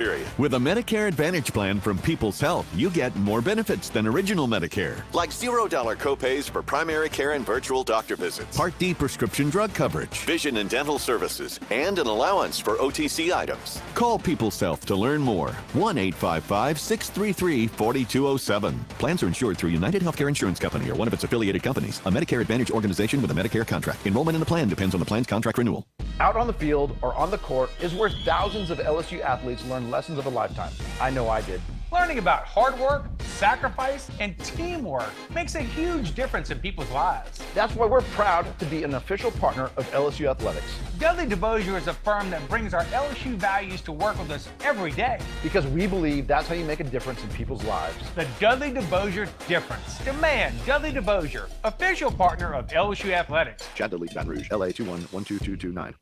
Period. With a Medicare Advantage plan from People's Health, you get more benefits than original Medicare. Like $0 copays for primary care and virtual doctor visits. Part D prescription drug coverage. Vision and dental services. And an allowance for OTC items. Call People's Health to learn more. 1-855-633-4207. Plans are insured through United Healthcare Insurance Company or one of its affiliated companies. A Medicare Advantage organization with a Medicare contract. Enrollment in the plan depends on the plan's contract renewal. Out on the field or on the court is where thousands of LSU athletes learn lessons of a lifetime. I know I did. Learning about hard work, sacrifice, and teamwork makes a huge difference in people's lives. That's why we're proud to be an official partner of LSU Athletics. Dudley DeBosier is a firm that brings our LSU values to work with us every day. Because we believe that's how you make a difference in people's lives. The Dudley DeBosier difference. Demand Dudley DeBosier, official partner of LSU Athletics. Chad Dudley, Baton Rouge, LA 2112229.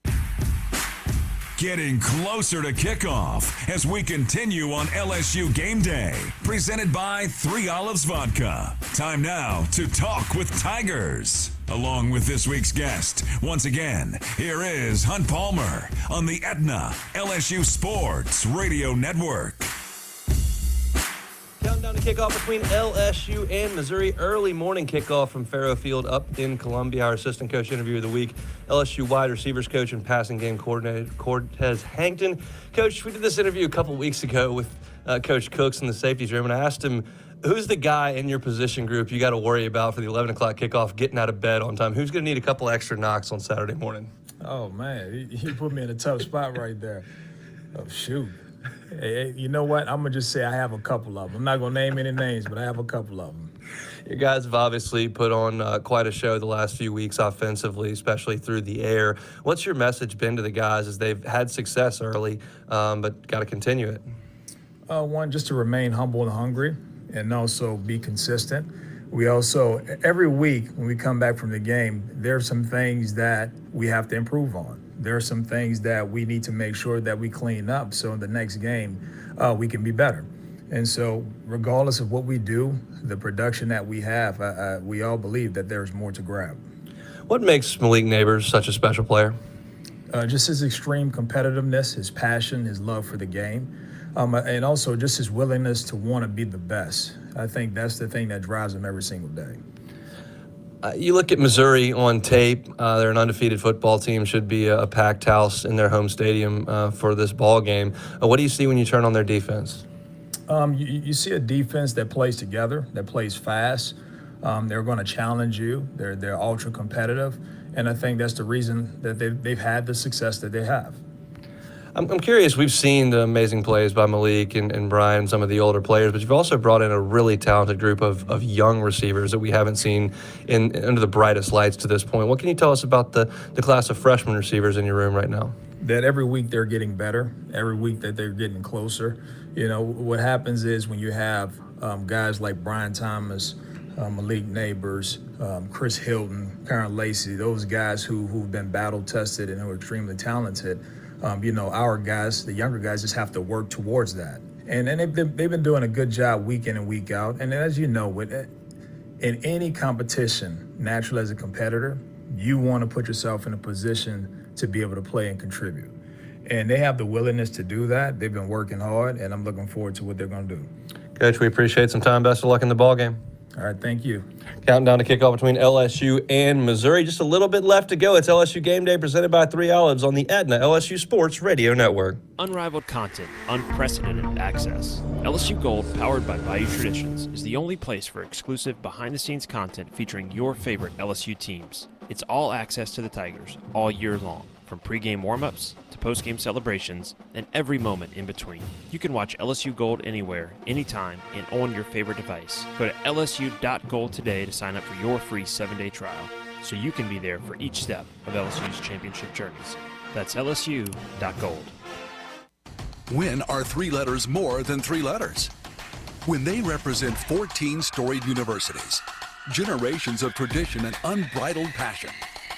Getting closer to kickoff as we continue on LSU Game Day. Presented by 3 Olives Vodka. Time now to talk with Tigers. Along with this week's guest, once again, here is Hunt Palmer on the Aetna LSU Sports Radio Network. Countdown to kickoff between LSU and Missouri. Early morning kickoff from Faro Field up in Columbia. Our assistant coach interview of the week, LSU wide receivers coach and passing game coordinator Cortez Hankton. Coach, we did this interview a couple weeks ago with Coach Cooks in the safeties room, and I asked him, who's the guy in your position group you got to worry about for the 11 o'clock kickoff getting out of bed on time? Who's going to need a couple extra knocks on Saturday morning? Oh, man, you put me in a tough spot right there. Oh, shoot. Hey, you know what? I'm going to just say I have a couple of them. I'm not going to name any names, but I have a couple of them. You guys have obviously put on quite a show the last few weeks offensively, especially through the air. What's your message been to the guys as they've had success early, but got to continue it? One, just to remain humble and hungry and also be consistent. We also, every week when we come back from the game, there are some things that we have to improve on. There are some things that we need to make sure that we clean up so in the next game we can be better. And so regardless of what we do, the production that we have, we all believe that there's more to grab. What makes Malik Neighbors such a special player? Just his extreme competitiveness, his passion, his love for the game, and also just his willingness to want to be the best. I think that's the thing that drives him every single day. You look at Missouri on tape, they're an undefeated football team, should be a packed house in their home stadium for this ball game. What do you see when you turn on their defense? You see a defense that plays together, that plays fast. They're going to challenge you. They're ultra competitive, and I think that's the reason that they've had the success that they have. I'm curious, we've seen the amazing plays by Malik and Brian, some of the older players, but you've also brought in a really talented group of young receivers that we haven't seen under the brightest lights to this point. What can you tell us about the class of freshman receivers in your room right now? That every week they're getting better, every week that they're getting closer. You know, what happens is when you have guys like Brian Thomas, Malik Neighbors, Chris Hilton, Karen Lacey, those guys who've been battle-tested and who are extremely talented, our guys, the younger guys, just have to work towards that. And they've been doing a good job week in and week out. And as you know, in any competition, naturally as a competitor, you want to put yourself in a position to be able to play and contribute. And they have the willingness to do that. They've been working hard, and I'm looking forward to what they're going to do. Coach, we appreciate some time. Best of luck in the ball game. All right, thank you. Counting down to kickoff between LSU and Missouri. Just a little bit left to go. It's LSU Game Day presented by 3 Olives on the Aetna LSU Sports Radio Network. Unrivaled content, unprecedented access. LSU Gold, powered by Bayou Traditions, is the only place for exclusive behind-the-scenes content featuring your favorite LSU teams. It's all access to the Tigers all year long, from pregame warm-ups to postgame celebrations and every moment in between. You can watch LSU Gold anywhere, anytime, and on your favorite device. Go to lsu.gold today to sign up for your free 7-day trial, so you can be there for each step of LSU's championship journeys. That's lsu.gold. When are 3 letters more than 3 letters? When they represent 14 storied universities, generations of tradition and unbridled passion,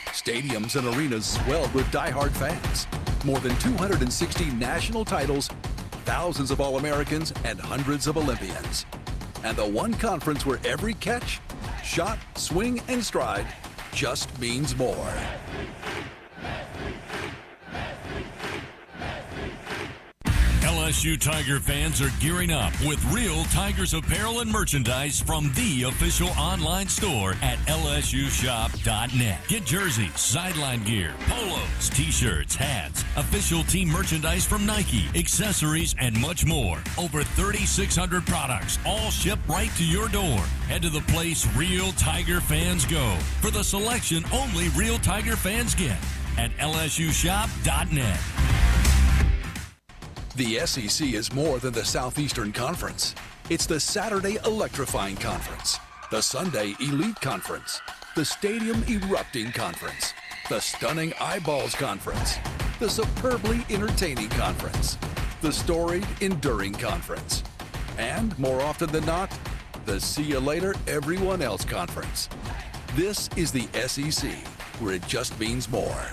stadiums and arenas swelled with diehard fans, more than 260 national titles, thousands of All-Americans, and hundreds of Olympians. And the one conference where every catch, shot, swing, and stride just means more. LSU Tiger fans are gearing up with real Tigers apparel and merchandise from the official online store at lsushop.net. Get jerseys, sideline gear, polos, t-shirts, hats, official team merchandise from Nike, accessories, and much more. Over 3,600 products, all shipped right to your door. Head to the place real Tiger fans go for the selection only real Tiger fans get at lsushop.net. The SEC is more than the Southeastern Conference. It's the Saturday Electrifying Conference, the Sunday Elite Conference, the Stadium Erupting Conference, the Stunning Eyeballs Conference, the Superbly Entertaining Conference, the Storied Enduring Conference, and, more often than not, the See You Later Everyone Else Conference. This is the SEC, where it just means more.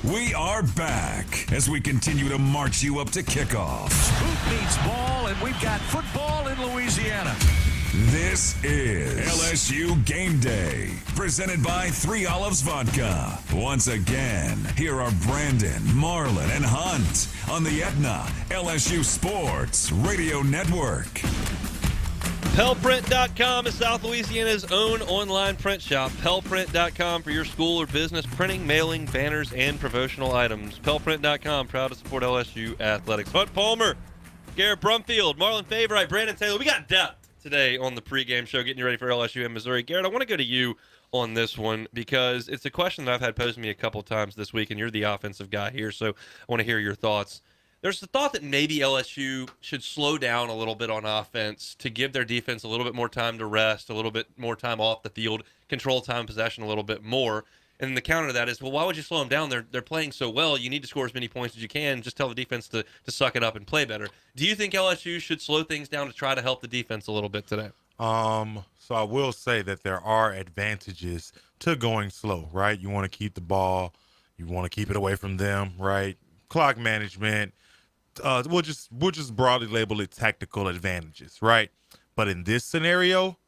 We are back as we continue to march you up to kickoff. Hoop meets ball, and we've got football in Louisiana. This is LSU Game Day, presented by 3 Olives Vodka. Once again, here are Brandon, Marlon, and Hunt on the Aetna LSU Sports Radio Network. Pellprint.com is South Louisiana's own online print shop. Pellprint.com for your school or business printing, mailing, banners, and promotional items. Pellprint.com, proud to support LSU athletics. Hunt Palmer, Garrett Brumfield, Marlon Favorite, Brandon Taylor. We got depth today on the pregame show, getting you ready for LSU and Missouri. Garrett, I want to go to you on this one because it's a question that I've had posed to me a couple times this week, and you're the offensive guy here, so I want to hear your thoughts. There's the thought that maybe LSU should slow down a little bit on offense to give their defense a little bit more time to rest, a little bit more time off the field, control time possession a little bit more. And the counter to that is, well, why would you slow them down? They're playing so well. You need to score as many points as you can. Just tell the defense to suck it up and play better. Do you think LSU should slow things down to try to help the defense a little bit today? So I will say that there are advantages to going slow, right? You want to keep the ball. You want to keep it away from them, right? Clock management. We'll just broadly label it tactical advantages, right? But in this scenario,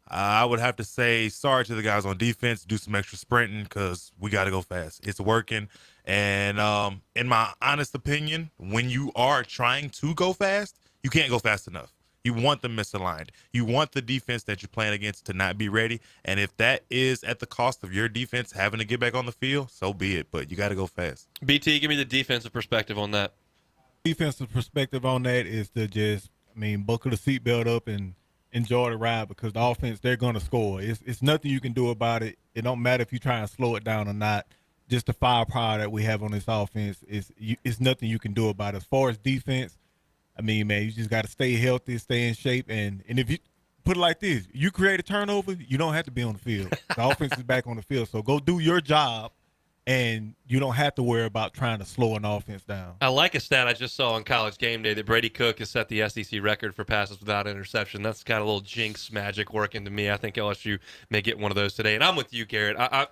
I would have to say sorry to the guys on defense. Do some extra sprinting because we got to go fast. It's working. And in my honest opinion, when you are trying to go fast, you can't go fast enough. You want them misaligned. You want the defense that you're playing against to not be ready. And if that is at the cost of your defense having to get back on the field, so be it. But you got to go fast. BT, give me the defensive perspective on that. Defensive perspective on that is to just, buckle the seatbelt up and enjoy the ride because the offense, they're going to score. It's nothing you can do about it. It don't matter if you try and slow it down or not. Just the firepower that we have on this offense is nothing you can do about it. As far as defense, you just got to stay healthy, stay in shape. And if you put it like this, you create a turnover, you don't have to be on the field. The offense is back on the field. So go do your job. And you don't have to worry about trying to slow an offense down. I like a stat I just saw on College Game Day that Brady Cook has set the SEC record for passes without interception. That's kind of a little jinx magic working to me. I think LSU may get one of those today. And I'm with you, Garrett. I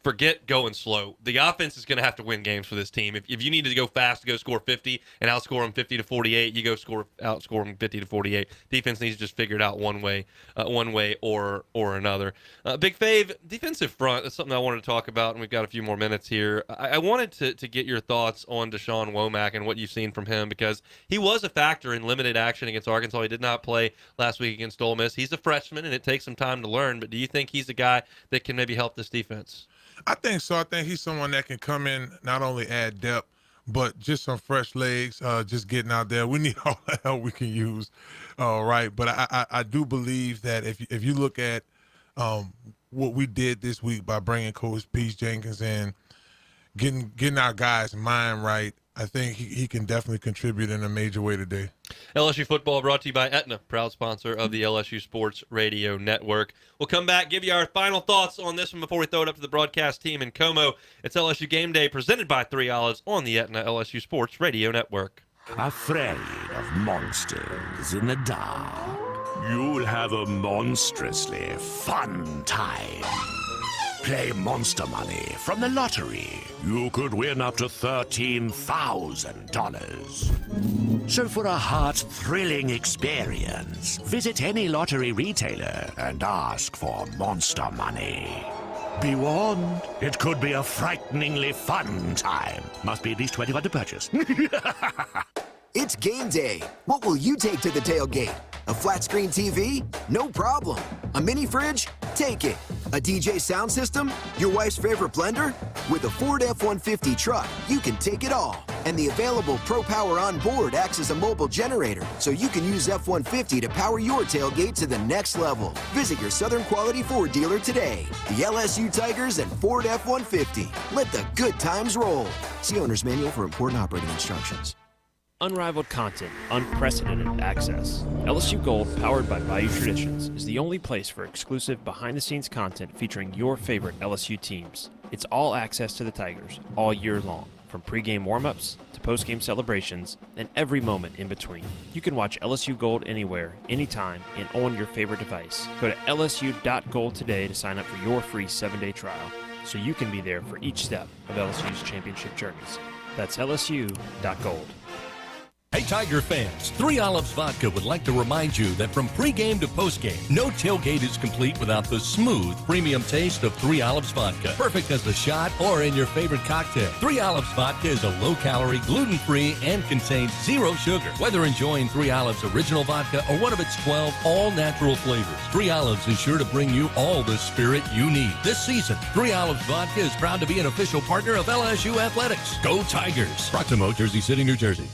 forget going slow. The offense is going to have to win games for this team. If you need to go fast to go score 50 and outscore them 50-48, you go outscore them 50-48. Defense needs to just figure it out one way or another. Big Fave, defensive front, that's something I wanted to talk about, and we've got a few more minutes here. I wanted to get your thoughts on Deshaun Womack and what you've seen from him because he was a factor in limited action against Arkansas. He did not play last week against Ole Miss. He's a freshman, and it takes some time to learn, but do you think he's a guy that can maybe help this defense? I think so. I think he's someone that can come in, not only add depth, but just some fresh legs, just getting out there. We need all the help we can use, right? But I do believe that if you look at what we did this week by bringing Coach Peach Jenkins in, getting our guys' mind right, I think he can definitely contribute in a major way today. LSU football brought to you by Aetna, proud sponsor of the LSU Sports Radio Network. We'll come back, give you our final thoughts on this one before we throw it up to the broadcast team in Como. It's LSU Game Day presented by 3 Olives on the Aetna LSU Sports Radio Network. Afraid of monsters in the dark? You'll have a monstrously fun time. Play Monster Money from the lottery. You could win up to $13,000. So for a heart-thrilling experience, visit any lottery retailer and ask for Monster Money. Be warned, it could be a frighteningly fun time. Must be at least 21 to purchase. It's game day. What will you take to the tailgate? A flat screen TV? No problem. A mini fridge? Take it. A DJ sound system? Your wife's favorite blender? With a Ford F-150 truck, you can take it all. And the available Pro Power on board acts as a mobile generator, so you can use F-150 to power your tailgate to the next level. Visit your Southern Quality Ford dealer today. The LSU Tigers and Ford F-150. Let the good times roll. See owner's manual for important operating instructions. Unrivaled content, unprecedented access. LSU Gold, powered by Bayou Traditions, is the only place for exclusive behind-the-scenes content featuring your favorite LSU teams. It's all access to the Tigers all year long, from pregame warm-ups to postgame celebrations and every moment in between. You can watch LSU Gold anywhere, anytime, and on your favorite device. Go to lsu.gold today to sign up for your free 7-day trial, so you can be there for each step of LSU's championship journeys. That's lsu.gold. Hey Tiger fans, 3 Olives Vodka would like to remind you that from pregame to postgame, no tailgate is complete without the smooth, premium taste of 3 Olives Vodka. Perfect as a shot or in your favorite cocktail. 3 Olives Vodka is a low-calorie, gluten-free, and contains 0 sugar. Whether enjoying 3 Olives Original Vodka or one of its 12 all-natural flavors, 3 Olives is sure to bring you all the spirit you need. This season, 3 Olives Vodka is proud to be an official partner of LSU Athletics. Go Tigers! Proximo, Jersey City, New Jersey.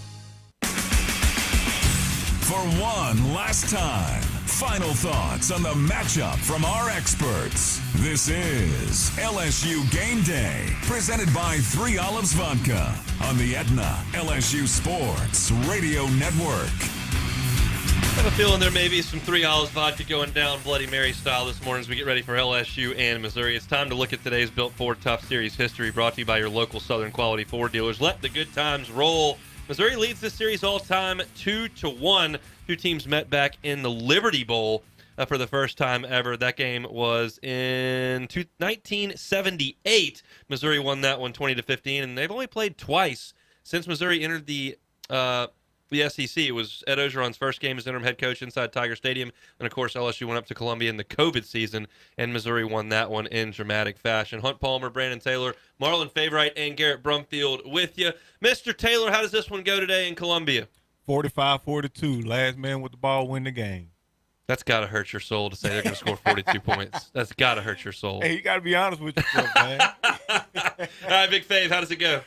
For one last time, final thoughts on the matchup from our experts. This is LSU Game Day, presented by 3 Olives Vodka on the Aetna LSU Sports Radio Network. I have a feeling there may be some 3 Olives Vodka going down Bloody Mary style this morning as we get ready for LSU and Missouri. It's time to look at today's Built Ford Tough Series history, brought to you by your local Southern Quality Ford dealers. Let the good times roll. Missouri leads this series all-time 2-1. Two teams met back in the Liberty Bowl for the first time ever. That game was in 1978. Missouri won that one 20-15, and they've only played twice since Missouri entered the SEC. It was Ed Ogeron's first game as interim head coach inside Tiger Stadium, and of course LSU went up to Columbia in the COVID season, and Missouri won that one in dramatic fashion. Hunt Palmer, Brandon Taylor, Marlon Favorite, and Garrett Brumfield with you. Mr. Taylor, how does this one go today in Columbia? 45-42. Last man with the ball win the game. That's got to hurt your soul to say they're going to score 42 points. That's got to hurt your soul. Hey, you got to be honest with yourself, man. All right, Big Fave, how does it go?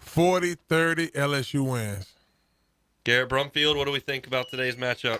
40-30 LSU wins. Garrett Brumfield, what do we think about today's matchup?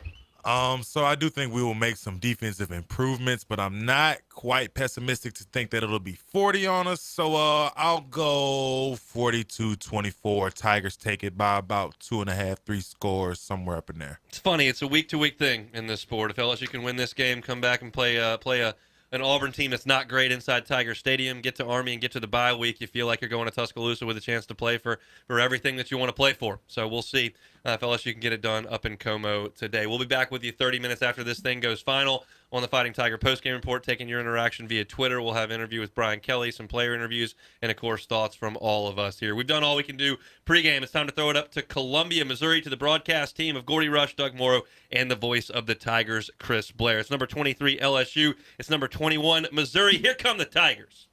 So I do think we will make some defensive improvements, but I'm not quite pessimistic to think that it'll be 40 on us. So I'll go 42-24. Tigers take it by about 2.5, 3 scores, somewhere up in there. It's funny. It's a week-to-week thing in this sport. If LSU can win this game, come back and play an Auburn team that's not great inside Tiger Stadium, get to Army and get to the bye week, you feel like you're going to Tuscaloosa with a chance to play for everything that you want to play for. So we'll see if LSU can get it done up in Como today. We'll be back with you 30 minutes after this thing goes final on the Fighting Tiger postgame report, taking your interaction via Twitter. We'll have an interview with Brian Kelly, some player interviews, and, of course, thoughts from all of us here. We've done all we can do pregame. It's time to throw it up to Columbia, Missouri, to the broadcast team of Gordy Rush, Doug Morrow, and the voice of the Tigers, Chris Blair. It's number 23, LSU. It's number 21, Missouri. Here come the Tigers.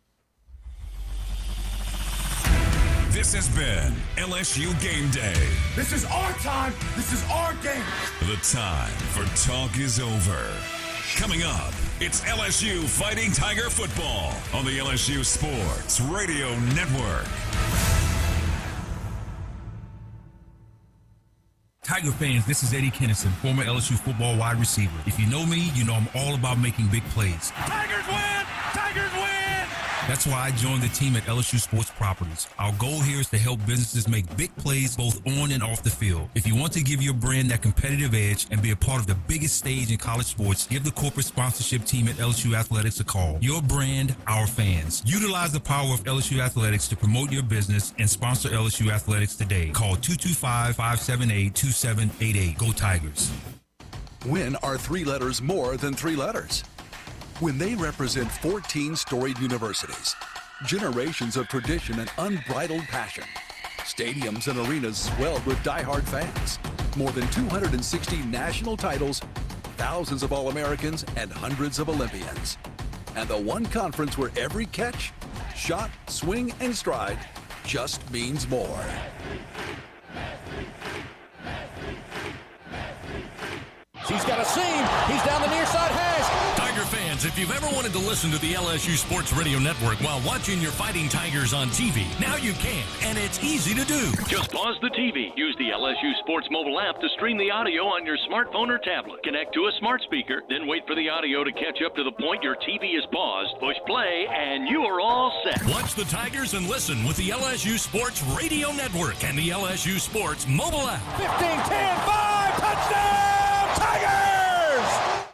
This has been LSU Game Day. This is our time. This is our game. The time for talk is over. Coming up, it's LSU Fighting Tiger football on the LSU Sports Radio Network. Tiger fans, this is Eddie Kennison, former LSU football wide receiver. If you know me, you know I'm all about making big plays. Tigers win! Tigers win! That's why I joined the team at LSU Sports Properties. Our goal here is to help businesses make big plays both on and off the field. If you want to give your brand that competitive edge and be a part of the biggest stage in college sports, give the corporate sponsorship team at LSU Athletics a call. Your brand, our fans. Utilize the power of LSU Athletics to promote your business and sponsor LSU Athletics today. Call 225-578-2788. Go Tigers. When are 3 letters more than 3 letters? When they represent 14 storied universities, generations of tradition and unbridled passion, stadiums and arenas swelled with diehard fans, more than 260 national titles, thousands of All-Americans, and hundreds of Olympians. and the one conference where every catch, shot, swing, and stride just means more. He's got a seam. He's down the near side hash. Tiger fans, if you've ever wanted to listen to the LSU Sports Radio Network while watching your Fighting Tigers on TV, now you can, and it's easy to do. Just pause the TV. Use the LSU Sports mobile app to stream the audio on your smartphone or tablet. Connect to a smart speaker, then wait for the audio to catch up to the point your TV is paused. Push play, and you are all set. Watch the Tigers and listen with the LSU Sports Radio Network and the LSU Sports mobile app. 15-10-5, touchdown! Tigers!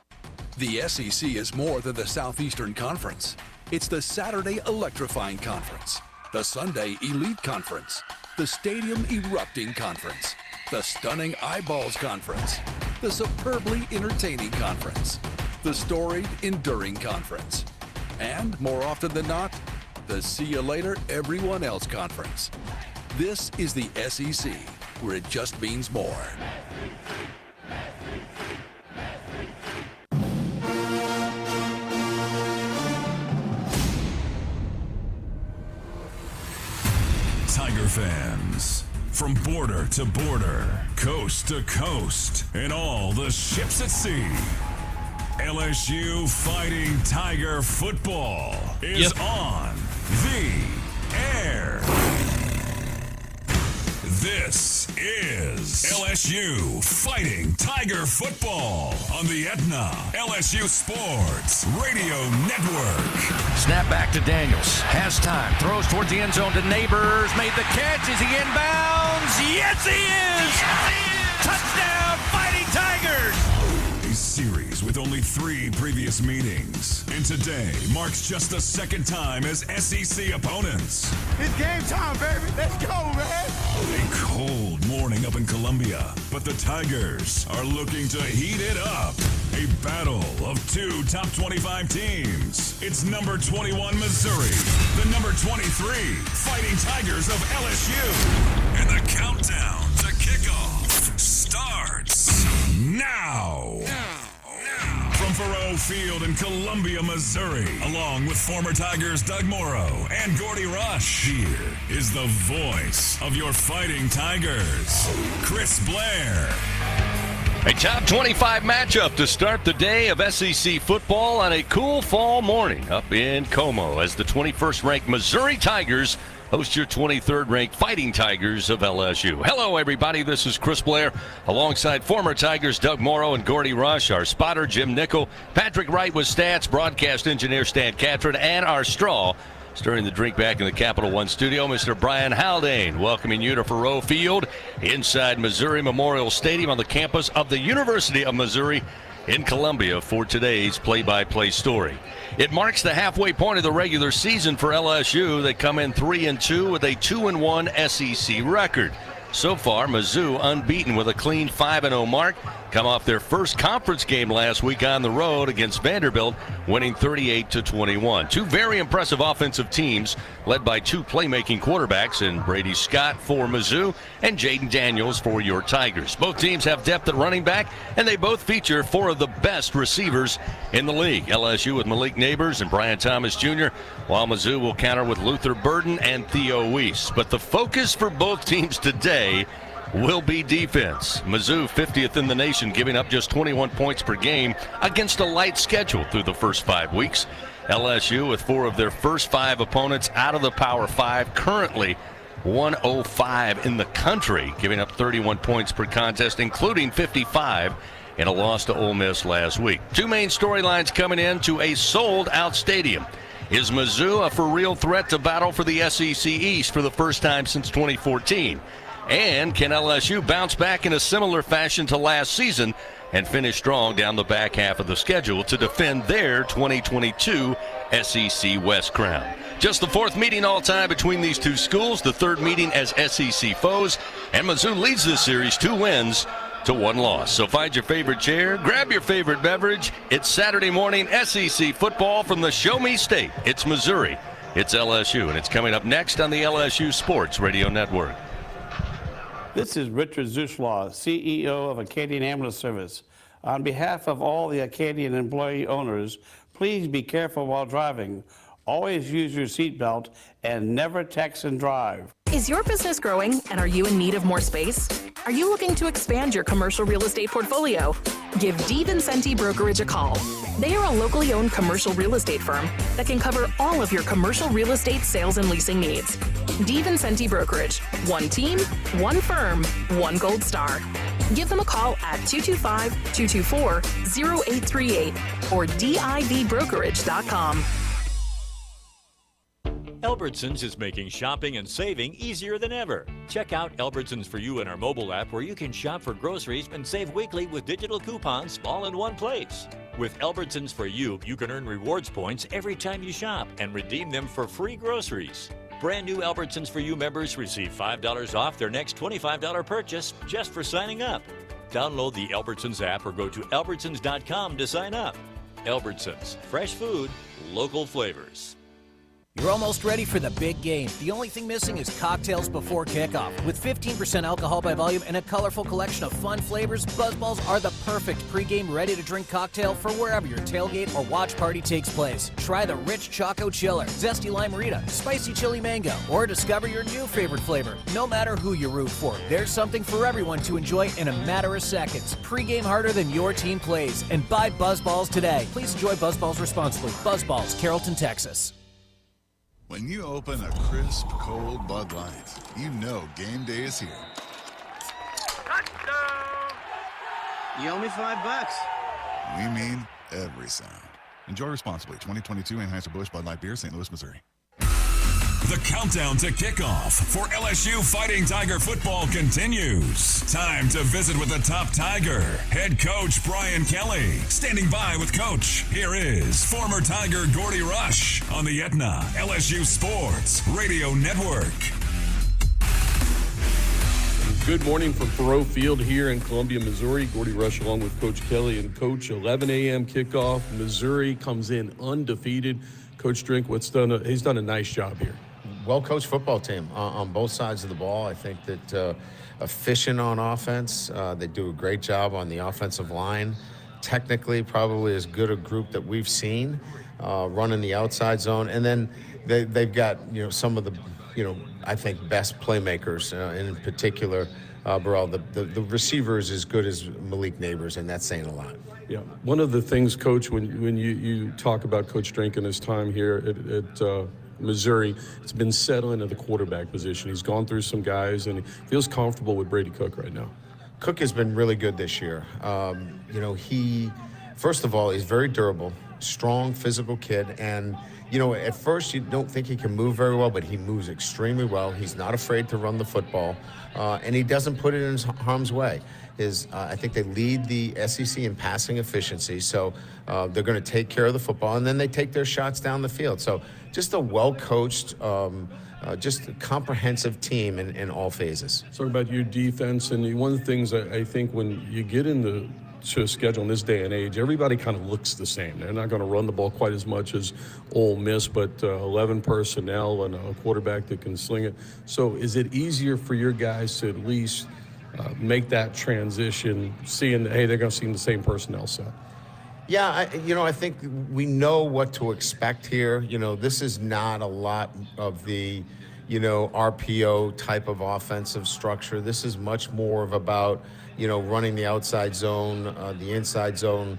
The SEC is more than the Southeastern Conference. It's the Saturday electrifying conference, the Sunday elite conference, the stadium erupting conference, the stunning eyeballs conference, the superbly entertaining conference, the storied enduring conference, and more often than not, the see you later everyone else conference. This is the SEC, where it just means more. Tiger fans, from border to border, coast to coast, and all the ships at sea, LSU Fighting Tiger football is on the air. This is LSU Fighting Tiger football on the Aetna LSU Sports Radio Network. Snap back to Daniels. Has time. Throws towards the end zone to Neighbors. Made the catch. Is he inbounds? Yes, he is! Touchdown, Fighting Tigers! A series with only 3 previous meetings. And today marks just the second time as SEC opponents. It's game time, baby. Let's go, man. A cold morning up in Columbia, but the Tigers are looking to heat it up. A battle of 2 top 25 teams. It's number 21 Missouri, the number 23 Fighting Tigers of LSU. And the countdown to kickoff starts now. From Faroe Field in Columbia, Missouri, along with former Tigers Doug Morrow and Gordy Rush, here is the voice of your Fighting Tigers, Chris Blair. A top 25 matchup to start the day of SEC football on a cool fall morning up in Como as the 21st ranked Missouri Tigers host your 23rd ranked Fighting Tigers of LSU. Hello, everybody. This is Chris Blair alongside former Tigers Doug Morrow and Gordy Rush, our spotter Jim Nickel, Patrick Wright with stats, broadcast engineer Stan Catron, and our straw stirring the drink back in the Capital One studio, Mr. Brian Haldane, welcoming you to Faroe Field inside Missouri Memorial Stadium on the campus of the University of Missouri in Columbia for today's play-by-play story. It marks the halfway point of the regular season for LSU. They come in 3-2 with a 2-1 SEC record. So far, Mizzou unbeaten with a clean 5-0 mark. Come off their first conference game last week on the road against Vanderbilt, winning 38-21. 2 very impressive offensive teams led by 2 playmaking quarterbacks in Brady Scott for Mizzou and Jaden Daniels for your Tigers. Both teams have depth at running back, and they both feature 4 of the best receivers in the league. LSU with Malik Neighbors and Brian Thomas Jr., while Mizzou will counter with Luther Burden and Theo Weiss. But the focus for both teams today will be defense. Mizzou 50th in the nation, giving up just 21 points per game against a light schedule through the first 5 weeks. LSU with 4 of their first 5 opponents out of the Power 5, currently 105 in the country, giving up 31 points per contest, including 55 in a loss to Ole Miss last week. 2 main storylines coming into a sold-out stadium. Is Mizzou a for-real threat to battle for the SEC East for the first time since 2014? And can LSU bounce back in a similar fashion to last season and finish strong down the back half of the schedule to defend their 2022 SEC West crown? Just the 4th meeting all time between these 2 schools, the 3rd meeting as SEC foes, and Mizzou leads this series 2 wins to 1 loss. So find your favorite chair, grab your favorite beverage. It's Saturday morning SEC football from the Show Me State. It's Missouri, it's LSU, and it's coming up next on the LSU Sports Radio Network. This is Richard Zuslaw, CEO of Acadian Ambulance Service. On behalf of all the Acadian employee owners, Please be careful while driving. Always use your seatbelt and never text and drive. Is your business growing and are you in need of more space? Are you looking to expand your commercial real estate portfolio? Give DiVincenti Brokerage a call. They are a locally owned commercial real estate firm that can cover all of your commercial real estate sales and leasing needs. DiVincenti Brokerage. One team, one firm, one gold star. Give them a call at 225-224-0838 or divbrokerage.com. Albertsons is making shopping and saving easier than ever. Check out Albertsons For You in our mobile app, where you can shop for groceries and save weekly with digital coupons all in one place. With Albertsons For You, you can earn rewards points every time you shop and redeem them for free groceries. Brand new Albertsons For You members receive $5 off their next $25 purchase just for signing up. Download the Albertsons app or go to albertsons.com to sign up. Albertsons, fresh food, local flavors. You're almost ready for the big game. The only thing missing is cocktails before kickoff. With 15% alcohol by volume and a colorful collection of fun flavors, BuzzBalls are the perfect pregame ready-to-drink cocktail for wherever your tailgate or watch party takes place. Try the rich Choco Chiller, Zesty Limerita, Spicy Chili Mango, or discover your new favorite flavor. No matter who you root for, there's something for everyone to enjoy in a matter of seconds. Pregame harder than your team plays, and buy BuzzBalls today. Please enjoy BuzzBalls responsibly. BuzzBalls, Carrollton, Texas. When you open a crisp, cold Bud Light, you know game day is here. Touchdown! You owe me $5. We mean every sound. Enjoy responsibly. 2022 Anheuser-Busch Bud Light Beer, St. Louis, Missouri. The countdown to kickoff for LSU Fighting Tiger football continues. Time to visit with the top Tiger, head coach Brian Kelly. Standing by with Coach, here is former Tiger Gordy Rush on the Aetna LSU Sports Radio Network. Good morning from Thoreau Field here in Columbia, Missouri. Gordy Rush along with Coach Kelly and Coach. 11 a.m. kickoff. Missouri comes in undefeated. Coach Drinkwitz he's done a nice job here. Well-coached football team on both sides of the ball. I think that efficient on offense. They do a great job on the offensive line. Technically, probably as good a group that we've seen running the outside zone. And then they've got some of the I think best playmakers, in particular, Burrell. The receiver is as good as Malik Neighbors, and that's saying a lot. Yeah, one of the things, Coach, when you talk about Coach Drink and his time here at Missouri, it's been settling at the quarterback position. He's gone through some guys, and he feels comfortable with Brady Cook right now. Cook has been really good this year. He, first of all, is very durable, strong, physical kid, and at first you don't think he can move very well, but he moves extremely well. He's not afraid to run the football, and he doesn't put it in harm's way. I think they lead the SEC in passing efficiency, so they're going to take care of the football, and then they take their shots down the field. So just a well-coached, just a comprehensive team in all phases. Talk about your defense, and one of the things I think when you get into a schedule in this day and age, everybody kind of looks the same. They're not going to run the ball quite as much as Ole Miss, but 11 personnel and a quarterback that can sling it. So is it easier for your guys to at least make that transition, seeing that, hey, they're going to see the same personnel set? Yeah, I think we know what to expect here. This is not a lot of the, RPO type of offensive structure. This is much more of about, running the outside zone, the inside zone,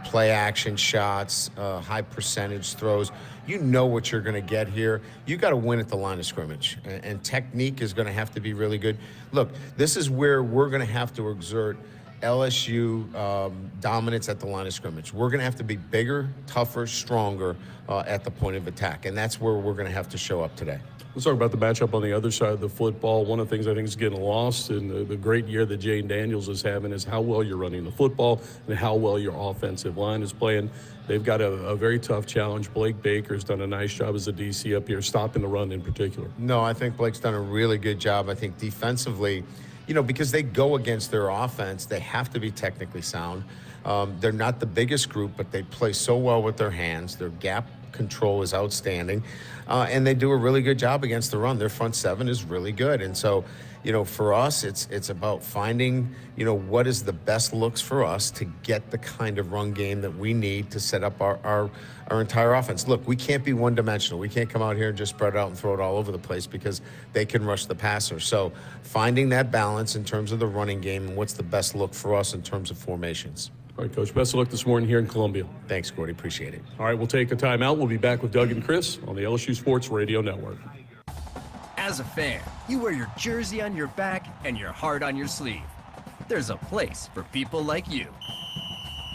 play action shots, high percentage throws. You know what you're going to get here. You got to win at the line of scrimmage, and technique is going to have to be really good. Look, this is where we're going to have to exert LSU dominance at the line of scrimmage. We're going to have to be bigger, tougher, stronger at the point of attack, and that's where we're going to have to show up today. Let's talk about the matchup on the other side of the football. One of the things I think is getting lost in the great year that Jane Daniels is having is how well you're running the football and how well your offensive line is playing. They've got a very tough challenge. Blake Baker's done a nice job as a DC up here, stopping the run in particular. No, I think Blake's done a really good job. I think defensively, because they go against their offense, they have to be technically sound. They're not the biggest group, but they play so well with their hands. They're gap control is outstanding, and they do a really good job against the run. Their front seven is really good, and so, for us, it's about finding, what is the best looks for us to get the kind of run game that we need to set up our entire offense. Look, we can't be one-dimensional. We can't come out here and just spread it out and throw it all over the place because they can rush the passer. So finding that balance in terms of the running game and what's the best look for us in terms of formations. All right, Coach, best of luck this morning here in Columbia. Thanks, Gordy. Appreciate it. All right, we'll take a timeout. We'll be back with Doug and Chris on the LSU Sports Radio Network. As a fan, you wear your jersey on your back and your heart on your sleeve. There's a place for people like you.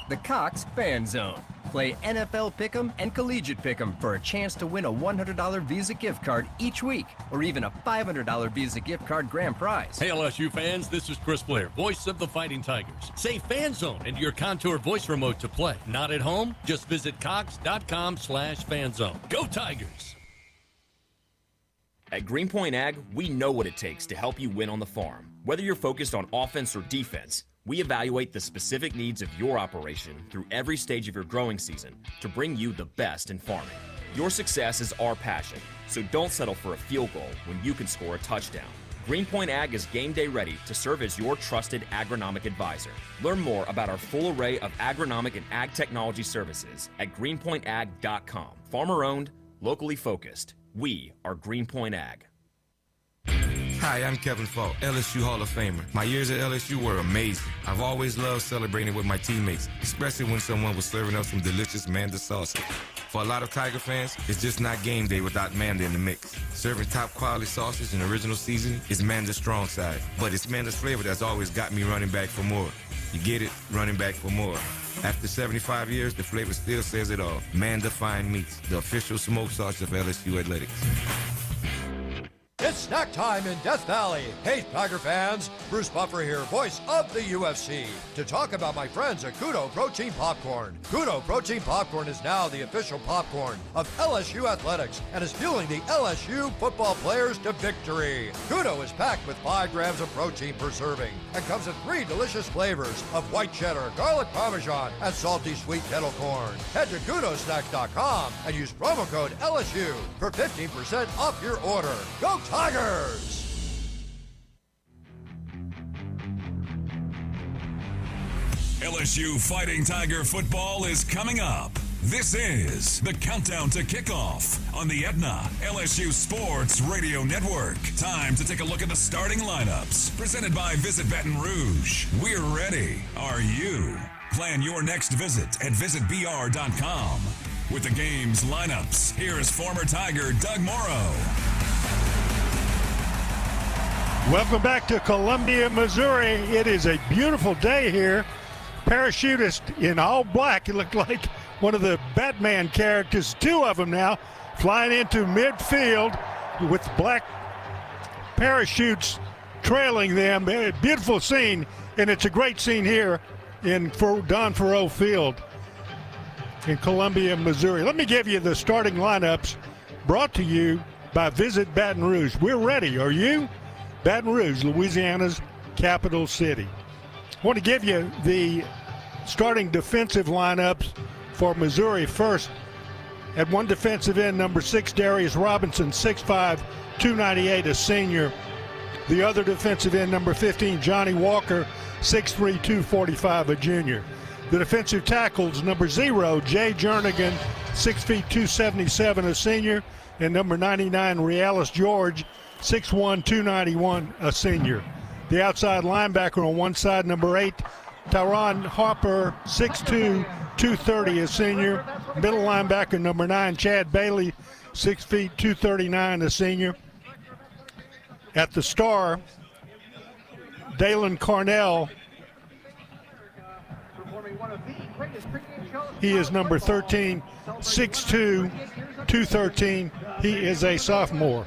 The Cox Fan Zone. Play NFL Pick'em and Collegiate Pick'em for a chance to win a $100 Visa gift card each week, or even a $500 Visa gift card grand prize. Hey LSU fans, this is Chris Blair, voice of the Fighting Tigers. Say Fan Zone into your Contour voice remote to play. Not at home? Just visit cox.com/fanzone. Go Tigers! At Greenpoint Ag, we know what it takes to help you win on the farm. Whether you're focused on offense or defense, we evaluate the specific needs of your operation through every stage of your growing season to bring you the best in farming. Your success is our passion, so don't settle for a field goal when you can score a touchdown. Greenpoint Ag is game day ready to serve as your trusted agronomic advisor. Learn more about our full array of agronomic and ag technology services at greenpointag.com. Farmer owned, locally focused. We are Greenpoint Ag. Hi, I'm Kevin Falk, LSU Hall of Famer. My years at LSU were amazing. I've always loved celebrating with my teammates, especially when someone was serving up some delicious Manda salsa. For a lot of Tiger fans, it's just not game day without Manda in the mix. Serving top quality sausage and original seasoning is Manda's strong side, but it's Manda's flavor that's always got me running back for more. You get it? Running back for more. After 75 years, the flavor still says it all. Manda Fine Meats, the official smoke sauce of LSU Athletics. It's snack time in Death Valley. Hey, Tiger fans, Bruce Buffer here, voice of the UFC, to talk about my friends at Kudo Protein Popcorn. Kudo Protein Popcorn is now the official popcorn of LSU Athletics and is fueling the LSU football players to victory. Kudo is packed with 5 grams of protein per serving and comes in 3 delicious flavors of white cheddar, garlic parmesan, and salty sweet kettle corn. Head to kudosnacks.com and use promo code LSU for 15% off your order. Go Tigers! LSU Fighting Tiger football is coming up. This is the countdown to kickoff on the Aetna LSU Sports Radio Network. Time to take a look at the starting lineups. Presented by Visit Baton Rouge. We're ready. Are you? Plan your next visit at visitbr.com. With the game's lineups, here's former Tiger Doug Morrow. Welcome back to Columbia, Missouri. It is a beautiful day here. Parachutist in all black. It looked like one of the Batman characters, 2 of them now, flying into midfield with black parachutes trailing them. A beautiful scene, and it's a great scene here in Don Faroe Field in Columbia, Missouri. Let me give you the starting lineups brought to you by Visit Baton Rouge. We're ready. Are you? Baton Rouge, Louisiana's capital city. I want to give you the starting defensive lineups for Missouri. First, at one defensive end, number 6, Darius Robinson, 6'5", 298, a senior. The other defensive end, number 15, Johnny Walker, 6'3", 245, a junior. The defensive tackles, number 0, Jay Jernigan, 6 feet 277, a senior. And number 99, Realis George, 6'1", 291, a senior. The outside linebacker on one side, number 8, Tyron Harper, 6'2", 230, a senior. Middle linebacker, number 9, Chad Bailey, 6 feet 239, a senior. At the star, Dalen Carnell. He is number 13, 6'2", 213. He is a sophomore.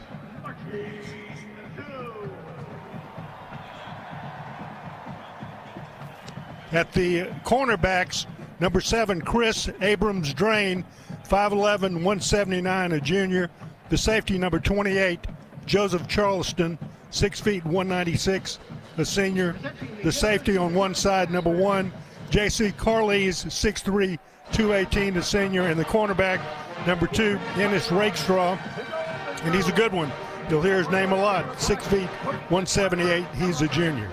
At the cornerbacks, number 7, Chris Abrams-Drain, 5'11", 179, a junior. The safety, number 28, Joseph Charleston, 6 feet 196, a senior. The safety on one side, number 1, J.C. Carles, 6'3", 218, a senior. And the cornerback, Number 2, Ennis Rakestraw, and he's a good one. You'll hear his name a lot. 6 feet, 178. He's a junior.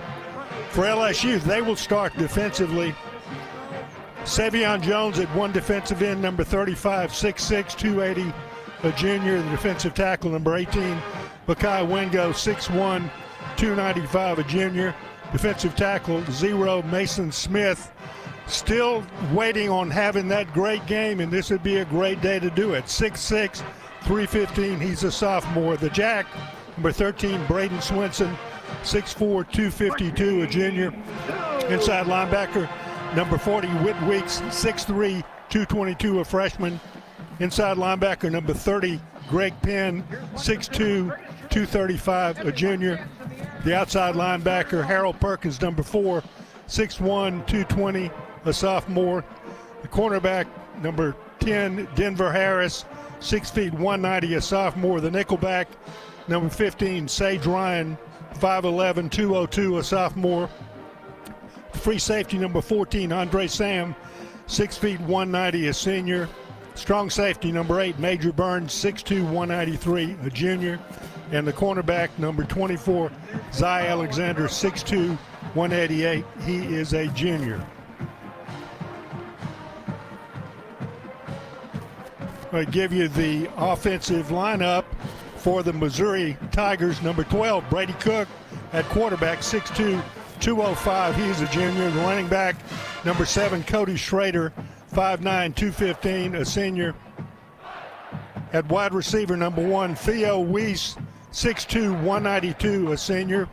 For LSU, they will start defensively. Savion Jones at one defensive end, number 35, 6'6", 280, a junior. The defensive tackle, number 18, Bakai Wengo, 6'1", 295, a junior. Defensive tackle, 0, Mason Smith. Still waiting on having that great game, and this would be a great day to do it. 6'6", 315, he's a sophomore. The jack, number 13, Braden Swinson, 6'4", 252, a junior. Inside linebacker, number 40, Whit Weeks, 6'3", 222, a freshman. Inside linebacker, number 30, Greg Penn, 6'2", 235, a junior. The outside linebacker, Harold Perkins, number 4, 6'1", 220, a sophomore. The cornerback, number 10, Denver Harris, 6 feet, 190, a sophomore. The nickelback, number 15, Sage Ryan, 5'11", 202, a sophomore. Free safety, number 14, Andre Sam, 6 feet, 190, a senior. Strong safety, number 8, Major Burns, 6'2", 193, a junior. And the cornerback, number 24, Zy Alexander, 6'2", 188. He is a junior. I give you the offensive lineup for the Missouri Tigers. Number 12, Brady Cook at quarterback, 6'2", 205. He's a junior. The running back, number 7, Cody Schrader, 5'9", 215, a senior. At wide receiver, number 1, Theo Weiss, 6'2", 192, a senior.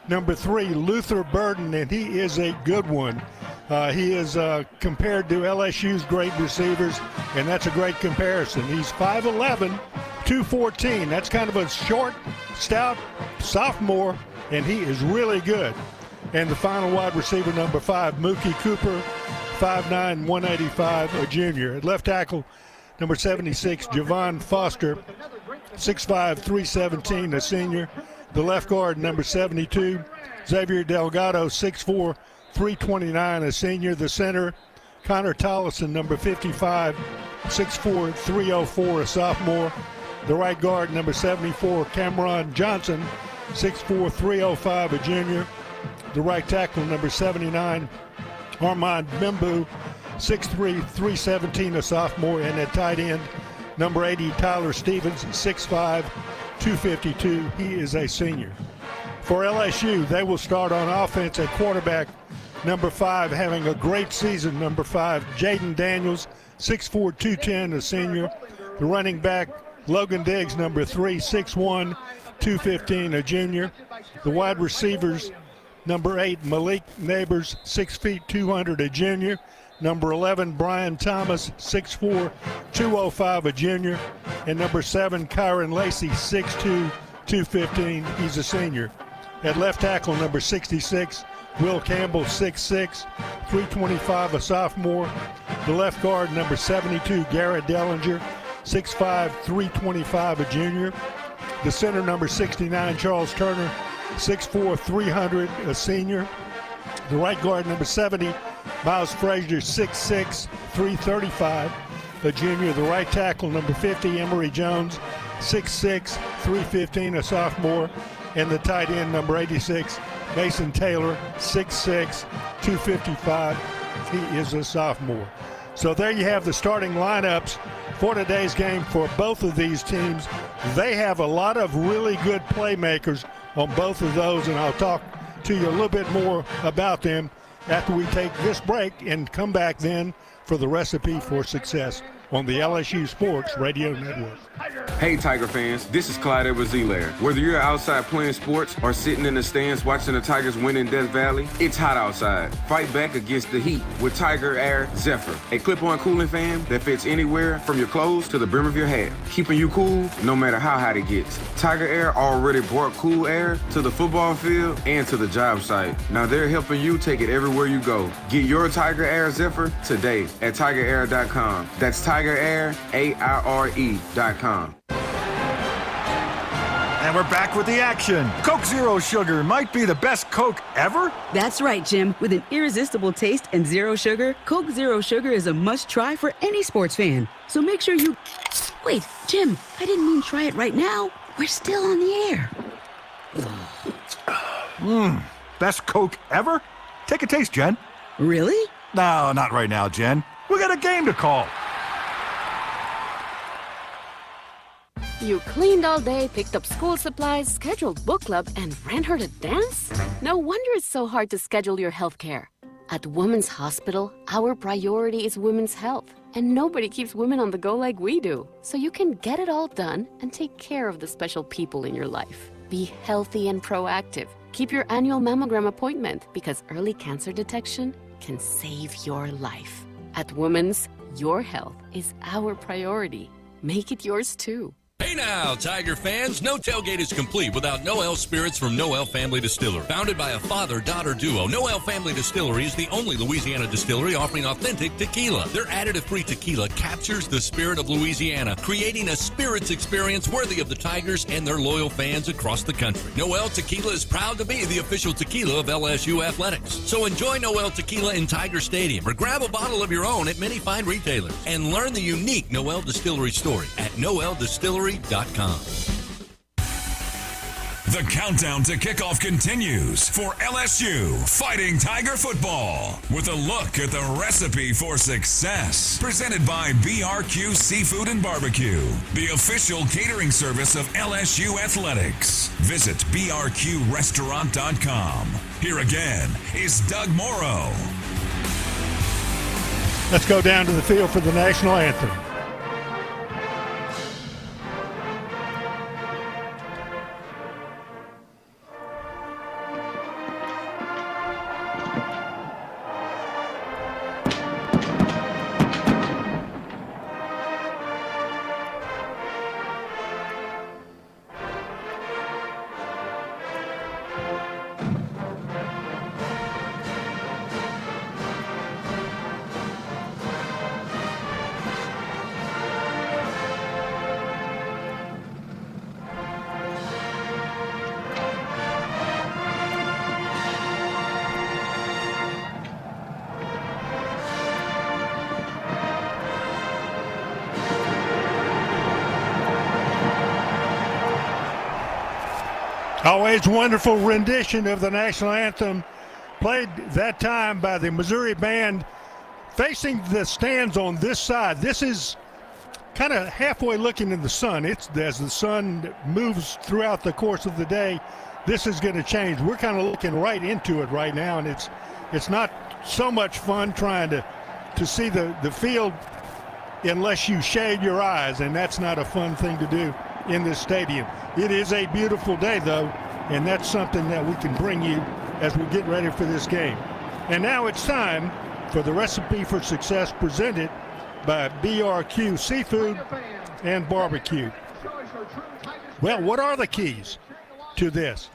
Number 3, Luther Burden, and he is a good one. He is compared to LSU's great receivers, and that's a great comparison. He's 5'11", 214. That's kind of a short, stout sophomore, and he is really good. And the final wide receiver, number 5, Mookie Cooper, 5'9", 185, a junior. At left tackle, number 76, Javon Foster, 6'5", 317, a senior. The left guard, number 72, Xavier Delgado, 6'4", 329, a senior. The center, Connor Tollison, number 55, 6'4", 304, a sophomore. The right guard, number 74, Cameron Johnson, 6'4", 305, a junior. The right tackle, number 79, Armand Bimbu, 6'3", 317, a sophomore. And at tight end, number 80, Tyler Stevens, 6'5", 252. He is a senior. For LSU, they will start on offense at quarterback. Number 5, having a great season, number 5, Jaden Daniels, 6'4", 210, a senior. The running back, Logan Diggs, number 3, 6'1", 215, a junior. The wide receivers, number 8, Malik Neighbors, 6 feet, 200, a junior. Number 11, Brian Thomas, 6'4", 205, a junior. And number 7, Kyron Lacey, 6'2", 215. He's a senior. At left tackle, number 66, Will Campbell, 6'6", 325, a sophomore. The left guard, number 72, Garrett Dellinger, 6'5", 325, a junior. The center, number 69, Charles Turner, 6'4", 300, a senior. The right guard, number 70, Miles Frazier, 6'6", 335, a junior. The right tackle, number 50, Emory Jones, 6'6", 315, a sophomore. And the tight end, number 86, Mason Taylor, 6'6", 255. He is a sophomore. So there you have the starting lineups for today's game for both of these teams. They have a lot of really good playmakers on both of those, and I'll talk to you a little bit more about them after we take this break and come back then for the recipe for success on the LSU Sports Radio Network. Hey Tiger fans, this is Clyde Edwards-Helaire. Whether you're outside playing sports or sitting in the stands watching the Tigers win in Death Valley, it's hot outside. Fight back against the heat with Tiger Air Zephyr, a clip-on cooling fan that fits anywhere from your clothes to the brim of your hat, keeping you cool no matter how hot it gets. Tiger Air already brought cool air to the football field and to the job site. Now they're helping you take it everywhere you go. Get your Tiger Air Zephyr today at TigerAir.com. That's TigerAir, AIRE.com. And we're back with the action. Coke Zero Sugar might be the best Coke ever. That's right, Jim. With an irresistible taste and zero sugar, Coke Zero Sugar is a must-try for any sports fan. So make sure you... Wait, Jim, I didn't mean try it right now. We're still on the air. Best Coke ever? Take a taste, Jen. Really? No, not right now, Jen. We got a game to call. You cleaned all day, picked up school supplies, scheduled book club, and ran her to dance? No wonder it's so hard to schedule your health care. At Women's Hospital, our priority is women's health. And nobody keeps women on the go like we do. So you can get it all done and take care of the special people in your life. Be healthy and proactive. Keep your annual mammogram appointment because early cancer detection can save your life. At Women's, your health is our priority. Make it yours too. Hey now, Tiger fans, no tailgate is complete without Noel Spirits from Noel Family Distillery. Founded by a father-daughter duo, Noel Family Distillery is the only Louisiana distillery offering authentic tequila. Their additive-free tequila captures the spirit of Louisiana, creating a spirits experience worthy of the Tigers and their loyal fans across the country. Noel Tequila is proud to be the official tequila of LSU Athletics. So enjoy Noel Tequila in Tiger Stadium or grab a bottle of your own at many fine retailers and learn the unique Noel Distillery story at noeldistillery.com. The countdown to kickoff continues for LSU Fighting Tiger Football with a look at the recipe for success. Presented by BRQ Seafood and Barbecue, the official catering service of LSU Athletics. Visit brqrestaurant.com. Here again is Doug Morrow. Let's go down to the field for the national anthem. Always wonderful rendition of the national anthem, played that time by the Missouri band facing the stands on this side. This is kind of halfway looking in the sun. It's as the sun moves throughout the course of the day, this is going to change. We're kind of looking right into it right now, and it's not so much fun trying to see the field unless you shade your eyes, and that's not a fun thing to do in this stadium. It is a beautiful day, though, and that's something that we can bring you as we get ready for this game. And now it's time for the recipe for success presented by BRQ Seafood and Barbecue. Well, what are the keys to this?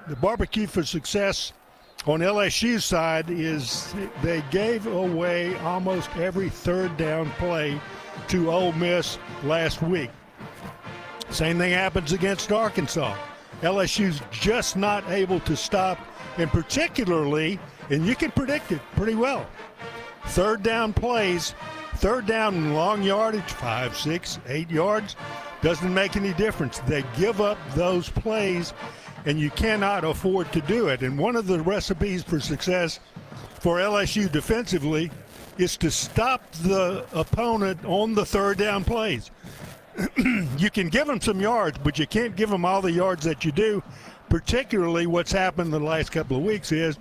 The barbecue for success on LSU's side is they gave away almost every third down play to Ole Miss last week. Same thing happens against Arkansas. LSU's just not able to stop, and particularly, and you can predict it pretty well, third down plays, third down in long yardage, 5, 6, 8 yards, doesn't make any difference. They give up those plays, and you cannot afford to do it. And one of the recipes for success for LSU defensively is to stop the opponent on the third down plays. You can give them some yards, but you can't give them all the yards that you do. Particularly what's happened in the last couple of weeks is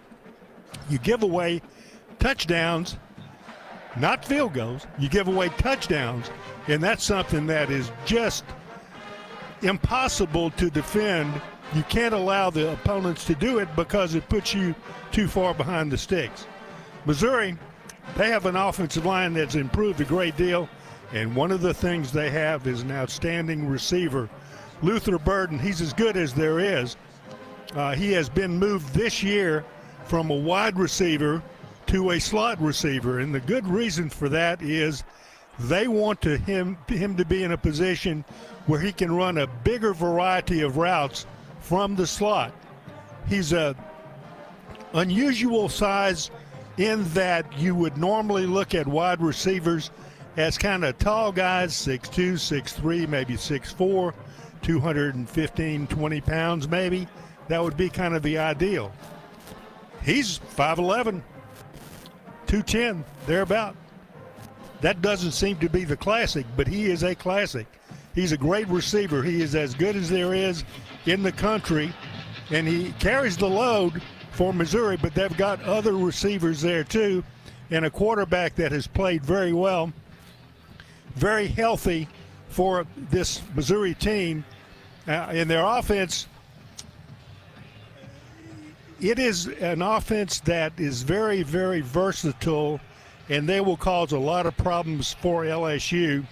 you give away touchdowns, not field goals. You give away touchdowns, and that's something that is just impossible to defend. You can't allow the opponents to do it because it puts you too far behind the sticks. Missouri, they have an offensive line that's improved a great deal, and one of the things they have is an outstanding receiver, Luther Burden. He's as good as there is. He has been moved this year from a wide receiver to a slot receiver, and the good reason for that is They want him to be in a position where he can run a bigger variety of routes from the slot. He's a unusual size in that you would normally look at wide receivers as kind of tall guys, 6'2", 6'3", maybe 6'4", 215, 20 pounds maybe. That would be kind of the ideal. He's 5'11", 210, thereabout. That doesn't seem to be the classic, but he is a classic. He's a great receiver. He is as good as there is in the country, and he carries the load for Missouri, but they've got other receivers there too, and a quarterback that has played very well, very healthy for this Missouri team. In their offense, it is an offense that is very, very versatile, and they will cause a lot of problems for LSU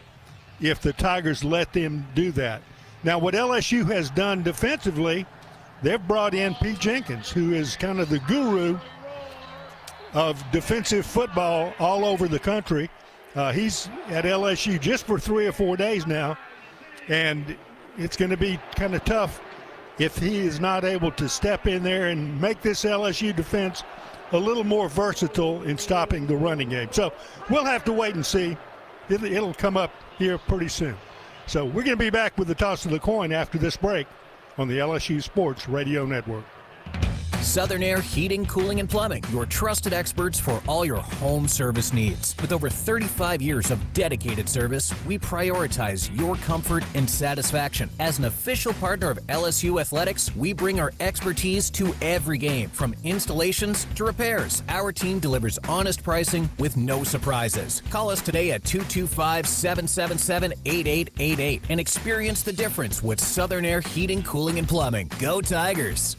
if the Tigers let them do that. Now, what LSU has done defensively, they've brought in Pete Jenkins, who is kind of the guru of defensive football all over the country. He's at LSU just for 3 or 4 days now, and it's going to be kind of tough if he is not able to step in there and make this LSU defense a little more versatile in stopping the running game. So we'll have to wait and see. It'll come up here pretty soon. So we're going to be back with the toss of the coin after this break on the LSU Sports Radio Network. Southern Air Heating, Cooling, and Plumbing, your trusted experts for all your home service needs. With over 35 years of dedicated service, we prioritize your comfort and satisfaction. As an official partner of LSU Athletics, we bring our expertise to every game, from installations to repairs. Our team delivers honest pricing with no surprises. Call us today at 225-777-8888 and experience the difference with Southern Air Heating, Cooling, and Plumbing. Go Tigers!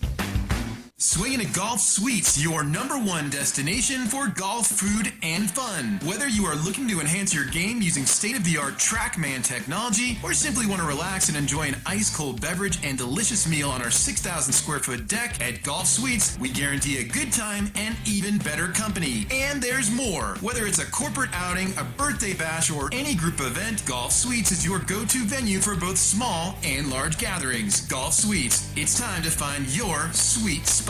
Swinging at Golf Suites, your #1 destination for golf, food, and fun. Whether you are looking to enhance your game using state-of-the-art TrackMan technology or simply want to relax and enjoy an ice-cold beverage and delicious meal on our 6,000 square foot deck at Golf Suites, we guarantee a good time and even better company. And there's more. Whether it's a corporate outing, a birthday bash, or any group event, Golf Suites is your go-to venue for both small and large gatherings. Golf Suites. It's time to find your sweet spot.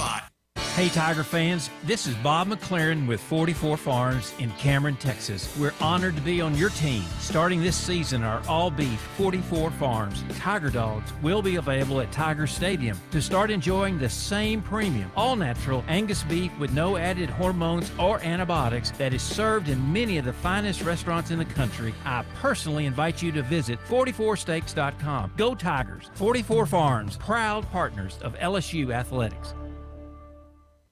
Hey Tiger fans, this is Bob McLaren with 44 Farms in Cameron, Texas. We're honored to be on your team. Starting this season, our all-beef 44 Farms Tiger Dogs will be available at Tiger Stadium to start enjoying the same premium, all-natural Angus beef with no added hormones or antibiotics that is served in many of the finest restaurants in the country. I personally invite you to visit 44steaks.com. Go Tigers! 44 Farms, proud partners of LSU Athletics.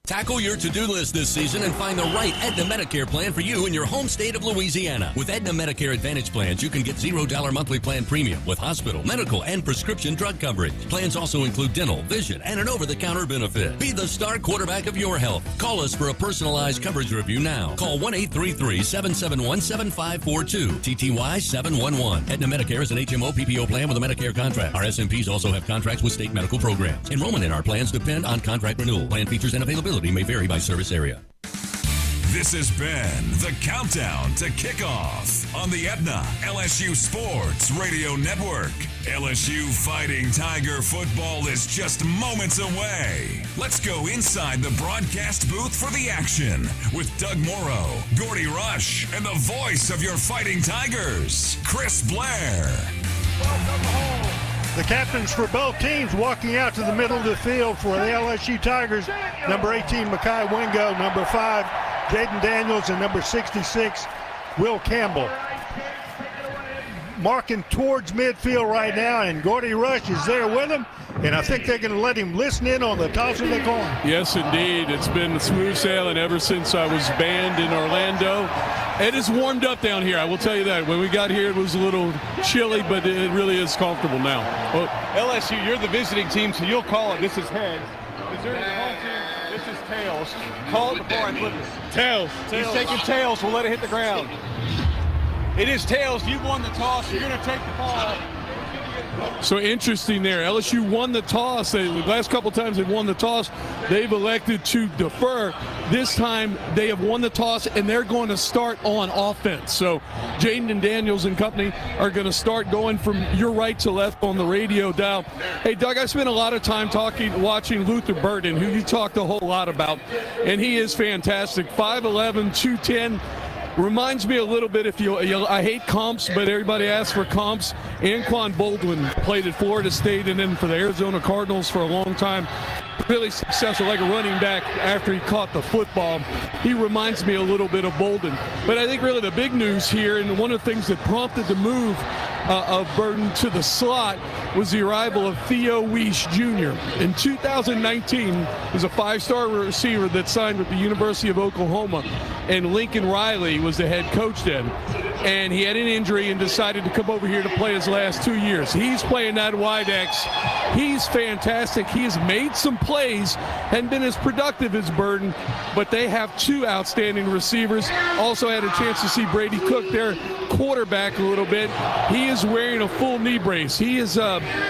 Tackle your to-do list this season and find the right Aetna Medicare plan for you in your home state of Louisiana. With Aetna Medicare Advantage plans, you can get $0 monthly plan premium with hospital, medical, and prescription drug coverage. Plans also include dental, vision, and an over-the-counter benefit. Be the star quarterback of your health. Call us for a personalized coverage review now. Call 1-833-771-7542, TTY 711. Aetna Medicare is an HMO PPO plan with a Medicare contract. Our SMPs also have contracts with state medical programs. Enrollment in our plans depend on contract renewal. Plan features and availability may vary by service area. This has been the Countdown to Kickoff on the Aetna LSU Sports Radio Network. LSU Fighting Tiger football is just moments away. Let's go inside the broadcast booth for the action with Doug Morrow, Gordy Rush, and the voice of your Fighting Tigers, Chris Blair. Welcome home. The captains for both teams walking out to the middle of the field for the LSU Tigers. Number 18, Mekhi Wingo. Number 5, Jaden Daniels. And number 66, Will Campbell. Marking towards midfield right now, and Gordy Rush is there with him. And I think they're going to let him listen in on the toss of the coin. Yes, indeed. It's been smooth sailing ever since I was banned in Orlando. It is warmed up down here, I will tell you that. When we got here, it was a little chilly, but it really is comfortable now. Well, LSU, you're the visiting team, so you'll call it. This is heads. Missouri, the home team. This is tails. Call it before I flip it. Tails. He's taking tails. We'll let it hit the ground. It is tails. You won the toss. You're going to take the ball. So interesting there. LSU won the toss. The last couple times they've won the toss, they've elected to defer. This time they have won the toss, and they're going to start on offense. So Jaden Daniels and company are going to start going from your right to left on the radio dial. Hey, Doug, I spent a lot of time watching Luther Burden, who you talked a whole lot about, and he is fantastic. 5'11", 210. Reminds me a little bit, I hate comps, but everybody asks for comps. Anquan Baldwin played at Florida State and then for the Arizona Cardinals for a long time. Really successful, like a running back after he caught the football. He reminds me a little bit of Bolden. But I think really the big news here, and one of the things that prompted the move of Burden to the slot was the arrival of Theo Weish Jr. In 2019, he's a 5-star receiver that signed with the University of Oklahoma, and Lincoln Riley was the head coach then. And he had an injury and decided to come over here to play his last 2 years. He's playing that wide X. He's fantastic. He has made some plays, hadn't been as productive as Burden, but they have 2 outstanding receivers. Also had a chance to see Brady Cook, their quarterback, a little bit. He is wearing a full knee brace. He has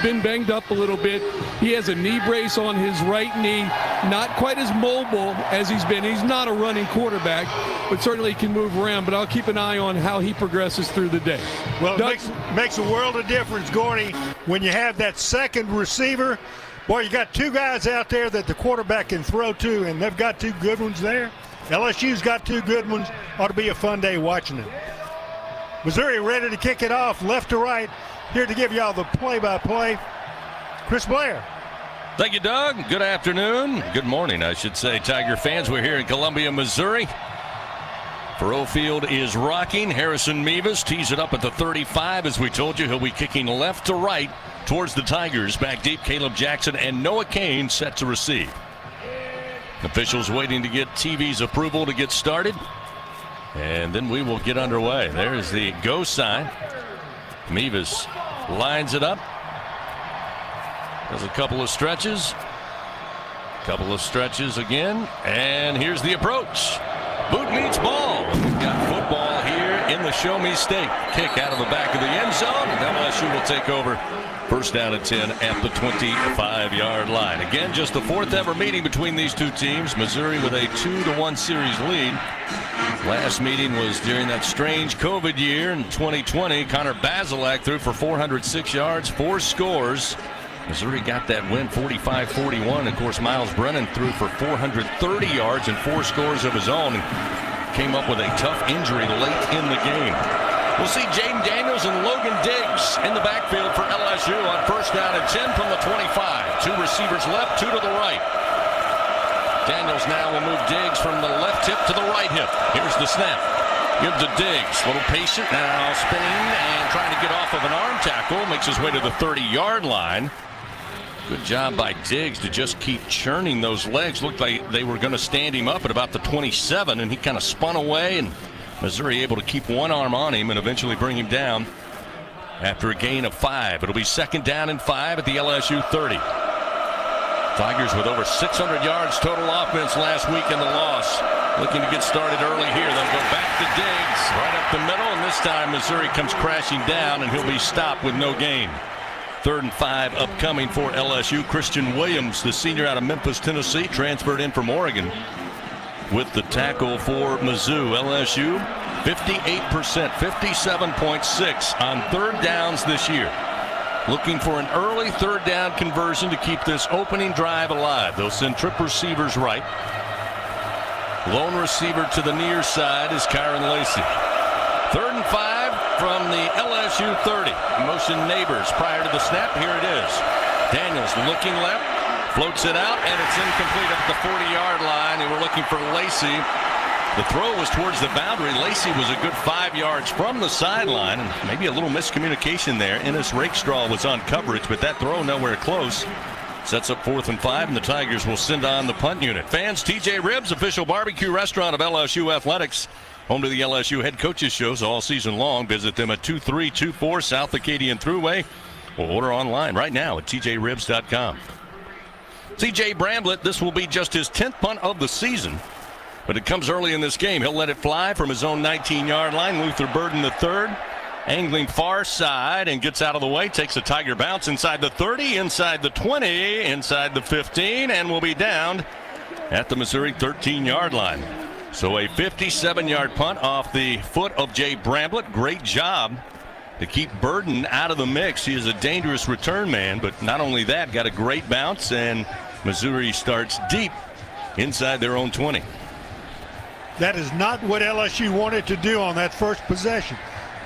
been banged up a little bit. He has a knee brace on his right knee. Not quite as mobile as he's been. He's not a running quarterback, but certainly can move around. But I'll keep an eye on how he progresses through the day. Well, it makes a world of difference, Gordy, when you have that second receiver. Boy, you got 2 guys out there that the quarterback can throw to, and they've got 2 good ones there. LSU's got 2 good ones. Ought to be a fun day watching it. Missouri ready to kick it off, left to right. Here to give y'all the play-by-play, Chris Blair. Thank you, Doug. Good afternoon. Good morning, I should say, Tiger fans. We're here in Columbia, Missouri. Faroe Field is rocking. Harrison Mevis tees it up at the 35. As we told you, he'll be kicking left to right towards the Tigers. Back deep, Caleb Jackson and Noah Kane set to receive. Officials waiting to get TV's approval to get started. And then we will get underway. There's the go sign. Mevis lines it up. Does a couple of stretches. Couple of stretches again. And here's the approach. Boot meets ball. We've got football here in the Show Me State. Kick out of the back of the end zone. And LSU will take over. First down and 10 at the 25-yard line. Again, just the 4th ever meeting between these 2 teams. Missouri with a 2-1 series lead. Last meeting was during that strange COVID year in 2020. Connor Bazelak threw for 406 yards, 4 scores. Missouri got that win 45-41. Of course, Miles Brennan threw for 430 yards and 4 scores of his own. And came up with a tough injury late in the game. We'll see Jaden Daniels and Logan Diggs in the backfield for LSU on first down and 10 from the 25. 2 receivers left, 2 to the right. Daniels now will move Diggs from the left hip to the right hip. Here's the snap. Give to Diggs. A little patient now, spinning and trying to get off of an arm tackle. Makes his way to the 30-yard line. Good job by Diggs to just keep churning those legs. Looked like they were going to stand him up at about the 27, and he kind of spun away, and Missouri able to keep one arm on him and eventually bring him down after a gain of 5. It'll be second down and 5 at the LSU 30. Tigers with over 600 yards total offense last week in the loss. Looking to get started early here. They'll go back to Diggs right up the middle, and this time Missouri comes crashing down, and he'll be stopped with no gain. 3rd and 5 upcoming for LSU. Christian Williams, the senior out of Memphis, Tennessee, transferred in from Oregon with the tackle for Mizzou. LSU 58%, 57.6 on 3rd downs this year. Looking for an early 3rd down conversion to keep this opening drive alive. They'll send trip receivers right. Lone receiver to the near side is Kyron Lacey. 3rd and 5 from the LSU 30. Motion Neighbors prior to the snap. Here it is. Daniels looking left, floats it out, and it's incomplete at the 40-yard line. And we're looking for Lacey. The throw was towards the boundary. Lacey was a good 5 yards from the sideline, and maybe a little miscommunication there. Ennis Rakestraw was on coverage, but that throw nowhere close. Sets up 4th and 5, and the Tigers will send on the punt unit. Fans, TJ Ribs, official barbecue restaurant of LSU Athletics. Home to the LSU head coaches shows all season long. Visit them at 2324 South Acadian Thruway or order online right now at tjribs.com. CJ Bramblett, this will be just his 10th punt of the season, but it comes early in this game. He'll let it fly from his own 19-yard line. Luther Burden the third Angling far side and gets out of the way. Takes a Tiger bounce inside the 30, inside the 20, inside the 15, and will be down at the Missouri 13-yard line. So a 57-yard punt off the foot of Jay Bramblett. Great job to keep Burden out of the mix. He is a dangerous return man, but not only that, got a great bounce, and Missouri starts deep inside their own 20. That is not what LSU wanted to do on that first possession.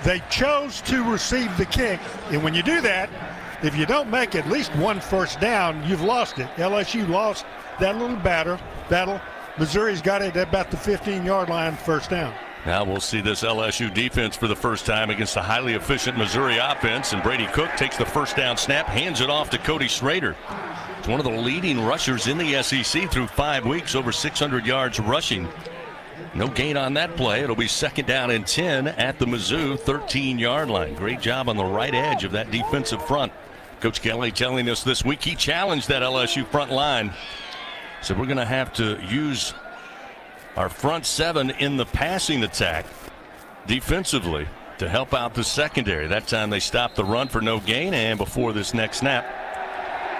They chose to receive the kick, and when you do that, if you don't make at least one first down, you've lost it. LSU lost that little battle. Missouri's got it at about the 15-yard line, first down. Now we'll see this LSU defense for the first time against a highly efficient Missouri offense, and Brady Cook takes the first down snap, hands it off to Cody Schrader. It's one of the leading rushers in the SEC through 5 weeks, over 600 yards rushing. No gain on that play. It'll be 2nd down and 10 at the Mizzou 13-yard line. Great job on the right edge of that defensive front. Coach Kelly telling us this week he challenged that LSU front line. So we're going to have to use our front 7 in the passing attack defensively to help out the secondary. That time they stopped the run for no gain, and before this next snap,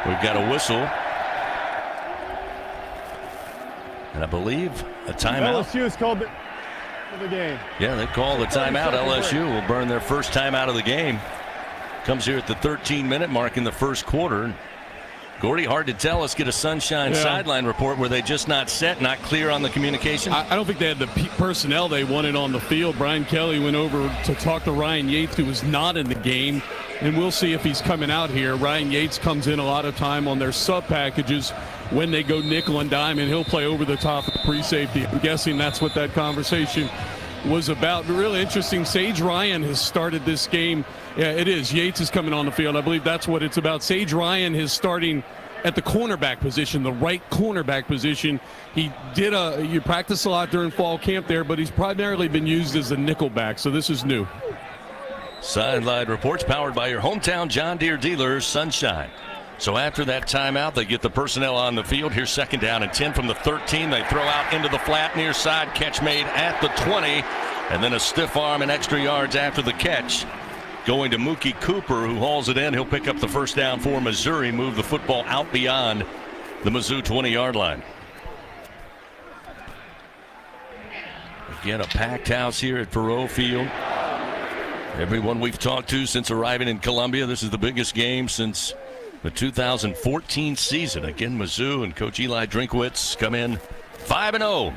we've got a whistle. And I believe a timeout. LSU has called it for the game. Yeah, they call the timeout. LSU will burn their first timeout of the game. Comes here at the 13-minute mark in the first quarter. Gordy, hard to tell. Let's get a Sunshine sideline report. Were they just not set, not clear on the communication? I don't think they had the personnel they wanted on the field. Brian Kelly went over to talk to Ryan Yates, who was not in the game, and we'll see if he's coming out here. Ryan Yates comes in a lot of time on their sub packages when they go nickel and dime, and he'll play over the top of the pre-safety. I'm guessing that's what that conversation was about. Really interesting. Sage Ryan has started this game. Yeah, it is. Yates is coming on the field. I believe that's what it's about. Sage Ryan is starting at the cornerback position, the right cornerback position. He did you practice a lot during fall camp there, but he's primarily been used as a nickelback, so this is new. Sideline reports powered by your hometown John Deere dealer, Sunshine. So after that timeout, they get the personnel on the field. Here's 2nd down and 10 from the 13. They throw out into the flat near side. Catch made at the 20. And then a stiff arm and extra yards after the catch. Going to Mookie Cooper, who hauls it in. He'll pick up the first down for Missouri. Move the football out beyond the Mizzou 20-yard line. Again, a packed house here at Faurot Field. Everyone we've talked to since arriving in Columbia, this is the biggest game since the 2014 season. Again, Mizzou and Coach Eli Drinkwitz come in 5-0.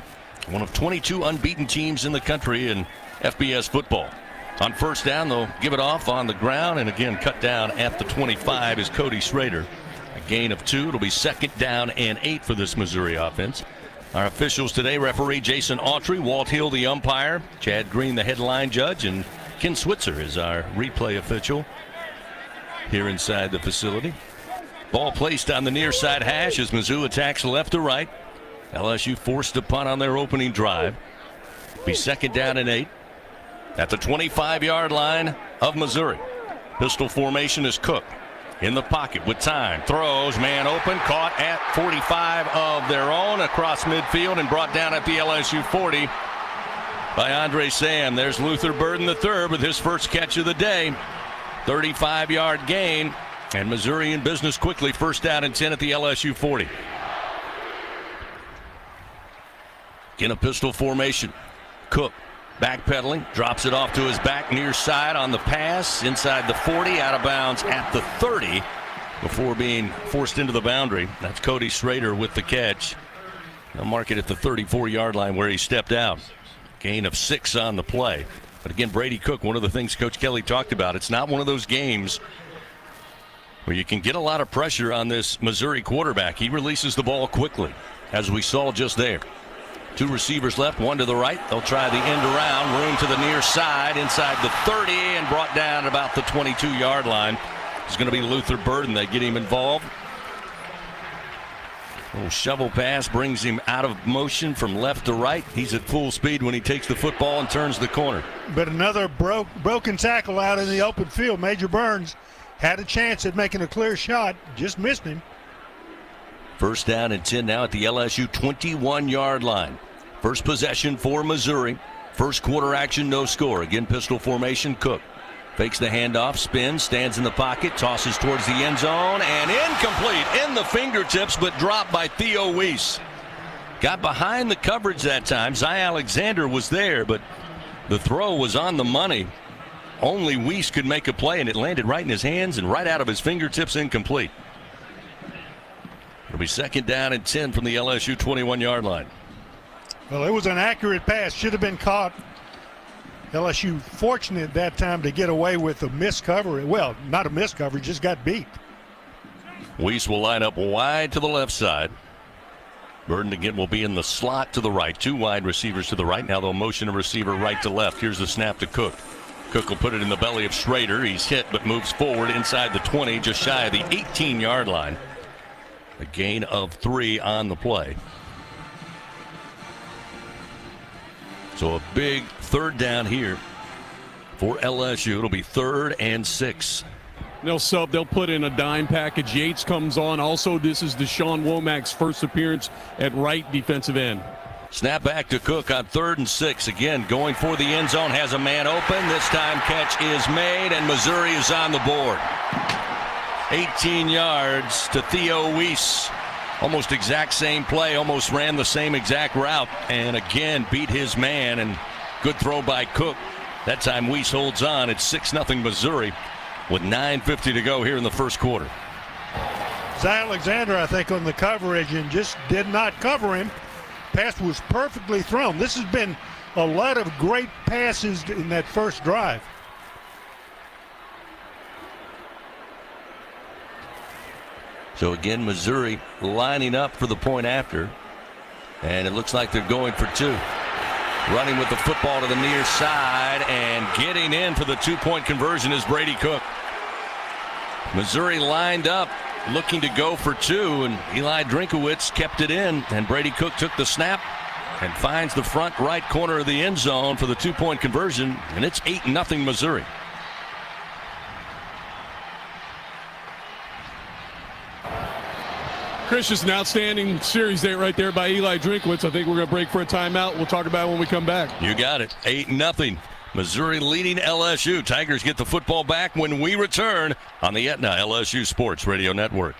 One of 22 unbeaten teams in the country in FBS football. On first down, they'll give it off on the ground, and again, cut down at the 25 is Cody Schrader. A gain of 2. It'll be 2nd down and 8 for this Missouri offense. Our officials today, referee Jason Autry, Walt Hill the umpire, Chad Green the headline judge, and Ken Switzer is our replay official here inside the facility. Ball placed on the near side hash as Mizzou attacks left to right. LSU forced a punt on their opening drive. Be 2nd down and 8 at the 25-yard line of Missouri. Pistol formation is Cook in the pocket with time. Throws, man open, caught at 45 of their own across midfield and brought down at the LSU 40 by Andre Sam. There's Luther Burden III with his first catch of the day. 35-yard gain, and Missouri in business quickly. 1st down and 10 at the LSU 40. In a pistol formation, Cook backpedaling, drops it off to his back near side on the pass, inside the 40, out of bounds at the 30 before being forced into the boundary. That's Cody Schrader with the catch. They'll mark it at the 34-yard line where he stepped out. Gain of 6 on the play. But again, Brady Cook, one of the things Coach Kelly talked about, it's not one of those games where you can get a lot of pressure on this Missouri quarterback. He releases the ball quickly, as we saw just there. 2 receivers left, 1 to the right. They'll try the end around, room to the near side, inside the 30, and brought down about the 22-yard line. It's going to be Luther Burden. They get him involved. A little shovel pass brings him out of motion from left to right. He's at full speed when he takes the football and turns the corner. But another broken tackle out in the open field. Major Burns had a chance at making a clear shot, just missed him. 1st down and 10 now at the LSU 21-yard line. First possession for Missouri. First quarter action, no score. Again, pistol formation, Cook. Fakes the handoff, spins, stands in the pocket, tosses towards the end zone, and incomplete in the fingertips, but dropped by Theo Weiss. Got behind the coverage that time. Zy Alexander was there, but the throw was on the money. Only Weiss could make a play, and it landed right in his hands and right out of his fingertips, incomplete. It'll be 2nd down and 10 from the LSU 21-yard line. Well, it was an accurate pass. Should have been caught. LSU fortunate that time to get away with a missed cover. Well, not a missed cover, just got beat. Weiss will line up wide to the left side. Burden again will be in the slot to the right. 2 wide receivers to the right. Now they'll motion a receiver right to left. Here's the snap to Cook. Cook will put it in the belly of Schrader. He's hit but moves forward inside the 20, just shy of the 18-yard line. A gain of 3 on the play. So a big 3rd down here for LSU. It'll be 3rd and 6. They'll put in a dime package. Yates comes on. Also, this is Deshaun Womack's first appearance at right defensive end. Snap back to Cook on 3rd and 6. Again, going for the end zone. Has a man open. This time catch is made, and Missouri is on the board. 18 yards to Theo Weiss. Almost exact same play, almost ran the same exact route, and again beat his man, and good throw by Cook. That time Weiss holds on. It's 6-0 Missouri with 9:50 to go here in the first quarter. Zy Alexander, I think, on the coverage and just did not cover him. Pass was perfectly thrown. This has been a lot of great passes in that first drive. So again, Missouri lining up for the point after. And it looks like they're going for 2. Running with the football to the near side and getting in for the 2-point conversion is Brady Cook. Missouri lined up looking to go for 2, and Eli Drinkowitz kept it in, and Brady Cook took the snap and finds the front right corner of the end zone for the 2-point conversion, and it's 8-0 Missouri. Chris, just an outstanding series there right there by Eli Drinkowitz. I think we're going to break for a timeout. We'll talk about it when we come back. You got it. 8-0. Missouri leading LSU. Tigers get the football back when we return on the Aetna LSU Sports Radio Network.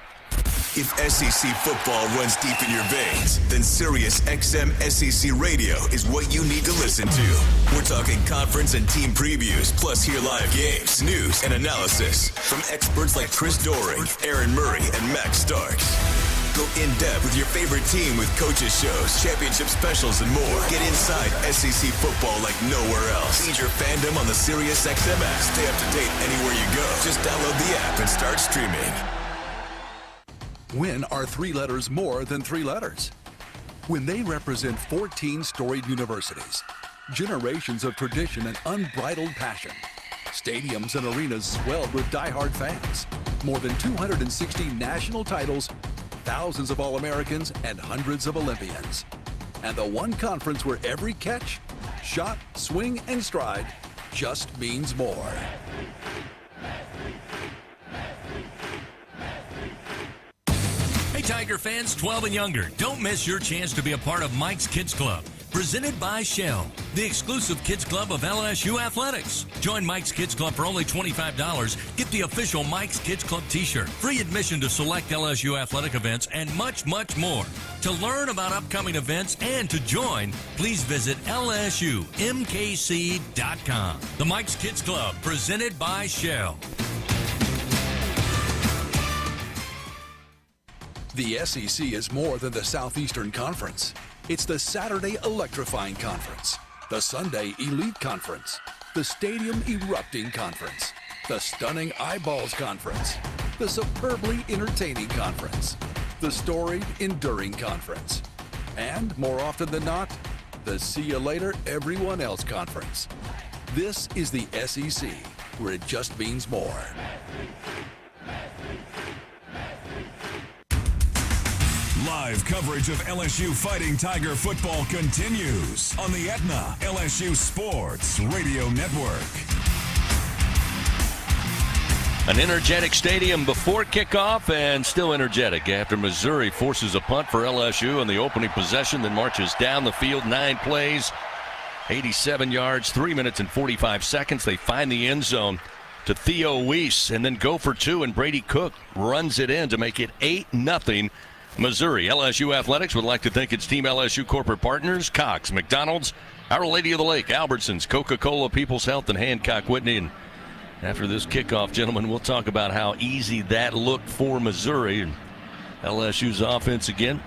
If SEC football runs deep in your veins, then Sirius XM SEC Radio is what you need to listen to. We're talking conference and team previews, plus hear live games, news, and analysis from experts like Chris Doering, Aaron Murray, and Max Starks. Go in-depth with your favorite team with coaches shows, championship specials, and more. Get inside SEC football like nowhere else. Feed your fandom on the Sirius XM app. Stay up to date anywhere you go. Just download the app and start streaming. When are 3 letters more than 3 letters? When they represent 14 storied universities, generations of tradition and unbridled passion, stadiums and arenas swelled with diehard fans, more than 260 national titles, thousands of All-Americans, and hundreds of Olympians. And the one conference where every catch, shot, swing, and stride just means more. Hey, Tiger fans 12 and younger, don't miss your chance to be a part of Mike's Kids Club, presented by Shell, the exclusive kids club of LSU Athletics. Join Mike's Kids Club for only $25. Get the official Mike's Kids Club t-shirt, free admission to select LSU athletic events, and much, much more. To learn about upcoming events and to join, please visit LSUMKC.com. The Mike's Kids Club, presented by Shell. The SEC is more than the Southeastern Conference. It's the Saturday Electrifying Conference, the Sunday Elite Conference, the Stadium Erupting Conference, the Stunning Eyeballs Conference, the Superbly Entertaining Conference, the Storied Enduring Conference, and, more often than not, the See You Later Everyone Else Conference. This is the SEC, where it just means more. Live coverage of LSU Fighting Tiger football continues on the Aetna LSU Sports Radio Network. An energetic stadium before kickoff and still energetic after Missouri forces a punt for LSU on the opening possession, then marches down the field 9 plays, 87 yards, 3 minutes and 45 seconds. They find the end zone to Theo Weiss, and then go for two, and Brady Cook runs it in to make it 8-0 Missouri. LSU Athletics would like to thank its Team LSU corporate partners, Cox, McDonald's, Our Lady of the Lake, Albertsons, Coca-Cola, People's Health, and Hancock Whitney. And after this kickoff, gentlemen, we'll talk about how easy that looked for Missouri. And LSU's offense again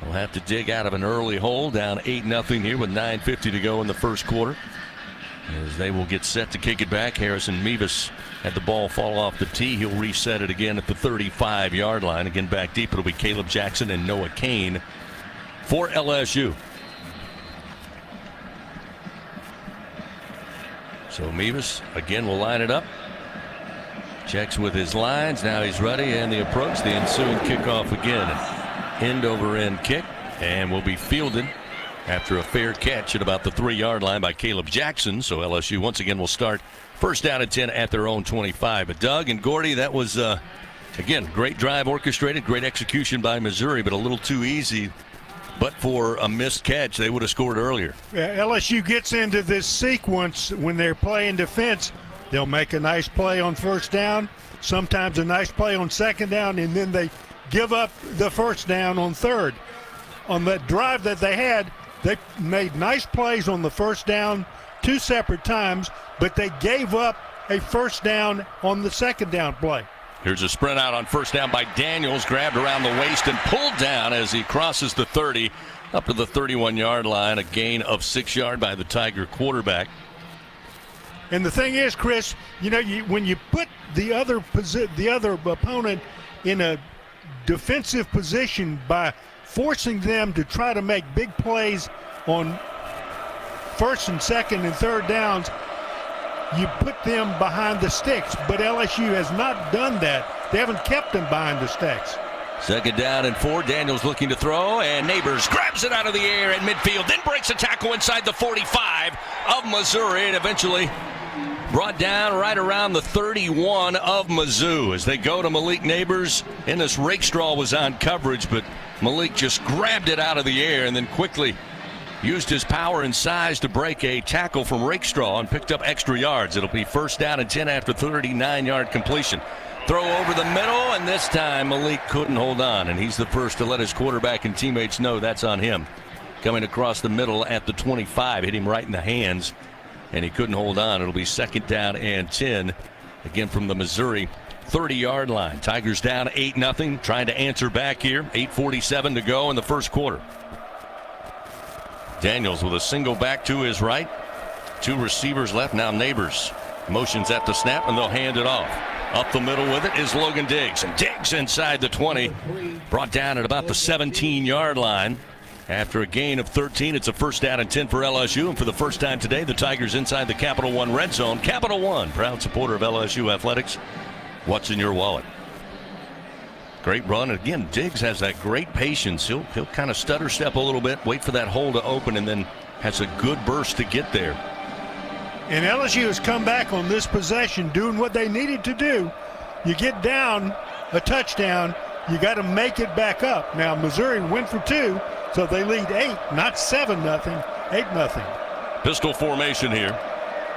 will have to dig out of an early hole, down 8-0 here with 9:50 to go in the first quarter. As they will get set to kick it back, Harrison Mevis had the ball fall off the tee. He'll reset it again at the 35-yard line. Again, back deep, it'll be Caleb Jackson and Noah Kane for LSU. So Mevis again will line it up. Checks with his lines. Now he's ready, and the approach, the ensuing kickoff again. End over end kick, and will be fielded after a fair catch at about the 3-yard line by Caleb Jackson. So LSU once again will start first down and 10 at their own 25. But Doug and Gordy, that was again, great drive orchestrated, great execution by Missouri, but a little too easy. But for a missed catch, they would have scored earlier. Yeah, LSU gets into this sequence when they're playing defense. They'll make a nice play on first down, sometimes a nice play on second down, and then they give up the first down on third. On that drive that they had, they made nice plays on the first down 2 separate times, but they gave up a first down on the second down play. Here's a sprint out on first down by Daniels, grabbed around the waist and pulled down as he crosses the 30 up to the 31-yard line. A gain of 6 yards by the Tiger quarterback. And the thing is, Chris, when you put the other opponent in a defensive position by forcing them to try to make big plays on first and second and third downs, you put them behind the sticks. But LSU has not done that. They haven't kept them behind the sticks. Second down and 4. Daniels looking to throw, and Neighbors grabs it out of the air at midfield, then breaks a tackle inside the 45 of Missouri, and eventually brought down right around the 31 of Mizzou as they go to Malik Neighbors. Ennis Rakestraw was on coverage, but Malik just grabbed it out of the air and then quickly used his power and size to break a tackle from Rakestraw and picked up extra yards. It'll be first down and 10 after 39-yard completion. Throw over the middle, and this time Malik couldn't hold on, and he's the first to let his quarterback and teammates know that's on him. Coming across the middle at the 25, hit him right in the hands, and he couldn't hold on. It'll be second down and 10, again from the Missouri 30-yard line. Tigers down 8-0, trying to answer back here. 8:47 to go in the first quarter. Daniels with a single back to his right. 2 receivers left. Now Neighbors motions at the snap, and they'll hand it off. Up the middle with it is Logan Diggs, and Diggs inside the 20, brought down at about the 17-yard line. After a gain of 13, it's a first down and 10 for LSU, and for the first time today, the Tigers inside the Capital One red zone. Capital One, proud supporter of LSU athletics. What's in your wallet? Great run. Again, Diggs has that great patience. He'll kind of stutter step a little bit, wait for that hole to open, and then has a good burst to get there. And LSU has come back on this possession doing what they needed to do. You get down a touchdown, you got to make it back up. Now, Missouri went for 2, so they lead 8, not 7-0, 8-0. Pistol formation here.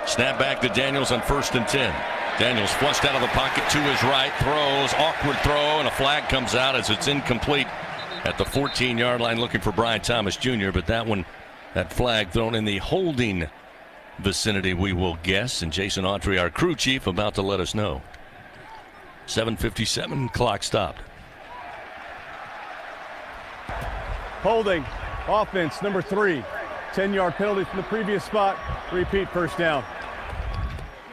Snap back to Daniels on first and 10. Daniels flushed out of the pocket to his right, throws, awkward throw, and a flag comes out as it's incomplete at the 14-yard line, looking for Brian Thomas Jr., but that flag thrown in the holding vicinity, we will guess, and Jason Autry, our crew chief, about to let us know. 7:57, clock stopped. Holding, offense, number 3. 10-yard penalty from the previous spot. Repeat, first down.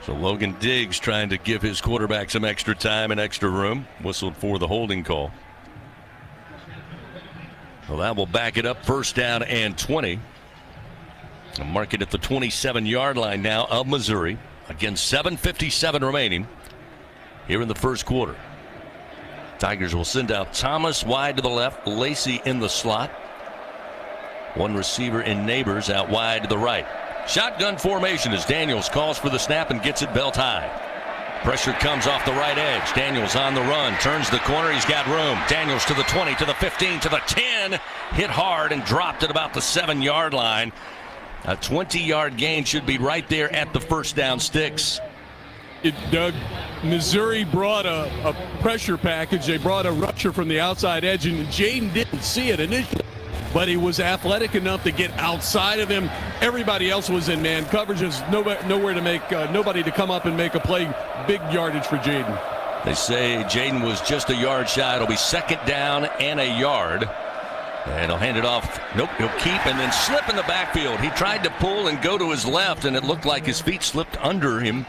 So Logan Diggs trying to give his quarterback some extra time and extra room. Whistled for the holding call. Well, that will back it up, first down and 20. And mark it at the 27-yard line now of Missouri. Again, 7:57 remaining here in the first quarter. Tigers will send out Thomas wide to the left, Lacey in the slot. 1 receiver in Neighbors out wide to the right. Shotgun formation as Daniels calls for the snap and gets it belt high. Pressure comes off the right edge. Daniels on the run, turns the corner, he's got room. Daniels to the 20, to the 15, to the 10. Hit hard and dropped at about the 7-yard line. A 20-yard gain should be right there at the first down sticks. Doug, Missouri brought a pressure package. They brought a rusher from the outside edge, and Jaden didn't see it initially, but he was athletic enough to get outside of him. Everybody else was in man coverage. There's nowhere to make, nobody to come up and make a play. Big yardage for Jaden. They say Jaden was just a yard shy. It'll be 2nd down and a yard. And he'll hand it off. Nope, he'll keep and then slip in the backfield. He tried to pull and go to his left, and it looked like his feet slipped under him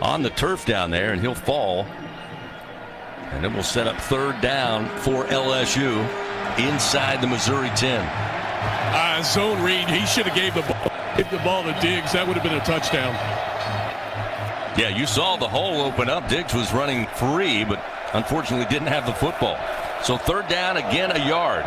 on the turf down there, and he'll fall. And then we'll set up 3rd down for LSU inside the Missouri 10. Zone read. He should have gave the ball to Diggs. That would have been a touchdown. Yeah, you saw the hole open up. Diggs was running free, but unfortunately didn't have the football. So 3rd down, again a yard.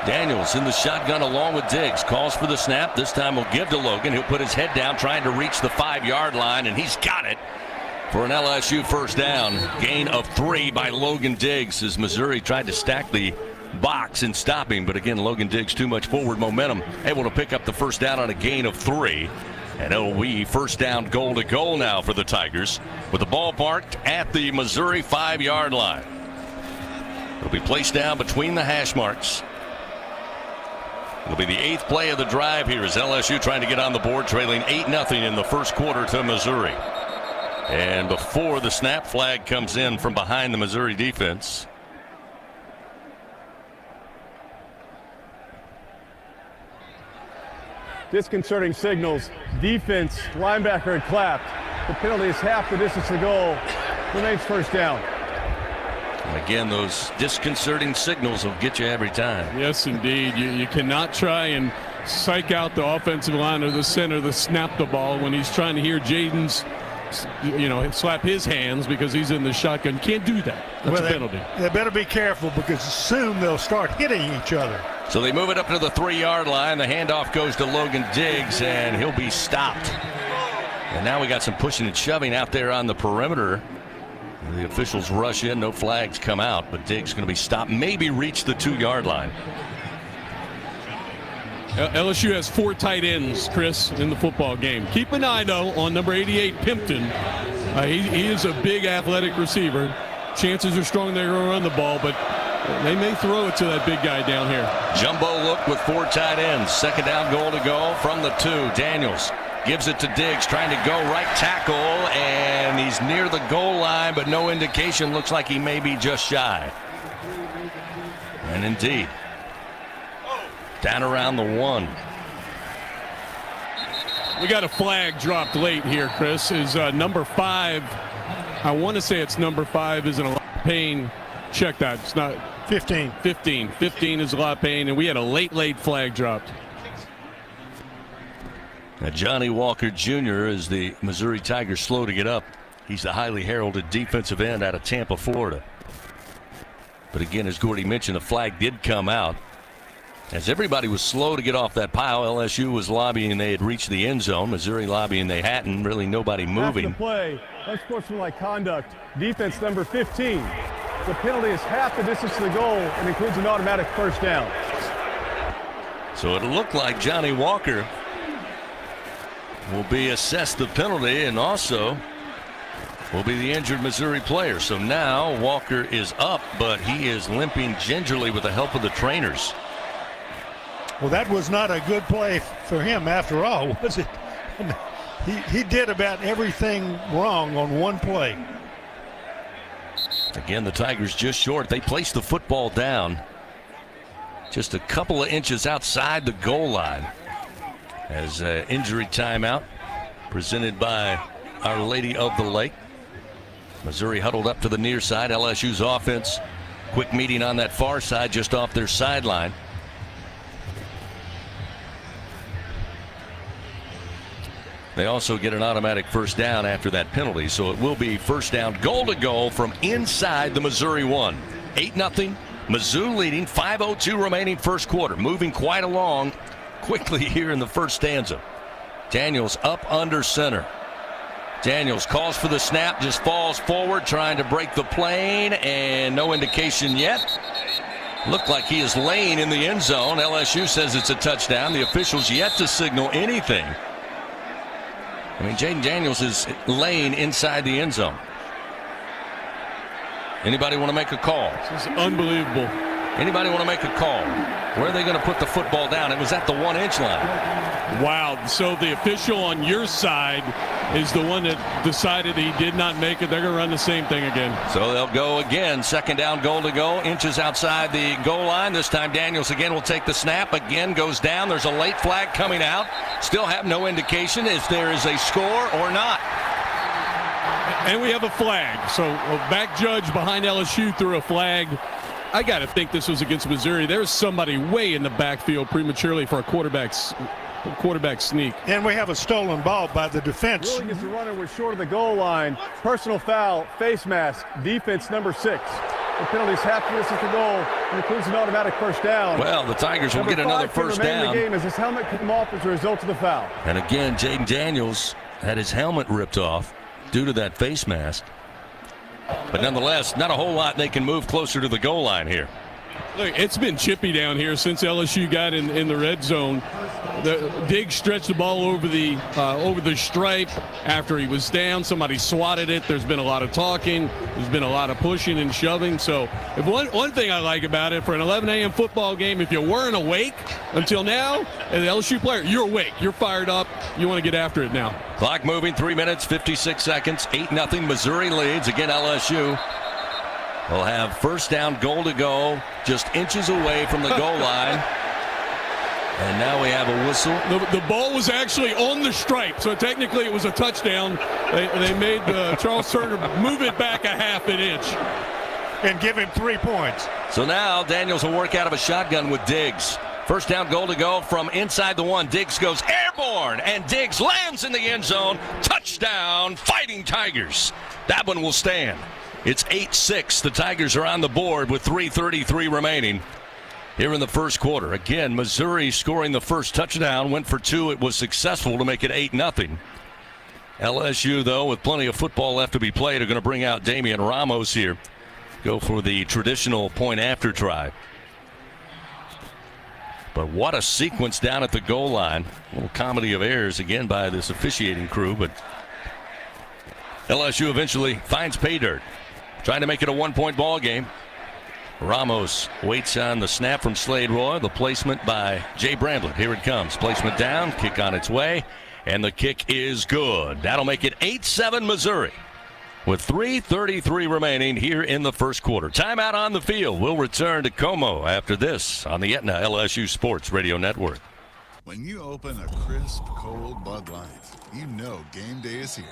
Daniels in the shotgun along with Diggs. Calls for the snap. This time he'll give to Logan. He'll put his head down trying to reach the 5-yard line, and he's got it for an LSU 1st down. Gain of 3 by Logan Diggs as Missouri tried to stack the box and stop him. But again, Logan Diggs, too much forward momentum, able to pick up the 1st down on a gain of 3. And it'll be 1st down, goal to goal now for the Tigers with the ball parked at the Missouri 5-yard line. It'll be placed down between the hash marks. It'll be the 8th play of the drive here as LSU trying to get on the board, trailing 8-0 in the first quarter to Missouri. And before the snap, flag comes in from behind the Missouri defense. Disconcerting signals. Defense, linebacker had clapped. The penalty is half the distance to goal. Remains 1st down. And again, those disconcerting signals will get you every time. Yes, indeed. You cannot try and psych out the offensive line or the center to snap the ball when he's trying to hear Jaden's, slap his hands because he's in the shotgun. Can't do that. That's a penalty. They better be careful because soon they'll start hitting each other. So they move it up to the 3-yard line. The handoff goes to Logan Diggs, and he'll be stopped. And now we got some pushing and shoving out there on the perimeter. The officials rush in, no flags come out, but Diggs going to be stopped, maybe reach the 2-yard line. LSU has 4 tight ends, Chris, in the football game. Keep an eye, though, on number 88, Pimpton. He is a big athletic receiver. Chances are strong they're going to run the ball, but they may throw it to that big guy down here. Jumbo look with 4 tight ends. 2nd down, goal to go from the 2. Daniels gives it to Diggs, trying to go right tackle, and he's near the goal line, but no indication. Looks like he may be just shy. And indeed, down around the 1. We got a flag dropped late here, Chris. Is number 5. I want to say it's number 5 is in a lot of pain. Check that. It's not 15. 15 is a lot of pain, and we had a late flag dropped. Now Johnny Walker Jr. is the Missouri Tigers slow to get up. He's the highly heralded defensive end out of Tampa, Florida. But again, as Gordy mentioned, the flag did come out. As everybody was slow to get off that pile, LSU was lobbying they had reached the end zone. Missouri lobbying they hadn't. Really nobody moving. After the play, unsportsmanlike conduct. Defense number 15. The penalty is half the distance to the goal and includes an automatic 1st down. So it'll look like Johnny Walker will be assessed the penalty and also will be the injured Missouri player. So now Walker is up, but he is limping gingerly with the help of the trainers. Well, that was not a good play for him after all, was it? He did about everything wrong on one play. Again, the Tigers just short. They placed the football down just a couple of inches outside the goal line. As injury timeout presented by Our Lady of the Lake. Missouri huddled up to the near side. LSU's offense, quick meeting on that far side just off their sideline. They also get an automatic 1st down after that penalty, so it will be 1st down, goal to goal from inside the Missouri 1. 8-0, Mizzou leading, 5:02 remaining first quarter, moving quite along quickly here in the first stanza. Daniels up under center. Daniels calls for the snap, just falls forward trying to break the plane, and no indication yet. Looked like he is laying in the end zone. LSU says it's a touchdown. The officials yet to signal anything. I mean, Jaden Daniels is laying inside the end zone. Anybody want to make a call? This is unbelievable. Anybody want to make a call? Where are they going to put the football down? It was at the 1-inch line. Wow. So the official on your side is the one that decided he did not make it. They're going to run the same thing again. So they'll go again. Second down, goal to go. Inches outside the goal line. This time Daniels again will take the snap. Again goes down. There's a late flag coming out. Still have no indication if there is a score or not. And we have a flag. So a back judge behind LSU threw a flag. I got to think this was against Missouri. There's somebody way in the backfield prematurely for a quarterback sneak. And we have a stolen ball by the defense. Ruling is the runner was short of the goal line. Personal foul, face mask, defense number 6. The penalty is half the distance to goal and includes an automatic first down. Well, the Tigers will get another first down. The game as his helmet came off as a result of the foul. And again, Jaden Daniels had his helmet ripped off due to that face mask. But nonetheless, not a whole lot they can move closer to the goal line here. Look, it's been chippy down here since LSU got in the red zone. Diggs stretched the ball over the stripe after he was down. Somebody swatted it. There's been a lot of talking. There's been a lot of pushing and shoving. So if one thing I like about it, for an 11 a.m. football game, if you weren't awake until now, as an LSU player, you're awake. You're fired up. You want to get after it now. Clock moving, 3 minutes, 56 seconds, 8-0. Missouri leads. Again, LSU will have first down, goal to go, just inches away from the goal line. And now we have a whistle. The ball was actually on the stripe, so technically it was a touchdown. They made Charles Turner move it back a half an inch. And give him 3 points. So now Daniels will work out of a shotgun with Diggs. First down, goal to go from inside the 1. Diggs goes airborne, and Diggs lands in the end zone. Touchdown, Fighting Tigers. That one will stand. It's 8-6. The Tigers are on the board with 3:33 remaining here in the first quarter. Again, Missouri scoring the first touchdown. Went for 2. It was successful to make it 8-0. LSU, though, with plenty of football left to be played, are going to bring out Damian Ramos here. Go for the traditional point after try. But what a sequence down at the goal line. A little comedy of errors again by this officiating crew, but LSU eventually finds pay dirt, trying to make it a 1-point ball game. Ramos waits on the snap from Slade Roy. The placement by Jay Brandlett. Here it comes. Placement down, kick on its way, and the kick is good. That'll make it 8-7 Missouri with 3:33 remaining here in the first quarter. Timeout on the field. We'll return to Como after this on the Aetna LSU Sports Radio Network. When you open a crisp, cold Bud Light, you know game day is here.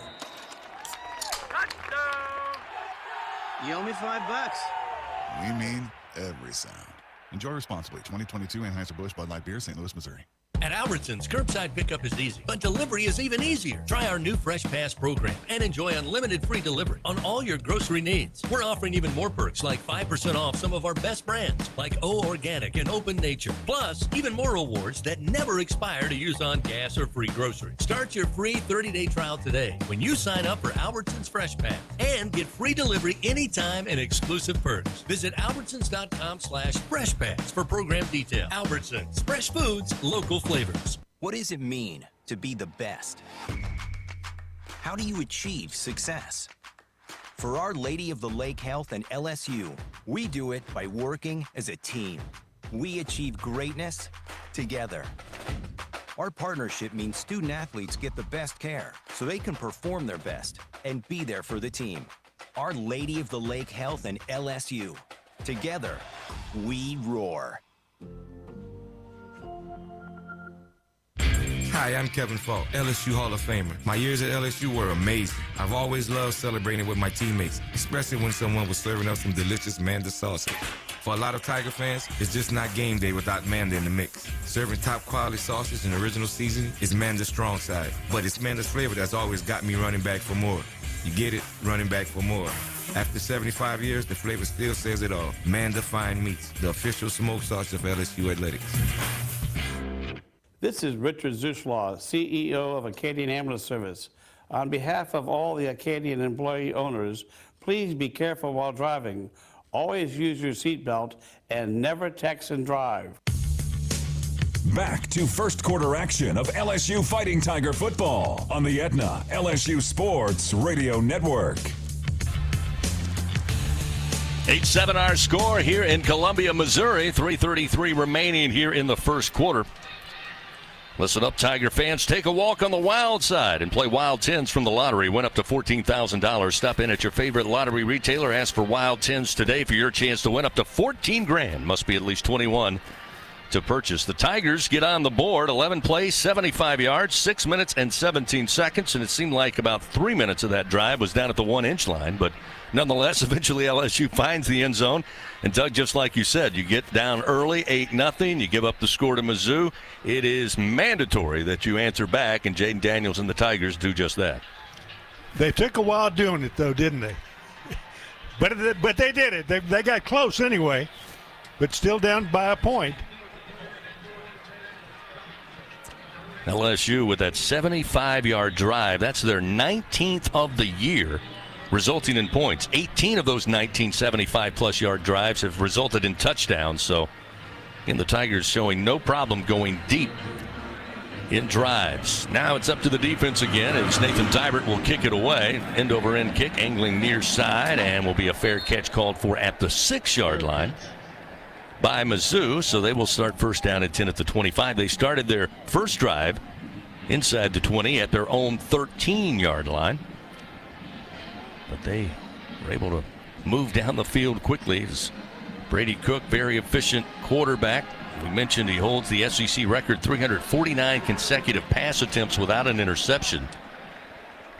You owe me $5. We mean every sound. Enjoy responsibly. 2022 Anheuser-Busch Bud Light Beer, St. Louis, Missouri. At Albertsons, curbside pickup is easy, but delivery is even easier. Try our new Fresh Pass program and enjoy unlimited free delivery on all your grocery needs. We're offering even more perks like 5% off some of our best brands like O Organic and Open Nature. Plus, even more rewards that never expire to use on gas or free groceries. Start your free 30-day trial today when you sign up for Albertsons Fresh Pass and get free delivery anytime and exclusive perks. Visit albertsons.com/freshpass for program details. Albertsons, fresh foods, local flavors. What does it mean to be the best? How do you achieve success? For Our Lady of the Lake Health and LSU, we do it by working as a team. We achieve greatness together. Our partnership means student athletes get the best care so they can perform their best and be there for the team. Our Lady of the Lake Health and LSU. Together, we roar. Hi, I'm Kevin Falk, LSU Hall of Famer. My years at LSU were amazing. I've always loved celebrating with my teammates, especially when someone was serving up some delicious Manda salsa. For a lot of Tiger fans, it's just not game day without Manda in the mix. Serving top quality sauces and original seasoning is Manda's strong side, but it's Manda's flavor that's always got me running back for more. You get it? Running back for more. After 75 years, the flavor still says it all. Manda Fine Meats, the official smoke sauce of LSU Athletics. This is Richard Zuslaw, CEO of Acadian Ambulance Service. On behalf of all the Acadian employee owners, please be careful while driving. Always use your seatbelt and never text and drive. back to first quarter action of LSU Fighting Tiger football on the Aetna LSU Sports Radio Network. 8-7 our score here in Columbia, Missouri. 3:33 remaining here in the first quarter. Listen up, Tiger fans. Take a walk on the wild side and play Wild 10s from the lottery. Win up to $14,000. Stop in at your favorite lottery retailer. Ask for Wild 10s today for your chance to win up to $14 grand. Must be at least 21 to purchase. The Tigers get on the board. 11 plays, 75 yards, 6 minutes and 17 seconds. And it seemed like about 3 minutes of that drive was down at the 1-inch line. But nonetheless, eventually LSU finds the end zone. And Doug, just like you said, you get down early, 8-0. You give up the score to Mizzou. It is mandatory that you answer back, and Jaden Daniels and the Tigers do just that. They took a while doing it, though, didn't they? But they did it. They got close anyway, but still down by a point. LSU with that 75-yard drive. That's their 19th of the year, resulting in points. 18 of those 19 75-plus yard drives have resulted in touchdowns. So, again, the Tigers showing no problem going deep in drives. Now it's up to the defense again as Nathan Dybert will kick it away. End-over-end kick, angling near side, and will be a fair catch called for at the 6-yard line by Mizzou. So they will start first down at 10 at the 25. They started their first drive inside the 20 at their own 13-yard line. But they were able to move down the field quickly. As Brady Cook, very efficient quarterback. We mentioned he holds the SEC record, 349 consecutive pass attempts without an interception.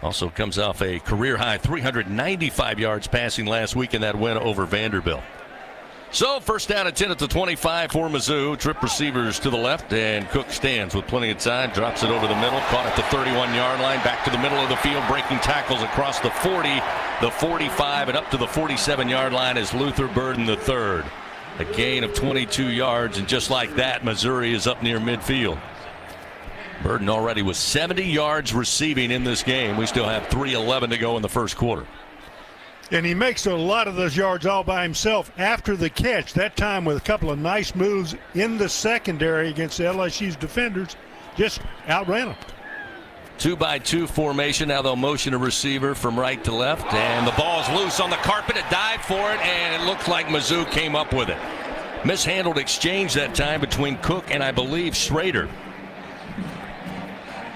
Also comes off a career-high 395 yards passing last week in that win over Vanderbilt. So first down at 10 at the 25 for Mizzou. Trip receivers to the left, and Cook stands with plenty of time. Drops it over the middle, caught at the 31-yard line. Back to the middle of the field, breaking tackles across the 40, the 45, and up to the 47-yard line is Luther Burden III. A gain of 22 yards, and just like that, Missouri is up near midfield. Burden already was 70 yards receiving in this game. We still have 3:11 to go in the first quarter. And he makes a lot of those yards all by himself after the catch, that time with a couple of nice moves in the secondary against LSU's defenders. Just outran them. 2-by-2 formation. Now they'll motion a receiver from right to left, and the ball's loose on the carpet. A dive for it, and it looks like Mizzou came up with it. Mishandled exchange that time between Cook and I believe Schrader.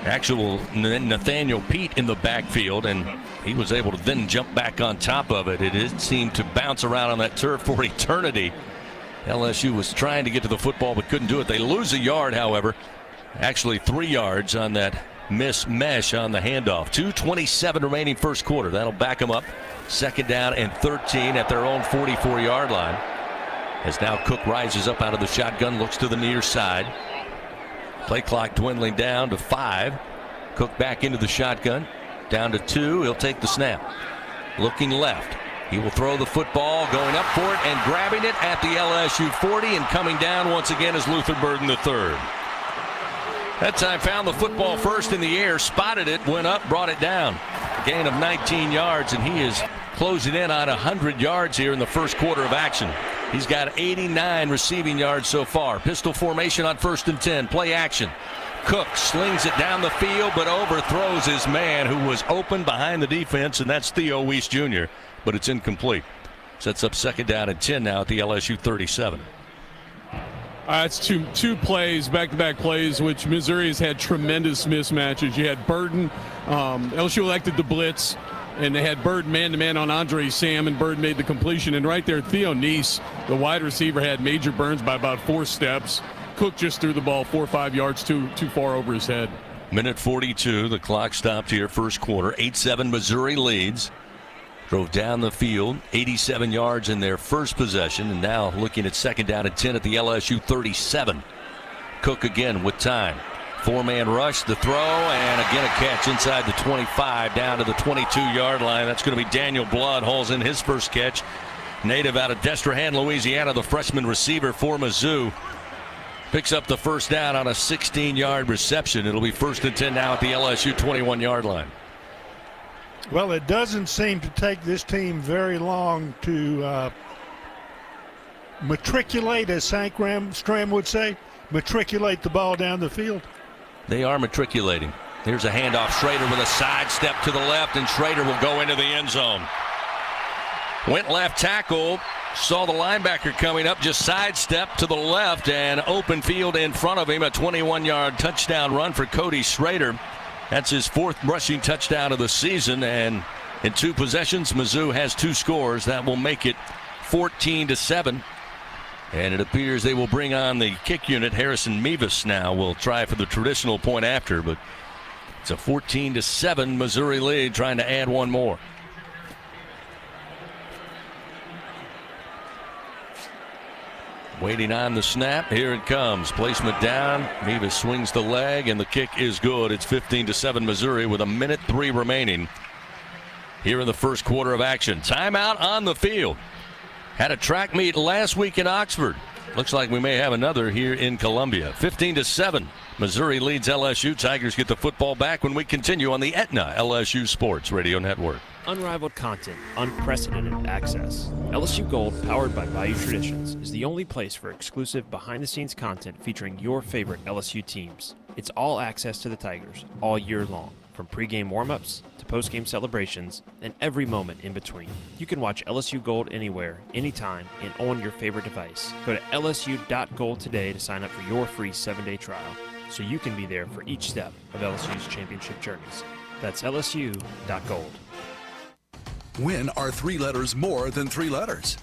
Actual Nathaniel Pete in the backfield, and he was able to then jump back on top of it. It did seem to bounce around on that turf for eternity. LSU was trying to get to the football but couldn't do it. They lose a yard, however. Actually 3 yards on that mesh on the handoff. 2:27 remaining first quarter. That'll back them up. Second down and 13 at their own 44-yard line. As now Cook rises up out of the shotgun, looks to the near side. Play clock dwindling down to 5. Cook back into the shotgun. Down to 2. He'll take the snap. Looking left. He will throw the football, going up for it and grabbing it at the LSU 40, and coming down once again is Luther Burden III. That time found the football first in the air, spotted it, went up, brought it down. Gain of 19 yards, and he is closing in on 100 yards here in the first quarter of action. He's got 89 receiving yards so far. Pistol formation on 1st and 10. Play action. Cook slings it down the field, but overthrows his man who was open behind the defense, and that's Theo Weiss Jr., but it's incomplete. Sets up second down and 10 now at the LSU 37. That's two plays, back-to-back plays, which Missouri has had tremendous mismatches. You had Burden. LSU elected the blitz, and they had Burden man-to-man on Andre Sam, and Burden made the completion. And right there, Theo Weiss, the wide receiver, had major burns by about 4 steps. Cook just threw the ball 4 or 5 yards too far over his head. Minute 42. The clock stopped here first quarter. 8-7 Missouri leads. Drove down the field, 87 yards in their first possession, and now looking at second down and 10 at the LSU 37. Cook again with time. 4-man rush, the throw, and again a catch inside the 25 down to the 22-yard line. That's going to be Daniel Blood, hauls in his first catch. Native out of Destrehan, Louisiana, the freshman receiver for Mizzou. Picks up the first down on a 16-yard reception. It'll be 1st and 10 now at the LSU 21-yard line. Well, it doesn't seem to take this team very long to matriculate, as Hank Stram would say, matriculate the ball down the field. They are matriculating. Here's a handoff. Schrader with a sidestep to the left, and Schrader will go into the end zone. Went left tackle. Saw the linebacker coming up, just sidestepped to the left, and open field in front of him. A 21-yard touchdown run for Cody Schrader. That's his 4th rushing touchdown of the season, and in 2 possessions, Mizzou has 2 scores. That will make it 14-7. And it appears they will bring on the kick unit. Harrison Mevis now will try for the traditional point after, but it's a 14-7 Missouri lead, trying to add one more. Waiting on the snap. Here it comes. Placement down. Mevis swings the leg, and the kick is good. It's 15-7 Missouri with 1:03 remaining here in the first quarter of action. Timeout on the field. Had a track meet last week in Oxford. Looks like we may have another here in Columbia. 15-7. Missouri leads LSU. Tigers get the football back when we continue on the Aetna LSU Sports Radio Network. Unrivaled content, unprecedented access. LSU Gold, powered by Bayou Traditions, is the only place for exclusive behind-the-scenes content featuring your favorite LSU teams. It's all access to the Tigers all year long, from pregame warm-ups to postgame celebrations and every moment in between. You can watch LSU Gold anywhere, anytime, and on your favorite device. Go to lsu.gold today to sign up for your free 7-day trial, so you can be there for each step of LSU's championship journeys. That's lsu.gold. When are 3 letters more than 3 letters?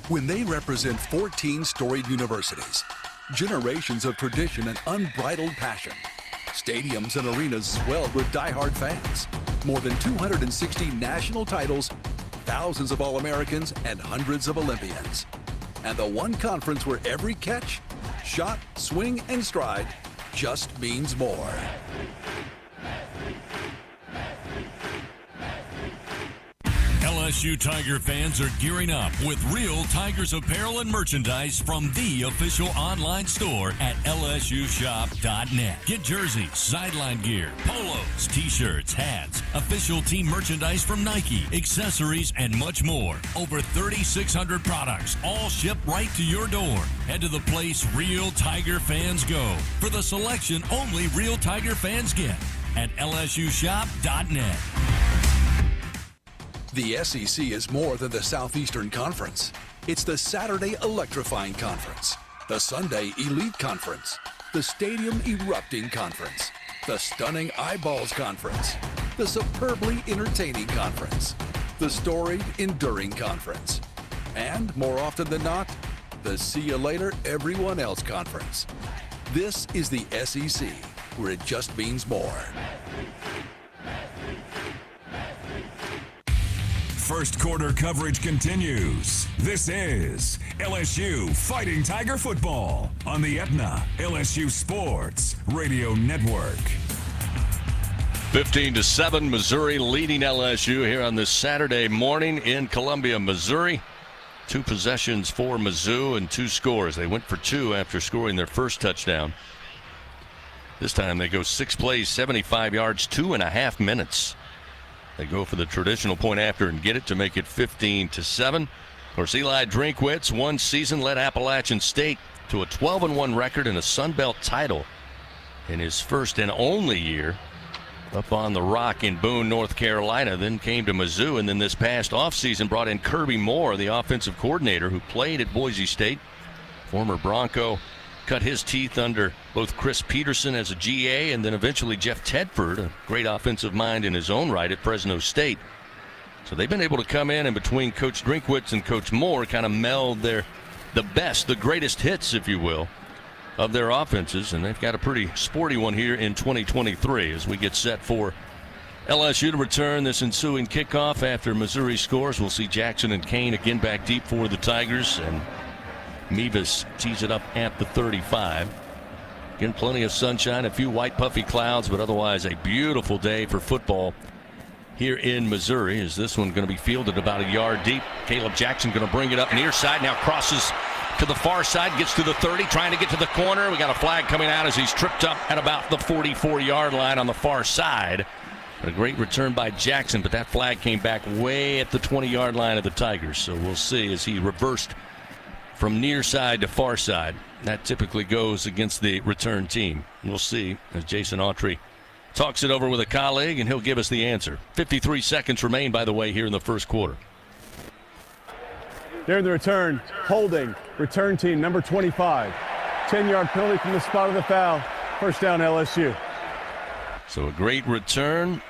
When they represent 14 storied universities, generations of tradition and unbridled passion, stadiums and arenas swelled with diehard fans, more than 260 national titles, thousands of All-Americans, and hundreds of Olympians. And the one conference where every catch, shot, swing, and stride just means more. LSU Tiger fans are gearing up with real Tigers apparel and merchandise from the official online store at lsushop.net. Get jerseys, sideline gear, polos, t-shirts, hats, official team merchandise from Nike, accessories, and much more. Over 3,600 products, all shipped right to your door. Head to the place real Tiger fans go for the selection only real Tiger fans get at lsushop.net. The SEC is more than the Southeastern Conference. It's the Saturday Electrifying Conference, the Sunday Elite Conference, the Stadium Erupting Conference, the Stunning Eyeballs Conference, the Superbly Entertaining Conference, the Storied Enduring Conference, and, more often than not, the See You Later Everyone Else Conference. This is the SEC, where it just means more. First quarter coverage continues. This is LSU Fighting Tiger Football on the Aetna LSU Sports Radio Network. 15-7, Missouri leading LSU here on this Saturday morning in Columbia, Missouri. 2 possessions for Mizzou and 2 scores. They went for 2 after scoring their first touchdown. This time they go 6 plays, 75 yards, 2.5 minutes. They go for the traditional point after and get it to make it 15-7. Of course, Eli Drinkwitz, one season, led Appalachian State to a 12-1 record and a Sun Belt title in his first and only year up on the Rock in Boone, North Carolina. Then came to Mizzou, and then this past offseason brought in Kirby Moore, the offensive coordinator who played at Boise State. Former Bronco, cut his teeth under both Chris Peterson as a GA and then eventually Jeff Tedford, a great offensive mind in his own right at Fresno State. So they've been able to come in and between Coach Drinkwitz and Coach Moore kind of meld the greatest hits, if you will, of their offenses. And they've got a pretty sporty one here in 2023 as we get set for LSU to return this ensuing kickoff after Missouri scores. We'll see Jackson and Kane again back deep for the Tigers, and Mevis tees it up at the 35. Again, plenty of sunshine, a few white puffy clouds, but otherwise a beautiful day for football here in Missouri. Is this one going to be fielded about a yard deep? Caleb Jackson going to bring it up near side, now crosses to the far side, gets to the 30, trying to get to the corner. We got a flag coming out as he's tripped up at about the 44-yard line on the far side. A great return by Jackson, but that flag came back way at the 20-yard line of the Tigers. So we'll see as he reversed from near side to far side. That typically goes against the return team. We'll see as Jason Autry talks it over with a colleague, and he'll give us the answer. 53 seconds remain, by the way, here in the first quarter. During the return, holding, return team number 25. 10-yard penalty from the spot of the foul. First down, LSU. So a great return,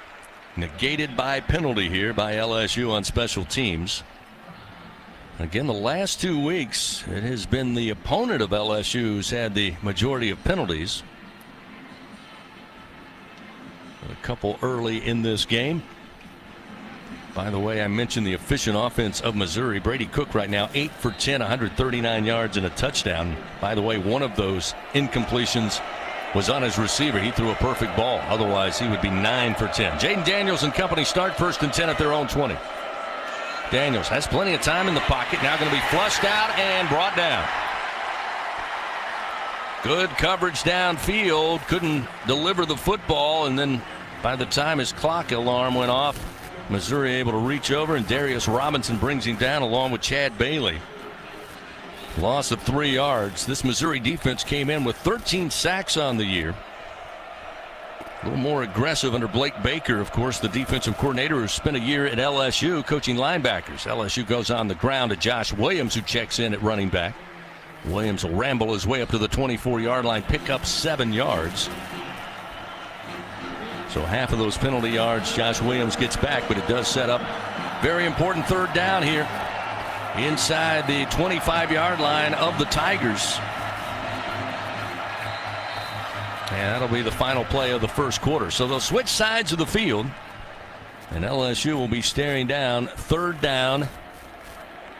negated by penalty here by LSU on special teams. Again, the last 2 weeks, it has been the opponent of LSU who's had the majority of penalties. A couple early in this game. By the way, I mentioned the efficient offense of Missouri. Brady Cook right now 8 for 10, 139 yards and a touchdown. By the way, one of those incompletions was on his receiver. He threw a perfect ball. Otherwise, he would be 9 for 10. Jaden Daniels and company start 1st and 10 at their own 20. Daniels has plenty of time in the pocket. Now going to be flushed out and brought down. Good coverage downfield. Couldn't deliver the football. And then by the time his clock alarm went off, Missouri able to reach over, and Darius Robinson brings him down along with Chad Bailey. Loss of 3 yards. This Missouri defense came in with 13 sacks on the year. A little more aggressive under Blake Baker, of course, the defensive coordinator who spent a year at LSU coaching linebackers. LSU goes on the ground to Josh Williams, who checks in at running back. Williams will ramble his way up to the 24-yard line, pick up 7 yards. So half of those penalty yards Josh Williams gets back, but it does set up very important 3rd down here inside the 25-yard line of the Tigers. And that'll be the final play of the first quarter. So they'll switch sides of the field, and LSU will be staring down 3rd down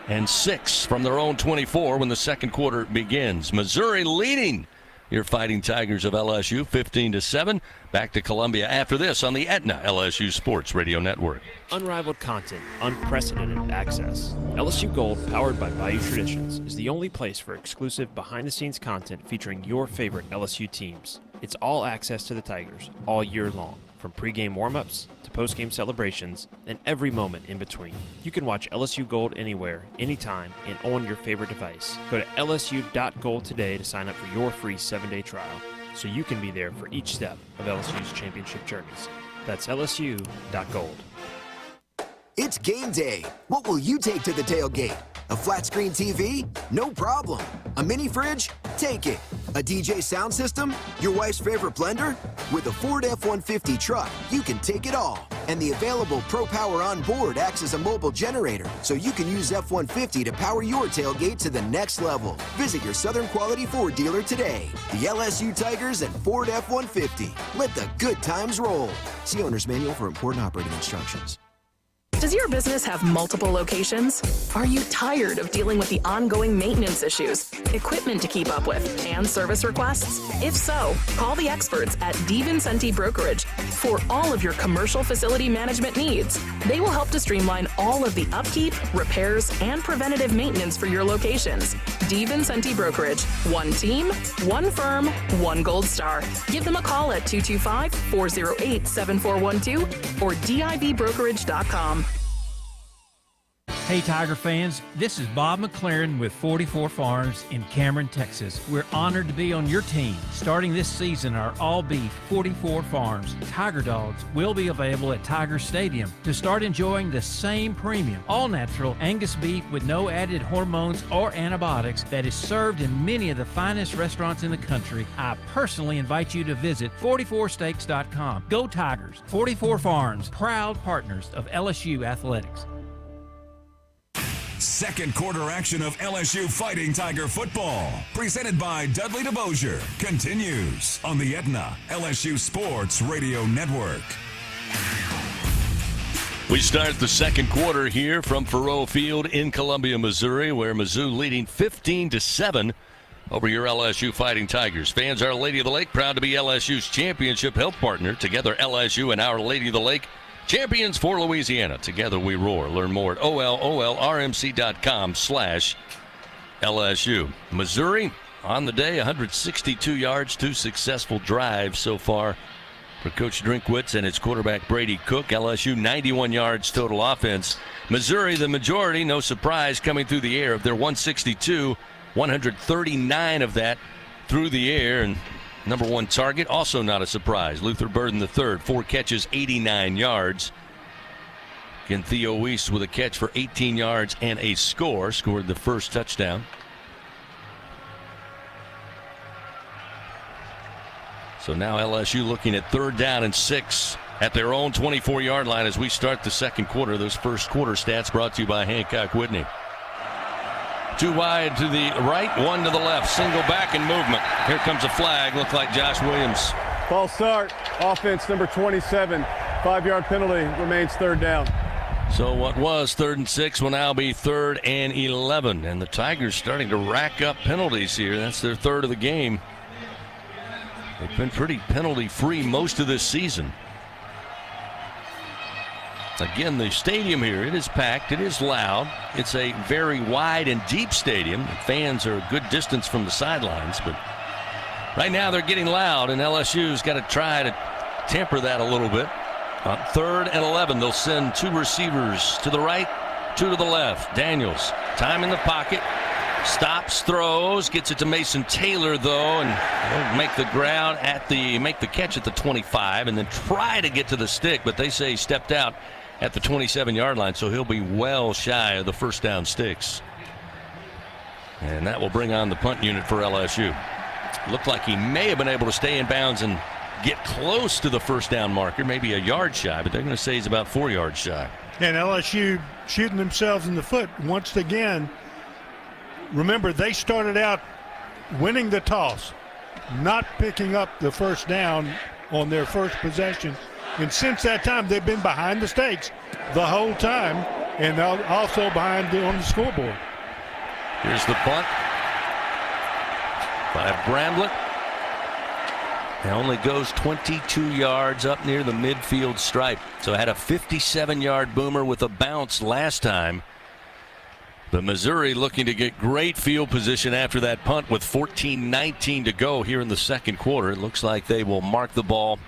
and 6 from their own 24 when the second quarter begins. Missouri leading your Fighting Tigers of LSU 15-7. Back to Columbia after this on the Aetna LSU Sports Radio Network. Unrivaled content, unprecedented access. LSU Gold, powered by Bayou Traditions, is the only place for exclusive behind-the-scenes content featuring your favorite LSU teams. It's all access to the Tigers all year long, from pregame warm-ups to postgame celebrations and every moment in between. You can watch LSU Gold anywhere, anytime, and on your favorite device. Go to lsu.gold today to sign up for your free 7-day trial, so you can be there for each step of LSU's championship journeys. That's lsu.gold. It's game day. What will you take to the tailgate? A flat screen TV? No problem. A mini fridge? Take it. A DJ sound system? Your wife's favorite blender? With a Ford F-150 truck, you can take it all. And the available Pro Power on board acts as a mobile generator, so you can use F-150 to power your tailgate to the next level. Visit your Southern Quality Ford dealer today. The LSU Tigers and Ford F-150. Let the good times roll. See owner's manual for important operating instructions. Does your business have multiple locations? Are you tired of dealing with the ongoing maintenance issues, equipment to keep up with, and service requests? If so, call the experts at DiVincenti Brokerage for all of your commercial facility management needs. They will help to streamline all of the upkeep, repairs, and preventative maintenance for your locations. DiVincenti Brokerage. One team, one firm, one gold star. Give them a call at 225-408-7412 or divbrokerage.com. Hey Tiger fans, this is Bob McLaren with 44 Farms in Cameron, Texas. We're honored to be on your team. Starting this season, our all-beef 44 Farms Tiger Dogs will be available at Tiger Stadium to start enjoying the same premium, all-natural Angus beef with no added hormones or antibiotics that is served in many of the finest restaurants in the country. I personally invite you to visit 44steaks.com. Go Tigers! 44 Farms, proud partners of LSU Athletics. Second quarter action of LSU Fighting Tiger football, presented by Dudley DeBosier, continues on the Aetna LSU Sports Radio Network. We start the second quarter here from Faurot Field in Columbia, Missouri, where Mizzou leading 15-7 over your LSU Fighting Tigers. Fans, Our Lady of the Lake, proud to be LSU's championship health partner. Together, LSU and Our Lady of the Lake, champions for Louisiana. Together we roar. Learn more at olrmc.com/LSU. Missouri on the day, 162 yards, 2 successful drives so far for Coach Drinkwitz and his quarterback Brady Cook. LSU 91 yards total offense. Missouri, the majority, no surprise, coming through the air of their 162, 139 of that through the air, and number one target, also not a surprise. Luther Burden III, 4 catches, 89 yards. Again, Theo Weiss with a catch for 18 yards and a score, scored the first touchdown. So now LSU looking at 3rd down and 6 at their own 24-yard line as we start the second quarter. Those first quarter stats brought to you by Hancock Whitney. 2 wide to the right, 1 to the left. Single back and movement. Here comes a flag. Looked like Josh Williams. False start. Offense number 27. 5-yard penalty. Remains 3rd down. So what was 3rd and 6 will now be 3rd and 11. And the Tigers starting to rack up penalties here. That's their 3rd of the game. They've been pretty penalty-free most of this season. Again, the stadium here, it is packed, it is loud. It's a very wide and deep stadium. The fans are a good distance from the sidelines, but right now they're getting loud, and LSU's got to try to temper that a little bit. On 3rd and 11, they'll send 2 receivers to the right, 2 to the left. Daniels, time in the pocket, stops, throws, gets it to Mason Taylor though, and he'll make the catch at the 25, and then try to get to the stick, but they say he stepped out at the 27-yard line, so he'll be well shy of the first down sticks. And that will bring on the punt unit for LSU. Looked like he may have been able to stay in bounds and get close to the first down marker, maybe a yard shy, but they're going to say he's about 4 yards shy. And LSU shooting themselves in the foot once again. Remember, they started out winning the toss, not picking up the first down on their first possession. And since that time, they've been behind the stakes the whole time, and also behind on the scoreboard. Here's the punt by Bramblett. It only goes 22 yards up near the midfield stripe. So had a 57-yard boomer with a bounce last time. But Missouri looking to get great field position after that punt with 14:19 to go here in the second quarter. It looks like they will mark the ball.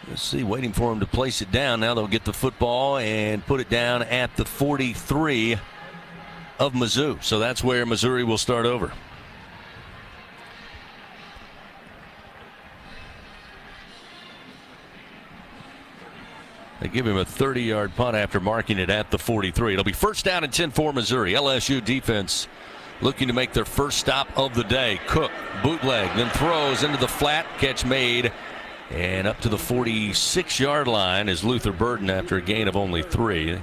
Let's see, waiting for him to place it down. Now they'll get the football and put it down at the 43 of Mizzou. So that's where Missouri will start over. They give him a 30-yard punt after marking it at the 43. It'll be 1st down and 10 for Missouri. LSU defense looking to make their first stop of the day. Cook, bootleg, then throws into the flat. Catch made. And up to the 46-yard line is Luther Burden after a gain of only 3.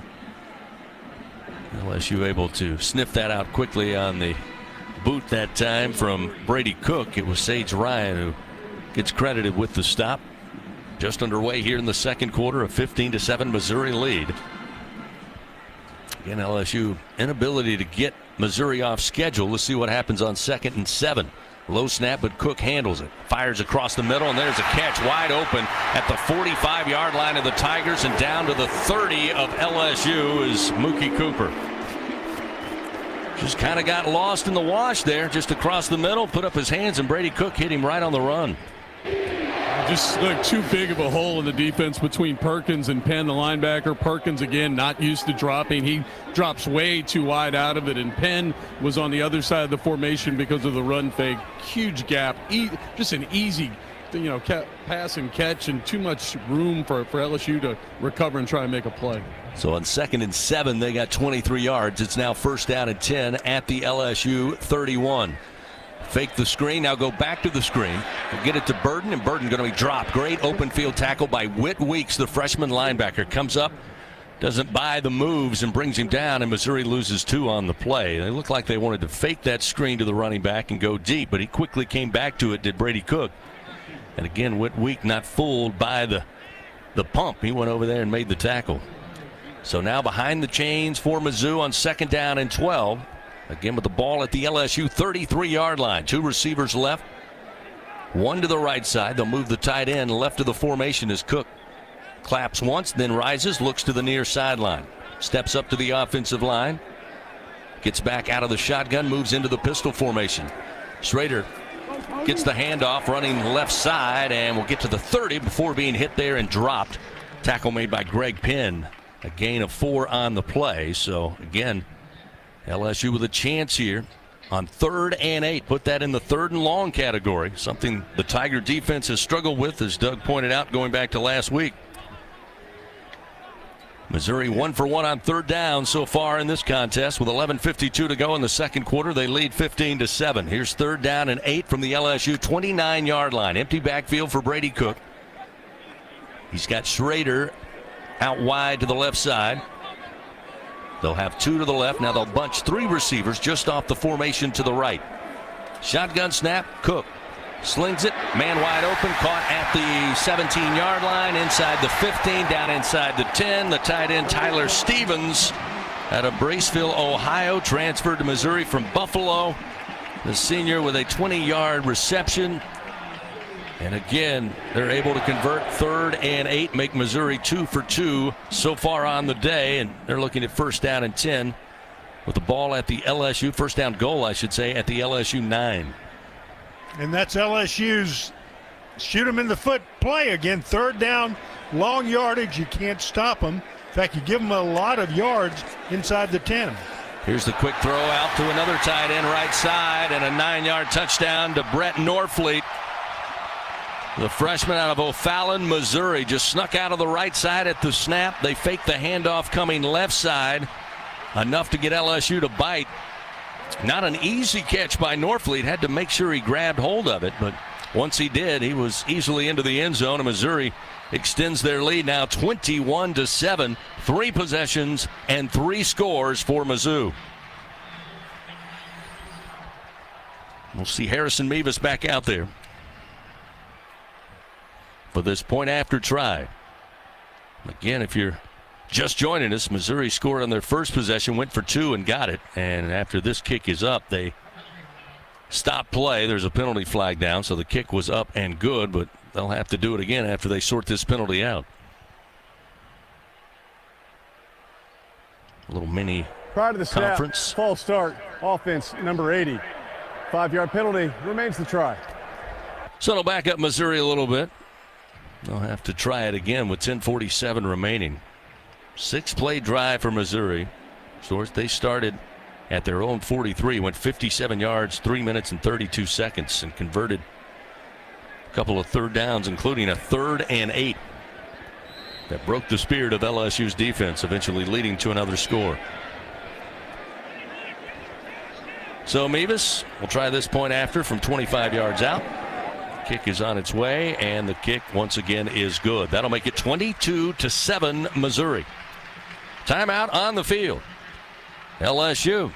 LSU able to sniff that out quickly on the boot that time from Brady Cook. It was Sage Ryan who gets credited with the stop. Just underway here in the second quarter, a 15-7 Missouri lead. Again, LSU inability to get Missouri off schedule. Let's see what happens on 2nd and 7. Low snap, but Cook handles it. Fires across the middle, and there's a catch wide open at the 45-yard line of the Tigers, and down to the 30 of LSU is Mookie Cooper. Just kind of got lost in the wash there, just across the middle, put up his hands, and Brady Cook hit him right on the run. Just like too big of a hole in the defense between Perkins and Penn, the linebacker. Perkins, again, not used to dropping. He drops way too wide out of it, and Penn was on the other side of the formation because of the run fake. Huge gap. Just an easy, pass and catch, and too much room for LSU to recover and try and make a play. So on 2nd and 7, they got 23 yards. It's now 1st down and 10 at the LSU 31. Fake the screen, now go back to the screen. We'll get it to Burden, and Burden going to be dropped. Great open field tackle by Whit Weeks, the freshman linebacker. Comes up, doesn't buy the moves, and brings him down, and Missouri loses 2 on the play. They look like they wanted to fake that screen to the running back and go deep, but he quickly came back to it, did Brady Cook. And again, Whit Weeks not fooled by the pump. He went over there and made the tackle. So now behind the chains for Mizzou on 2nd down and 12. Again with the ball at the LSU 33-yard line. 2 receivers left. 1 to the right side. They'll move the tight end left of the formation as Cook claps once, then rises, looks to the near sideline. Steps up to the offensive line. Gets back out of the shotgun, moves into the pistol formation. Schrader gets the handoff, running left side, and will get to the 30 before being hit there and dropped. Tackle made by Greg Penn. A gain of 4 on the play. So again, LSU with a chance here on 3rd and 8. Put that in the 3rd and long category, something the Tiger defense has struggled with, as Doug pointed out, going back to last week. Missouri 1 for 1 on 3rd down so far in this contest with 11:52 to go in the second quarter. They lead 15-7. Here's 3rd down and 8 from the LSU 29-yard line. Empty backfield for Brady Cook. He's got Schrader out wide to the left side. They'll have 2 to the left. Now they'll bunch 3 receivers just off the formation to the right. Shotgun snap. Cook slings it. Man wide open. Caught at the 17-yard line. Inside the 15. Down inside the 10. The tight end Tyler Stevens out of Braceville, Ohio. Transferred to Missouri from Buffalo. The senior with a 20-yard reception. And again, they're able to convert 3rd and 8, make Missouri 2 for 2 so far on the day. And they're looking at 1st down and 10 with the ball at the LSU, 1st down goal, I should say, at the LSU 9. And that's LSU's shoot them in the foot play again. 3rd down, long yardage. You can't stop them. In fact, you give them a lot of yards inside the 10. Here's the quick throw out to another tight end right side, and a 9-yard touchdown to Brett Norfleet. The freshman out of O'Fallon, Missouri, just snuck out of the right side at the snap. They faked the handoff coming left side, enough to get LSU to bite. Not an easy catch by Norfleet. Had to make sure he grabbed hold of it, but once he did, he was easily into the end zone, and Missouri extends their lead now 21-7. 3 possessions and 3 scores for Mizzou. We'll see Harrison Mevis back out there for this point after try. Again, if you're just joining us, Missouri scored on their first possession, went for 2 and got it. And after this kick is up, they stop play. There's a penalty flag down, so the kick was up and good, but they'll have to do it again after they sort this penalty out. A little mini prior to the conference. Snap, false start, offense number 80. 5-yard penalty remains the try. So it'll back up Missouri a little bit. They'll have to try it again with 10:47 remaining. 6-play drive for Missouri. So they started at their own 43, went 57 yards, 3 minutes and 32 seconds, and converted a couple of 3rd downs, including a 3rd and 8. That broke the spirit of LSU's defense, eventually leading to another score. So Mevis will try this point after from 25 yards out. Kick is on its way, and the kick once again is good. That'll make it 22-7 Missouri. Timeout on the field. LSU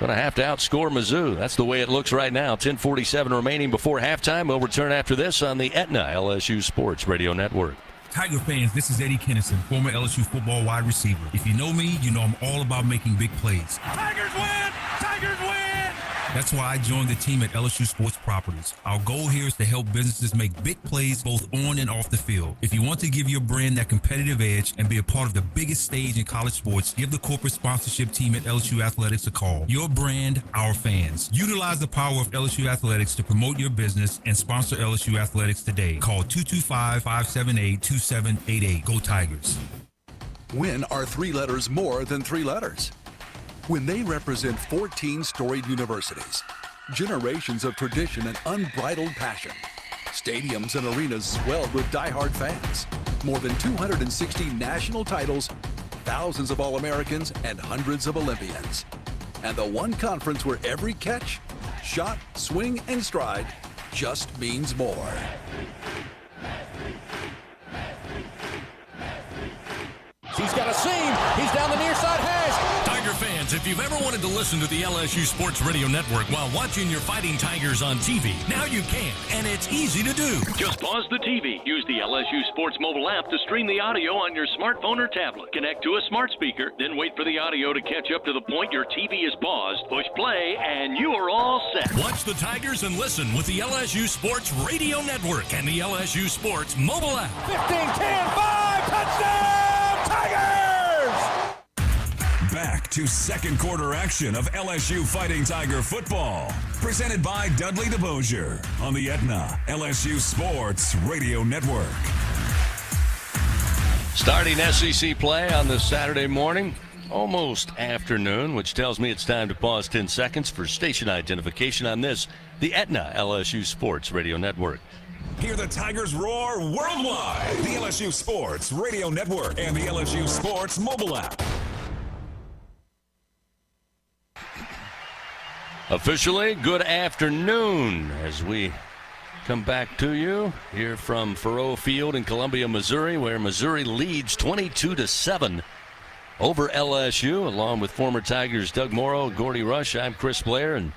going to have to outscore Mizzou. That's the way it looks right now. 10:47 remaining before halftime. We'll return after this on the Aetna LSU Sports Radio Network. Tiger fans, this is Eddie Kennison, former LSU football wide receiver. If you know me, you know I'm all about making big plays. Tigers win! Tigers win! That's why I joined the team at LSU Sports Properties. Our goal here is to help businesses make big plays both on and off the field. If you want to give your brand that competitive edge and be a part of the biggest stage in college sports, give the corporate sponsorship team at LSU Athletics a call. Your brand, our fans. Utilize the power of LSU Athletics to promote your business and sponsor LSU Athletics today. Call 225-578-2788. Go Tigers. When are 3 letters more than 3 letters? When they represent 14 storied universities, generations of tradition and unbridled passion, stadiums and arenas swelled with diehard fans, more than 260 national titles, thousands of All-Americans, and hundreds of Olympians. And the one conference where every catch, shot, swing, and stride just means more. He's got a seam. He's down the near side hash. Tiger fans, if you've ever wanted to listen to the LSU Sports Radio Network while watching your Fighting Tigers on TV, now you can, and it's easy to do. Just pause the TV. Use the LSU Sports mobile app to stream the audio on your smartphone or tablet. Connect to a smart speaker, then wait for the audio to catch up to the point your TV is paused. Push play, and you are all set. Watch the Tigers and listen with the LSU Sports Radio Network and the LSU Sports mobile app. 15-10, 5, touchdown! Tigers! Back to second quarter action of LSU Fighting Tiger football. Presented by Dudley DeBosier on the Aetna LSU Sports Radio Network. Starting SEC play on this Saturday morning. almost afternoon, which tells me it's time to pause 10 seconds for station identification on this, the Aetna LSU Sports Radio Network. Hear the Tigers roar worldwide. The LSU Sports Radio Network and the LSU Sports mobile app. Officially, good afternoon as we come back to you here from Faurot Field in Columbia, Missouri, where Missouri leads 22-7 over LSU, along with former Tigers Doug Morrow, Gordy Rush. I'm Chris Blair, and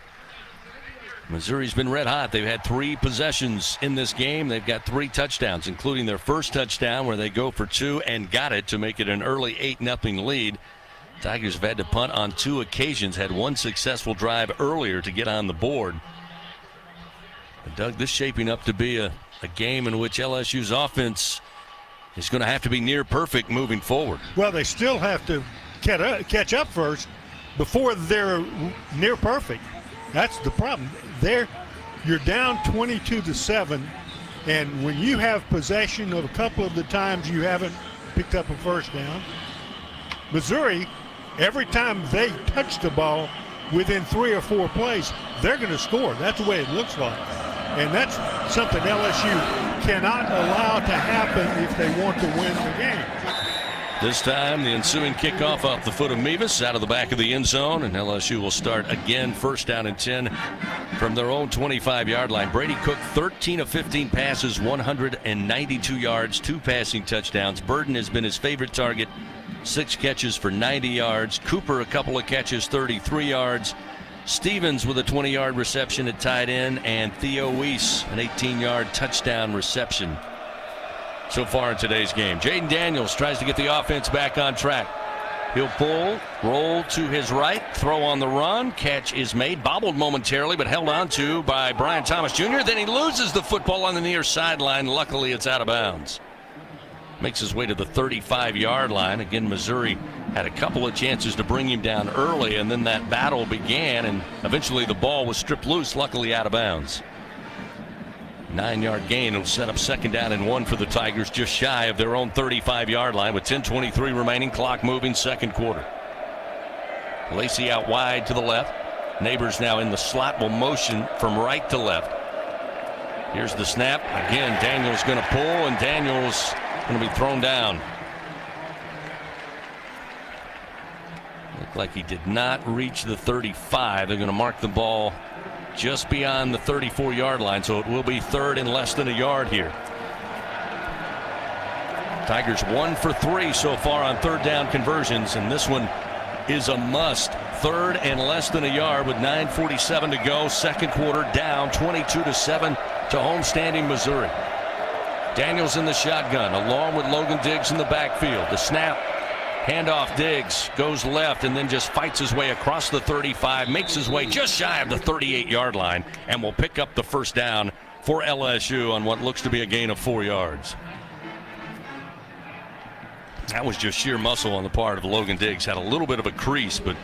Missouri's been red hot. They've had 3 possessions in this game. They've got 3 touchdowns, including their first touchdown where they go for 2 and got it to make it an early 8-0 lead. Tigers have had to punt on 2 occasions, had 1 successful drive earlier to get on the board. But Doug, this is shaping up to be a game in which LSU's offense is going to have to be near perfect moving forward. Well, they still have to catch up first before they're near perfect. That's the problem. You're down 22-7, and when you have possession of a couple of the times you haven't picked up a first down, Missouri, every time they touch the ball within 3 or 4 plays, they're going to score. That's the way it looks like. And that's something LSU cannot allow to happen if they want to win the game. This time, the ensuing kickoff off the foot of Mevis out of the back of the end zone, and LSU will start again, first down and 10 from their own 25-yard line. Brady Cook, 13 of 15 passes, 192 yards, 2 passing touchdowns. Burden has been his favorite target, 6 catches for 90 yards. Cooper, a couple of catches, 33 yards. Stevens with a 20-yard reception at tight end, and Theo Weiss, an 18-yard touchdown reception so far in today's game. Jaden Daniels tries to get the offense back on track. He'll pull, roll to his right, throw on the run. Catch is made, bobbled momentarily, but held on to by Brian Thomas Jr. Then he loses the football on the near sideline. Luckily, it's out of bounds. Makes his way to the 35-yard line. Again, Missouri had a couple of chances to bring him down early, and then that battle began, and eventually the ball was stripped loose, luckily out of bounds. 9-yard gain will set up second down and 1 for the Tigers, just shy of their own 35-yard line with 10:23 remaining, clock moving, second quarter. Lacey out wide to the left. Neighbors now in the slot will motion from right to left. Here's the snap. Again, Daniels going to pull, and Daniels going to be thrown down. Looked like he did not reach the 35. They're going to mark the ball just beyond the 34-yard line, so it will be third and less than a yard here. Tigers 1 for 3 so far on third down conversions, and this one is a must. Third and less than a yard with 9:47 to go. Second quarter, down 22-7 to homestanding Missouri. Daniels in the shotgun along with Logan Diggs in the backfield. The snap, handoff, Diggs goes left and then just fights his way across the 35, makes his way just shy of the 38-yard line, and will pick up the first down for LSU on what looks to be a gain of 4 yards. That was just sheer muscle on the part of Logan Diggs. Had a little bit of a crease, but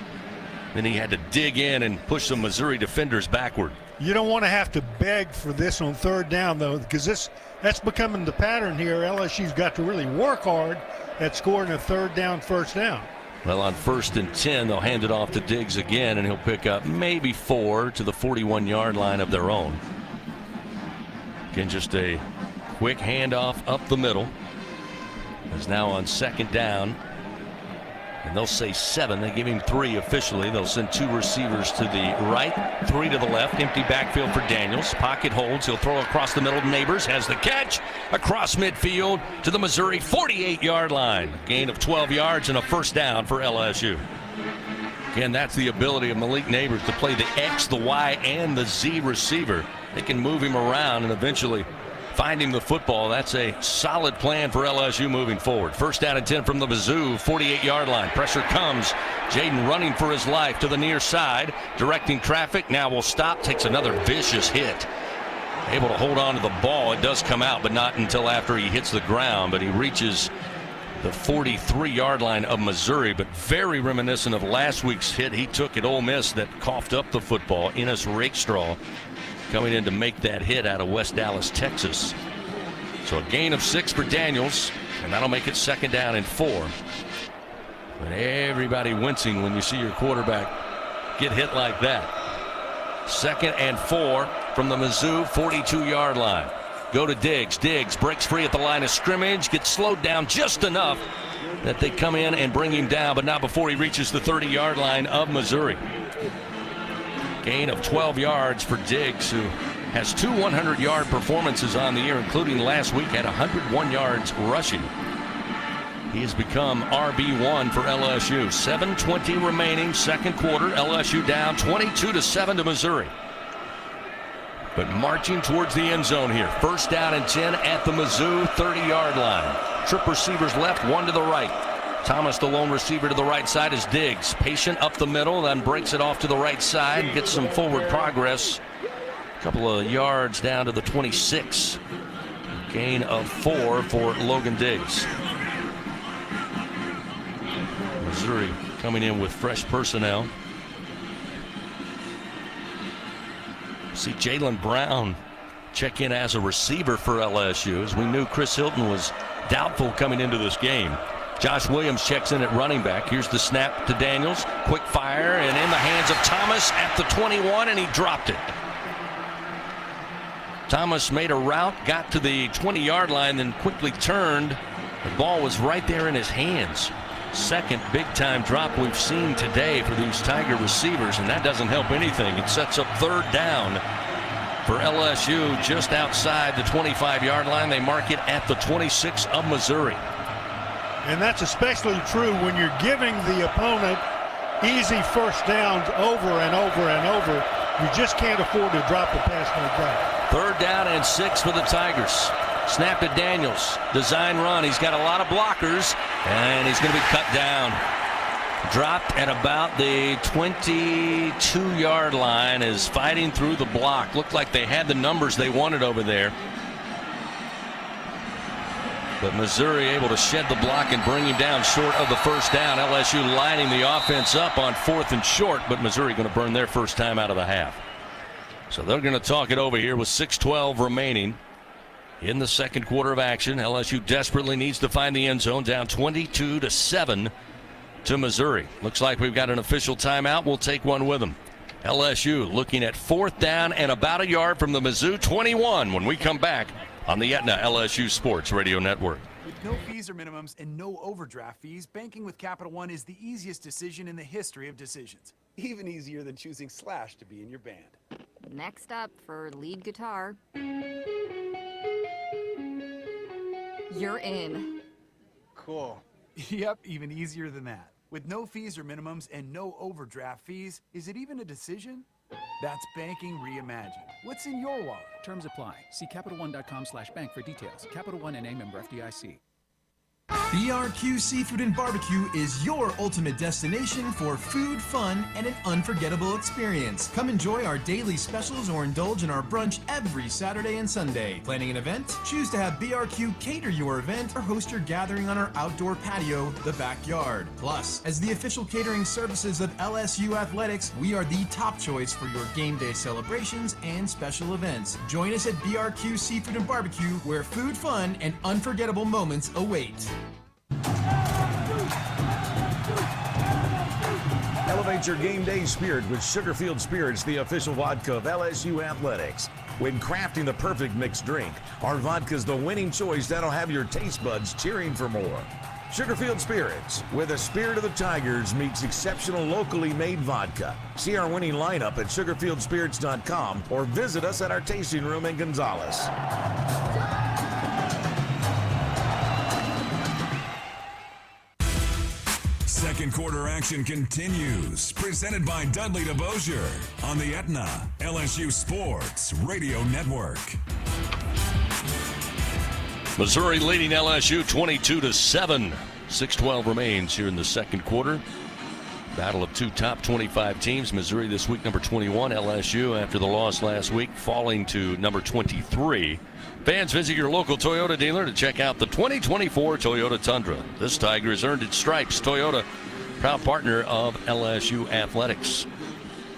then he had to dig in and push some Missouri defenders backward. You don't want to have to beg for this on third down, though, because that's becoming the pattern here. LSU's got to really work hard at scoring a third down, first down. Well, on 1st and 10, they'll hand it off to Diggs again, and he'll pick up maybe 4 to the 41-yard line of their own. Again, just a quick handoff up the middle. Is now on second down, and they'll say 7. They give him 3 officially. They'll send 2 receivers to the right, 3 to the left. Empty backfield for Daniels. Pocket holds. He'll throw across the middle. Neighbors has the catch across midfield to the Missouri 48-yard line. Gain of 12 yards and a first down for LSU. Again, that's the ability of Malik Neighbors to play the X, the Y, and the Z receiver. They can move him around and eventually find him the football. That's a solid plan for LSU moving forward. First down and 10 from the Mizzou 48-yard line. Pressure comes. Jaden running for his life to the near side, directing traffic. Now will stop, takes another vicious hit. Able to hold on to the ball. It does come out, but not until after he hits the ground. But he reaches the 43-yard line of Missouri, but very reminiscent of last week's hit he took at Ole Miss that coughed up the football. Enos Rakestraw coming in to make that hit out of West Dallas, Texas. So a gain of 6 for Daniels, and that'll make it second down and 4. But everybody wincing when you see your quarterback get hit like that. 2nd and 4 from the Mizzou 42-yard line. Go to Diggs. Diggs breaks free at the line of scrimmage, gets slowed down just enough that they come in and bring him down, but not before he reaches the 30-yard line of Missouri. Gain of 12 yards for Diggs, who has 2 100-yard performances on the year, including last week at 101 yards rushing. He has become RB1 for LSU. 7:20 remaining, second quarter. LSU down 22-7 to Missouri. But marching towards the end zone here. 1st down and 10 at the Mizzou 30-yard line. Trip receivers left, 1 to the right. Thomas, the lone receiver to the right side, is Diggs. Patient up the middle, then breaks it off to the right side, gets some forward progress. A couple of yards down to the 26. Gain of 4 for Logan Diggs. Missouri coming in with fresh personnel. See Jaylen Brown check in as a receiver for LSU, as we knew Chris Hilton was doubtful coming into this game. Josh Williams checks in at running back. Here's the snap to Daniels. Quick fire and in the hands of Thomas at the 21, and he dropped it. Thomas made a route, got to the 20-yard line, then quickly turned. The ball was right there in his hands. Second big-time drop we've seen today for these Tiger receivers, and that doesn't help anything. It sets up 3rd down for LSU just outside the 25-yard line. They mark it at the 26 of Missouri. And that's especially true when you're giving the opponent easy 1st downs over and over and over. You just can't afford to drop the pass no doubt. 3rd down and 6 for the Tigers. Snap to Daniels. Design run. He's got a lot of blockers, and he's going to be cut down. Dropped at about the 22-yard line, is fighting through the block. Looked like they had the numbers they wanted over there. But Missouri able to shed the block and bring him down short of the 1st down. LSU lining the offense up on 4th and short, but Missouri going to burn their first time out of the half. So they're going to talk it over here with 6:12 remaining in the second quarter of action. LSU desperately needs to find the end zone, down 22-7 to Missouri. Looks like we've got an official timeout. We'll take one with them. LSU looking at 4th down and about a yard from the Mizzou 21 when we come back on the Aetna LSU Sports Radio Network. With no fees or minimums and no overdraft fees, banking with Capital One is the easiest decision in the history of decisions. Even easier than choosing Slash to be in your band. Next up for lead guitar. You're in. Cool. Yep, even easier than that. With no fees or minimums and no overdraft fees, is it even a decision? That's banking reimagined. What's in your wallet? Terms apply. See CapitalOne.com/bank for details. Capital One N.A. member FDIC. BRQ Seafood and Barbecue is your ultimate destination for food, fun, and an unforgettable experience. Come enjoy our daily specials or indulge in our brunch every Saturday and Sunday. Planning an event? Choose to have BRQ cater your event or host your gathering on our outdoor patio, the backyard. Plus, as the official catering services of LSU Athletics, we are the top choice for your game day celebrations and special events. Join us at BRQ Seafood and Barbecue, where food, fun, and unforgettable moments await. Elevate your game day spirit with Sugarfield Spirits, the official vodka of LSU Athletics. When crafting the perfect mixed drink, our vodka is the winning choice that'll have your taste buds cheering for more. Sugarfield Spirits, where the spirit of the Tigers meets exceptional locally made vodka. See our winning lineup at sugarfieldspirits.com or visit us at our tasting room in Gonzales. Second quarter action continues. Presented by Dudley DeBosier on the Aetna LSU Sports Radio Network. Missouri leading LSU 22-7. 6:12 remains here in the second quarter. Battle of two top 25 teams. Missouri this week number 21. LSU after the loss last week falling to number 23. Fans, visit your local Toyota dealer to check out the 2024 Toyota Tundra. This Tiger has earned its stripes. Toyota, proud partner of LSU Athletics.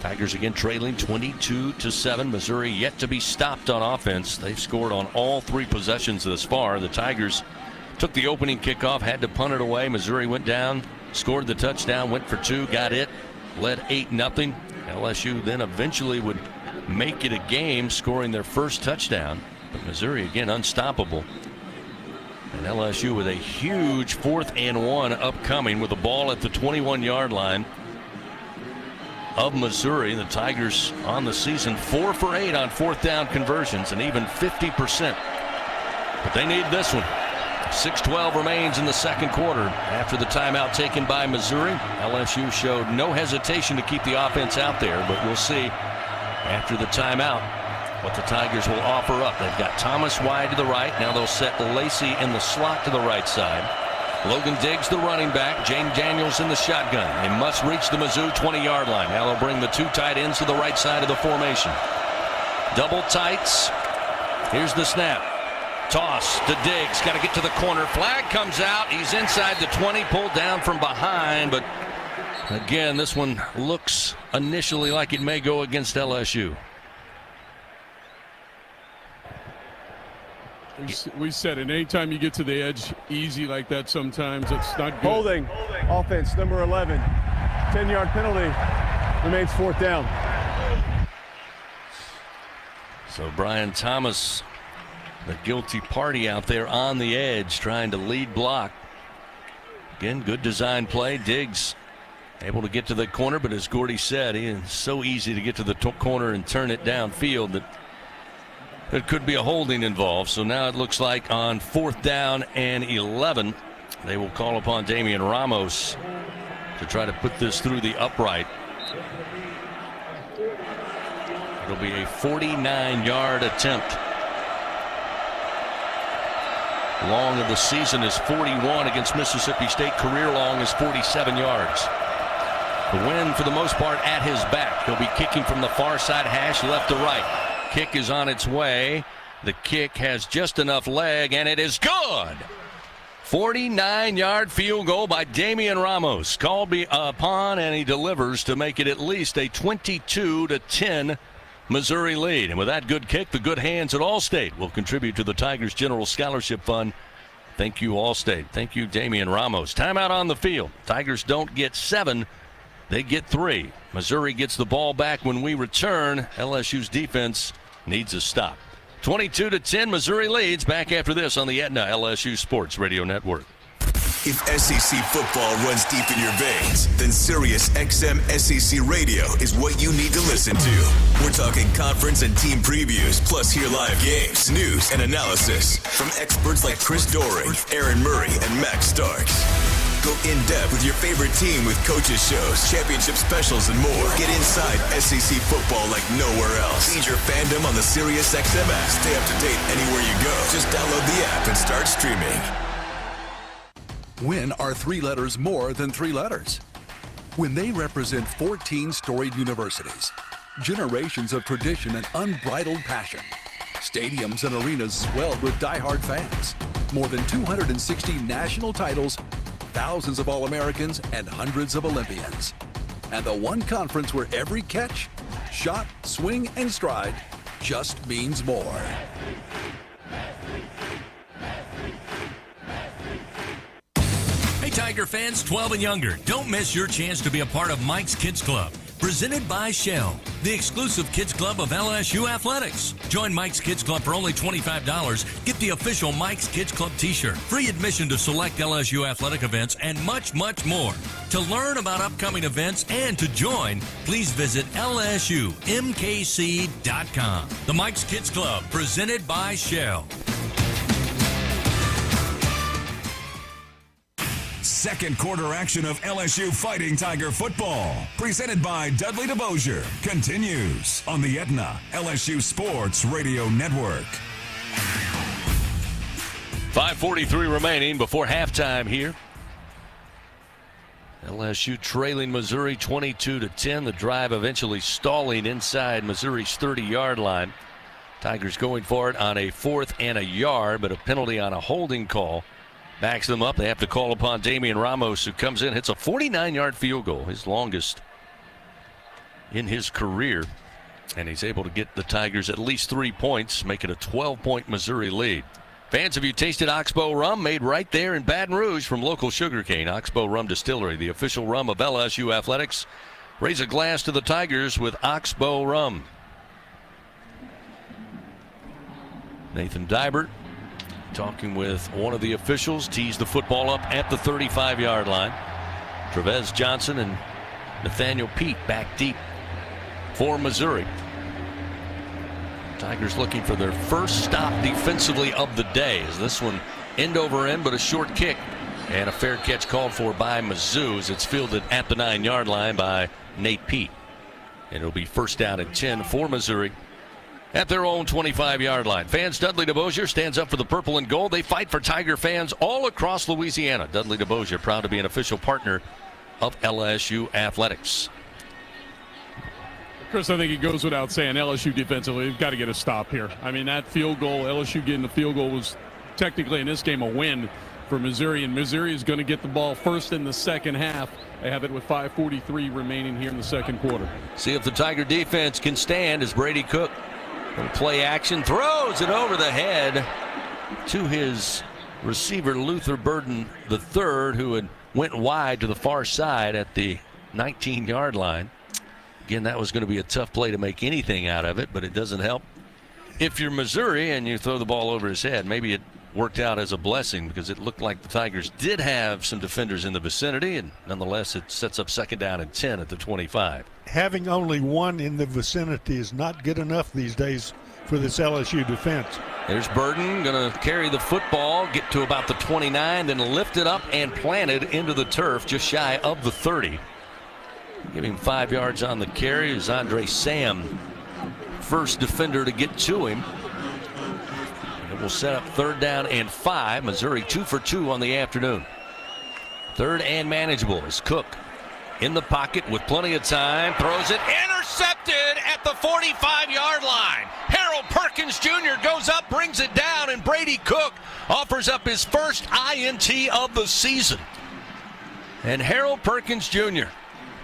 Tigers again trailing 22-7. Missouri yet to be stopped on offense. They've scored on all three possessions thus far. The Tigers took the opening kickoff, had to punt it away. Missouri went down scored the touchdown, went for 2, got it, led 8-0. LSU then eventually would make it a game, scoring their first touchdown. But Missouri again unstoppable. And LSU with a huge 4th and 1 upcoming with the ball at the 21-yard line of Missouri. The Tigers on the season 4 for 8 on 4th down conversions and even 50%. But they need this one. 6:12 remains in the second quarter. After the timeout taken by Missouri, LSU showed no hesitation to keep the offense out there, but we'll see after the timeout what the Tigers will offer up. They've got Thomas wide to the right. Now they'll set Lacey in the slot to the right side. Logan Diggs, the running back. Jane Daniels in the shotgun. They must reach the Mizzou 20-yard line. Now they'll bring the 2 tight ends to the right side of the formation. Double tights. Here's the snap. Toss to Diggs. Got to get to the corner. Flag comes out. He's inside the 20, pulled down from behind. But again, this one looks initially like it may go against LSU. We said it. Anytime you get to the edge easy like that, sometimes it's not good. Holding. Offense, number 11. 10-yard penalty. Remains 4th down. So Brian Thomas, the guilty party out there on the edge, trying to lead block. Again, good design play. Diggs able to get to the corner, but as Gordy said, it is so easy to get to the corner and turn it downfield that there could be a holding involved. So now it looks like on 4th down and 11, they will call upon Damian Ramos to try to put this through the upright. It'll be a 49-yard attempt. Long of the season is 41 against Mississippi State. Career long is 47 yards. The wind for the most part at his back. He'll be kicking from the far side hash left to right. Kick is on its way. The kick has just enough leg, and it is good. 49-yard field goal by Damian Ramos. Called upon, and he delivers to make it at least a 22-10 Missouri lead. And with that good kick, the good hands at Allstate will contribute to the Tigers General Scholarship Fund. Thank you, Allstate. Thank you, Damian Ramos. Timeout on the field. Tigers don't get 7. They get 3. Missouri gets the ball back when we return. LSU's defense needs a stop. 22-10, Missouri leads. Back after this on the Aetna LSU Sports Radio Network. If SEC football runs deep in your veins, then Sirius XM SEC Radio is what you need to listen to. We're talking conference and team previews, plus hear live games, news, and analysis from experts like Chris Doering, Aaron Murray, and Max Starks. Go in-depth with your favorite team with coaches shows, championship specials, and more. Get inside SEC football like nowhere else. Feed your fandom on the Sirius XM app. Stay up to date anywhere you go. Just download the app and start streaming. When are 3 letters more than 3 letters? When they represent 14 storied universities, generations of tradition and unbridled passion, stadiums and arenas swelled with diehard fans, more than 260 national titles, thousands of All-Americans, and hundreds of Olympians. And the one conference where every catch, shot, swing, and stride just means more. Hey, Tiger fans 12 and younger, don't miss your chance to be a part of Mike's Kids Club. Presented by Shell, the exclusive kids club of LSU Athletics. Join Mike's Kids Club for only $25. Get the official Mike's Kids Club t-shirt, free admission to select LSU athletic events, and much, much more. To learn about upcoming events and to join, please visit LSUMKC.com. The Mike's Kids Club, presented by Shell. Second quarter action of LSU Fighting Tiger football, presented by Dudley DeBosier, continues on the Aetna LSU Sports Radio Network. 5:43 remaining before halftime here. LSU trailing Missouri 22-10. The drive eventually stalling inside Missouri's 30-yard line. Tigers going for it on a 4th and a yard, but a penalty on a holding call backs them up. They have to call upon Damian Ramos, who comes in, hits a 49-yard field goal, his longest in his career. And he's able to get the Tigers at least 3 points, make it a 12-point Missouri lead. Fans, have you tasted Oxbow rum made right there in Baton Rouge from local sugarcane? Oxbow Rum Distillery, the official rum of LSU Athletics. Raise a glass to the Tigers with Oxbow rum. Nathan Dybert talking with one of the officials, tees the football up at the 35-yard line. Trevez Johnson and Nathaniel Pete back deep for Missouri. Tigers looking for their first stop defensively of the day. As this one end over end, but a short kick and a fair catch called for by Mizzou as it's fielded at the 9-yard line by Nate Pete. And it'll be first down and 10 for Missouri at their own 25-yard line. Fans, Dudley DeBosier stands up for the purple and gold. They fight for Tiger fans all across Louisiana. Dudley DeBosier proud to be an official partner of LSU Athletics. Chris, I think it goes without saying, LSU defensively, they've got to get a stop here. I mean, that field goal, LSU getting the field goal was technically in this game a win for Missouri, and Missouri is going to get the ball first in the second half. They have it with 5:43 remaining here in the second quarter. See if the Tiger defense can stand as Brady Cook from play action throws it over the head to his receiver Luther Burden III, who had went wide to the far side at the 19-yard line. Again, that was going to be a tough play to make anything out of it, but it doesn't help if you're Missouri and you throw the ball over his head. Maybe it worked out as a blessing because it looked like the Tigers did have some defenders in the vicinity, and nonetheless it sets up second down and 10 at the 25. Having only one in the vicinity is not good enough these days for this LSU defense. There's Burden going to carry the football, get to about the 29, then lift it up and plant it into the turf just shy of the 30. Give him 5 yards on the carry is Andre Sam, first defender to get to him. It will set up third down and 5. Missouri 2 for 2 on the afternoon. Third and manageable as Cook in the pocket with plenty of time, throws it, intercepted at the 45-yard line. Harold Perkins Jr. goes up, brings it down, and Brady Cook offers up his first INT of the season. And Harold Perkins Jr.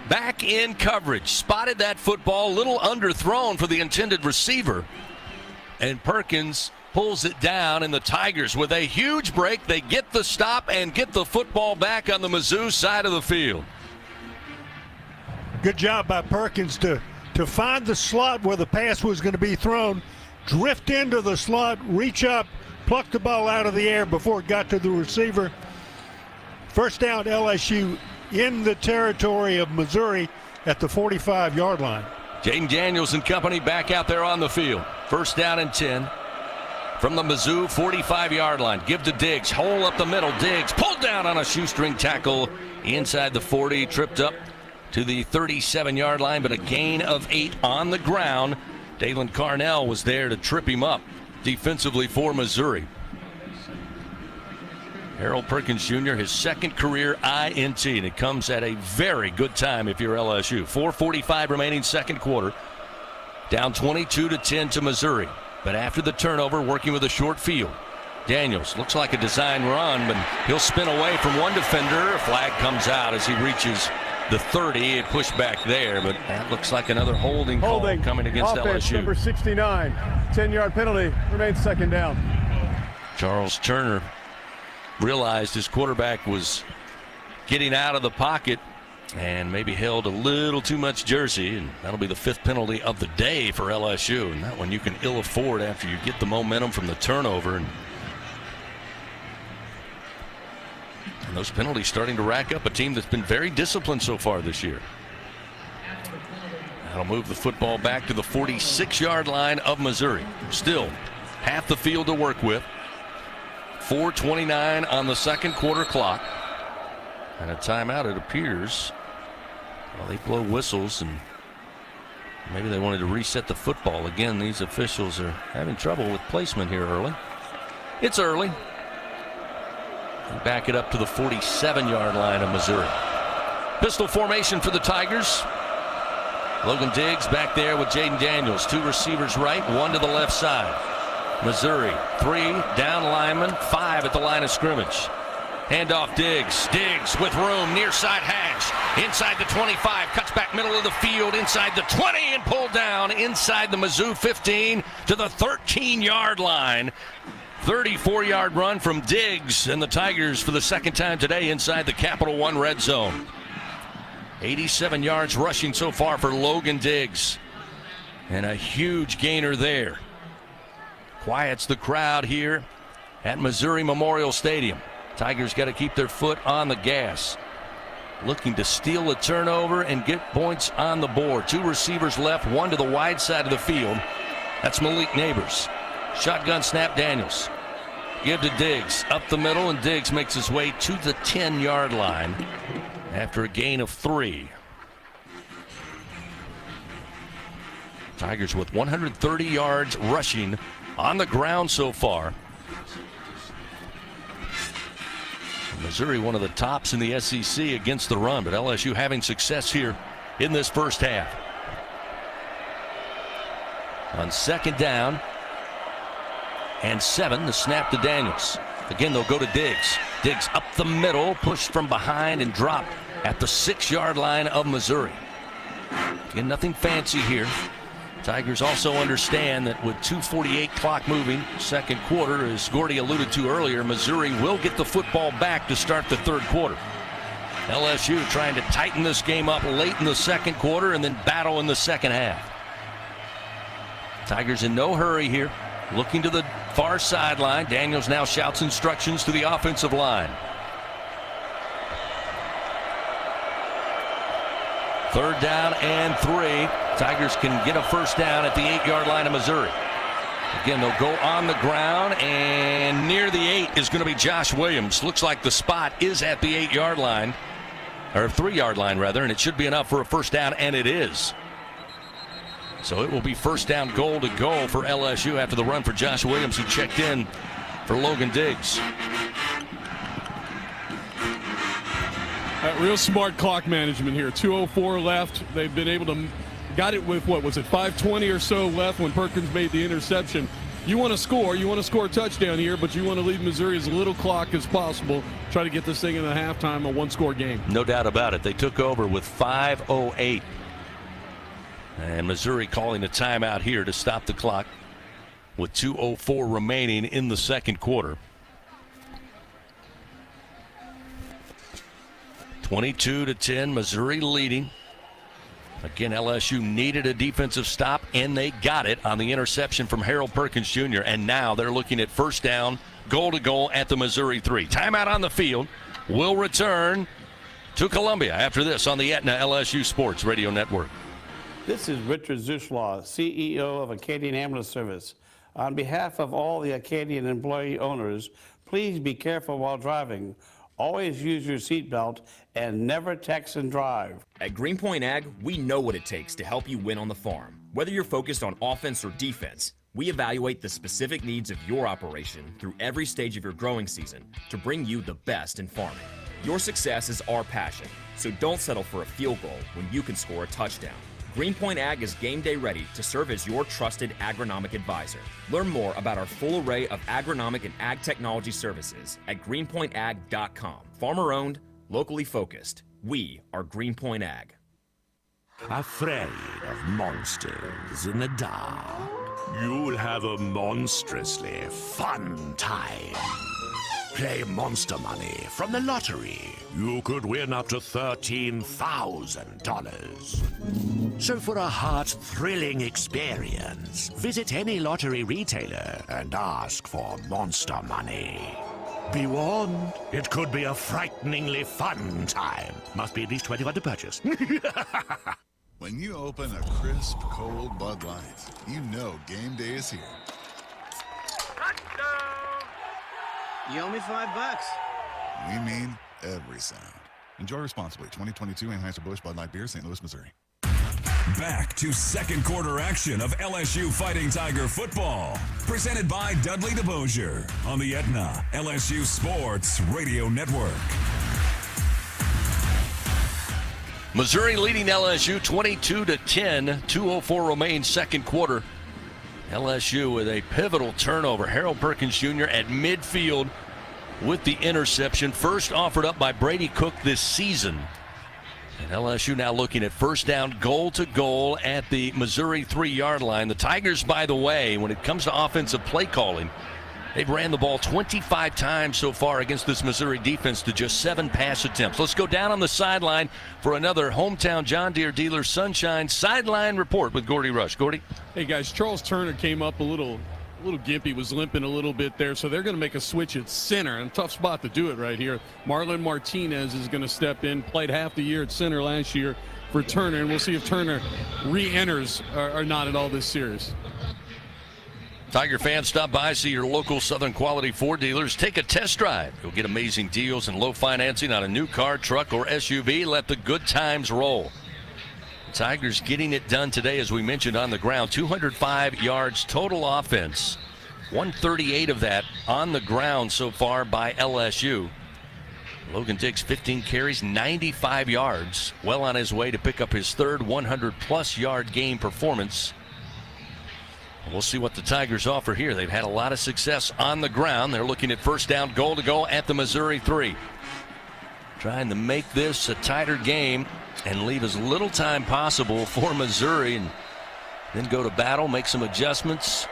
back in coverage, spotted that football, a little underthrown for the intended receiver, and Perkins pulls it down, and the Tigers with a huge break, they get the stop and get the football back on the Mizzou side of the field. Good job by Perkins to find the slot where the pass was going to be thrown, drift into the slot, reach up, pluck the ball out of the air before it got to the receiver. First down, LSU in the territory of Missouri at the 45-yard line. Jaden Daniels and company back out there on the field. First down and 10 from the Mizzou 45-yard line. Give to Diggs, hole up the middle. Diggs pulled down on a shoestring tackle inside the 40, tripped up to the 37-yard line, but a gain of 8 on the ground. Dalen Carnell was there to trip him up defensively for Missouri. Harold Perkins Jr., his second career INT, and it comes at a very good time if you're LSU. 4:45 remaining second quarter. Down 22-10 to Missouri. But after the turnover, working with a short field. Daniels looks like a design run, but he'll spin away from one defender. A flag comes out as he reaches the 30. It pushed back there, but that looks like another holding call coming against offense, LSU. Number 69, 10-yard penalty, remains second down. Charles Turner realized his quarterback was getting out of the pocket and maybe held a little too much jersey, and that'll be the 5th penalty of the day for LSU, and that one you can ill afford after you get the momentum from the turnover. And those penalties starting to rack up a team that's been very disciplined so far this year. That'll move the football back to the 46-yard line of Missouri. Still half the field to work with. 4:29 on the second quarter clock. And a timeout, it appears. Well, they blow whistles, and maybe they wanted to reset the football. Again, these officials are having trouble with placement here early. It's early. They back it up to the 47-yard line of Missouri. Pistol formation for the Tigers. Logan Diggs back there with Jaden Daniels. 2 receivers right, 1 to the left side. Missouri, 3 down linemen, 5 at the line of scrimmage. Handoff Diggs. Diggs with room, near side hash. Inside the 25, cuts back middle of the field, inside the 20, and pulled down inside the Mizzou 15 to the 13-yard line 34-yard run from Diggs, and the Tigers for the second time today inside the Capital One red zone. 87 yards rushing so far for Logan Diggs, and a huge gainer there. Quiets the crowd here at Missouri Memorial Stadium. Tigers got to keep their foot on the gas. Looking to steal a turnover and get points on the board. 2 receivers left, 1 to the wide side of the field. That's Malik Neighbors. Shotgun snap, Daniels. Give to Diggs. Up the middle, and Diggs makes his way to the 10-yard line after a gain of 3. Tigers with 130 yards rushing on the ground so far. Missouri, one of the tops in the SEC against the run, but LSU having success here in this first half. On second down and 7, the snap to Daniels. Again, they'll go to Diggs. Diggs up the middle, pushed from behind and dropped at the 6-yard line of Missouri. Again, nothing fancy here. Tigers also understand that with 2:48 clock moving, second quarter, as Gordy alluded to earlier, Missouri will get the football back to start the third quarter. LSU trying to tighten this game up late in the second quarter and then battle in the second half. Tigers in no hurry here, looking to the far sideline. Daniels now shouts instructions to the offensive line. Third down and 3. Tigers can get a first down at the 8-yard line of Missouri. Again, they'll go on the ground, and near the 8 is going to be Josh Williams. Looks like the spot is at the 8-yard line, or 3-yard line rather, and it should be enough for a first down, and it is. So it will be first down, goal to goal for LSU after the run for Josh Williams, who checked in for Logan Diggs. Real smart clock management here. 2:04 left. They've been able to got it with, what was it, 5:20 or so left when Perkins made the interception. You want to score. You want to score a touchdown here, but you want to leave Missouri as little clock as possible. Try to get this thing in the halftime, a one-score game. No doubt about it. They took over with 5:08. And Missouri calling a timeout here to stop the clock with 2:04 remaining in the second quarter. 22-10, Missouri leading. Again, LSU needed a defensive stop, and they got it on the interception from Harold Perkins Jr. And now they're looking at first down, goal to goal at the Missouri 3. Timeout on the field. We'll return to Columbia after this on the Aetna LSU Sports Radio Network. This is Richard Zuschlaw, CEO of Acadian Ambulance Service. On behalf of all the Acadian employee owners, please be careful while driving. Always use your seatbelt and never text and drive. At Greenpoint Ag, we know what it takes to help you win on the farm. Whether you're focused on offense or defense, we evaluate the specific needs of your operation through every stage of your growing season to bring you the best in farming. Your success is our passion, so don't settle for a field goal when you can score a touchdown. Greenpoint Ag is game day ready to serve as your trusted agronomic advisor. Learn more about our full array of agronomic and ag technology services at greenpointag.com. Farmer owned, locally focused. We are Greenpoint Ag. Afraid of monsters in the dark? You'll have a monstrously fun time. Play Monster Money from the lottery. You could win up to $13,000. So for a heart-thrilling experience, visit any lottery retailer and ask for Monster Money. Be warned, it could be a frighteningly fun time. Must be at least 21 to purchase. When you open a crisp, cold Bud Light, you know game day is here. You owe me $5. We mean every sound. Enjoy responsibly. 2022 Anheuser-Busch Bud Light Beer, St. Louis, Missouri. Back to second quarter action of LSU Fighting Tiger football. Presented by Dudley DeBosier on the Aetna LSU Sports Radio Network. Missouri leading LSU 22-10. 2:04 remains second quarter. LSU with a pivotal turnover. Harold Perkins Jr. at midfield with the interception. First offered up by Brady Cook this season. And LSU now looking at first down, goal to goal at the Missouri 3-yard line. The Tigers, by the way, when it comes to offensive play calling, They've ran the ball 25 times so far against this Missouri defense to just 7 pass attempts. Let's go down on the sideline for another hometown John Deere dealer Sunshine sideline report with Gordy Rush. Gordy? Hey, guys, Charles Turner came up a little gimpy, was limping a little bit there, so they're going to make a switch at center, and tough spot to do it right here. Marlon Martinez is going to step in, played half the year at center last year for Turner, and we'll see if Turner re-enters or not at all this series. Tiger fans, stop by, see your local Southern Quality Ford dealers. Take a test drive. You'll get amazing deals and low financing on a new car, truck, or SUV. Let the good times roll. Tigers getting it done today, as we mentioned, on the ground. 205 yards total offense. 138 of that on the ground so far by LSU. Logan Diggs, 15 carries, 95 yards. Well on his way to pick up his third 100-plus yard game performance. We'll see what the Tigers offer here. They've had a lot of success on the ground. They're looking at first down goal to go at the Missouri 3. Trying to make this a tighter game and leave as little time possible for Missouri, and then go to battle, make some adjustments,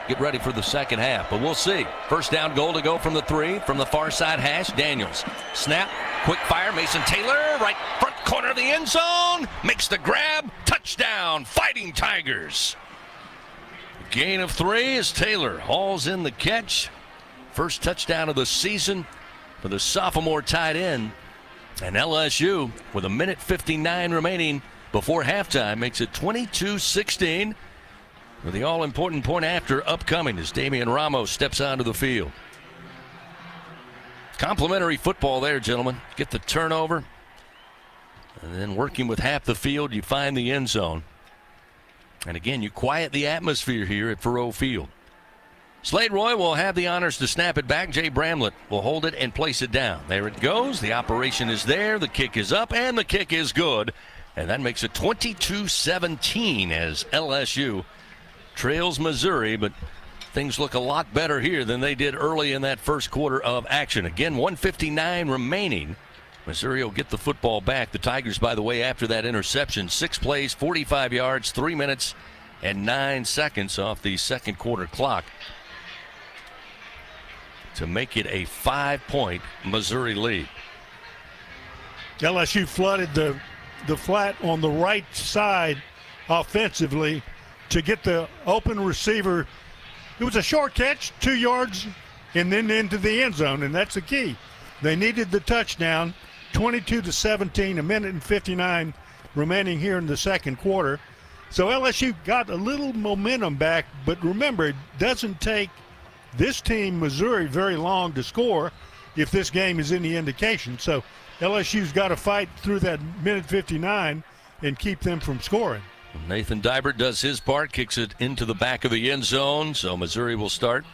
get ready for the second half. But we'll see. First down goal to go from the 3, from the far side hash. Daniels, snap, quick fire. Mason Taylor, right front corner of the end zone, makes the grab. Touchdown, Fighting Tigers. Gain of 3 as Taylor hauls in the catch. First touchdown of the season for the sophomore tight end. And LSU, with 1:59 remaining before halftime, makes it 22-16. With the all-important point after upcoming as Damian Ramos steps onto the field. Complimentary football there, gentlemen. Get the turnover, and then working with half the field, you find the end zone. And again, you quiet the atmosphere here at Faurot Field. Slade Roy will have the honors to snap it back. Jay Bramlett will hold it and place it down. There it goes. The operation is there. The kick is up, and the kick is good. And that makes it 22-17 as LSU trails Missouri, but things look a lot better here than they did early in that first quarter of action. Again, 1:59 remaining. Missouri will get the football back. The Tigers, by the way, after that interception, 6 plays, 45 yards, 3 minutes and 9 seconds off the second quarter clock to make it a 5-point Missouri lead. LSU flooded the flat on the right side offensively to get the open receiver. It was a short catch, 2 yards, and then into the end zone, and that's the key. They needed the touchdown. 22-17, 1:59 remaining here in the second quarter. So LSU got a little momentum back, but remember, it doesn't take this team, Missouri, very long to score if this game is any indication. So LSU's got to fight through that 1:59 and keep them from scoring. Nathan Dybert does his part, kicks it into the back of the end zone, so Missouri will start.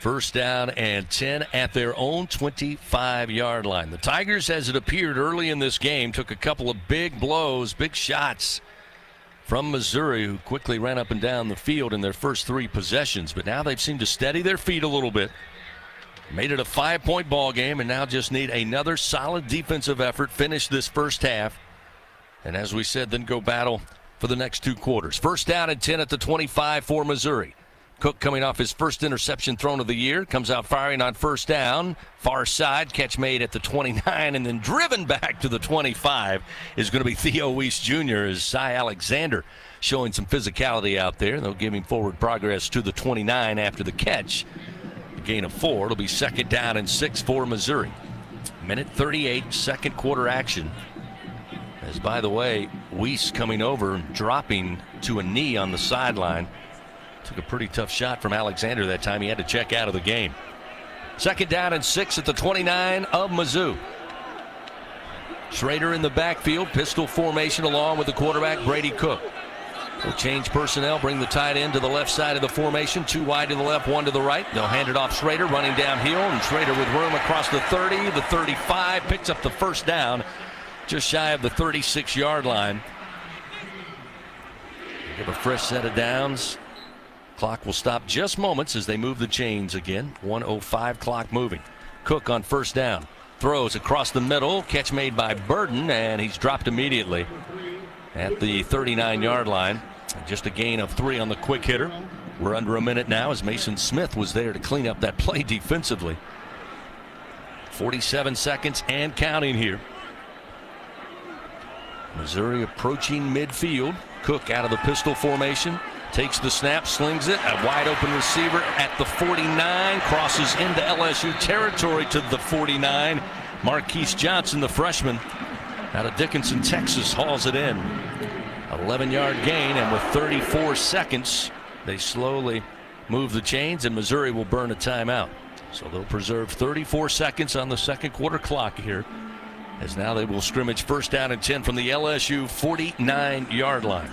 First down and 10 at their own 25-yard line. The Tigers, as it appeared early in this game, took a couple of big blows, big shots from Missouri, who quickly ran up and down the field in their first 3 possessions. But now they've seemed to steady their feet a little bit. Made it a 5-point ball game, and now just need another solid defensive effort, finish this first half. And as we said, then go battle for the next 2 quarters. First down and 10 at the 25 for Missouri. Cook coming off his first interception thrown of the year, comes out firing on first down. Far side, catch made at the 29, and then driven back to the 25 is going to be Theo Weiss Jr. as Cy Alexander showing some physicality out there. They'll give him forward progress to the 29 after the catch. A gain of 4. It'll be second down and 6 for Missouri. 1:38, second quarter action. As, by the way, Weiss coming over, dropping to a knee on the sideline. Took a pretty tough shot from Alexander that time. He had to check out of the game. Second down and 6 at the 29 of Mizzou. Schrader in the backfield, pistol formation along with the quarterback, Brady Cook. They'll change personnel, bring the tight end to the left side of the formation. 2 wide to the left, 1 to the right. They'll hand it off Schrader, running downhill, and Schrader with room across the 30, the 35, picks up the first down just shy of the 36-yard line. Give a fresh set of downs. Clock will stop just moments as they move the chains again. 1:05 clock moving. Cook on first down. Throws across the middle. Catch made by Burden, and he's dropped immediately at the 39-yard line. Just a gain of 3 on the quick hitter. We're under a minute now as Mason Smith was there to clean up that play defensively. 47 seconds and counting here. Missouri approaching midfield. Cook out of the pistol formation. Takes the snap, slings it. A wide open receiver at the 49. Crosses into LSU territory to the 49. Marquise Johnson, the freshman out of Dickinson, Texas, hauls it in. 11-yard gain, and with 34 seconds, they slowly move the chains, and Missouri will burn a timeout. So they'll preserve 34 seconds on the second quarter clock here, as now they will scrimmage first down and 10 from the LSU 49-yard line.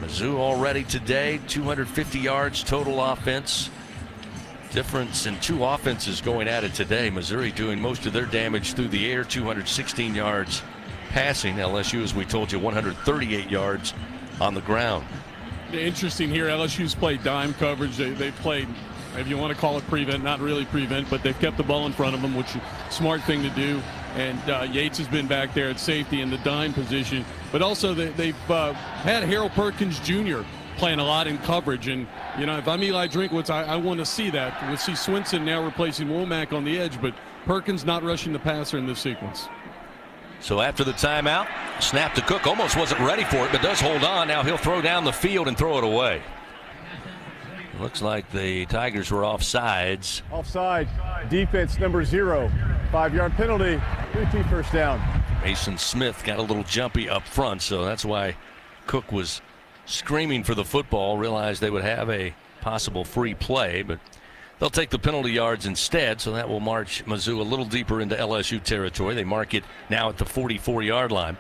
Mizzou already today, 250 yards total offense. Difference in two offenses going at it today. Missouri doing most of their damage through the air, 216 yards passing. LSU, as we told you, 138 yards on the ground. Interesting here, LSU's played dime coverage. They played, if you want to call it prevent, not really prevent, but they've kept the ball in front of them, which is a smart thing to do. And Yates has been back there at safety in the dime position. But also they've had Harold Perkins Jr. playing a lot in coverage. And, you know, if I'm Eli Drinkwitz, I want to see that. We'll see Swinson now replacing Womack on the edge, but Perkins not rushing the passer in this sequence. So after the timeout, snap to Cook. Almost wasn't ready for it, but does hold on. Now he'll throw down the field and throw it away. Looks like the Tigers were offsides. Offside. Defense number 0. 5-yard penalty. Repeat first down. Mason Smith got a little jumpy up front, so that's why Cook was screaming for the football. Realized they would have a possible free play, but they'll take the penalty yards instead, so that will march Mizzou a little deeper into LSU territory. They mark it now at the 44-yard line.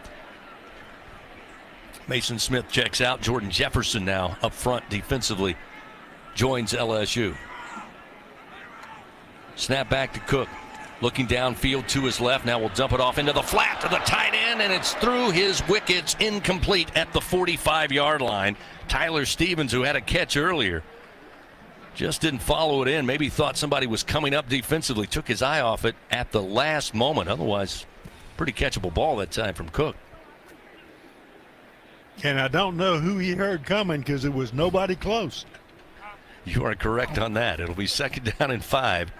Mason Smith checks out. Jordan Jefferson now up front defensively joins LSU. Snap back to Cook. Looking downfield to his left. Now we'll dump it off into the flat to the tight end, and it's through his wickets, incomplete at the 45-yard line. Tyler Stevens, who had a catch earlier, just didn't follow it in. Maybe thought somebody was coming up defensively. Took his eye off it at the last moment. Otherwise, pretty catchable ball that time from Cook. And I don't know who he heard coming because it was nobody close. You are correct on that. It'll be second down and 5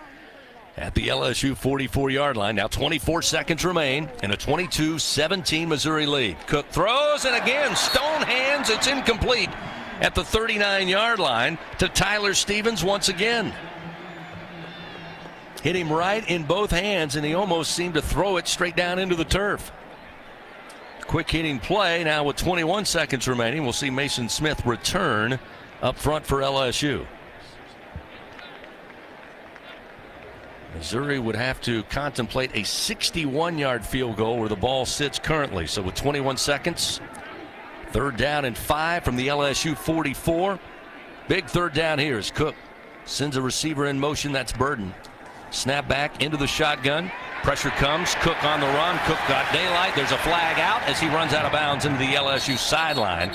at the LSU 44-yard line. Now 24 seconds remain in a 22-17 Missouri lead. Cook throws, and again, stone hands. It's incomplete at the 39-yard line to Tyler Stevens once again. Hit him right in both hands, and he almost seemed to throw it straight down into the turf. Quick hitting play now with 21 seconds remaining. We'll see Mason Smith return up front for LSU. Missouri would have to contemplate a 61-yard field goal where the ball sits currently. So with 21 seconds, third down and 5 from the LSU 44. Big third down here as Cook sends a receiver in motion. That's Burden. Snap back into the shotgun. Pressure comes. Cook on the run. Cook got daylight. There's a flag out as he runs out of bounds into the LSU sideline.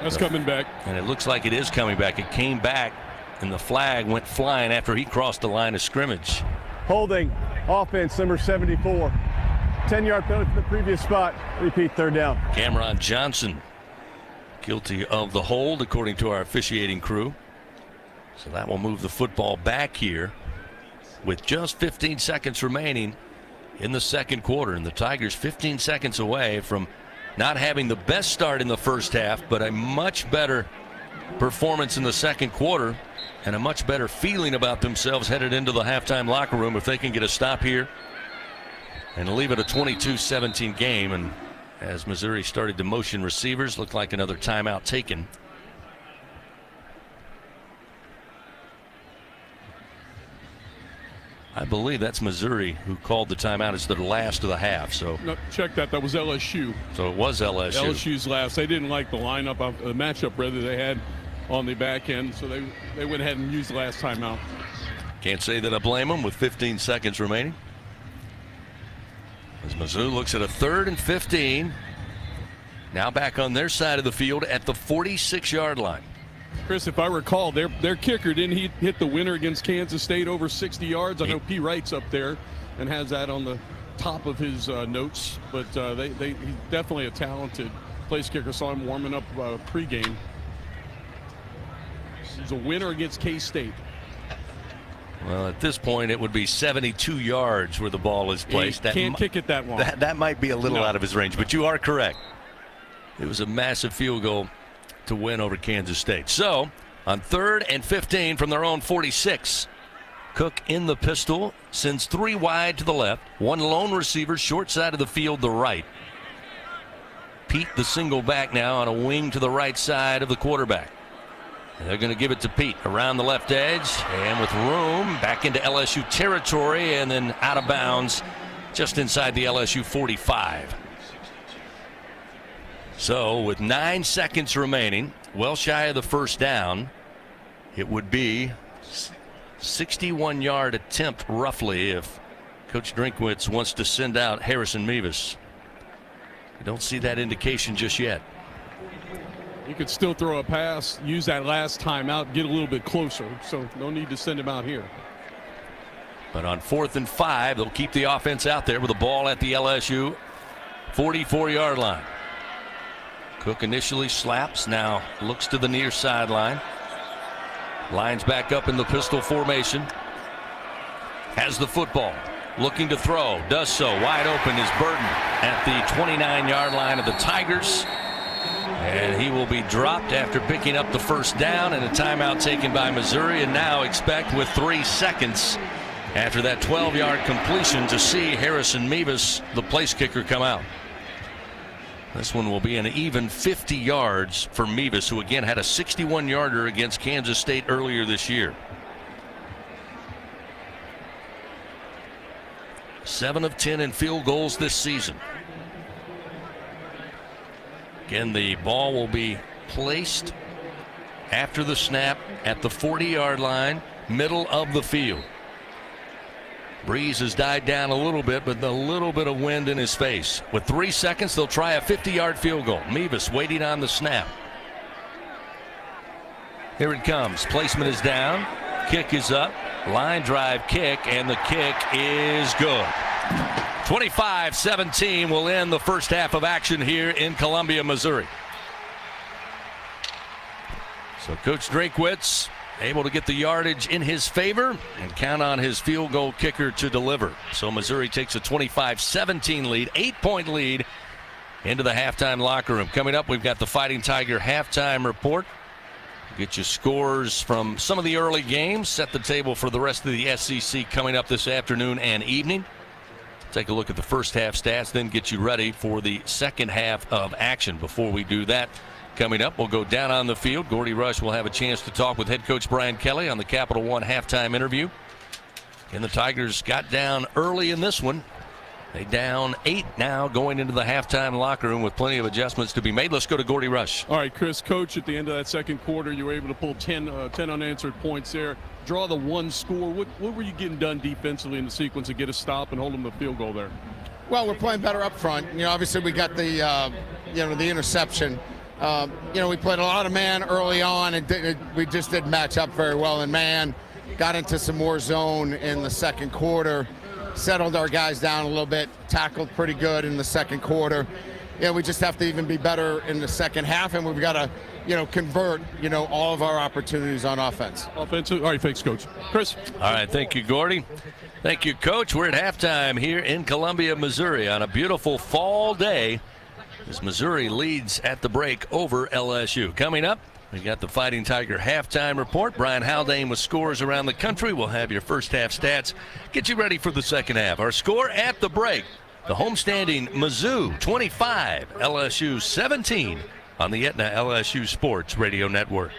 That's coming back. And it looks like it is coming back. It came back, and the flag went flying after he crossed the line of scrimmage. Holding. Offense number 74. 10-yard penalty for the previous spot. Repeat third down. Cameron Johnson guilty of the hold according to our officiating crew. So that will move the football back here with just 15 seconds remaining in the second quarter. And the Tigers 15 seconds away from not having the best start in the first half, but a much better performance in the second quarter and a much better feeling about themselves headed into the halftime locker room if they can get a stop here and leave it a 22-17 game. And as Missouri started to motion receivers, looked like another timeout taken. I believe that's Missouri who called the timeout as the last of the half. So no, check that. That was LSU. So it was LSU. LSU's last. They didn't like the lineup, the matchup rather they had on the back end, so they went ahead and used the last timeout. Can't say that I blame them with 15 seconds remaining. As Mizzou looks at a 3rd and 15. Now back on their side of the field at the 46-yard line. Chris, if I recall, their kicker, didn't he hit the winner against Kansas State over 60 yards? I know P. Wright's up there and has that on the top of his notes, but he's definitely a talented place kicker. Saw him warming up pregame. He's a winner against K-State. Well, at this point, it would be 72 yards where the ball is placed. He can't kick it that long. That might be a little out of his range, but you are correct. It was a massive field goal to win over Kansas State. So, on 3rd and 15 from their own 46, Cook in the pistol, sends 3 wide to the left, 1 lone receiver short side of the field, the right. Pete, the single back now on a wing to the right side of the quarterback. They're going to give it to Pete around the left edge and with room back into LSU territory and then out of bounds just inside the LSU 45. So with 9 seconds remaining, well shy of the first down, it would be 61-yard attempt roughly if Coach Drinkwitz wants to send out Harrison Mevis. I don't see that indication just yet. You could still throw a pass, use that last timeout, get a little bit closer. So no need to send him out here. But on 4th and 5, they'll keep the offense out there with the ball at the LSU 44-yard line. Cook initially slaps, now looks to the near sideline. Lines back up in the pistol formation. Has the football. Looking to throw. Does so. Wide open is Burton at the 29-yard line of the Tigers. And he will be dropped after picking up the first down and a timeout taken by Missouri. And now expect with 3 seconds after that 12-yard completion to see Harrison Mevis, the place kicker, come out. This one will be an even 50 yards for Mevis, who again had a 61-yarder against Kansas State earlier this year. 7 of 10 in field goals this season. Again, the ball will be placed after the snap at the 40-yard line, middle of the field. Breeze has died down a little bit, but a little bit of wind in his face. With 3 seconds, they'll try a 50-yard field goal. Mevis waiting on the snap. Here it comes. Placement is down. Kick is up. Line drive kick, and the kick is good. 25-17 will end the first half of action here in Columbia, Missouri. So Coach Drinkwitz able to get the yardage in his favor and count on his field goal kicker to deliver. So Missouri takes a 25-17 lead, 8-point lead into the halftime locker room. Coming up, we've got the Fighting Tiger halftime report. Get you scores from some of the early games, set the table for the rest of the SEC coming up this afternoon and evening. Take a look at the first half stats, then get you ready for the second half of action. Before we do that, coming up, we'll go down on the field. Gordy Rush will have a chance to talk with head coach Brian Kelly on the Capital One halftime interview. And the Tigers got down early in this one. They down 8 now going into the halftime locker room with plenty of adjustments to be made. Let's go to Gordy Rush. All right, Chris, coach, at the end of that second quarter, you were able to pull 10 unanswered points there, draw the one score. What were you getting done defensively in the sequence to get a stop and hold them to the field goal there? Well, we're playing better up front. You know, obviously we got the, the interception. We played a lot of man early on, and we just didn't match up very well in man. Got into some more zone in the second quarter. Settled our guys down a little bit, tackled pretty good in the second quarter. We just have to even be better in the second half, and we've got to, convert, all of our opportunities on offense. Offensive. All right, thanks, Coach. Chris. All right, thank you, Gordy. Thank you, Coach. We're at halftime here in Columbia, Missouri on a beautiful fall day as Missouri leads at the break over LSU. Coming up, we've got the Fighting Tiger halftime report. Brian Haldane with scores around the country. We'll have your first half stats. Get you ready for the second half. Our score at the break, the homestanding Mizzou 25, LSU 17 on the Aetna LSU Sports Radio Network.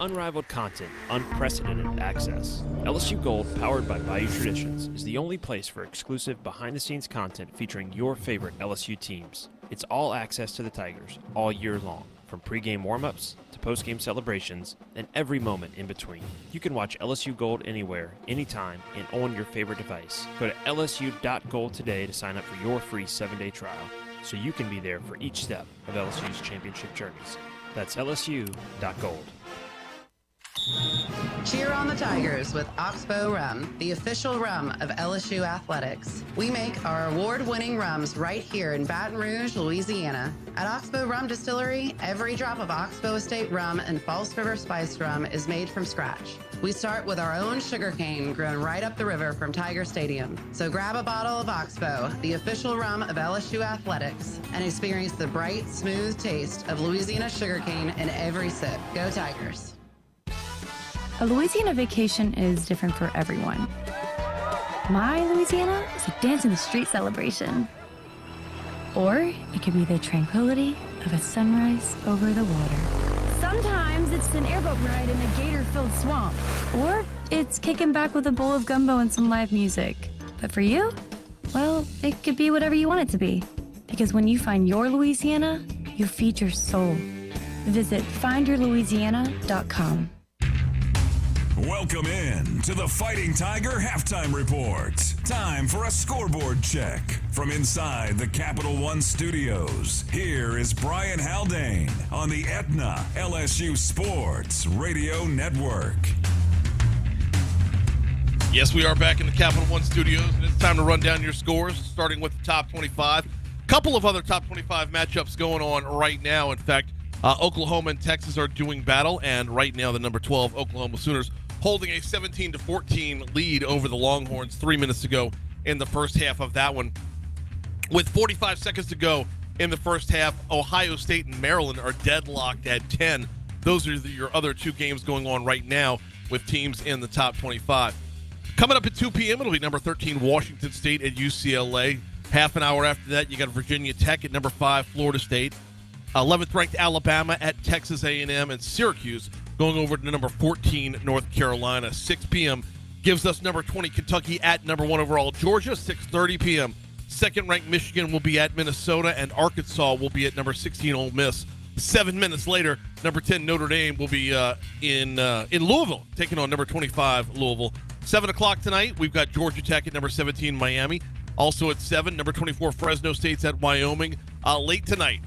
Unrivaled content, unprecedented access. LSU Gold, powered by Bayou Traditions, is the only place for exclusive behind-the-scenes content featuring your favorite LSU teams. It's all access to the Tigers all year long, from pregame warm-ups to postgame celebrations and every moment in between. You can watch LSU Gold anywhere, anytime, and on your favorite device. Go to lsu.gold today to sign up for your free 7-day trial, so you can be there for each step of LSU's championship journeys. That's lsu.gold. Cheer on the Tigers with Oxbow Rum, the official rum of LSU Athletics. We make our award-winning rums right here in Baton Rouge, Louisiana. At Oxbow Rum Distillery, every drop of Oxbow Estate rum and False River spiced rum is made from scratch. We start with our own sugarcane grown right up the river from Tiger Stadium. So grab a bottle of Oxbow, the official rum of LSU Athletics, and experience the bright, smooth taste of Louisiana sugarcane in every sip. Go Tigers. A Louisiana vacation is different for everyone. My Louisiana is a dance in the street celebration. Or it could be the tranquility of a sunrise over the water. Sometimes it's an airboat ride in a gator-filled swamp. Or it's kicking back with a bowl of gumbo and some live music. But for you, well, it could be whatever you want it to be. Because when you find your Louisiana, you feed your soul. Visit findyourlouisiana.com. Welcome in to the Fighting Tiger Halftime Report. Time for a scoreboard check. From inside the Capital One studios, here is Brian Haldane on the Aetna LSU Sports Radio Network. Yes, we are back in the Capital One studios, and it's time to run down your scores, starting with the top 25. A couple of other top 25 matchups going on right now. In fact, Oklahoma and Texas are doing battle, and right now the number 12 Oklahoma Sooners holding a 17-14 lead over the Longhorns 3 minutes to go in the first half of that one. With 45 seconds to go in the first half, Ohio State and Maryland are deadlocked at 10. Those are your other two games going on right now with teams in the top 25. Coming up at 2 p.m., it'll be number 13 Washington State at UCLA. Half an hour after that, you got Virginia Tech at number 5 Florida State. 11th ranked Alabama at Texas A&M, and Syracuse going over to number 14 North Carolina. 6 p.m. gives us number 20 Kentucky at number 1 overall Georgia. 6:30 p.m. second ranked Michigan will be at Minnesota, and Arkansas will be at number 16 Ole Miss. 7 minutes later, number 10 Notre Dame will be in Louisville, taking on number 25 Louisville. 7 o'clock tonight, we've got Georgia Tech at number 17 Miami. Also at 7, number 24 Fresno State's at Wyoming. Late tonight,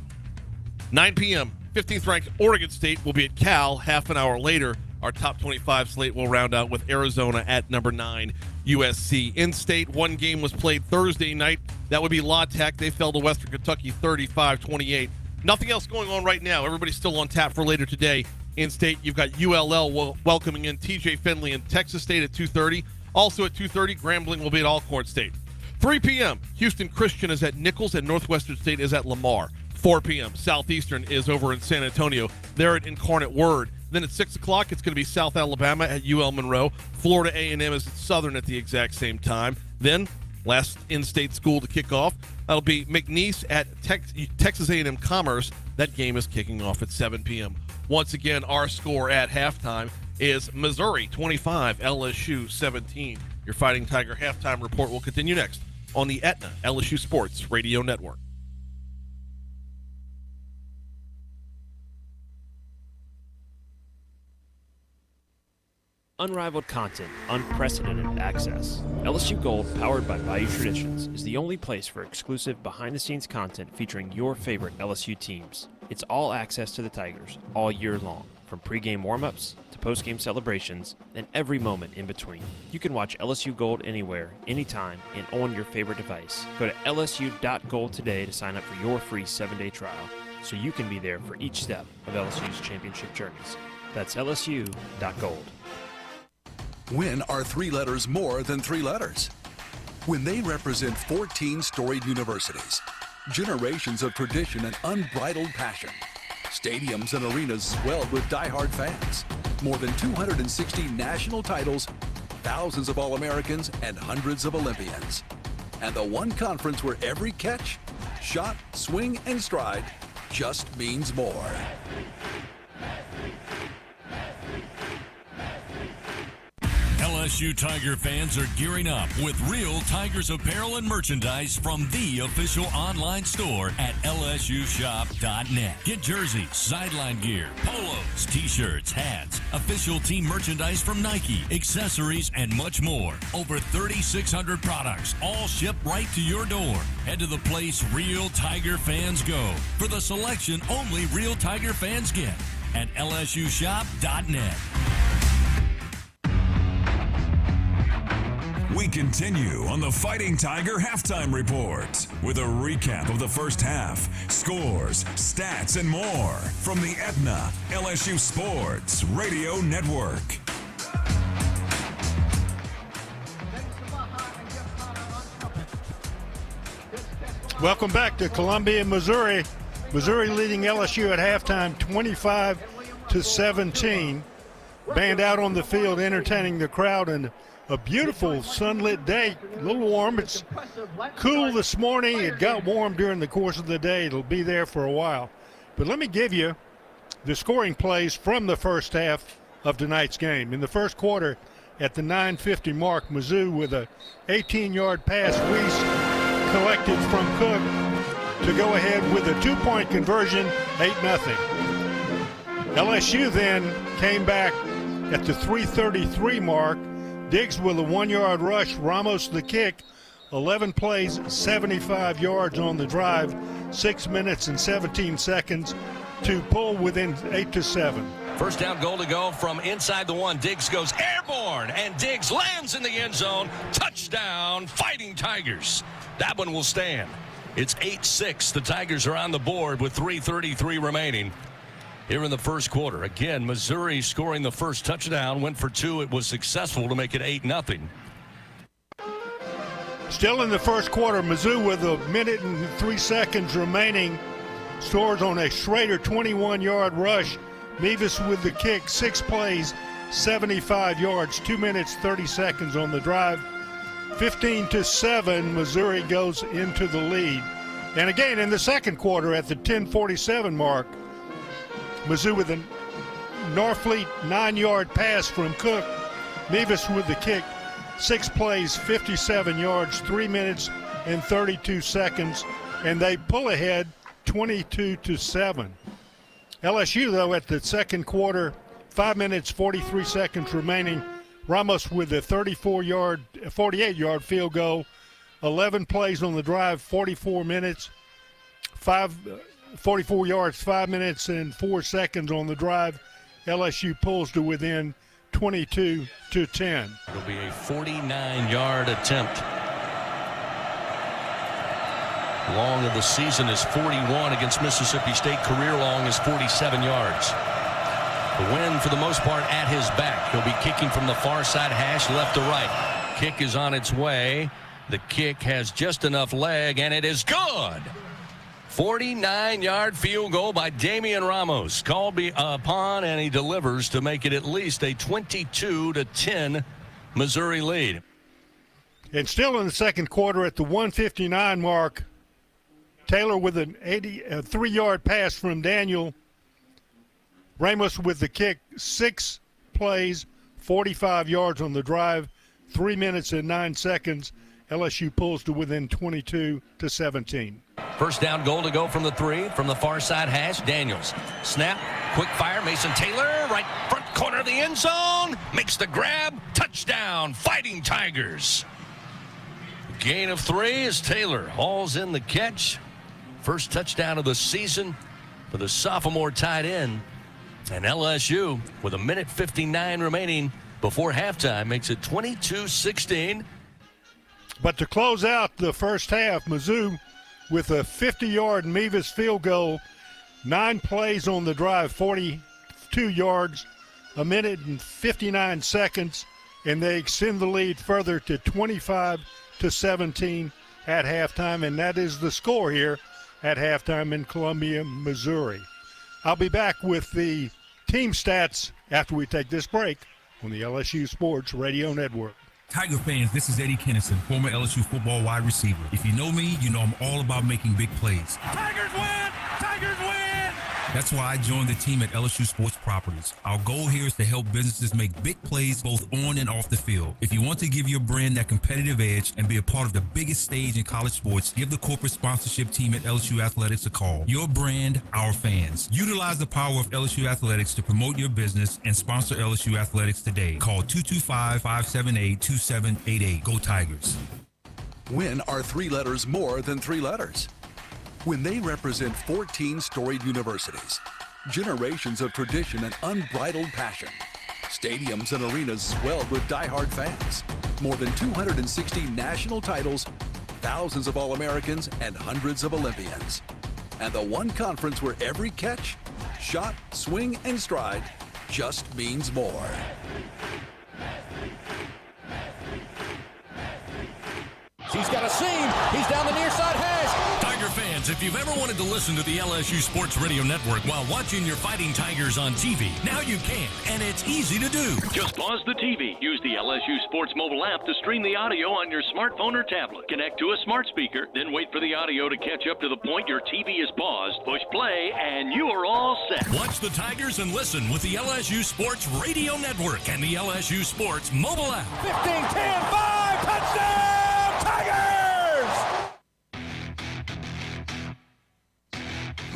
9 p.m., 15th ranked Oregon State will be at Cal. Half an hour later, our top 25 slate will round out with Arizona at number 9 USC. In-state, one game was played Thursday night. That would be La Tech. They fell to Western Kentucky 35-28. Nothing else going on right now. Everybody's still on tap for later today. In-state, you've got ULL welcoming in TJ Finley and Texas State at 2:30. Also at 2:30, Grambling will be at Alcorn State. 3 p.m., Houston Christian is at Nichols and Northwestern State is at Lamar. 4 p.m., Southeastern is over in San Antonio. They're at Incarnate Word. Then at 6 o'clock, it's going to be South Alabama at UL Monroe. Florida A&M is at Southern at the exact same time. Then, last in-state school to kick off, that'll be McNeese at Texas A&M Commerce. That game is kicking off at 7 p.m. Once again, our score at halftime is Missouri 25, LSU 17. Your Fighting Tiger halftime report will continue next on the Aetna LSU Sports Radio Network. Unrivaled content, unprecedented access. LSU Gold, powered by Bayou Traditions, is the only place for exclusive behind-the-scenes content featuring your favorite LSU teams. It's all access to the Tigers all year long, from pregame warm-ups to postgame celebrations and every moment in between. You can watch LSU Gold anywhere, anytime, and on your favorite device. Go to lsu.gold today to sign up for your free 7-day trial so you can be there for each step of LSU's championship journeys. That's lsu.gold. When are 3 letters more than 3 letters? When they represent 14 storied universities, generations of tradition and unbridled passion, stadiums and arenas swelled with diehard fans, more than 260 national titles, thousands of All-Americans, and hundreds of Olympians. And the one conference where every catch, shot, swing, and stride just means more. LSU Tiger fans are gearing up with real Tigers apparel and merchandise from the official online store at lsushop.net. Get jerseys, sideline gear, polos, t-shirts, hats, official team merchandise from Nike, accessories, and much more. Over 3,600 products, all shipped right to your door. Head to the place real Tiger fans go for the selection only real Tiger fans get at lsushop.net. We continue on the Fighting Tiger Halftime Report with a recap of the first half, scores, stats, and more from the Aetna LSU Sports Radio Network. Welcome back to Columbia, Missouri. Missouri leading LSU at halftime 25-17. Band out on the field entertaining the crowd, and a beautiful sunlit day. A little warm. It's cool this morning. It got warm during the course of the day. It'll be there for a while. But let me give you the scoring plays from the first half of tonight's game. In the first quarter, at the 9:50 mark, Mizzou with a 18-yard pass. Weiss collected from Cook to go ahead with a 2-point conversion, 8-0. LSU then came back at the 3:33 mark. Diggs with a 1-yard rush. Ramos the kick. 11 plays, 75 yards on the drive. 6 minutes and 17 seconds to pull within 8-7. First down goal to go from inside the 1. Diggs goes airborne, and Diggs lands in the end zone. Touchdown, Fighting Tigers. That one will stand. It's 8-6. The Tigers are on the board with 3:33 remaining here in the first quarter. Again, Missouri scoring the first touchdown, went for 2. It was successful to make it 8-0. Still in the first quarter, Mizzou with a minute and 3 seconds remaining scores on a Schrader 21-yard rush. Mevis with the kick, 6 plays, 75 yards, 2 minutes, 30 seconds on the drive. 15-7, Missouri goes into the lead. And again, in the second quarter at the 10:47 mark, Mizzou with a Norfleet 9-yard pass from Cook. Mevis with the kick, 6 plays, 57 yards, 3 minutes and 32 seconds, and they pull ahead 22-7. LSU, though, at the second quarter, 5 minutes, 43 seconds remaining. Ramos with a 48-yard field goal, 11 plays on the drive, 44 minutes, 44 yards, 5 minutes and 4 seconds on the drive. LSU pulls to within 22-10. It'll be a 49-yard attempt. Long of the season is 41 against Mississippi State. Career long is 47 yards. The wind, for the most part, at his back. He'll be kicking from the far side hash, left to right. Kick is on its way. The kick has just enough leg, and it is good. 49-yard field goal by Damian Ramos. Called upon, and he delivers to make it at least a 22-10 Missouri lead. And still in the second quarter at the 1:59 mark, Taylor with a 3-yard pass from Daniel. Ramos with the kick, 6 plays, 45 yards on the drive, 3 minutes and 9 seconds. LSU pulls to within 22-17. First down goal to go from the 3, from the far side hash. Daniels, snap, quick fire. Mason Taylor, right front corner of the end zone, makes the grab. Touchdown, Fighting Tigers. Gain of 3 as Taylor hauls in the catch. First touchdown of the season for the sophomore tight end. And LSU, with a minute 59 remaining before halftime, makes it 22-16. But to close out the first half, Mizzou with a 50-yard Mevis field goal, 9 plays on the drive, 42 yards, a minute and 59 seconds, and they extend the lead further to 25-17 at halftime, and that is the score here at halftime in Columbia, Missouri. I'll be back with the team stats after we take this break on the LSU Sports Radio Network. Tiger fans, this is Eddie Kennison, former LSU football wide receiver. If you know me, you know I'm all about making big plays. Tigers win! Tigers win! That's why I joined the team at LSU Sports Properties. Our goal here is to help businesses make big plays both on and off the field. If you want to give your brand that competitive edge and be a part of the biggest stage in college sports, give the corporate sponsorship team at LSU Athletics a call. Your brand, our fans. Utilize the power of LSU Athletics to promote your business and sponsor LSU Athletics today. Call 225-578-2788. Go Tigers. When are 3 letters more than 3 letters? When they represent 14 storied universities, generations of tradition and unbridled passion, stadiums and arenas swelled with diehard fans, More than 260 national titles, thousands of All-Americans, and hundreds of Olympians. And the one conference where every catch, shot, swing, and stride just means more. He's got a seam. He's down the near side hash. Tiger fans, if you've ever wanted to listen to the LSU Sports Radio Network while watching your Fighting Tigers on TV, now you can, and it's easy to do. Just pause the TV. Use the LSU Sports mobile app to stream the audio on your smartphone or tablet. Connect to a smart speaker, then wait for the audio to catch up to the point your TV is paused. Push play, and you are all set. Watch the Tigers and listen with the LSU Sports Radio Network and the LSU Sports mobile app. 15-10-5, touchdown! Tigers!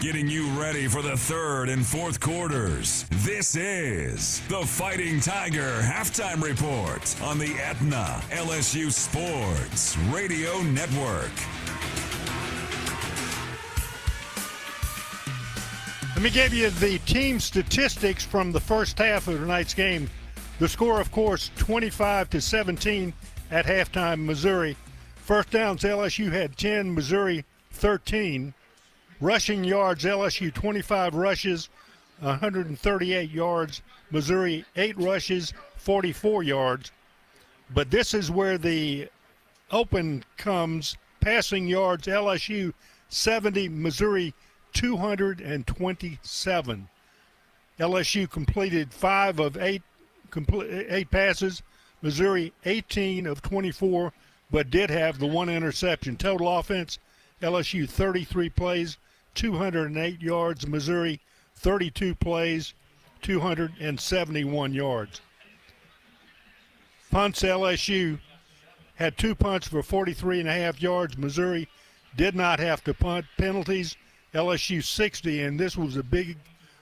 Getting you ready for the third and fourth quarters. This is the Fighting Tiger Halftime Report on the Aetna LSU Sports Radio Network. Let me give you the team statistics from the first half of tonight's game. The score, of course, 25-17 at halftime, Missouri. First downs, LSU had 10, Missouri 13. Rushing yards, LSU 25 rushes, 138 yards. Missouri 8 rushes, 44 yards. But this is where the open comes. Passing yards, LSU 70, Missouri 227. LSU completed 5 of 8 passes. Missouri 18 of 24, but did have the one interception. Total offense, LSU 33 plays, 208 yards. Missouri 32 plays, 271 yards. Punts, LSU had 2 punts for 43.5 yards. Missouri did not have to punt. Penalties, LSU 60, and this was a big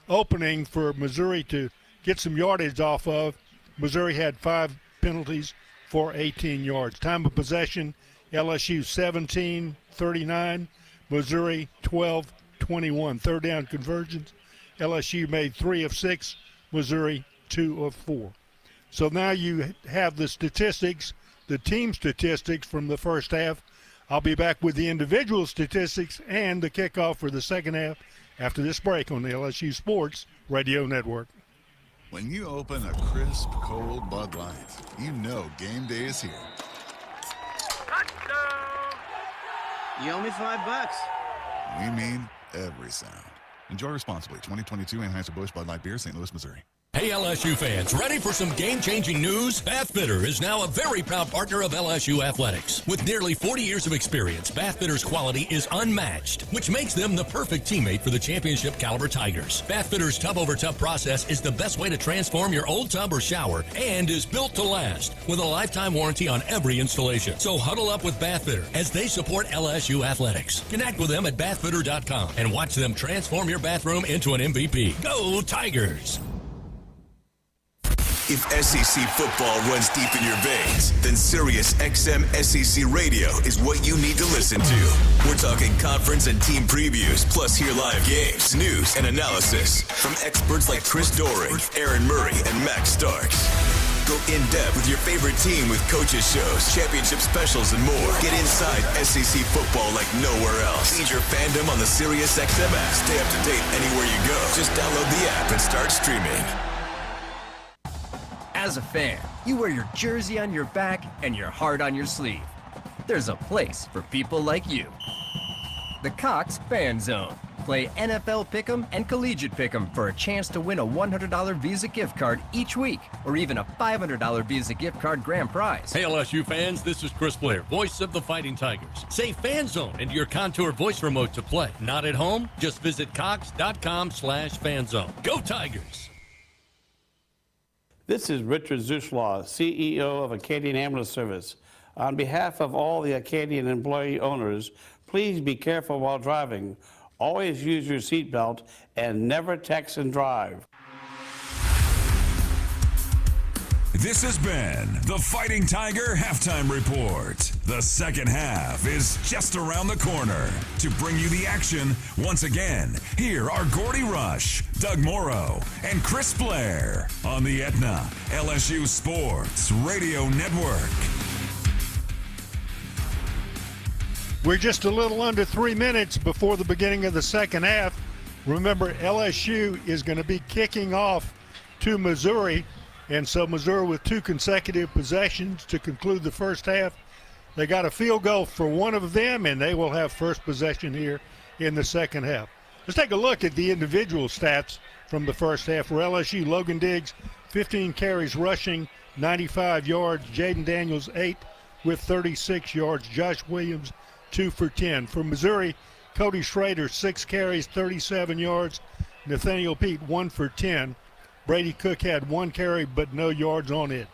opening for Missouri to get some yardage off of. Missouri had 5 penalties for 18 yards. Time of possession, LSU 17-39, Missouri 12-21. Third down conversions, LSU made 3 of 6, Missouri 2 of 4. So now you have the statistics, the team statistics from the first half. I'll be back with the individual statistics and the kickoff for the second half after this break on the LSU Sports Radio Network. When you open a crisp, cold Bud Light, you know game day is here. You owe me $5. We mean every sound. Enjoy responsibly. 2022 Anheuser-Busch Bud Light Beer, St. Louis, Missouri. Hey, LSU fans, ready for some game-changing news? Bathfitter is now a very proud partner of LSU Athletics. With nearly 40 years of experience, Bathfitter's quality is unmatched, which makes them the perfect teammate for the championship-caliber Tigers. Bathfitter's tub-over-tub process is the best way to transform your old tub or shower and is built to last with a lifetime warranty on every installation. So huddle up with Bathfitter as they support LSU Athletics. Connect with them at bathfitter.com and watch them transform your bathroom into an MVP. Go Tigers! If SEC football runs deep in your veins, then Sirius XM SEC Radio is what you need to listen to. We're talking conference and team previews, plus hear live games, news, and analysis from experts like Chris Doering, Aaron Murray, and Max Starks. Go in-depth with your favorite team with coaches shows, championship specials, and more. Get inside SEC football like nowhere else. Feed your fandom on the Sirius XM app. Stay up to date anywhere you go. Just download the app and start streaming. As a fan, you wear your jersey on your back and your heart on your sleeve. There's a place for people like you. The Cox Fan Zone. Play NFL Pick'em and Collegiate Pick'em for a chance to win a $100 Visa gift card each week, or even a $500 Visa gift card grand prize. Hey LSU fans, this is Chris Blair, voice of the Fighting Tigers. Say Fan Zone into your Contour voice remote to play. Not at home? Just visit cox.com/fanzone. Go Tigers! This is Richard Zuslaw, CEO of Acadian Ambulance Service. On behalf of all the Acadian employee owners, please be careful while driving. Always use your seatbelt and never text and drive. This has been the Fighting Tiger Halftime Report. The second half is just around the corner. To bring you the action, once again, here are Gordy Rush, Doug Morrow, and Chris Blair on the Aetna LSU Sports Radio Network. We're just a little under 3 minutes before the beginning of the second half. Remember, LSU is going to be kicking off to Missouri, and so Missouri with 2 consecutive possessions to conclude the first half. They got a field goal for one of them, and they will have first possession here in the second half. Let's take a look at the individual stats from the first half. For LSU, Logan Diggs, 15 carries rushing, 95 yards. Jaden Daniels, 8 with 36 yards. Josh Williams, 2 for 10. For Missouri, Cody Schrader, 6 carries, 37 yards. Nathaniel Pete, 1 for 10. Brady Cook had 1 carry, but no yards on it.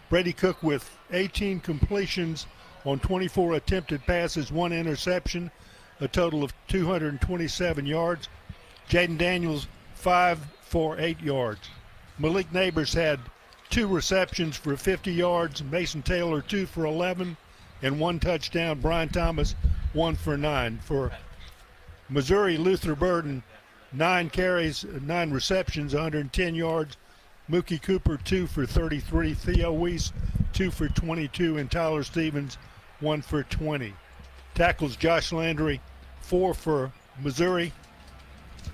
Brady Cook with 18 completions on 24 attempted passes, 1 interception, a total of 227 yards. Jaden Daniels, 5 for 8 yards. Malik Neighbors had 2 receptions for 50 yards. Mason Taylor, 2 for 11 and 1 touchdown. Brian Thomas, 1 for 9. For Missouri, Luther Burden, 9 carries, 9 receptions, 110 yards. Mookie Cooper, 2 for 33. Theo Weiss, 2 for 22. And Tyler Stevens, 1 for 20. Tackles Josh Landry, 4 for Missouri.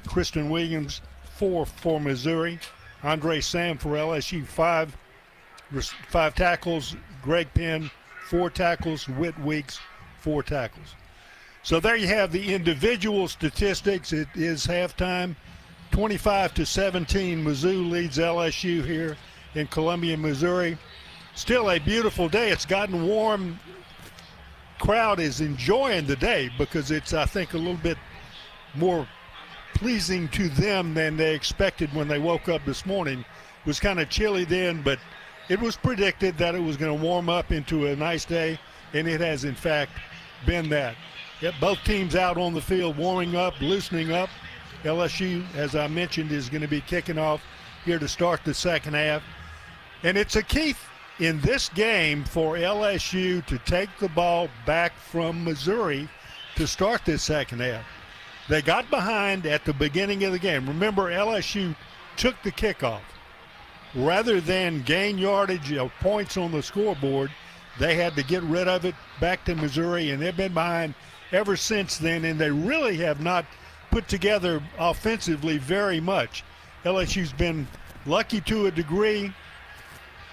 Kristen Williams, 4 for Missouri. Andre Sam for LSU, 5 tackles. Greg Penn, 4 tackles. Whit Weeks, 4 tackles. So there you have the individual statistics. It is halftime. 25-17, Mizzou leads LSU here in Columbia, Missouri. Still a beautiful day. It's gotten warm. Crowd is enjoying the day because it's, I think, a little bit more pleasing to them than they expected when they woke up this morning. It was kind of chilly then, but it was predicted that it was going to warm up into a nice day, and it has, in fact, been that. Yep, both teams out on the field warming up, loosening up. LSU, as I mentioned, is going to be kicking off here to start the second half. And it's a key in this game for LSU to take the ball back from Missouri to start this second half. They got behind at the beginning of the game. Remember, LSU took the kickoff. Rather than gain yardage of points on the scoreboard, they had to get rid of it back to Missouri, and they've been behind ever since then, and they really have not put together offensively very much. LSU's been lucky to a degree.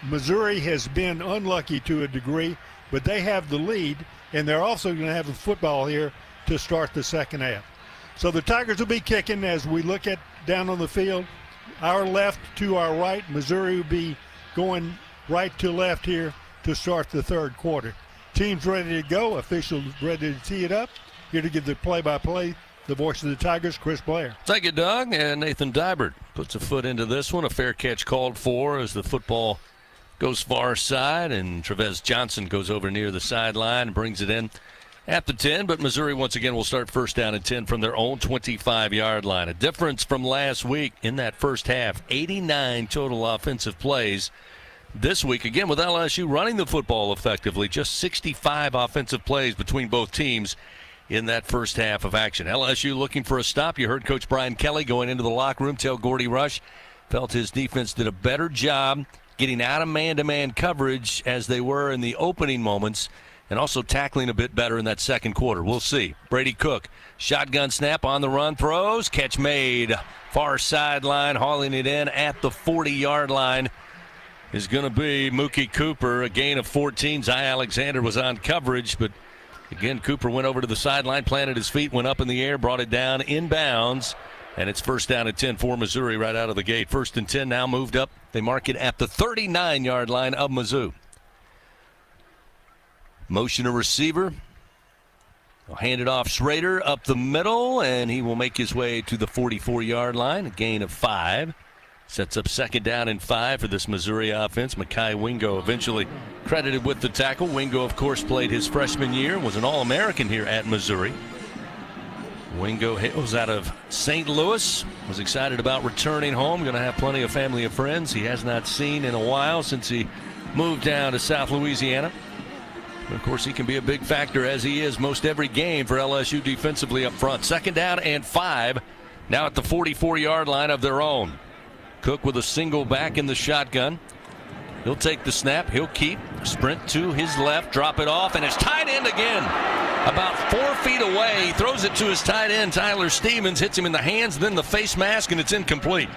Missouri has been unlucky to a degree, but they have the lead, and they're also going to have the football here to start the second half. So the Tigers will be kicking as we look at down on the field. Our left to our right. Missouri will be going right to left here to start the third quarter. Teams ready to go. Officials ready to tee it up. Here to give the play-by-play, the voice of the Tigers, Chris Blair. Thank you, Doug. And Nathan Dybert puts a foot into this one. A fair catch called for as the football goes far side, and Trevez Johnson goes over near the sideline and brings it in at the 10. But Missouri, once again, will start first down and 10 from their own 25-yard line. A difference from last week in that first half. 89 total offensive plays. This week, again, with LSU running the football effectively, just 65 offensive plays between both teams in that first half of action. LSU looking for a stop. You heard Coach Brian Kelly going into the locker room tell Gordy Rush, felt his defense did a better job getting out of man-to-man coverage as they were in the opening moments, and also tackling a bit better in that second quarter. We'll see. Brady Cook, shotgun snap on the run, throws, catch made. Far sideline, hauling it in at the 40-yard line is going to be Mookie Cooper. A gain of 14. Zy Alexander was on coverage, but again, Cooper went over to the sideline, planted his feet, went up in the air, brought it down inbounds, and it's first down at 10 for Missouri right out of the gate. First and 10 now moved up. They mark it at the 39-yard line of Mizzou. Motion a receiver. They'll hand it off Schrader up the middle, and he will make his way to the 44-yard line. A gain of 5. Sets up second down and 5 for this Missouri offense. Mekhi Wingo eventually credited with the tackle. Wingo, of course, played his freshman year, was an All-American here at Missouri. Wingo hails out of St. Louis, was excited about returning home, going to have plenty of family and friends he has not seen in a while since he moved down to South Louisiana. And of course, he can be a big factor, as he is most every game for LSU defensively up front. Second down and 5, now at the 44-yard line of their own. Cook with a single back in the shotgun. He'll take the snap. He'll keep. Sprint to his left. Drop it off. And it's tight end again. about 4 feet away. He throws it to his tight end, Tyler Stevens, hits him in the hands, then the face mask, and it's incomplete.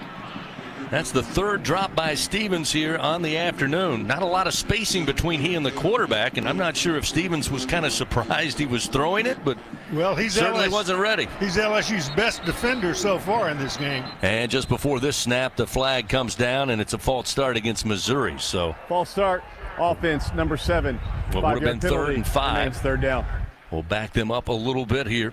That's the third drop by Stevens here on the afternoon. Not a lot of spacing between he and the quarterback, and I'm not sure if Stevens was kind of surprised he was throwing it, but he certainly wasn't ready. He's LSU's best defender so far in this game. And just before this snap, the flag comes down, and it's a false start against Missouri. So false start, offense number 7. What would have been penalty, 3rd and 5. It's third down. We'll back them up a little bit here.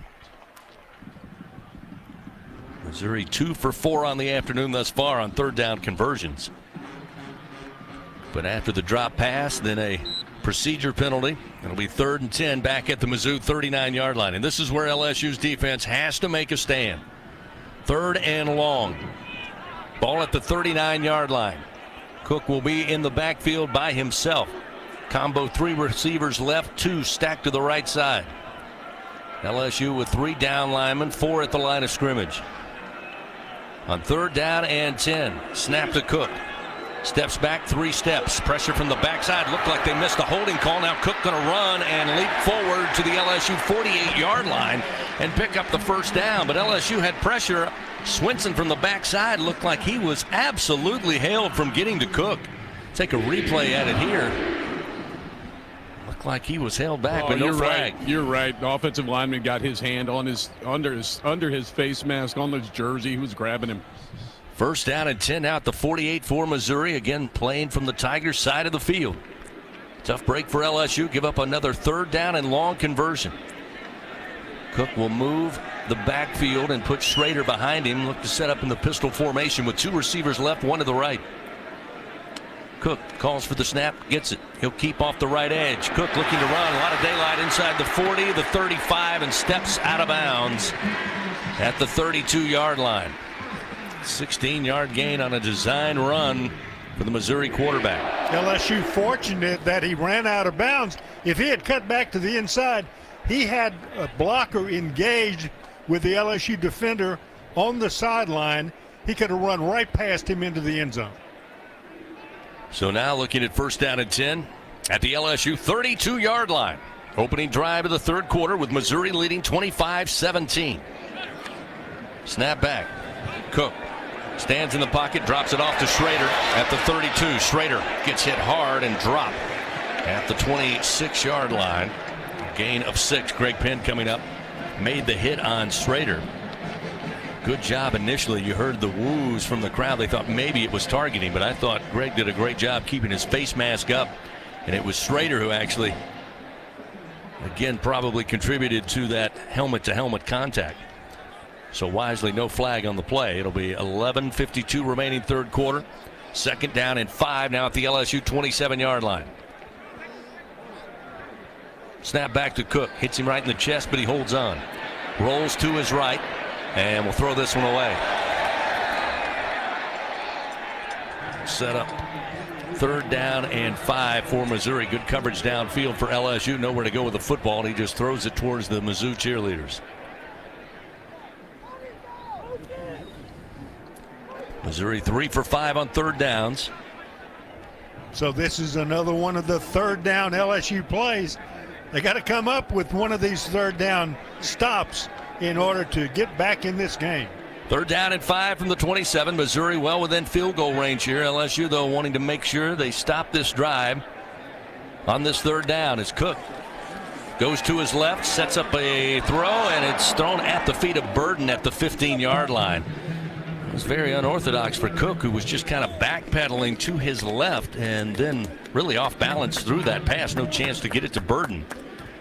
Missouri 2 for 4 on the afternoon thus far on third down conversions. But after the drop pass, then a procedure penalty. It'll be 3rd and 10 back at the Mizzou 39-yard line. And this is where LSU's defense has to make a stand. 3rd and long. Ball at the 39-yard line. Cook will be in the backfield by himself. Combo 3 receivers left, 2 stacked to the right side. LSU with 3 down linemen, 4 at the line of scrimmage. On 3rd down and 10, snap to Cook. Steps back 3 steps. Pressure from the backside. Looked like they missed the holding call. Now Cook going to run and leap forward to the LSU 48-yard line and pick up the first down. But LSU had pressure. Swinson from the backside looked like he was absolutely held from getting to Cook. Take a replay at it here. Looked like he was held back, but no flag. Right. You're right. The offensive lineman got his hand on his under his face mask on his jersey. He was grabbing him. 1st down and 10 out the 48 for Missouri. Again, playing from the Tigers side of the field. Tough break for LSU. Give up another 3rd down and long conversion. Cook will move the backfield and put Schrader behind him. Look to set up in the pistol formation with 2 receivers left, 1 to the right. Cook calls for the snap, gets it. He'll keep off the right edge. Cook looking to run. A lot of daylight inside the 40, the 35, and steps out of bounds at the 32-yard line. 16-yard gain on a design run for the Missouri quarterback. LSU fortunate that he ran out of bounds. If he had cut back to the inside, he had a blocker engaged with the LSU defender on the sideline. He could have run right past him into the end zone. So now looking at 1st down and 10 at the LSU 32-yard line. Opening drive of the 3rd quarter with Missouri leading 25-17. Snap back. Cook stands in the pocket, drops it off to Schrader at the 32. Schrader gets hit hard and dropped at the 26-yard line. Gain of 6. Greg Penn coming up. Made the hit on Schrader. Good job initially. You heard the woos from the crowd. They thought maybe it was targeting, but I thought Greg did a great job keeping his face mask up. And it was Schrader who actually, again, probably contributed to that helmet-to-helmet contact. So wisely, no flag on the play. It'll be 11:52 remaining 3rd quarter. 2nd down and 5 now at the LSU 27-yard line. Snap back to Cook. Hits him right in the chest, but he holds on. Rolls to his right. And we'll throw this one away. Set up 3rd down and 5 for Missouri. Good coverage downfield for LSU. Nowhere to go with the football, and he just throws it towards the Mizzou cheerleaders. Missouri 3 for 5 on 3rd downs. So this is another one of the 3rd down LSU plays. They got to come up with one of these 3rd down stops in order to get back in this game. 3rd down and 5 from the 27. Missouri well within field goal range here. LSU, though, wanting to make sure they stop this drive on this 3rd down as Cook goes to his left, sets up a throw, and it's thrown at the feet of Burden at the 15-yard line. It was very unorthodox for Cook, who was just kind of backpedaling to his left and then really off balance through that pass. No chance to get it to Burden.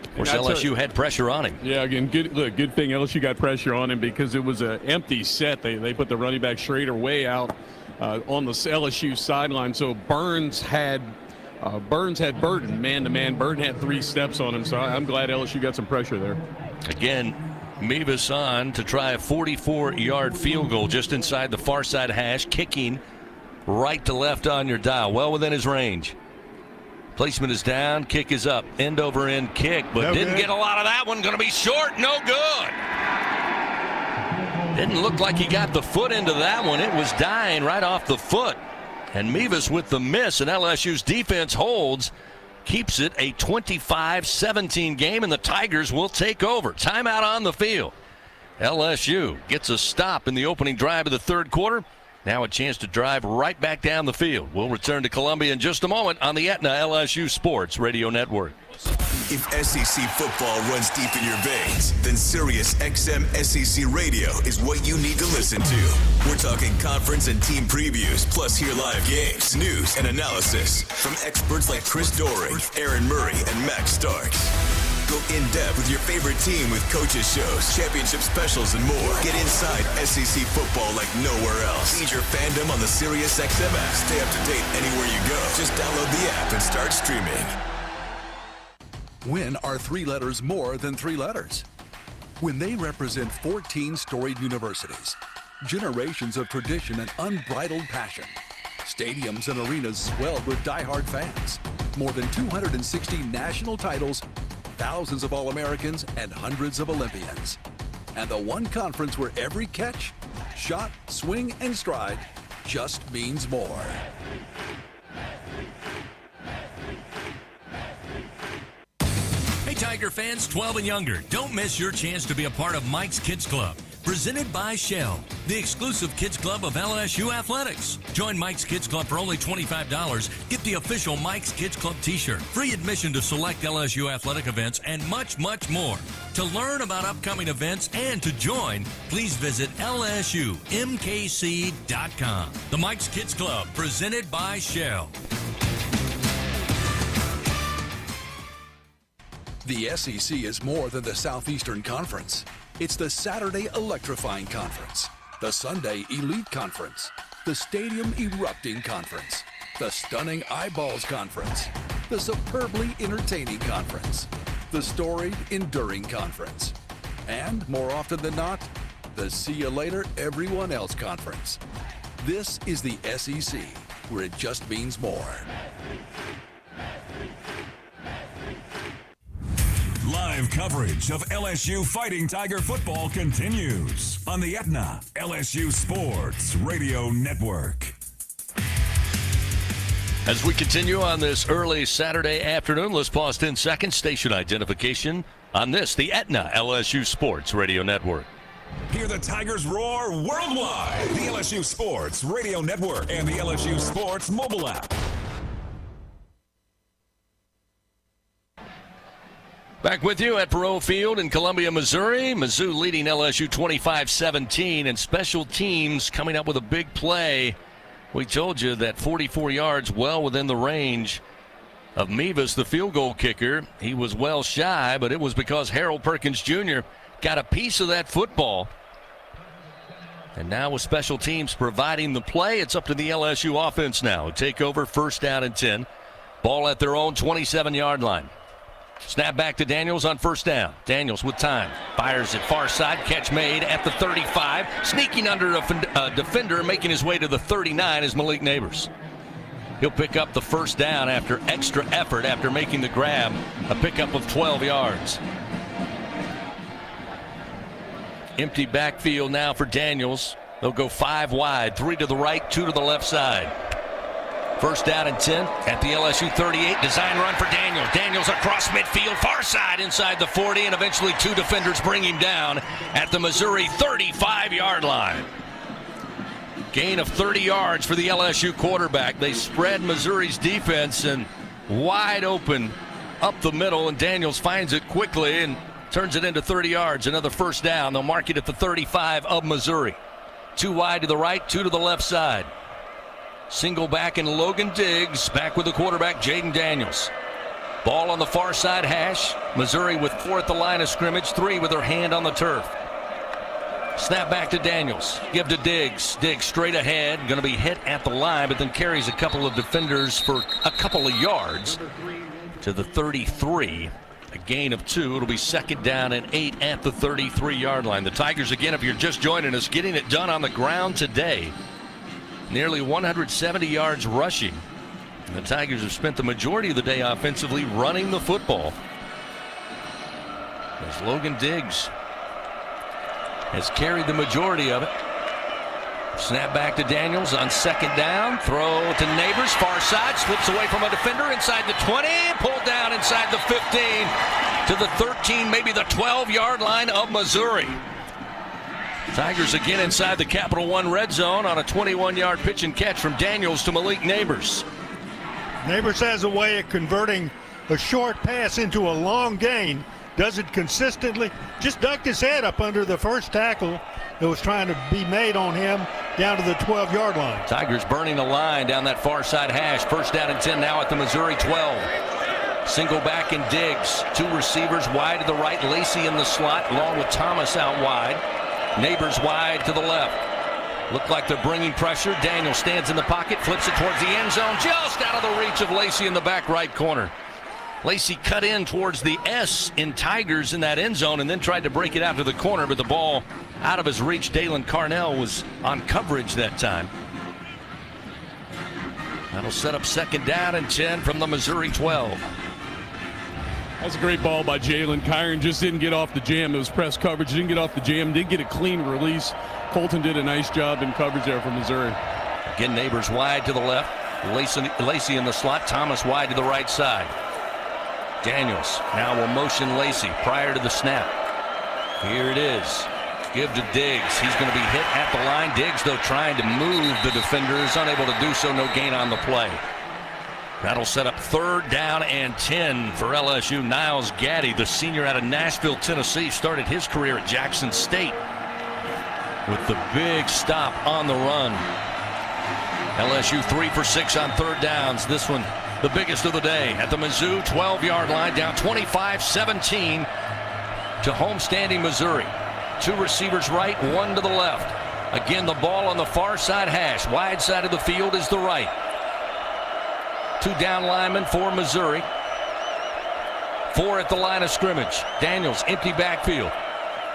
Of course, LSU had pressure on him. Yeah, again, good thing LSU got pressure on him because it was an empty set. They put the running back Schrader way out on the LSU sideline. So Burns had Burden man-to-man. Burden had 3 steps on him, so I'm glad LSU got some pressure there. Again, Mevis on to try a 44-yard field goal just inside the far side hash, kicking right to left on your dial, well within his range. Placement is down, kick is up, end over end kick, but didn't get a lot of that one. Going to be short, no good. Didn't look like he got the foot into that one. It was dying right off the foot. And Mevis with the miss, and LSU's defense holds. keeps it a 25-17 game, and the Tigers will take over. Timeout on the field. LSU gets a stop in the opening drive of the third quarter. Now a chance to drive right back down the field. We'll return to Columbia in just a moment on the Aetna LSU Sports Radio Network. If SEC football runs deep in your veins, then Sirius XM SEC Radio is what you need to listen to. We're talking conference and team previews, plus hear live games, news, and analysis from experts like Chris Doering, Aaron Murray, and Max Starks. Go in-depth with your favorite team with coaches shows, championship specials, and more. Get inside SEC football like nowhere else. Feed your fandom on the Sirius XM app. Stay up to date anywhere you go. Just download the app and start streaming. When are 3 letters more than 3 letters? When they represent 14 storied universities, generations of tradition and unbridled passion, stadiums and arenas swelled with diehard fans, more than 260 national titles, thousands of All-Americans, and hundreds of Olympians. And the one conference where every catch, shot, swing, and stride just means more. Hey, Tiger fans 12 and younger, don't miss your chance to be a part of Mike's Kids Club. Presented by Shell, the exclusive kids club of LSU Athletics. Join Mike's Kids Club for only $25. Get the official Mike's Kids Club t-shirt, free admission to select LSU athletic events, and much, much more. To learn about upcoming events and to join, please visit LSUMKC.com. The Mike's Kids Club, presented by Shell. The SEC is more than the Southeastern Conference. It's the Saturday Electrifying Conference, the Sunday Elite Conference, the Stadium Erupting Conference, the Stunning Eyeballs Conference, the Superbly Entertaining Conference, the Storied Enduring Conference, and, more often than not, the See You Later Everyone Else Conference. This is the SEC, where it just means more. Live coverage of LSU Fighting Tiger football continues on the Aetna LSU Sports Radio Network. As we continue on this early Saturday afternoon, let's pause 10 seconds. Station identification on this, the Aetna LSU Sports Radio Network. Hear the Tigers roar worldwide. The LSU Sports Radio Network and the LSU Sports mobile app. Back with you at Perot Field in Columbia, Missouri. Mizzou leading LSU 25-17, and special teams coming up with a big play. We told you that 44 yards well within the range of Mevis, the field goal kicker. He was well shy, but it was because Harold Perkins Jr. got a piece of that football. And now with special teams providing the play, it's up to the LSU offense now. Take over, first down and 10. Ball at their own 27-yard line. Snap back to Daniels on first down. Daniels with time. Fires it far side. Catch made at the 35. Sneaking under a defender, making his way to the 39 is Malik Neighbors. He'll pick up the first down after extra effort after making the grab. A pickup of 12 yards. Empty backfield now for Daniels. They'll go 5 wide. 3 to the right, 2 to the left side. First down and 10 at the LSU 38. Design run for Daniels. Daniels across midfield, far side inside the 40, and eventually 2 defenders bring him down at the Missouri 35-yard line. Gain of 30 yards for the LSU quarterback. They spread Missouri's defense and wide open up the middle, and Daniels finds it quickly and turns it into 30 yards. Another first down. They'll mark it at the 35 of Missouri. 2 wide to the right, 2 to the left side. Single back in Logan Diggs, back with the quarterback, Jaden Daniels. Ball on the far side hash. Missouri with 4 at the line of scrimmage, 3 with their hand on the turf. Snap back to Daniels. Give to Diggs. Diggs straight ahead, going to be hit at the line, but then carries a couple of defenders for a couple of yards to the 33. A gain of 2. It'll be second down and 8 at the 33-yard line. The Tigers, again, if you're just joining us, getting it done on the ground today. Nearly 170 yards rushing. And the Tigers have spent the majority of the day offensively running the football. As Logan Diggs has carried the majority of it. Snap back to Daniels on second down. Throw to Neighbors, far side, slips away from a defender inside the 20, pulled down inside the 15 to the 13, maybe the 12-yard line of Missouri. Tigers again inside the Capital One red zone on a 21-yard pitch and catch from Daniels to Malik Neighbors. Neighbors has a way of converting a short pass into a long gain. Does it consistently. Just ducked his head up under the first tackle that was trying to be made on him down to the 12-yard line. Tigers burning the line down that far side hash. First down and 10 now at the Missouri 12. Single back and Diggs. Two receivers wide to the right. Lacey in the slot along with Thomas out wide. Neighbors wide to the left. Look like they're bringing pressure. Daniel stands in the pocket, flips it towards the end zone, just out of the reach of Lacey in the back right corner. Lacey cut in towards the S in Tigers in that end zone and then tried to break it out to the corner, but the ball out of his reach. Dalen Carnell was on coverage that time. That'll set up second down and 10 from the Missouri 12. That's a great ball by Jalen. Kyron just didn't get off the jam. It was press coverage. Didn't get off the jam. Did get a clean release. Colton did a nice job in coverage there for Missouri. Again, Neighbors wide to the left. Lacey in the slot. Thomas wide to the right side. Daniels now will motion Lacey prior to the snap. Here it is. Give to Diggs. He's going to be hit at the line. Diggs, though, trying to move the defender, is unable to do so. No gain on the play. That'll set up third down and 10 for LSU. Niles Gaddy, the senior out of Nashville, Tennessee, started his career at Jackson State with the big stop on the run. LSU 3 for 6 on third downs. This one the biggest of the day at the Mizzou 12-yard line, down 25-17 to homestanding Missouri. Two receivers right, one to the left. Again, the ball on the far side hash. Wide side of the field is the right. Two down linemen for Missouri. Four at the line of scrimmage. Daniels, empty backfield.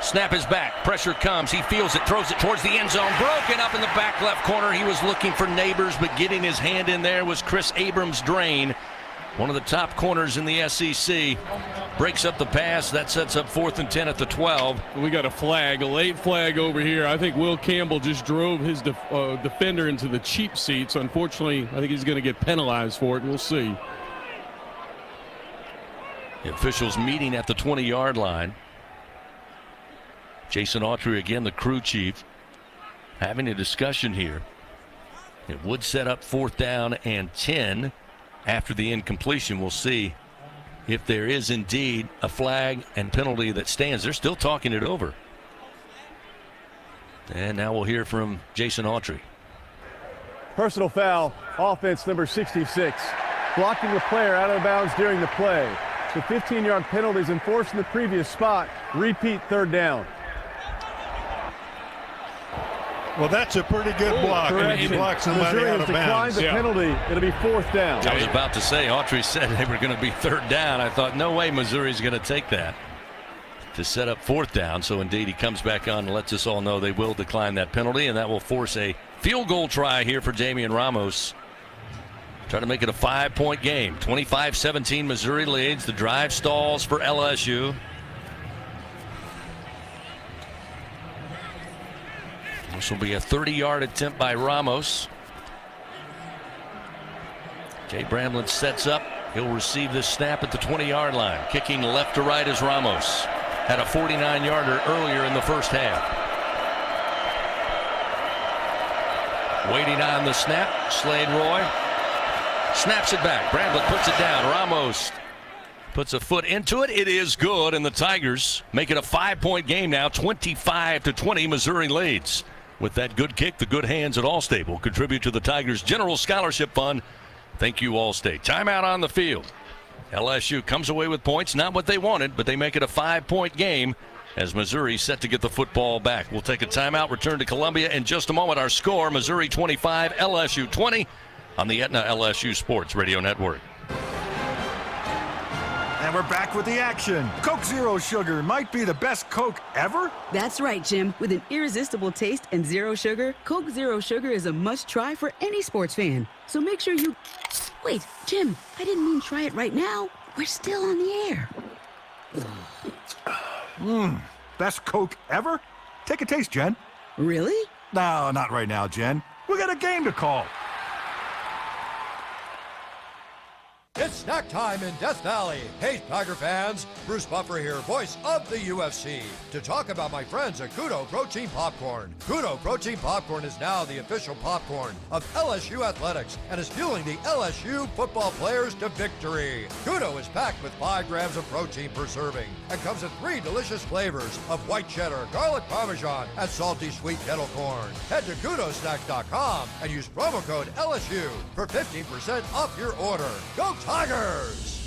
Snap is back. Pressure comes. He feels it, throws it towards the end zone. Broken up in the back left corner. He was looking for Neighbors, but getting his hand in there was Chris Abrams-Drain, one of the top corners in the SEC. Breaks up the pass. That sets up 4th and 10 at the 12. We got a flag, a late flag over here. I think Will Campbell just drove his defender into the cheap seats. Unfortunately, I think he's going to get penalized for it. We'll see. The officials meeting at the 20-yard line. Jason Autry, again, the crew chief, having a discussion here. It would set up 4th down and 10 after the incompletion. We'll see if there is indeed a flag and penalty that stands. They're still talking it over. And now we'll hear from Jason Autry. Personal foul, offense number 66. Blocking the player out of bounds during the play. The 15-yard penalties enforced in the previous spot. Repeat third down. Well, that's a pretty good block. He blocks somebody Missouri out of bounds. the penalty. It'll be 4th down. I was about to say, Autry said they were going to be 3rd down. I thought, no way Missouri's going to take that to set up 4th down. So indeed, he comes back on and lets us all know they will decline that penalty, and that will force a field goal try here for Damian Ramos. Try to make it a 5-point game. 25-17 Missouri leads. The drive stalls for LSU. This will be a 30-yard attempt by Ramos. Jay Bramlett sets up. He'll receive this snap at the 20-yard line. Kicking left to right is Ramos. Had a 49-yarder earlier in the first half. Waiting on the snap. Slade Roy snaps it back. Bramlett puts it down. Ramos puts a foot into it. It is good, and the Tigers make it a 5-point game now. 25-20 Missouri leads. With that good kick, the good hands at Allstate will contribute to the Tigers' General Scholarship Fund. Thank you, Allstate. Timeout on the field. LSU comes away with points, not what they wanted, but they make it a 5-point game as Missouri set to get the football back. We'll take a timeout, return to Columbia in just a moment. Our score, Missouri 25, LSU 20 on the Aetna LSU Sports Radio Network. And we're back with the action. Coke Zero Sugar might be the best Coke ever. That's right, Jim. With an irresistible taste and zero sugar, Coke Zero Sugar is a must-try for any sports fan. So make sure you... Wait, Jim, I didn't mean try it right now. We're still on the air. Best Coke ever? Take a taste, Jen. Really? No, not right now, Jen. We got a game to call. It's snack time in Death Valley. Hey, Tiger fans. Bruce Buffer here, voice of the UFC, to talk about my friends at Kudo Protein Popcorn. Kudo Protein Popcorn is now the official popcorn of LSU Athletics and is fueling the LSU football players to victory. Kudo is packed with 5 grams of protein per serving and comes in 3 delicious flavors of white cheddar, garlic parmesan, and salty sweet kettle corn. Head to kudosnacks.com and use promo code LSU for 15% off your order. Go Tigers!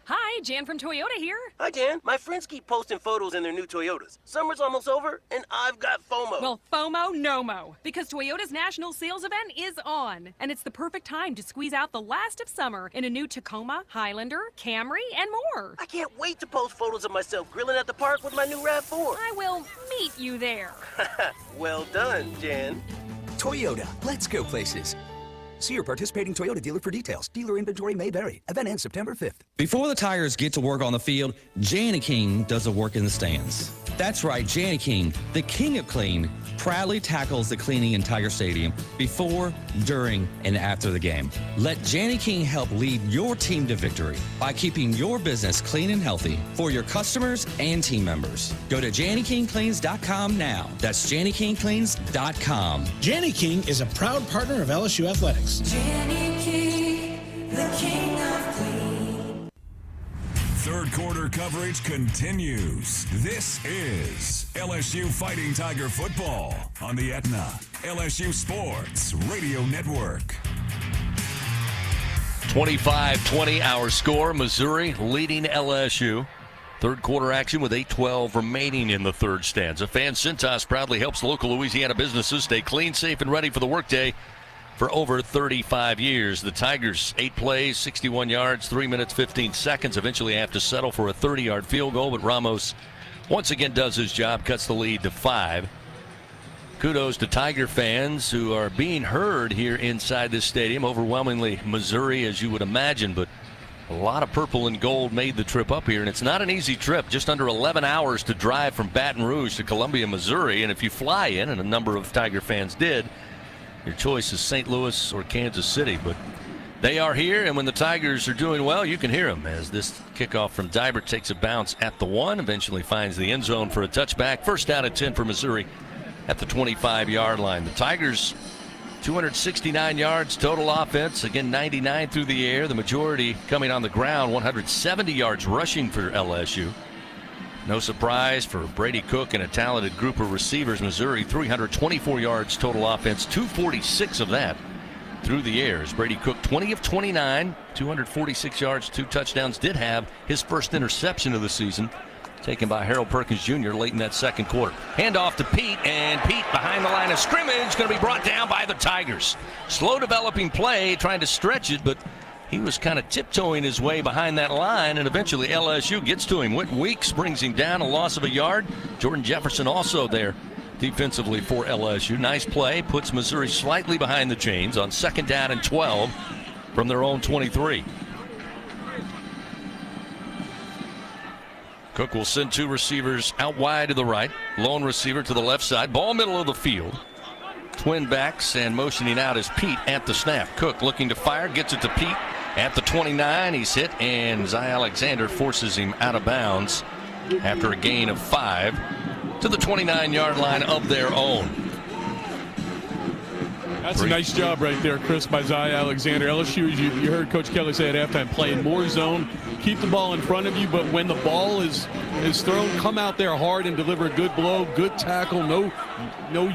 Hi, Jan from Toyota here. Hi, Jan. My friends keep posting photos in their new Toyotas. Summer's almost over, and I've got FOMO. Well, FOMO, no mo. Because Toyota's national sales event is on. And it's the perfect time to squeeze out the last of summer in a new Tacoma, Highlander, Camry, and more. I can't wait to post photos of myself grilling at the park with my new RAV4. I will meet you there. Well done, Jan. Toyota, let's go places. See your participating Toyota dealer for details. Dealer inventory may vary. Event ends September 5th. Before the Tigers get to work on the field, Janny King does the work in the stands. That's right, Janny King, the king of clean, proudly tackles the cleaning in Tiger Stadium before, during, and after the game. Let Janny King help lead your team to victory by keeping your business clean and healthy for your customers and team members. Go to JannyKingCleans.com now. That's JannyKingCleans.com. Janny King is a proud partner of LSU Athletics. Janny King, the king of clean. Third quarter coverage continues. This is LSU Fighting Tiger football on the Aetna LSU Sports Radio Network. 25-20 our score. Missouri leading LSU. Third quarter action with 8:12 remaining in the third stanza. Fan Cintas proudly helps local Louisiana businesses stay clean, safe, and ready for the workday for over 35 years. The Tigers, 8 plays, 61 yards, 3 minutes, 15 seconds. Eventually have to settle for a 30-yard field goal, but Ramos once again does his job, cuts the lead to 5. Kudos to Tiger fans who are being heard here inside this stadium. Overwhelmingly Missouri, as you would imagine, but a lot of purple and gold made the trip up here, and it's not an easy trip. Just under 11 hours to drive from Baton Rouge to Columbia, Missouri, and if you fly in, and a number of Tiger fans did, your choice is St. Louis or Kansas City, but they are here, and when the Tigers are doing well, you can hear them as this kickoff from Dibert takes a bounce at the 1, eventually finds the end zone for a touchback. First down and 10 for Missouri at the 25-yard line. The Tigers, 269 yards total offense, again 99 through the air, the majority coming on the ground, 170 yards rushing for LSU. No surprise for Brady Cook and a talented group of receivers. Missouri, 324 yards total offense, 246 of that through the air. As Brady Cook, 20 of 29, 246 yards, 2 touchdowns. Did have his first interception of the season, taken by Harold Perkins Jr. late in that second quarter. Handoff to Pete, and Pete behind the line of scrimmage, going to be brought down by the Tigers. Slow developing play, trying to stretch it, but he was kind of tiptoeing his way behind that line, and eventually LSU gets to him. Whit Weeks brings him down, a loss of a yard. Jordan Jefferson also there defensively for LSU. Nice play, puts Missouri slightly behind the chains on second down and 12 from their own 23. Cook will send 2 receivers out wide to the right, lone receiver to the left side, ball middle of the field. Twin backs, and motioning out is Pete at the snap. Cook looking to fire, gets it to Pete at the 29. He's hit, and Zy Alexander forces him out of bounds after a gain of 5 to the 29-yard line of their own. That's a nice job right there, Chris, by Zy Alexander. LSU, as you heard Coach Kelly say at halftime, playing more zone, keep the ball in front of you, but when the ball is thrown, come out there hard and deliver a good blow, good tackle, no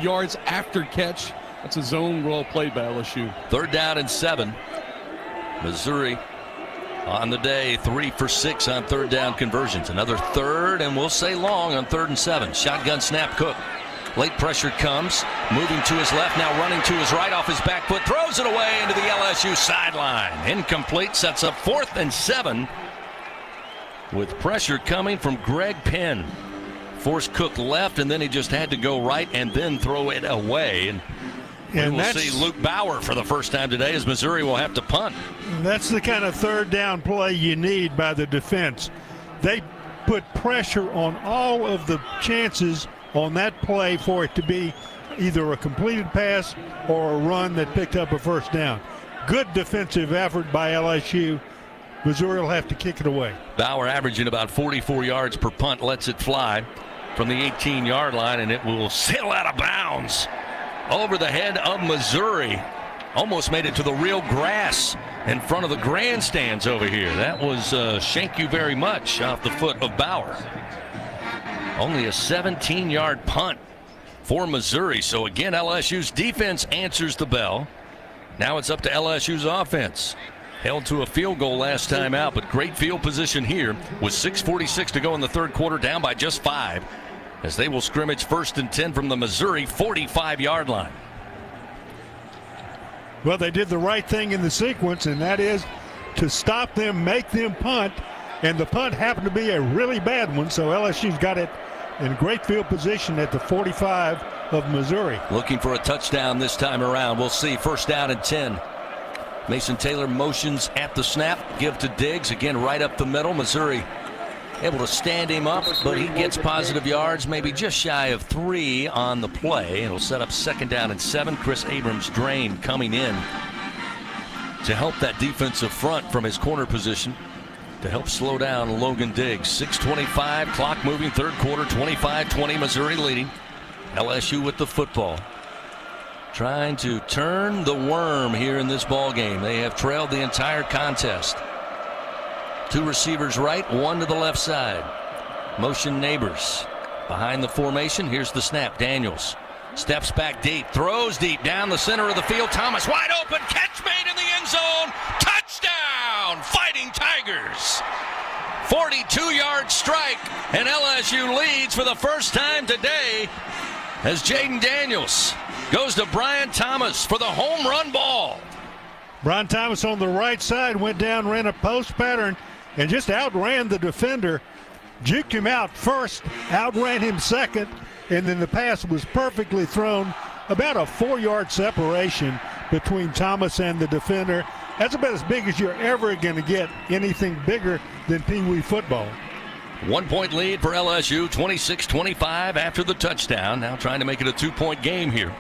yards after catch. That's a zone well played by LSU. Third down and 7. Missouri on the day, 3 for 6 on third down conversions. Another third, and we'll say long on 3rd and 7. Shotgun snap, Cook. Late pressure comes, moving to his left, now running to his right off his back foot, throws it away into the LSU sideline. Incomplete, sets up 4th and 7 with pressure coming from Greg Penn. Forced Cook left, and then he just had to go right and then throw it away. And we will see Luke Bauer for the first time today as Missouri will have to punt. That's the kind of third down play you need by the defense. They put pressure on all of the chances on that play for it to be either a completed pass or a run that picked up a first down. Good defensive effort by LSU. Missouri will have to kick it away. Bauer averaging about 44 yards per punt, lets it fly from the 18-yard line, and it will sail out of bounds over the head of Missouri. Almost made it to the real grass in front of the grandstands over here. That was thank you very much off the foot of Bauer. Only a 17-yard punt for Missouri. So again, LSU's defense answers the bell. Now it's up to LSU's offense. Held to a field goal last time out, but great field position here with 6:46 to go in the third quarter, down by just 5, as they will scrimmage 1st and 10 from the Missouri 45-yard line. Well, they did the right thing in the sequence, and that is to stop them, make them punt, and the punt happened to be a really bad one, so LSU's got it in great field position at the 45 of Missouri. Looking for a touchdown this time around. We'll see. 1st down and 10. Mason Taylor motions at the snap. Give to Diggs. Again, right up the middle. Missouri able to stand him up, but he gets positive yards, maybe just shy of 3 on the play. It'll set up 2nd down and 7. Chris Abrams-Drain coming in to help that defensive front from his corner position to help slow down Logan Diggs. 6:25, clock moving, third quarter, 25-20, Missouri leading. LSU with the football, trying to turn the worm here in this ball game. They have trailed the entire contest. 2 receivers right, 1 to the left side. Motion Neighbors behind the formation. Here's the snap. Daniels steps back deep, throws deep down the center of the field. Thomas wide open, catch made in the end zone. Touchdown, Fighting Tigers. 42-yard strike, and LSU leads for the first time today as Jaden Daniels goes to Brian Thomas for the home run ball. Brian Thomas on the right side went down, ran a post pattern, and just outran the defender. Juked him out first, outran him second, and then the pass was perfectly thrown. About a 4-yard separation between Thomas and the defender. That's about as big as you're ever going to get, anything bigger than Pee Wee football. 1-point lead for LSU, 26-25 after the touchdown. Now trying to make it a 2-point game here.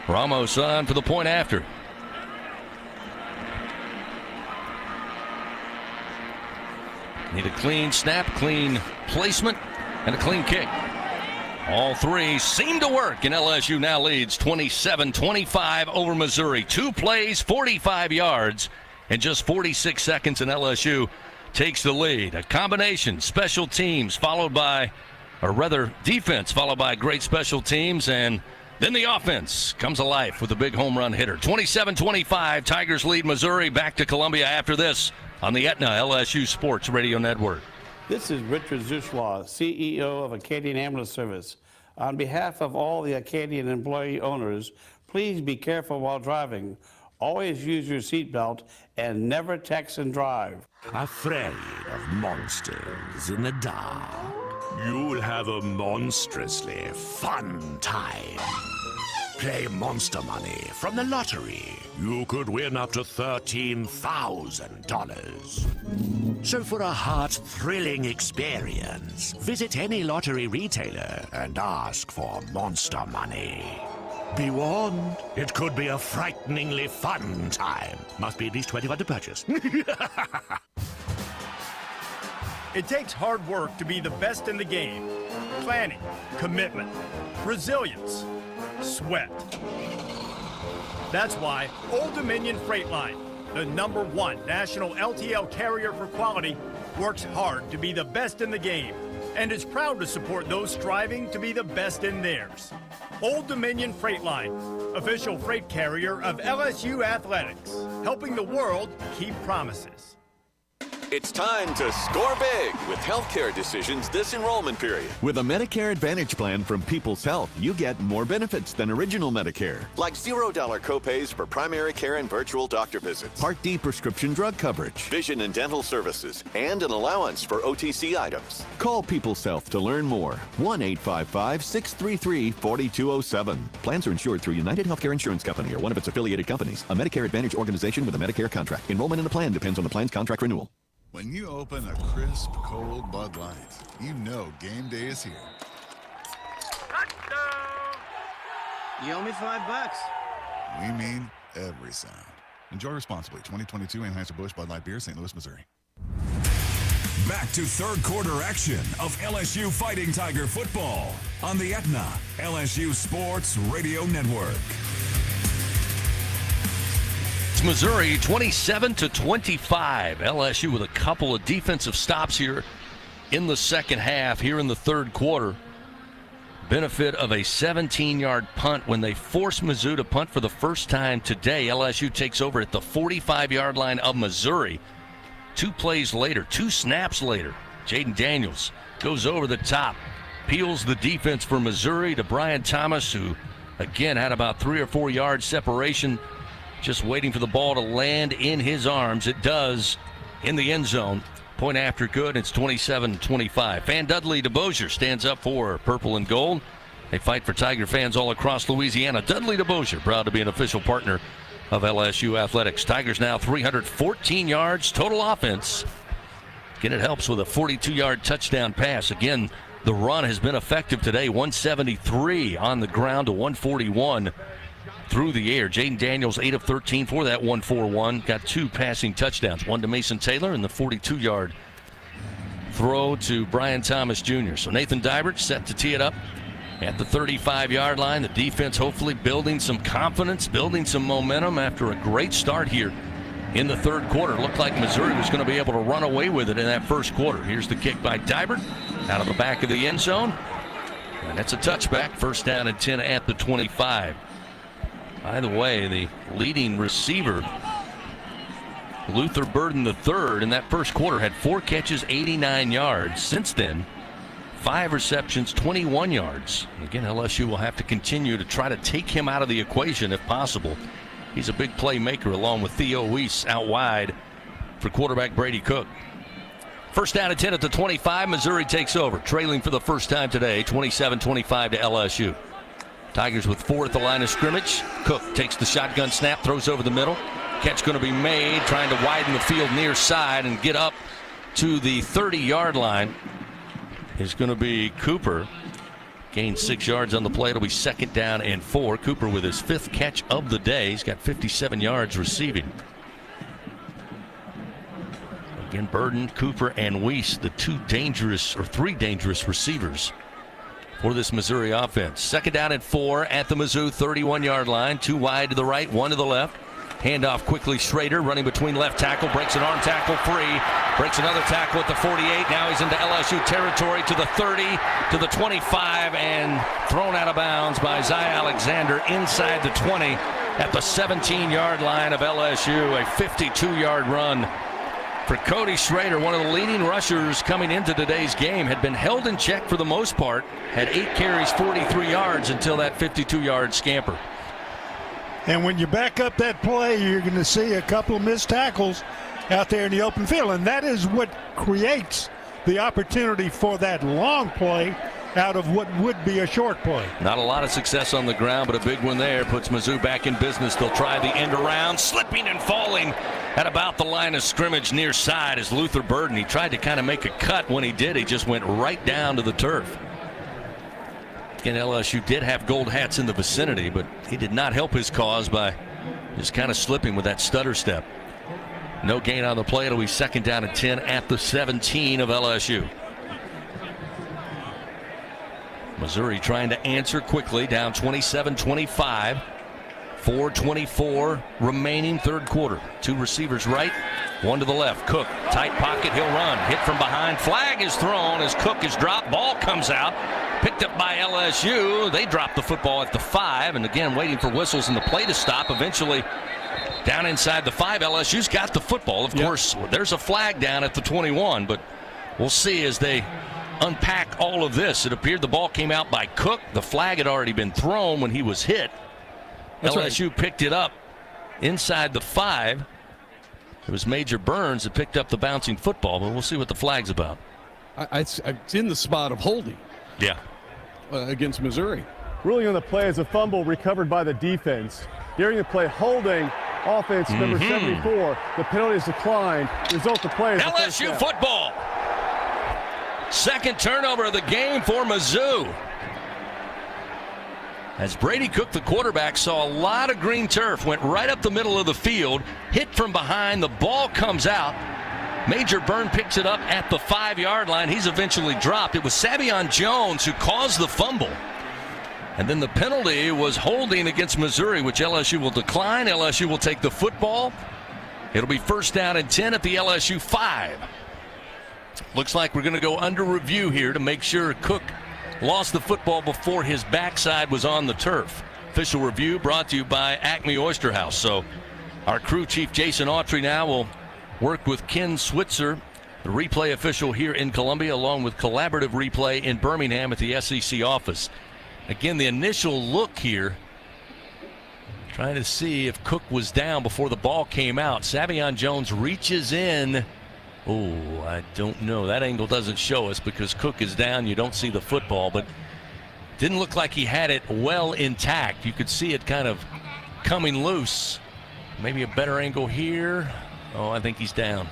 Ramos on for the point after. Need a clean snap, clean placement, and a clean kick. All 3 seem to work, and LSU now leads 27-25 over Missouri. 2 plays, 45 yards, and just 46 seconds, and LSU takes the lead. A combination, special teams followed by, or rather defense followed by great special teams, and then the offense comes alive with a big home run hitter. 27-25, Tigers lead Missouri. Back to Columbia after this on the Aetna LSU Sports Radio Network. This is Richard Zuslaw, CEO of Acadian Ambulance Service. On behalf of all the Acadian employee owners, please be careful while driving. Always use your seatbelt and never text and drive. Afraid of monsters in the dark? You'll have a monstrously fun time. Play Monster Money from the lottery. You could win up to $13,000. So for a heart-thrilling experience, visit any lottery retailer and ask for Monster Money. Be warned, it could be a frighteningly fun time. Must be at least 21 to purchase. It takes hard work to be the best in the game. Planning, commitment, resilience, sweat. That's why Old Dominion Freight Line, the #1 national LTL carrier for quality, works hard to be the best in the game and is proud to support those striving to be the best in theirs. Old Dominion Freight Line, official freight carrier of LSU Athletics, helping the world keep promises. It's time to score big with healthcare decisions this enrollment period. With a Medicare Advantage plan from People's Health, you get more benefits than original Medicare. Like $0 copays for primary care and virtual doctor visits. Part D prescription drug coverage. Vision and dental services. And an allowance for OTC items. Call People's Health to learn more. 1-855-633-4207. Plans are insured through United Healthcare Insurance Company or one of its affiliated companies. A Medicare Advantage organization with a Medicare contract. Enrollment in the plan depends on the plan's contract renewal. When you open a crisp, cold Bud Light, you know game day is here. You owe me $5. We mean every sound. Enjoy responsibly. 2022 Anheuser-Busch Bud Light Beer, St. Louis, Missouri. Back to third quarter action of LSU Fighting Tiger football on the Aetna LSU Sports Radio Network. It's Missouri 27-25. LSU with a couple of defensive stops here in the second half, here in the third quarter. Benefit of a 17-yard punt when they forced Mizzou to punt for the first time today. LSU takes over at the 45-yard line of Missouri. 2 plays later, 2 snaps later, Jaden Daniels goes over the top, peels the defense for Missouri to Brian Thomas, who again had about 3 or 4 yards separation, just waiting for the ball to land in his arms. It does in the end zone. Point after good. It's 27-25. Fan Dudley DeBosier stands up for purple and gold. They fight for Tiger fans all across Louisiana. Dudley DeBosier, proud to be an official partner of LSU Athletics. Tigers now 314 yards total offense. Again, it helps with a 42-yard touchdown pass. Again, the run has been effective today. 173 on the ground to 141 through the air. Jaden Daniels 8 of 13 for that 141. Got 2 passing touchdowns. One to Mason Taylor and the 42-yard throw to Brian Thomas Jr. So Nathan Dybert set to tee it up at the 35-yard line. The defense hopefully building some confidence, building some momentum after a great start here in the third quarter. It looked like Missouri was going to be able to run away with it in that first quarter. Here's the kick by Dybert out of the back of the end zone. And that's a touchback. First down and 10 at the 25. By the way, the leading receiver, Luther Burden III, in that first quarter had 4 catches, 89 yards. Since then, 5 receptions, 21 yards. Again, LSU will have to continue to try to take him out of the equation if possible. He's a big playmaker along with Theo Weiss out wide for quarterback Brady Cook. First down and 10 at the 25. Missouri takes over, trailing for the first time today, 27-25 to LSU. Tigers with 4 at the line of scrimmage. Cook takes the shotgun snap, throws over the middle. Catch going to be made, trying to widen the field near side and get up to the 30-yard line. Is going to be Cooper. Gained 6 yards on the play. It'll be second down and 4. Cooper with his 5th catch of the day. He's got 57 yards receiving. Again, Burden, Cooper, and Weiss, the 3 dangerous receivers for this Missouri offense. Second down and 4 at the Mizzou 31-yard line. 2 wide to the right, 1 to the left. Handoff quickly. Schrader running between left tackle, breaks an arm tackle free, breaks another tackle at the 48. Now he's into LSU territory to the 30, to the 25, and thrown out of bounds by Zy Alexander inside the 20 at the 17-yard line of LSU. A 52-yard run for Cody Schrader, one of the leading rushers coming into today's game. Had been held in check for the most part, had 8 carries, 43 yards until that 52-yard scamper. And when you back up that play, you're going to see a couple of missed tackles out there in the open field. And that is what creates the opportunity for that long play out of what would be a short play. Not a lot of success on the ground, but a big one there. Puts Mizzou back in business. They'll try the end around, slipping and falling at about the line of scrimmage near side as Luther Burden. He tried to kind of make a cut. When he did, he just went right down to the turf. And LSU did have gold hats in the vicinity, but he did not help his cause by just kind of slipping with that stutter step. No gain on the play. It'll be second down and 10 at the 17 of LSU. Missouri trying to answer quickly, down 27-25. 4:24 remaining third quarter. 2 receivers right, 1 to the left. Cook, tight pocket, he'll run. Hit from behind. Flag is thrown as Cook is dropped. Ball comes out. Picked up by LSU. They drop the football at the 5, and again waiting for whistles and the play to stop. Eventually down inside the 5. LSU's got the football. Of course, there's a flag down at the 21, but we'll see as they unpack all of this. It appeared the ball came out by Cook. The flag had already been thrown when he was hit. That's LSU right. Picked it up inside the 5. It was Major Burns that picked up the bouncing football, but we'll see what the flag's about. It's in the spot of holding. Yeah. Against Missouri. Ruling on the play is a fumble recovered by the defense. During the play, holding offense number 74. The penalty is declined. Result of play is LSU football. Second turnover of the game for Mizzou. As Brady Cook, the quarterback, saw a lot of green turf, went right up the middle of the field, hit from behind, the ball comes out. Major Byrne picks it up at the 5-yard line. He's eventually dropped. It was Savion Jones who caused the fumble. And then the penalty was holding against Missouri, which LSU will decline. LSU will take the football. It'll be 1st down and 10 at the LSU 5. Looks like we're going to go under review here to make sure Cook lost the football before his backside was on the turf. Official review brought to you by Acme Oyster House. So our crew chief Jason Autry now will work with Ken Switzer, the replay official here in Columbia, along with collaborative replay in Birmingham at the SEC office. Again, the initial look here, trying to see if Cook was down before the ball came out. Savion Jones reaches in. Oh, I don't know. That angle doesn't show us because Cook is down. You don't see the football, but didn't look like he had it well intact. You could see it kind of coming loose. Maybe a better angle here. Oh, I think he's down.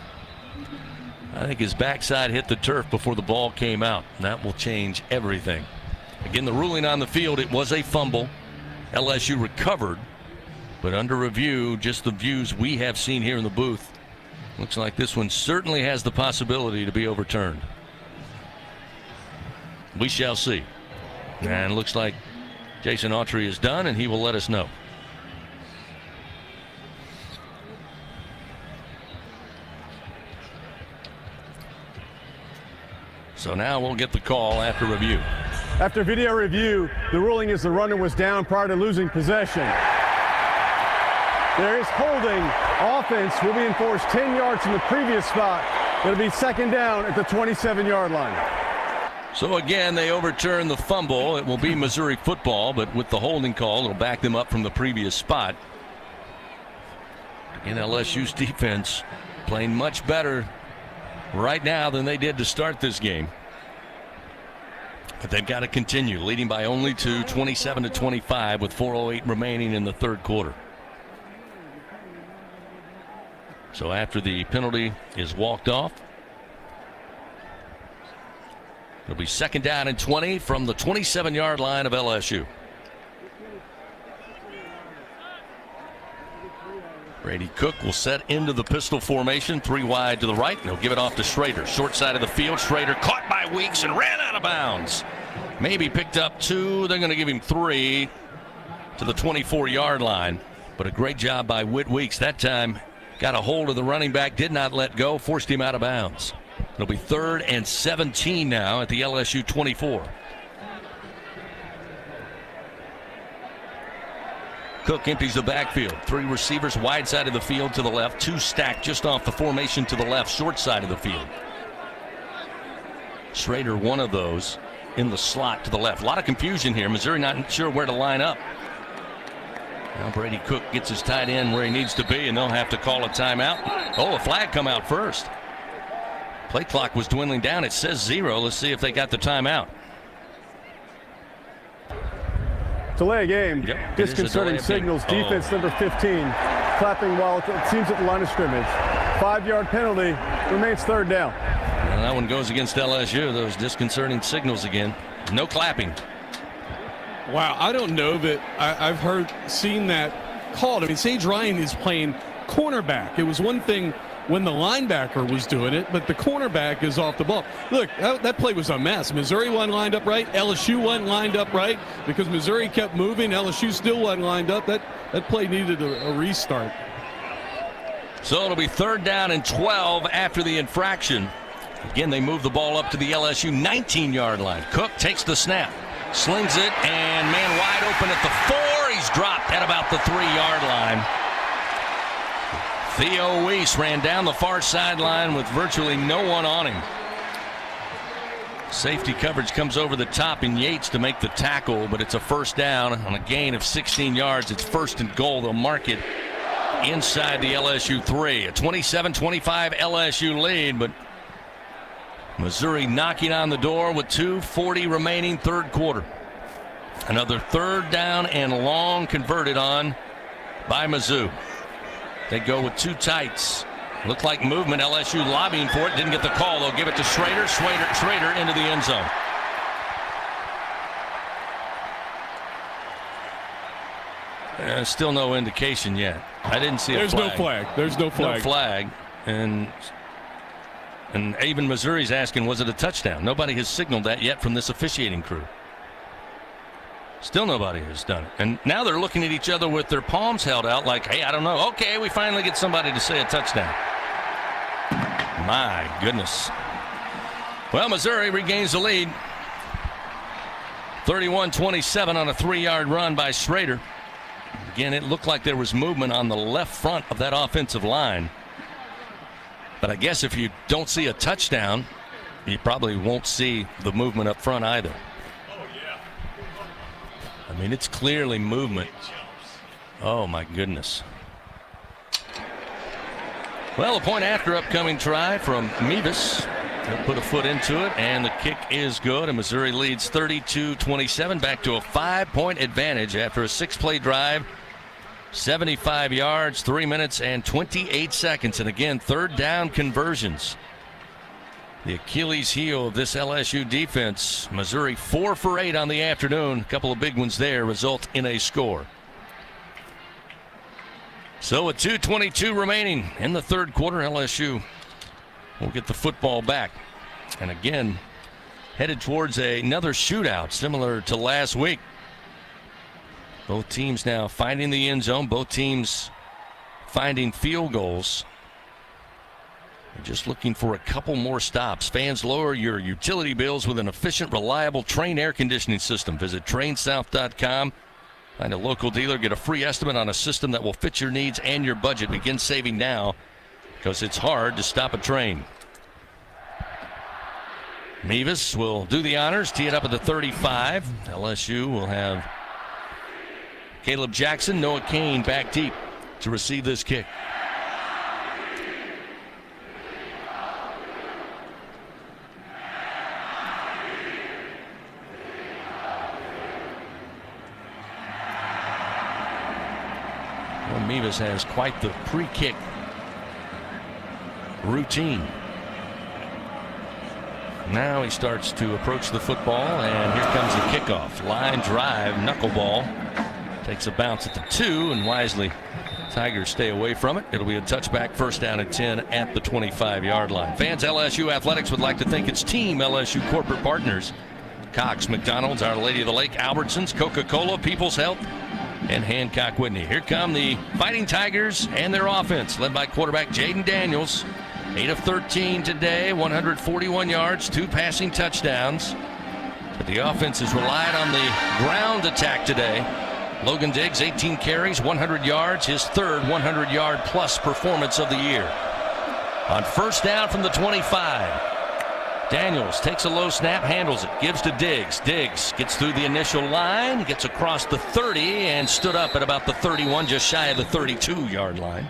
I think his backside hit the turf before the ball came out. That will change everything. Again, the ruling on the field, it was a fumble. LSU recovered, but under review, just the views we have seen here in the booth, looks like this one certainly has the possibility to be overturned. We shall see. And looks like Jason Autry is done, and he will let us know. So now we'll get the call after review. After video review, the ruling is the runner was down prior to losing possession. There is holding. Offense will be enforced 10 yards from the previous spot. It'll be 2nd down at the 27-yard line. So again, they overturn the fumble. It will be Missouri football, but with the holding call, it'll back them up from the previous spot. And LSU's defense playing much better right now than they did to start this game. But they've got to continue, leading by only 2, 27-25, with 4:08 remaining in the 3rd quarter. So after the penalty is walked off, it'll be 2nd down and 20 from the 27-yard line of LSU. Brady Cook will set into the pistol formation, 3 wide to the right, and he'll give it off to Schrader. Short side of the field, Schrader caught by Weeks and ran out of bounds. Maybe picked up 2. They're going to give him 3 to the 24-yard line. But a great job by Whit Weeks. That time got a hold of the running back, did not let go, forced him out of bounds. It'll be 3rd and 17 now at the LSU 24. Cook empties the backfield. 3 receivers wide side of the field to the left. 2 stacked just off the formation to the left, short side of the field. Schrader, one of those, in the slot to the left. A lot of confusion here. Missouri not sure where to line up. Now Brady Cook gets his tight end where he needs to be, and they'll have to call a timeout. Oh, a flag come out first. Play clock was dwindling down. It says 0. Let's see if they got the timeout. Delay a game. Yep, Disconcerting signals. Defense number 15 clapping while it seems at the line of scrimmage. 5-yard penalty. Remains 3rd down. And that one goes against LSU. Those disconcerting signals again. No clapping. Wow, I don't know that I've seen that called. I mean, Sage Ryan is playing cornerback. It was one thing when the linebacker was doing it, but the cornerback is off the ball. Look, that play was a mess. Missouri wasn't lined up right. LSU wasn't lined up right because Missouri kept moving. LSU still wasn't lined up. That play needed a restart. So it'll be 3rd down and 12 after the infraction. Again, they move the ball up to the LSU 19-yard line. Cook takes the snap, slings it, and man wide open at the 4. He's dropped at about the 3-yard line. Theo Weiss ran down the far sideline with virtually no one on him. Safety coverage comes over the top in Yates to make the tackle, but it's a 1st down on a gain of 16 yards. It's 1st and goal. They'll mark it inside the LSU 3. A 27-25 LSU lead, but Missouri knocking on the door with 2:40 remaining, 3rd quarter. Another 3rd down and long converted on by Mizzou. They go with 2 tights. Looked like movement. LSU lobbying for it. Didn't get the call. They'll give it to Schrader. Schrader into the end zone. Still no indication yet. I didn't see a flag. There's no flag. There's no flag. No flag. And even Missouri's asking, was it a touchdown? Nobody has signaled that yet from this officiating crew. Still nobody has done it. And now they're looking at each other with their palms held out like, hey, I don't know. Okay, we finally get somebody to say a touchdown. My goodness. Well, Missouri regains the lead. 31-27 on a 3-yard run by Schrader. Again, it looked like there was movement on the left front of that offensive line. But I guess if you don't see a touchdown, you probably won't see the movement up front either. I mean, it's clearly movement. Oh, my goodness. Well, a point after upcoming try from Mevis. He'll put a foot into it, and the kick is good, and Missouri leads 32-27, back to a 5-point advantage after a 6-play drive. 75 yards, 3 minutes, and 28 seconds. And again, third down conversions. The Achilles heel of this LSU defense. Missouri 4 for 8 on the afternoon. A couple of big ones there result in a score. So with 2:22 remaining in the third quarter, LSU will get the football back. And again, headed towards another shootout similar to last week. Both teams now finding the end zone. Both teams finding field goals. They're just looking for a couple more stops. Fans, lower your utility bills with an efficient, reliable Trane air conditioning system. Visit TraneSouth.com. Find a local dealer. Get a free estimate on a system that will fit your needs and your budget. Begin saving now because it's hard to stop a train. Mevis will do the honors. Tee it up at the 35. LSU will have Caleb Jackson, Noah Kane back deep to receive this kick. Well, Mevis has quite the pre-kick routine. Now he starts to approach the football, and here comes the kickoff. Line drive, knuckleball. Takes a bounce at the 2, and wisely Tigers stay away from it. It'll be a touchback, first down and 10 at the 25-yard line. Fans, LSU Athletics would like to thank its team LSU corporate partners. Cox, McDonald's, Our Lady of the Lake, Albertsons, Coca-Cola, People's Health, and Hancock Whitney. Here come the Fighting Tigers and their offense, led by quarterback Jaden Daniels. 8 of 13 today, 141 yards, 2 passing touchdowns. But the offense has relied on the ground attack today. Logan Diggs, 18 carries, 100 yards, his third 100-yard plus performance of the year. On first down from the 25, Daniels takes a low snap, handles it, gives to Diggs. Diggs gets through the initial line, gets across the 30, and stood up at about the 31, just shy of the 32-yard line.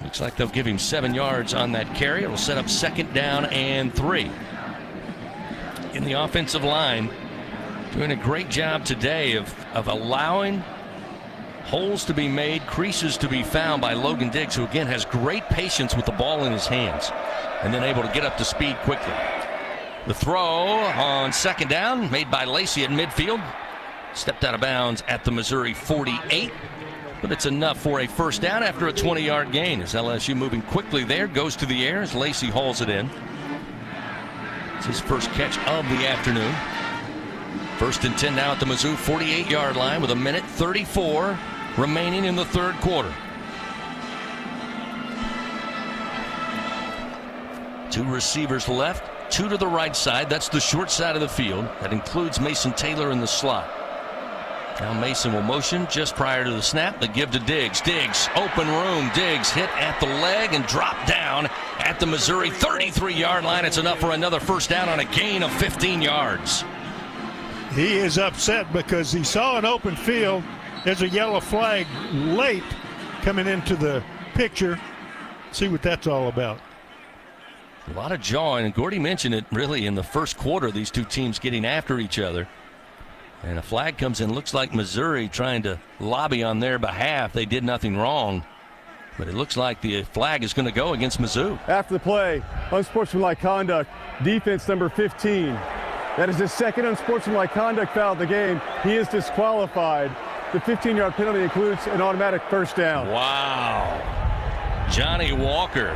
Looks like they'll give him 7 yards on that carry. It'll set up second down and 3. In the offensive line, doing a great job today of allowing holes to be made, creases to be found by Logan Diggs, who again has great patience with the ball in his hands and then able to get up to speed quickly. The throw on second down made by Lacey at midfield. Stepped out of bounds at the Missouri 48, but it's enough for a first down after a 20-yard gain as LSU moving quickly there, goes to the air as Lacey hauls it in. It's his first catch of the afternoon. First and 10 now at the Mizzou 48-yard line with 1:34 remaining in the third quarter. 2 receivers left, 2 to the right side. That's the short side of the field. That includes Mason Taylor in the slot. Now Mason will motion just prior to the snap. The give to Diggs. Diggs, open room. Diggs hit at the leg and dropped down at the Missouri 33-yard line. It's enough for another first down on a gain of 15 yards. He is upset because he saw an open field. There's a yellow flag late coming into the picture. See what that's all about. A lot of jawing, and Gordy mentioned it really in the first quarter, these two teams getting after each other. And a flag comes in. Looks like Missouri trying to lobby on their behalf. They did nothing wrong. But it looks like the flag is going to go against Mizzou. After the play, unsportsmanlike conduct, defense number 15. That is his second unsportsmanlike conduct foul of the game. He is disqualified. The 15-yard penalty includes an automatic first down. Wow. Johnny Walker,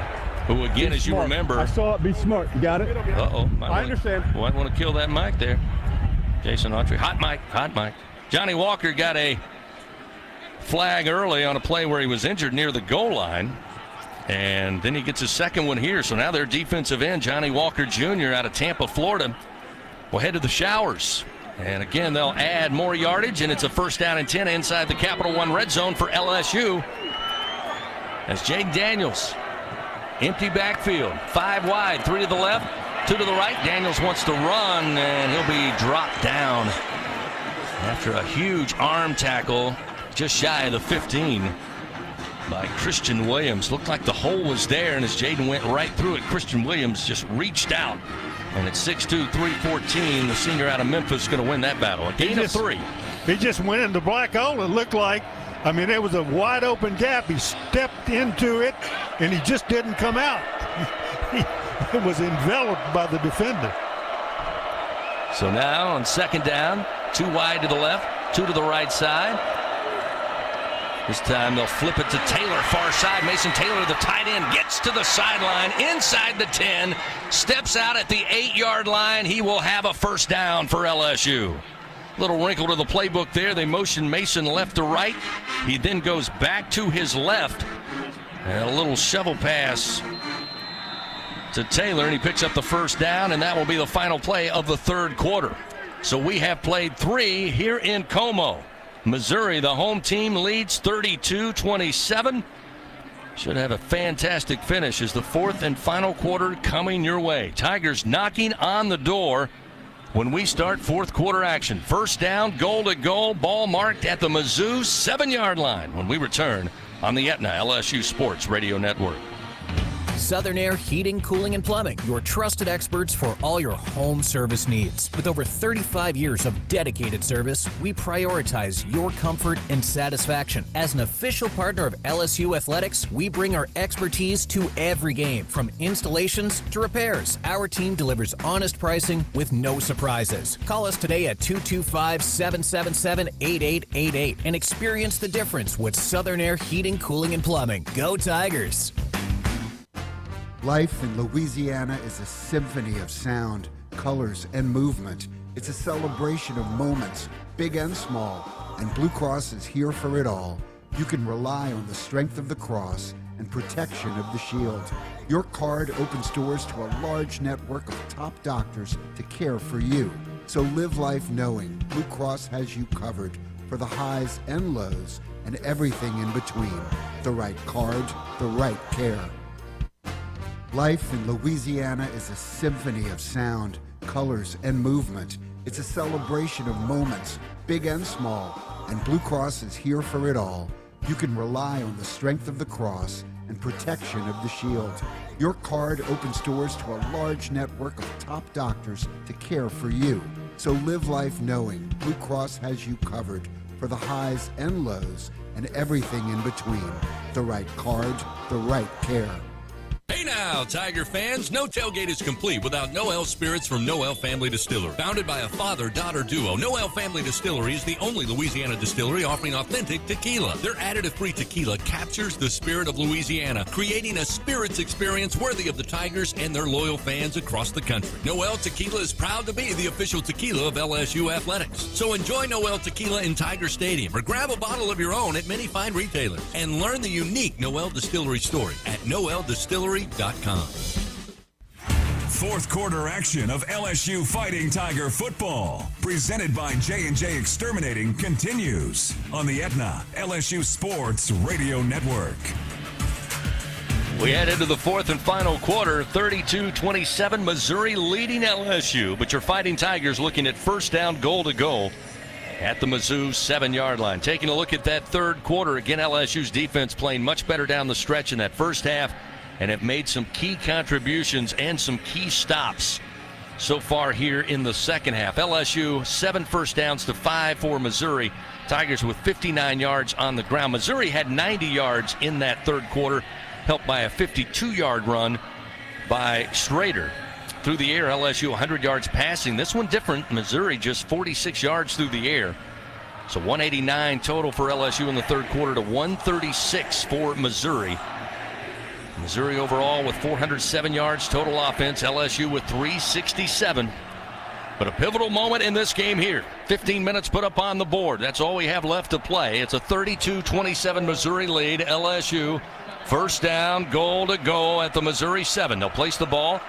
who again, as you remember. I saw it. Be smart. You got it? Uh-oh. I understand. Might want to kill that mic there. Jason Autry. Hot mic. Johnny Walker got a flag early on a play where he was injured near the goal line. And then he gets his second one here. So now their defensive end, Johnny Walker Jr. out of Tampa, Florida, will head to the showers. And again, they'll add more yardage, and it's a first down and 10 inside the Capital One red zone for LSU. As Jake Daniels, empty backfield, 5 wide, 3 to the left, 2 to the right. Daniels wants to run, and he'll be dropped down after a huge arm tackle just shy of the 15 by Christian Williams. Looked like the hole was there, and as Jaden went right through it, Christian Williams just reached out. And at 6'2", 314, the senior out of Memphis is going to win that battle. A gain of 3. He just went into black hole. It looked like, I mean, it was a wide open gap. He stepped into it, and he just didn't come out. He was enveloped by the defender. So now on second down, 2 wide to the left, 2 to the right side. This time they'll flip it to Taylor, far side. Mason Taylor, the tight end, gets to the sideline, inside the 10, steps out at the 8-yard line. He will have a first down for LSU. Little wrinkle to the playbook there. They motion Mason left to right. He then goes back to his left. And a little shovel pass to Taylor, and he picks up the first down, and that will be the final play of the third quarter. So we have played 3 here in Como. Missouri, the home team, leads 32-27. Should have a fantastic finish as the fourth and final quarter coming your way. Tigers knocking on the door when we start fourth quarter action. First down, goal to goal, ball marked at the Mizzou 7-yard line when we return on the Aetna LSU Sports Radio Network. Southern Air Heating, Cooling, and Plumbing, your trusted experts for all your home service needs. With over 35 years of dedicated service, we prioritize your comfort and satisfaction. As an official partner of LSU Athletics, we bring our expertise to every game, from installations to repairs. Our team delivers honest pricing with no surprises. Call us today at 225-777-8888 and experience the difference with Southern Air Heating, Cooling, and Plumbing. Go Tigers! Life in Louisiana is a symphony of sound, colors, and movement. It's a celebration of moments, big and small, and Blue Cross is here for it all. You can rely on the strength of the cross and protection of the shield. Your card opens doors to a large network of top doctors to care for you. So live life knowing Blue Cross has you covered for the highs and lows and everything in between. The right card, the right care. Life in Louisiana is a symphony of sound, colors, and movement. It's a celebration of moments, big and small, and Blue Cross is here for it all. You can rely on the strength of the cross and protection of the shield. Your card opens doors to a large network of top doctors to care for you. So live life knowing Blue Cross has you covered for the highs and lows and everything in between. The right card, the right care. Hey now, Tiger fans, no tailgate is complete without Noel Spirits from Noel Family Distillery. Founded by a father-daughter duo, Noel Family Distillery is the only Louisiana distillery offering authentic tequila. Their additive-free tequila captures the spirit of Louisiana, creating a spirits experience worthy of the Tigers and their loyal fans across the country. Noel Tequila is proud to be the official tequila of LSU Athletics. So enjoy Noel Tequila in Tiger Stadium or grab a bottle of your own at many fine retailers and learn the unique Noel Distillery story at noeldistillery.com. Fourth quarter action of LSU Fighting Tiger football, presented by J&J Exterminating, continues on the Aetna LSU Sports Radio Network. We head into the fourth and final quarter, 32-27, Missouri leading LSU, but your Fighting Tigers looking at first down, goal to goal at the Mizzou 7-yard line. Taking a look at that third quarter, again, LSU's defense playing much better down the stretch in that first half, and have made some key contributions and some key stops so far here in the second half. LSU 7 first downs to 5 for Missouri. Tigers with 59 yards on the ground. Missouri had 90 yards in that third quarter, helped by a 52-yard run by Schrader. Through the air, LSU 100 yards passing. This one different. Missouri just 46 yards through the air. So 189 total for LSU in the third quarter to 136 for Missouri. Missouri overall with 407 yards total offense. LSU with 367. But a pivotal moment in this game here. 15 minutes put up on the board. That's all we have left to play. It's a 32-27 Missouri lead. LSU first down, goal to go at the Missouri 7. They'll place the ball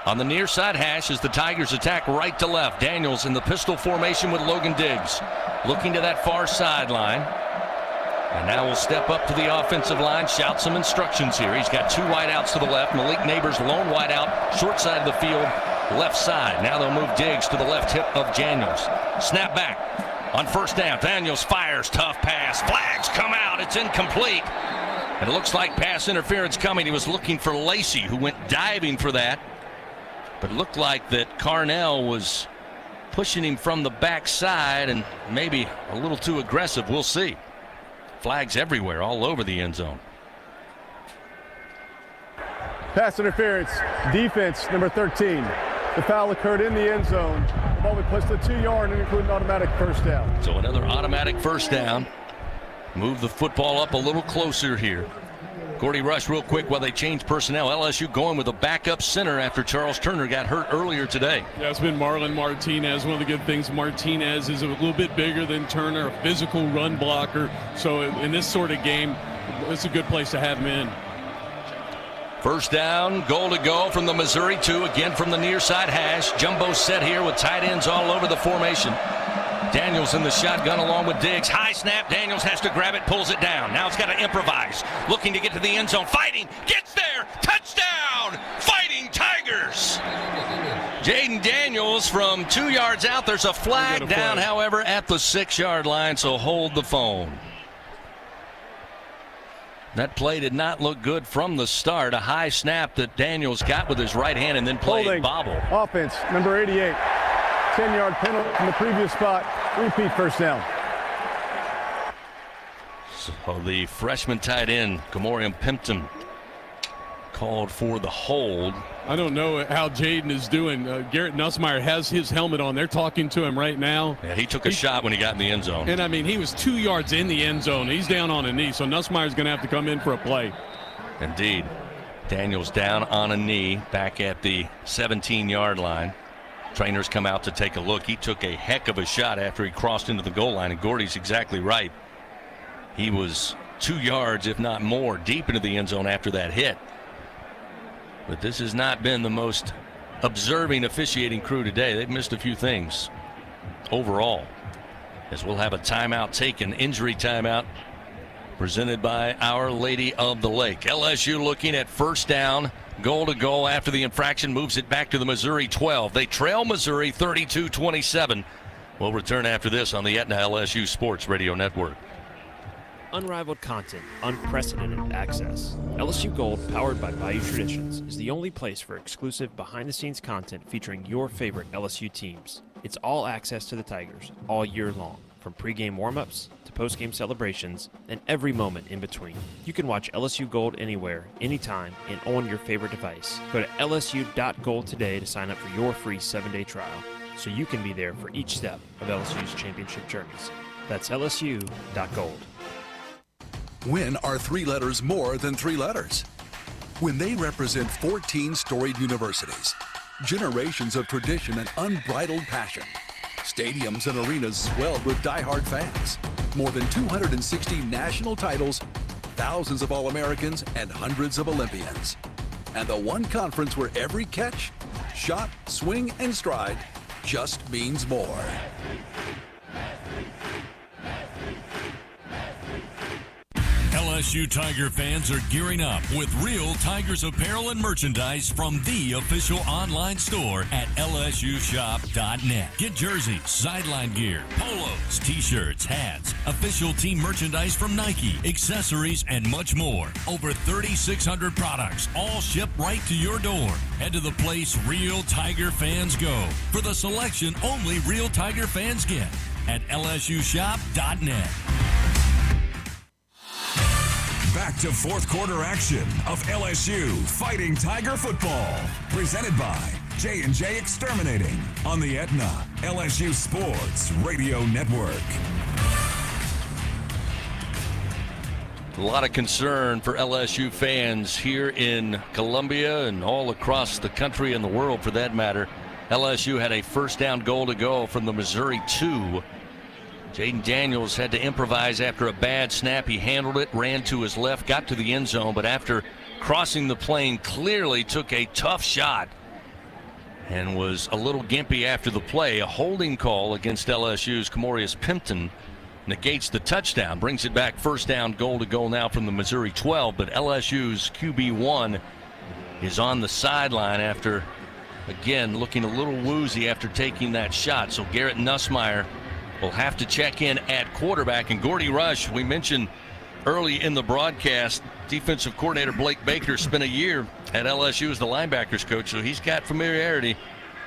on the near side hash as the Tigers attack right to left. Daniels in the pistol formation with Logan Diggs. Looking to that far sideline. And now we'll step up to the offensive line, shout some instructions here. He's got two wideouts to the left. Malik Neighbors, lone wideout, short side of the field, left side. Now they'll move Diggs to the left hip of Daniels. Snap back on first down. Daniels fires, tough pass. Flags come out. It's incomplete. And it looks like pass interference coming. He was looking for Lacey, who went diving for that. But it looked like that Carnell was pushing him from the backside and maybe a little too aggressive. We'll see. Flags everywhere, all over the end zone. Pass interference, defense, number 13. The foul occurred in the end zone. The ball was placed at the 2-yard and include an automatic first down. So another automatic first down. Move the football up a little closer here. Gordy Rush real quick while they change personnel. LSU going with a backup center after Charles Turner got hurt earlier today. Yeah, it's been Marlon Martinez. One of the good things, Martinez is a little bit bigger than Turner, a physical run blocker. So in this sort of game, it's a good place to have him in. First down, goal to go from the Missouri 2, again from the near side hash. Jumbo set here with tight ends all over the formation. Daniels in the shotgun along with Diggs. High snap. Daniels has to grab it, pulls it down. Now it's got to improvise. Looking to get to the end zone. Fighting. Gets there. Touchdown. Fighting Tigers. Jaden Daniels from 2 yards out. There's a flag down, however, at the 6-yard line, so hold the phone. That play did not look good from the start. A high snap that Daniels got with his right hand and then played Holding. bobble. Offense, number 88. 10-yard penalty from the previous spot. Repeat first down. So the freshman tight end, Gamorian Pimpton, called for the hold. I don't know how Jaden is doing. Garrett Nussmeier has his helmet on. They're talking to him right now. Yeah, he took a shot when he got in the end zone. And, I mean, he was 2 yards in the end zone. He's down on a knee, so Nussmeier's going to have to come in for a play. Indeed. Daniels down on a knee back at the 17-yard line. Trainers come out to take a look. He took a heck of a shot after he crossed into the goal line, and Gordy's exactly right. He was 2 yards, if not more, deep into the end zone after that hit. But this has not been the most observing officiating crew today. They've missed a few things overall, as we'll have a timeout taken, injury timeout, presented by Our Lady of the Lake. LSU looking at first down. Goal to go after the infraction, moves it back to the Missouri 12. They trail Missouri 32-27. We'll return after this on the Aetna LSU Sports Radio Network. Unrivaled content, unprecedented access. LSU Gold, powered by Bayou Traditions, is the only place for exclusive behind-the-scenes content featuring your favorite LSU teams. It's all access to the Tigers all year long, from pregame warm-ups to postgame celebrations and every moment in between. You can watch LSU Gold anywhere, anytime, and on your favorite device. Go to lsu.gold today to sign up for your free 7-day trial, so you can be there for each step of LSU's championship journeys. That's lsu.gold. When are 3 letters more than 3 letters? When they represent 14 storied universities, generations of tradition and unbridled passion, stadiums and arenas swelled with diehard fans, more than 260 national titles, thousands of All-Americans, and hundreds of Olympians. And the one conference where every catch, shot, swing, and stride just means more. LSU Tiger fans are gearing up with real Tigers apparel and merchandise from the official online store at lsushop.net. Get jerseys, sideline gear, polos, t-shirts, hats, official team merchandise from Nike, accessories, and much more. Over 3,600 products, all shipped right to your door. Head to the place real Tiger fans go for the selection only real Tiger fans get at lsushop.net. Back to fourth quarter action of LSU Fighting Tiger football. Presented by J&J Exterminating on the Aetna LSU Sports Radio Network. A lot of concern for LSU fans here in Columbia and all across the country and the world for that matter. LSU had a first down goal to go from the Missouri 2. Jaden Daniels had to improvise after a bad snap. He handled it, ran to his left, got to the end zone, but after crossing the plane, clearly took a tough shot and was a little gimpy after the play. A holding call against LSU's Kamorius Pimpton negates the touchdown, brings it back first down goal to go now from the Missouri 12, but LSU's QB1 is on the sideline after, again, looking a little woozy after taking that shot. So Garrett Nussmeier will have to check in at quarterback. And Gordy Rush, we mentioned early in the broadcast, defensive coordinator Blake Baker spent a year at LSU as the linebackers coach, so he's got familiarity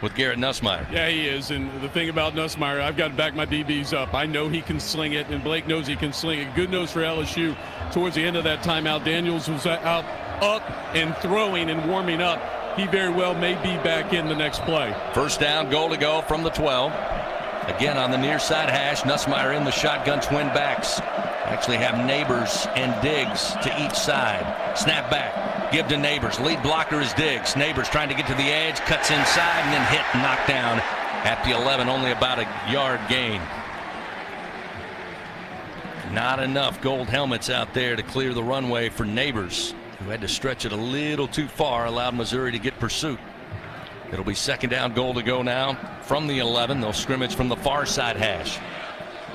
with Garrett Nussmeier. Yeah, he is. And the thing about Nussmeier, I've got to back my DBs up. I know he can sling it, and Blake knows he can sling it. Good news for LSU. Towards the end of that timeout, Daniels was out, up, and throwing and warming up. He very well may be back in the next play. First down, goal to go from the 12. Again on the near side hash, Nussmeier in the shotgun, twin backs. Actually have Neighbors and Diggs to each side. Snap back, give to Neighbors. Lead blocker is Diggs. Neighbors trying to get to the edge, cuts inside and then hit and knocked down at the 11, only about a yard gain. Not enough gold helmets out there to clear the runway for Neighbors, who had to stretch it a little too far, allowed Missouri to get pursuit. It'll be second down goal to go now from the 11. They'll scrimmage from the far side hash.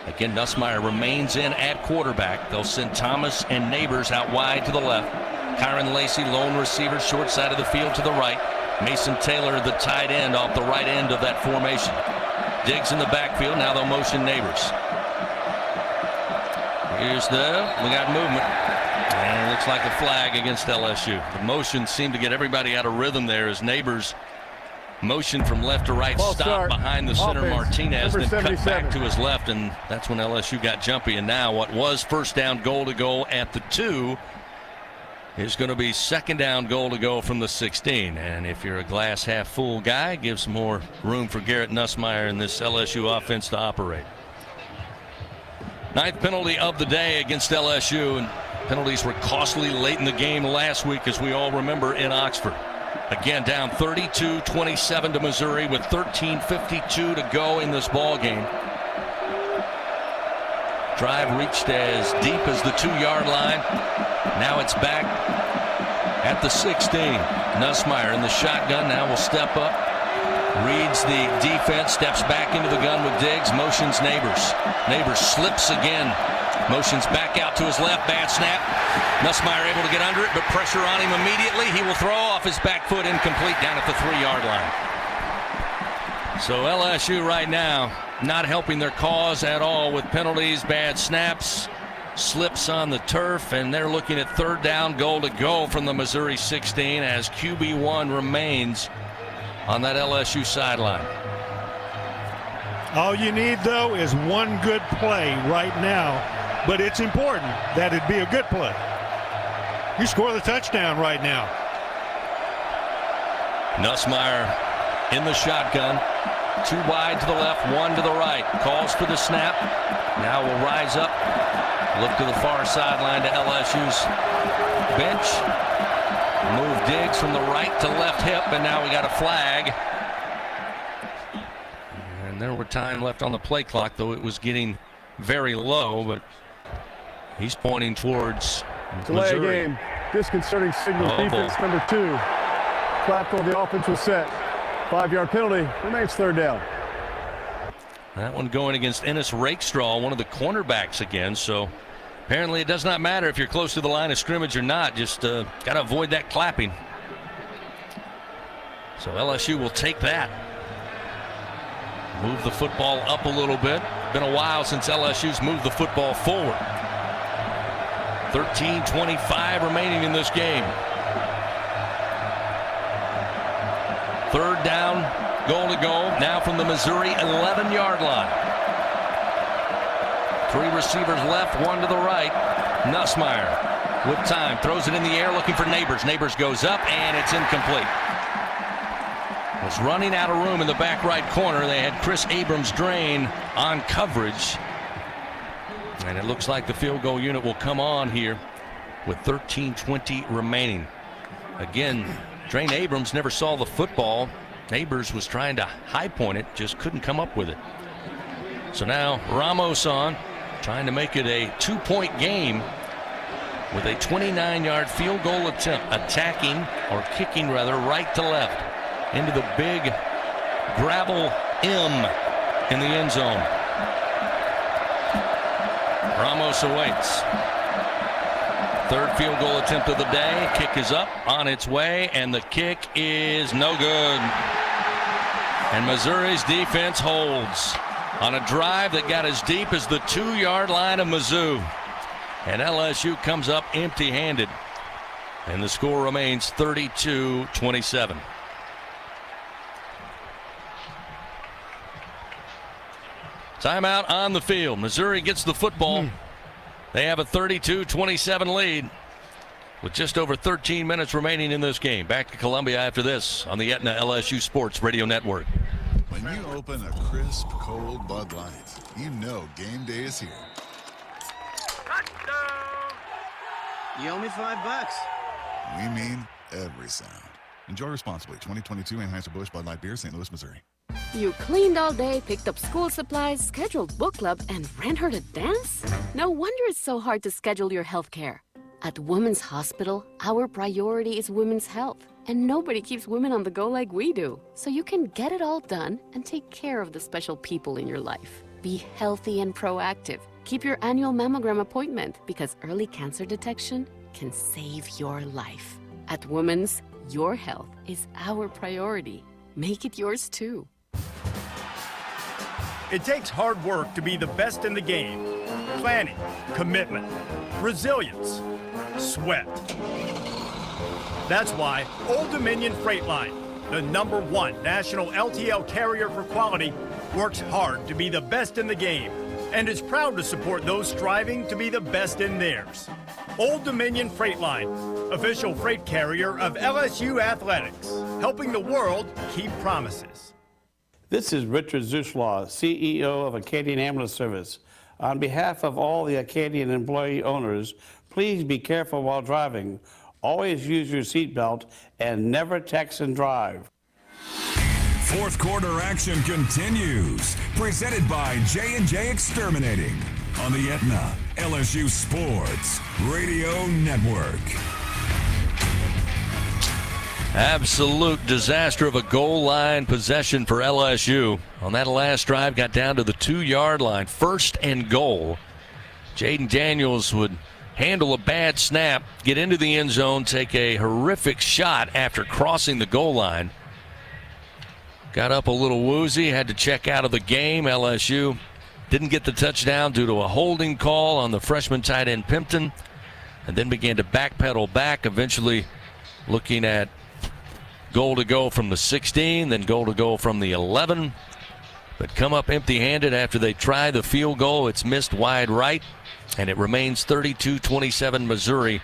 Again, Nussmeier remains in at quarterback. They'll send Thomas and Neighbors out wide to the left. Kyron Lacey, lone receiver, short side of the field to the right. Mason Taylor, the tight end, off the right end of that formation. Diggs in the backfield. Now they'll motion Neighbors. We got movement. And it looks like a flag against LSU. The motion seemed to get everybody out of rhythm there as Neighbors motion from left to right, stop behind the center. Offense, Martinez, then cut back to his left, and that's when LSU got jumpy. And now what was first down goal to go at the 2 is going to be second down goal to go from the 16. And if you're a glass half full guy, give some more room for Garrett Nussmeier and this LSU offense to operate. 9th penalty of the day against LSU, and penalties were costly late in the game last week, as we all remember, in Oxford. Again, down 32-27 to Missouri with 13:52 to go in this ball game. Drive reached as deep as the 2-yard line. Now it's back at the 16. Nussmeier in the shotgun now will step up. Reads the defense, steps back into the gun with Diggs, motions Neighbors. Neighbors slips again. Motions back out to his left, bad snap. Nussmeier able to get under it, but pressure on him immediately. He will throw off his back foot, incomplete down at the 3-yard line. So LSU right now not helping their cause at all with penalties, bad snaps, slips on the turf, and they're looking at third down goal to go from the Missouri 16 as QB1 remains on that LSU sideline. All you need, though, is one good play right now, but it's important that it be a good play. You score the touchdown right now. Nussmeier in the shotgun. 2 wide to the left, 1 to the right. Calls for the snap. Now will rise up. Look to the far sideline to LSU's bench. Move Diggs from the right to left hip, and now we got a flag. And there were time left on the play clock, though it was getting very low, but he's pointing towards delay Missouri. Game. Disconcerting signal. Defense number 2. Platform, the offense was set. 5-yard penalty. Remains third down. That one going against Ennis Rakestraw, one of the cornerbacks again. So apparently it does not matter if you're close to the line of scrimmage or not. Just got to avoid that clapping. So LSU will take that. Move the football up a little bit. Been a while since LSU's moved the football forward. 13:25 remaining in this game. Third down, goal to go now from the Missouri 11-yard line. 3 receivers left, 1 to the right. Nussmeier with time, throws it in the air looking for Neighbors. Neighbors goes up and it's incomplete. Was running out of room in the back right corner. They had Chris Abrams-Drain on coverage. And it looks like the field goal unit will come on here with 13:20 remaining. Again, Drain Abrams never saw the football. Neighbors was trying to high point it, just couldn't come up with it. So now Ramos on, trying to make it a 2-point game with a 29-yard field goal attempt, attacking or kicking rather right to left into the big gravel M in the end zone. Ramos awaits. Third field goal attempt of the day. Kick is up, on its way, and the kick is no good. And Missouri's defense holds on a drive that got as deep as the 2-yard line of Mizzou. And LSU comes up empty-handed. And the score remains 32-27. Timeout on the field. Missouri gets the football. They have a 32-27 lead with just over 13 minutes remaining in this game. Back to Columbia after this on the Aetna LSU Sports Radio Network. When you open a crisp, cold Bud Light, you know game day is here. You owe me $5. We mean every sound. Enjoy responsibly. 2022 Anheuser-Busch Bud Light Beer, St. Louis, Missouri. You cleaned all day, picked up school supplies, scheduled book club, and ran her to dance? No wonder it's so hard to schedule your health care. At Women's Hospital, our priority is women's health. And nobody keeps women on the go like we do. So you can get it all done and take care of the special people in your life. Be healthy and proactive. Keep your annual mammogram appointment because early cancer detection can save your life. At Women's, your health is our priority. Make it yours too. It takes hard work to be the best in the game. Planning, commitment, resilience, sweat. That's why Old Dominion Freight Line, the #1 national LTL carrier for quality, works hard to be the best in the game and is proud to support those striving to be the best in theirs. Old Dominion Freight Line, official freight carrier of LSU Athletics, helping the world keep promises. This is Richard Zuslaw, CEO of Acadian Ambulance Service. On behalf of all the Acadian employee owners, please be careful while driving. Always use your seatbelt and never text and drive. Fourth quarter action continues. Presented by J&J Exterminating on the Aetna LSU Sports Radio Network. Absolute disaster of a goal line possession for LSU. On that last drive, got down to the 2-yard line. 1st and goal. Jaden Daniels would handle a bad snap, get into the end zone, take a horrific shot after crossing the goal line. Got up a little woozy, had to check out of the game. LSU didn't get the touchdown due to a holding call on the freshman tight end Pimpton, and then began to backpedal back, eventually looking at goal to go from the 16, then goal to go from the 11, but come up empty-handed after they try the field goal. It's missed wide right, and it remains 32-27 Missouri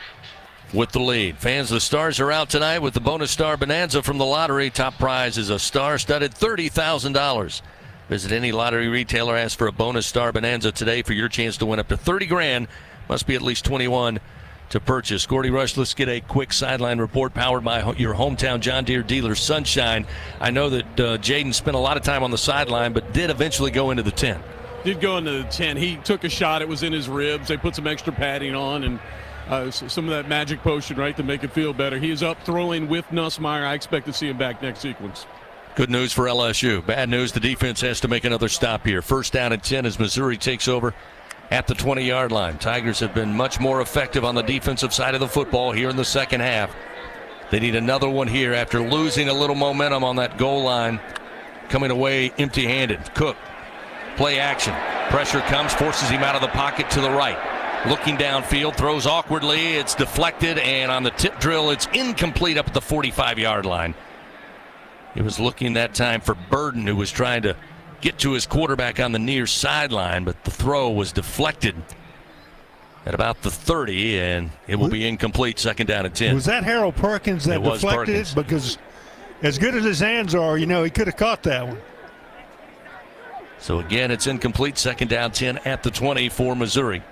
with the lead. Fans, the Stars are out tonight with the Bonus Star Bonanza from the lottery. Top prize is a star-studded $30,000. Visit any lottery retailer, ask for a Bonus Star Bonanza today for your chance to win up to $30 grand. Must be at least 21 to purchase. Gordy Rush, let's get a quick sideline report powered by your hometown John Deere dealer, Sunshine. I know that Jaden spent a lot of time on the sideline, but did eventually go into the tent. Did go into the tent. He took a shot. It was in his ribs. They put some extra padding on and some of that magic potion, right, to make it feel better. He is up throwing with Nussmeier. I expect to see him back next sequence. Good news for LSU. Bad news, the defense has to make another stop here. 1st down and 10 as Missouri takes over at the 20-yard line. Tigers have been much more effective on the defensive side of the football here in the second half. They need another one here after losing a little momentum on that goal line, coming away empty-handed. Cook, play action. Pressure comes, forces him out of the pocket to the right. Looking downfield, throws awkwardly. It's deflected, and on the tip drill, it's incomplete up at the 45-yard line. He was looking that time for Burden, who was trying to get to his quarterback on the near sideline, but the throw was deflected at about the 30, and it will be incomplete. 2nd down and 10. Was that Harold Perkins that deflected it? Because as good as his hands are, you know, he could have caught that one. So again, it's incomplete. 2nd down 10 at the 20 for Missouri.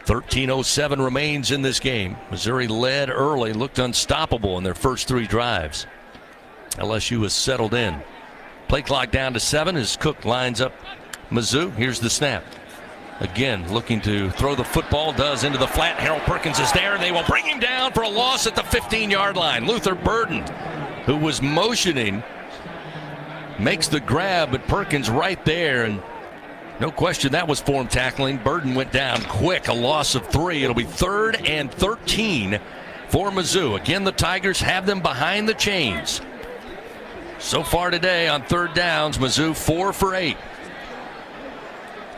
13:07 remains in this game. Missouri led early, looked unstoppable in their first 3 drives. LSU has settled in. Play clock down to 7 as Cook lines up Mizzou. Here's the snap. Again, looking to throw the football, does into the flat. Harold Perkins is there. They will bring him down for a loss at the 15-yard line. Luther Burden, who was motioning, makes the grab, but Perkins right there, and no question that was form tackling. Burden went down quick, a loss of 3. It'll be 3rd and 13 for Mizzou. Again, the Tigers have them behind the chains. So far today on 3rd downs, Mizzou 4 for 8.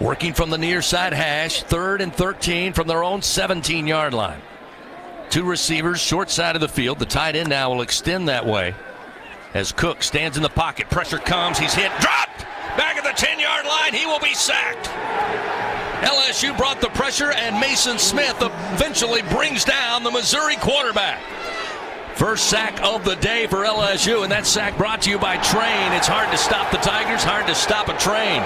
Working from the near side hash, 3rd and 13 from their own 17-yard line. 2 receivers, short side of the field. The tight end now will extend that way as Cook stands in the pocket. Pressure comes, he's hit, dropped! Back at the 10-yard line, he will be sacked. LSU brought the pressure, and Mason Smith eventually brings down the Missouri quarterback. First sack of the day for LSU, and that sack brought to you by Train. It's hard to stop the Tigers, hard to stop a Train.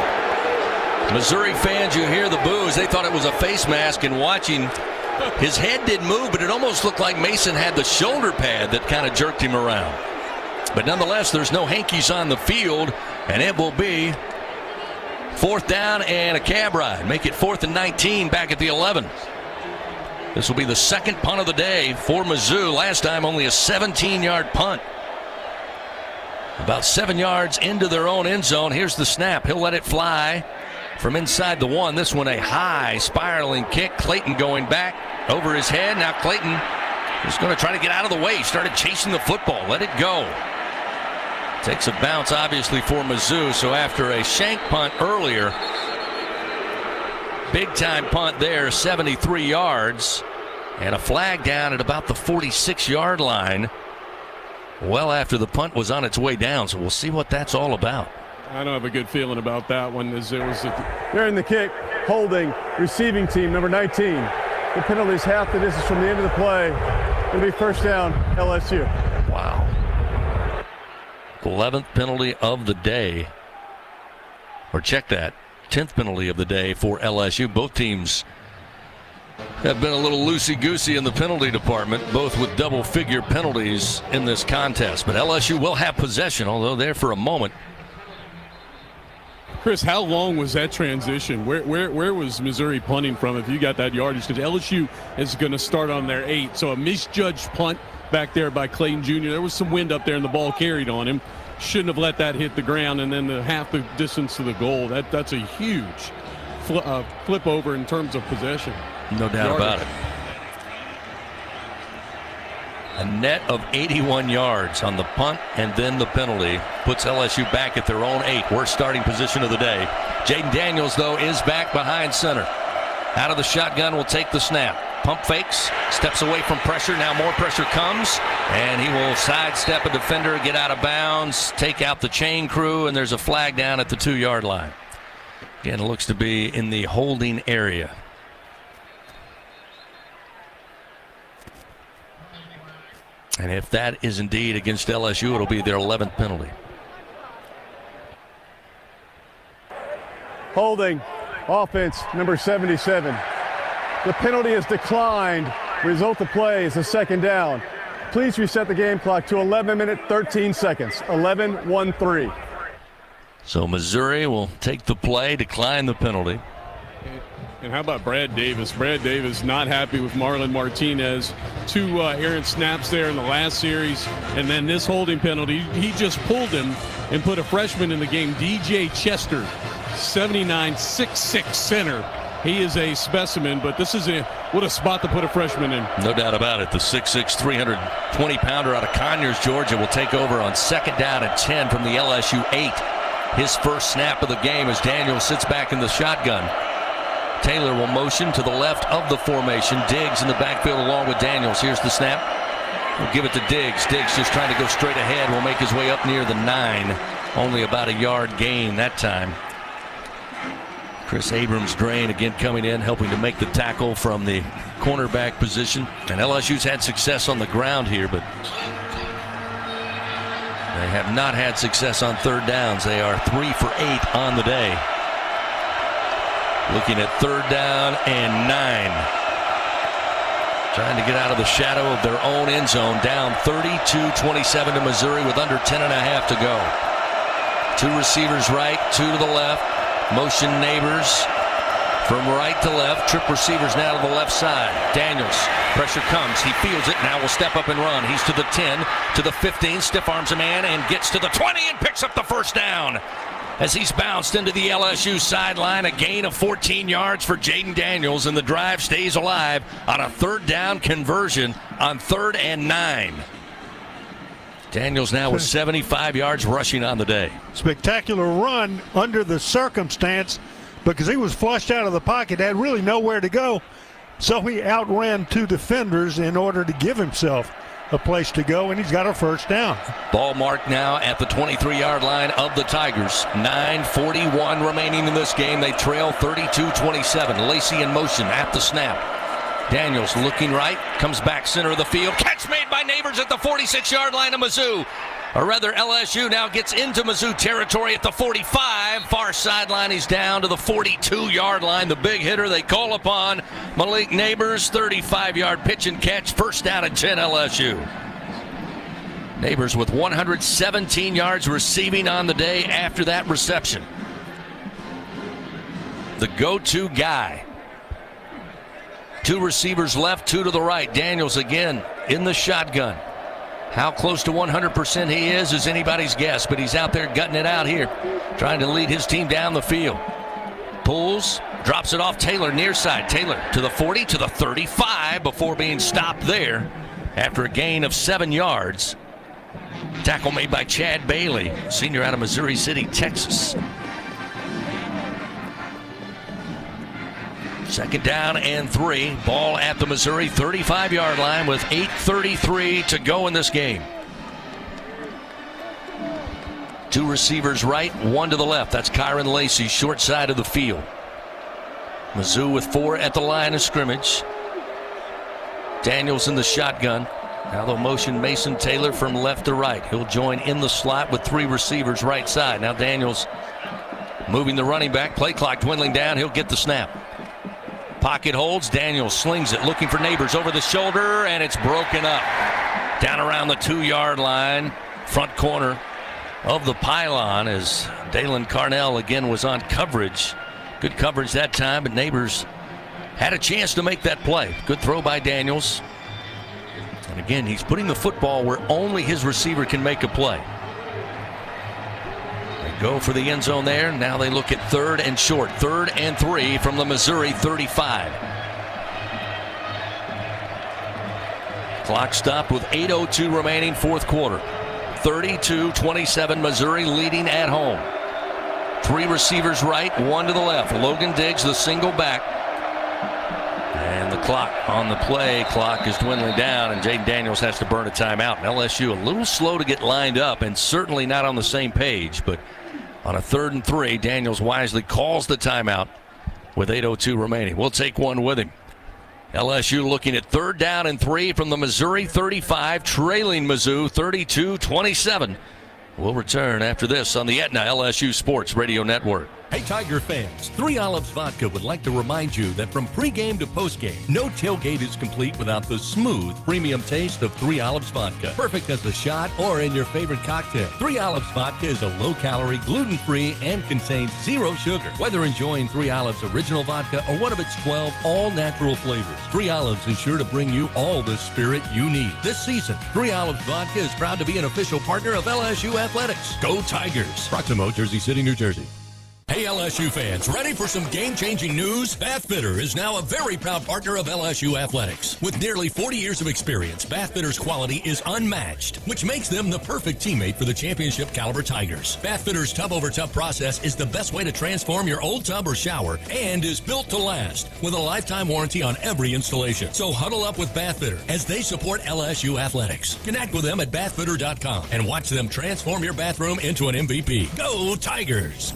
Missouri fans, you hear the boos. They thought it was a face mask, and watching, his head didn't move, but it almost looked like Mason had the shoulder pad that kind of jerked him around. But nonetheless, there's no hankies on the field, and it will be 4th down and a cab ride. Make it 4th and 19 back at the 11. This will be the 2nd punt of the day for Mizzou. Last time only a 17-yard punt. About 7 yards into their own end zone. Here's the snap. He'll let it fly from inside the 1. This one a high spiraling kick. Clayton going back over his head. Now Clayton is going to try to get out of the way. He started chasing the football. Let it go. Takes a bounce, obviously, for Mizzou. So after a shank punt earlier, big-time punt there, 73 yards, and a flag down at about the 46-yard line well after the punt was on its way down. So we'll see what that's all about. I don't have a good feeling about that one. During the kick, holding, receiving team, number 19. The penalty is half the distance from the end of the play. It'll be 1st down, LSU. Wow. 11th penalty of the day. Or check that. 10th penalty of the day for LSU. Both teams have been a little loosey-goosey in the penalty department, both with double-figure penalties in this contest. But LSU will have possession, although there for a moment. Chris, how long was that transition? Where was Missouri punting from if you got that yardage? Because LSU is going to start on their 8. So a misjudged punt back there by Clayton Jr. There was some wind up there and the ball carried on him. Shouldn't have let that hit the ground, and then half the distance to the goal. That's a huge flip over in terms of possession. No doubt about it. A net of 81 yards on the punt and then the penalty puts LSU back at their own 8. Worst starting position of the day. Jaden Daniels, though, is back behind center. Out of the shotgun, will take the snap. Pump fakes, steps away from pressure. Now more pressure comes, and he will sidestep a defender, get out of bounds, take out the chain crew, and there's a flag down at the 2-yard line. Again, it looks to be in the holding area. And if that is indeed against LSU, it'll be their 11th penalty. Holding, offense, number 77. The penalty is declined. Result of play is a 2nd down. Please reset the game clock to 11 minutes, 13 seconds. 11-1-3. So Missouri will take the play, decline the penalty. And how about Brad Davis? Brad Davis not happy with Marlon Martinez. 2 errant snaps there in the last series. And then this holding penalty, he just pulled him and put a freshman in the game, DJ Chester, 79, 6'6" center. He is a specimen, but this is what a spot to put a freshman in. No doubt about it. The 6'6", 320-pounder out of Conyers, Georgia, will take over on 2nd down and 10 from the LSU 8. His first snap of the game as Daniel sits back in the shotgun. Taylor will motion to the left of the formation. Diggs in the backfield along with Daniels. Here's the snap. We'll give it to Diggs. Diggs just trying to go straight ahead. Will make his way up near the 9. Only about a yard gain that time. Chris Abrams-Drain again coming in, helping to make the tackle from the cornerback position. And LSU's had success on the ground here, but they have not had success on 3rd downs. They are 3 for 8 on the day. Looking at 3rd down and 9. Trying to get out of the shadow of their own end zone. Down 32-27 to Missouri with under 10.5 to go. 2 receivers right, 2 to the left. Motion Neighbors from right to left. Trip receivers now to the left side. Daniels, pressure comes. He feels it. Now will step up and run. He's to the 10, to the 15. Stiff arms a man and gets to the 20 and picks up the first down. As he's bounced into the LSU sideline, a gain of 14 yards for Jaden Daniels, and the drive stays alive on a 3rd down conversion on 3rd and 9. Daniels now with 75 yards rushing on the day. Spectacular run under the circumstance because he was flushed out of the pocket, had really nowhere to go, so he outran 2 defenders in order to give himself a place to go, and he's got a first down. Ball marked now at the 23-yard line of the Tigers. 9:41 remaining in this game. They trail 32-27. Lacey in motion at the snap. Daniels looking right, comes back center of the field. Catch made by Neighbors at the 46-yard line of Mizzou. Or rather, LSU now gets into Mizzou territory at the 45. Far sideline, he's down to the 42-yard line. The big hitter they call upon, Malik Neighbors, 35-yard pitch and catch. First down and 10 LSU. Neighbors with 117 yards receiving on the day after that reception. The go-to guy. 2 receivers left, 2 to the right. Daniels again in the shotgun. How close to 100% he is anybody's guess, but he's out there gutting it out here, trying to lead his team down the field. Pulls, drops it off Taylor near side. Taylor to the 40, to the 35 before being stopped there after a gain of 7 yards. Tackle made by Chad Bailey, senior out of Missouri City, Texas. 2nd down and 3. Ball at the Missouri 35-yard line with 8:33 to go in this game. 2 receivers right, 1 to the left. That's Kyron Lacey, short side of the field. Mizzou with 4 at the line of scrimmage. Daniels in the shotgun. Now they'll motion Mason Taylor from left to right. He'll join in the slot with 3 receivers right side. Now Daniels moving the running back. Play clock dwindling down. He'll get the snap. Pocket holds. Daniels slings it, looking for Neighbors over the shoulder, and it's broken up. Down around the 2-yard line, front corner of the pylon, as Dalen Carnell again was on coverage. Good coverage that time, but Neighbors had a chance to make that play. Good throw by Daniels. And again, he's putting the football where only his receiver can make a play. Go for the end zone there. Now they look at 3rd and short. 3rd and 3 from the Missouri 35. Clock stopped with 8:02 remaining, 4th quarter. 32-27 Missouri leading at home. 3 receivers right, 1 to the left. Logan Diggs, the single back. And the clock on the play clock is dwindling down, and Jaden Daniels has to burn a timeout. And LSU a little slow to get lined up and certainly not on the same page, but on a 3rd and 3, Daniels wisely calls the timeout with 8:02 remaining. We'll take one with him. LSU looking at 3rd down and 3 from the Missouri 35, trailing Mizzou 32-27. We'll return after this on the Aetna LSU Sports Radio Network. Hey, Tiger fans, 3 Olives Vodka would like to remind you that from pregame to postgame, no tailgate is complete without the smooth, premium taste of 3 Olives Vodka. Perfect as a shot or in your favorite cocktail. 3 Olives Vodka is a low-calorie, gluten-free, and contains 0 sugar. Whether enjoying 3 Olives Original Vodka or one of its 12 all-natural flavors, 3 Olives is sure to bring you all the spirit you need. This season, 3 Olives Vodka is proud to be an official partner of LSU Athletics. Go Tigers! Proximo, Jersey City, New Jersey. Hey LSU fans, ready for some game-changing news? Bathfitter is now a very proud partner of LSU Athletics. With nearly 40 years of experience, Bathfitter's quality is unmatched, which makes them the perfect teammate for the championship caliber Tigers. Bathfitter's tub-over-tub process is the best way to transform your old tub or shower and is built to last with a lifetime warranty on every installation. So huddle up with Bathfitter as they support LSU Athletics. Connect with them at bathfitter.com and watch them transform your bathroom into an MVP. Go Tigers!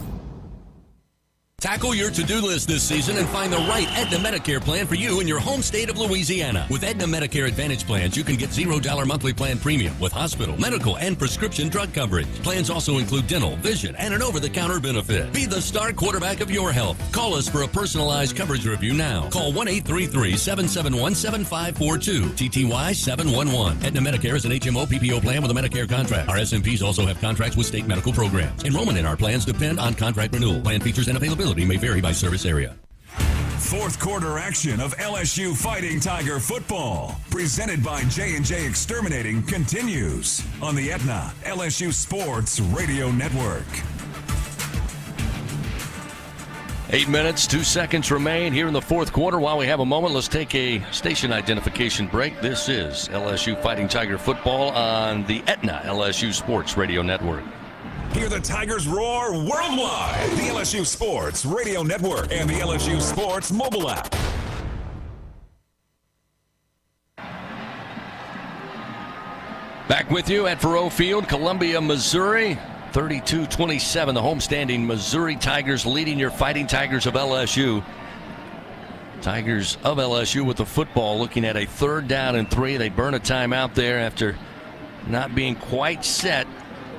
Tackle your to-do list this season and find the right Aetna Medicare plan for you in your home state of Louisiana. With Aetna Medicare Advantage plans, you can get $0 monthly plan premium with hospital, medical, and prescription drug coverage. Plans also include dental, vision, and an over-the-counter benefit. Be the star quarterback of your health. Call us for a personalized coverage review now. Call 1-833-771-7542, TTY 711. Aetna Medicare is an HMO PPO plan with a Medicare contract. Our SMPs also have contracts with state medical programs. Enrollment in our plans depend on contract renewal. Plan features and availability may vary by service area. Fourth quarter action of LSU Fighting Tiger football, presented by J&J Exterminating, continues on the Aetna LSU Sports Radio Network. 8 minutes, 2 seconds remain here in the fourth quarter. While we have a moment, let's take a station identification break. This is LSU Fighting Tiger football on the Aetna LSU Sports Radio Network. Hear the Tigers roar worldwide. The LSU Sports Radio Network and the LSU Sports mobile app. Back with you at Faurot Field, Columbia, Missouri. 32-27, the homestanding Missouri Tigers leading your Fighting Tigers of LSU. Tigers of LSU with the football, looking at a 3rd down and 3. They burn a timeout there after not being quite set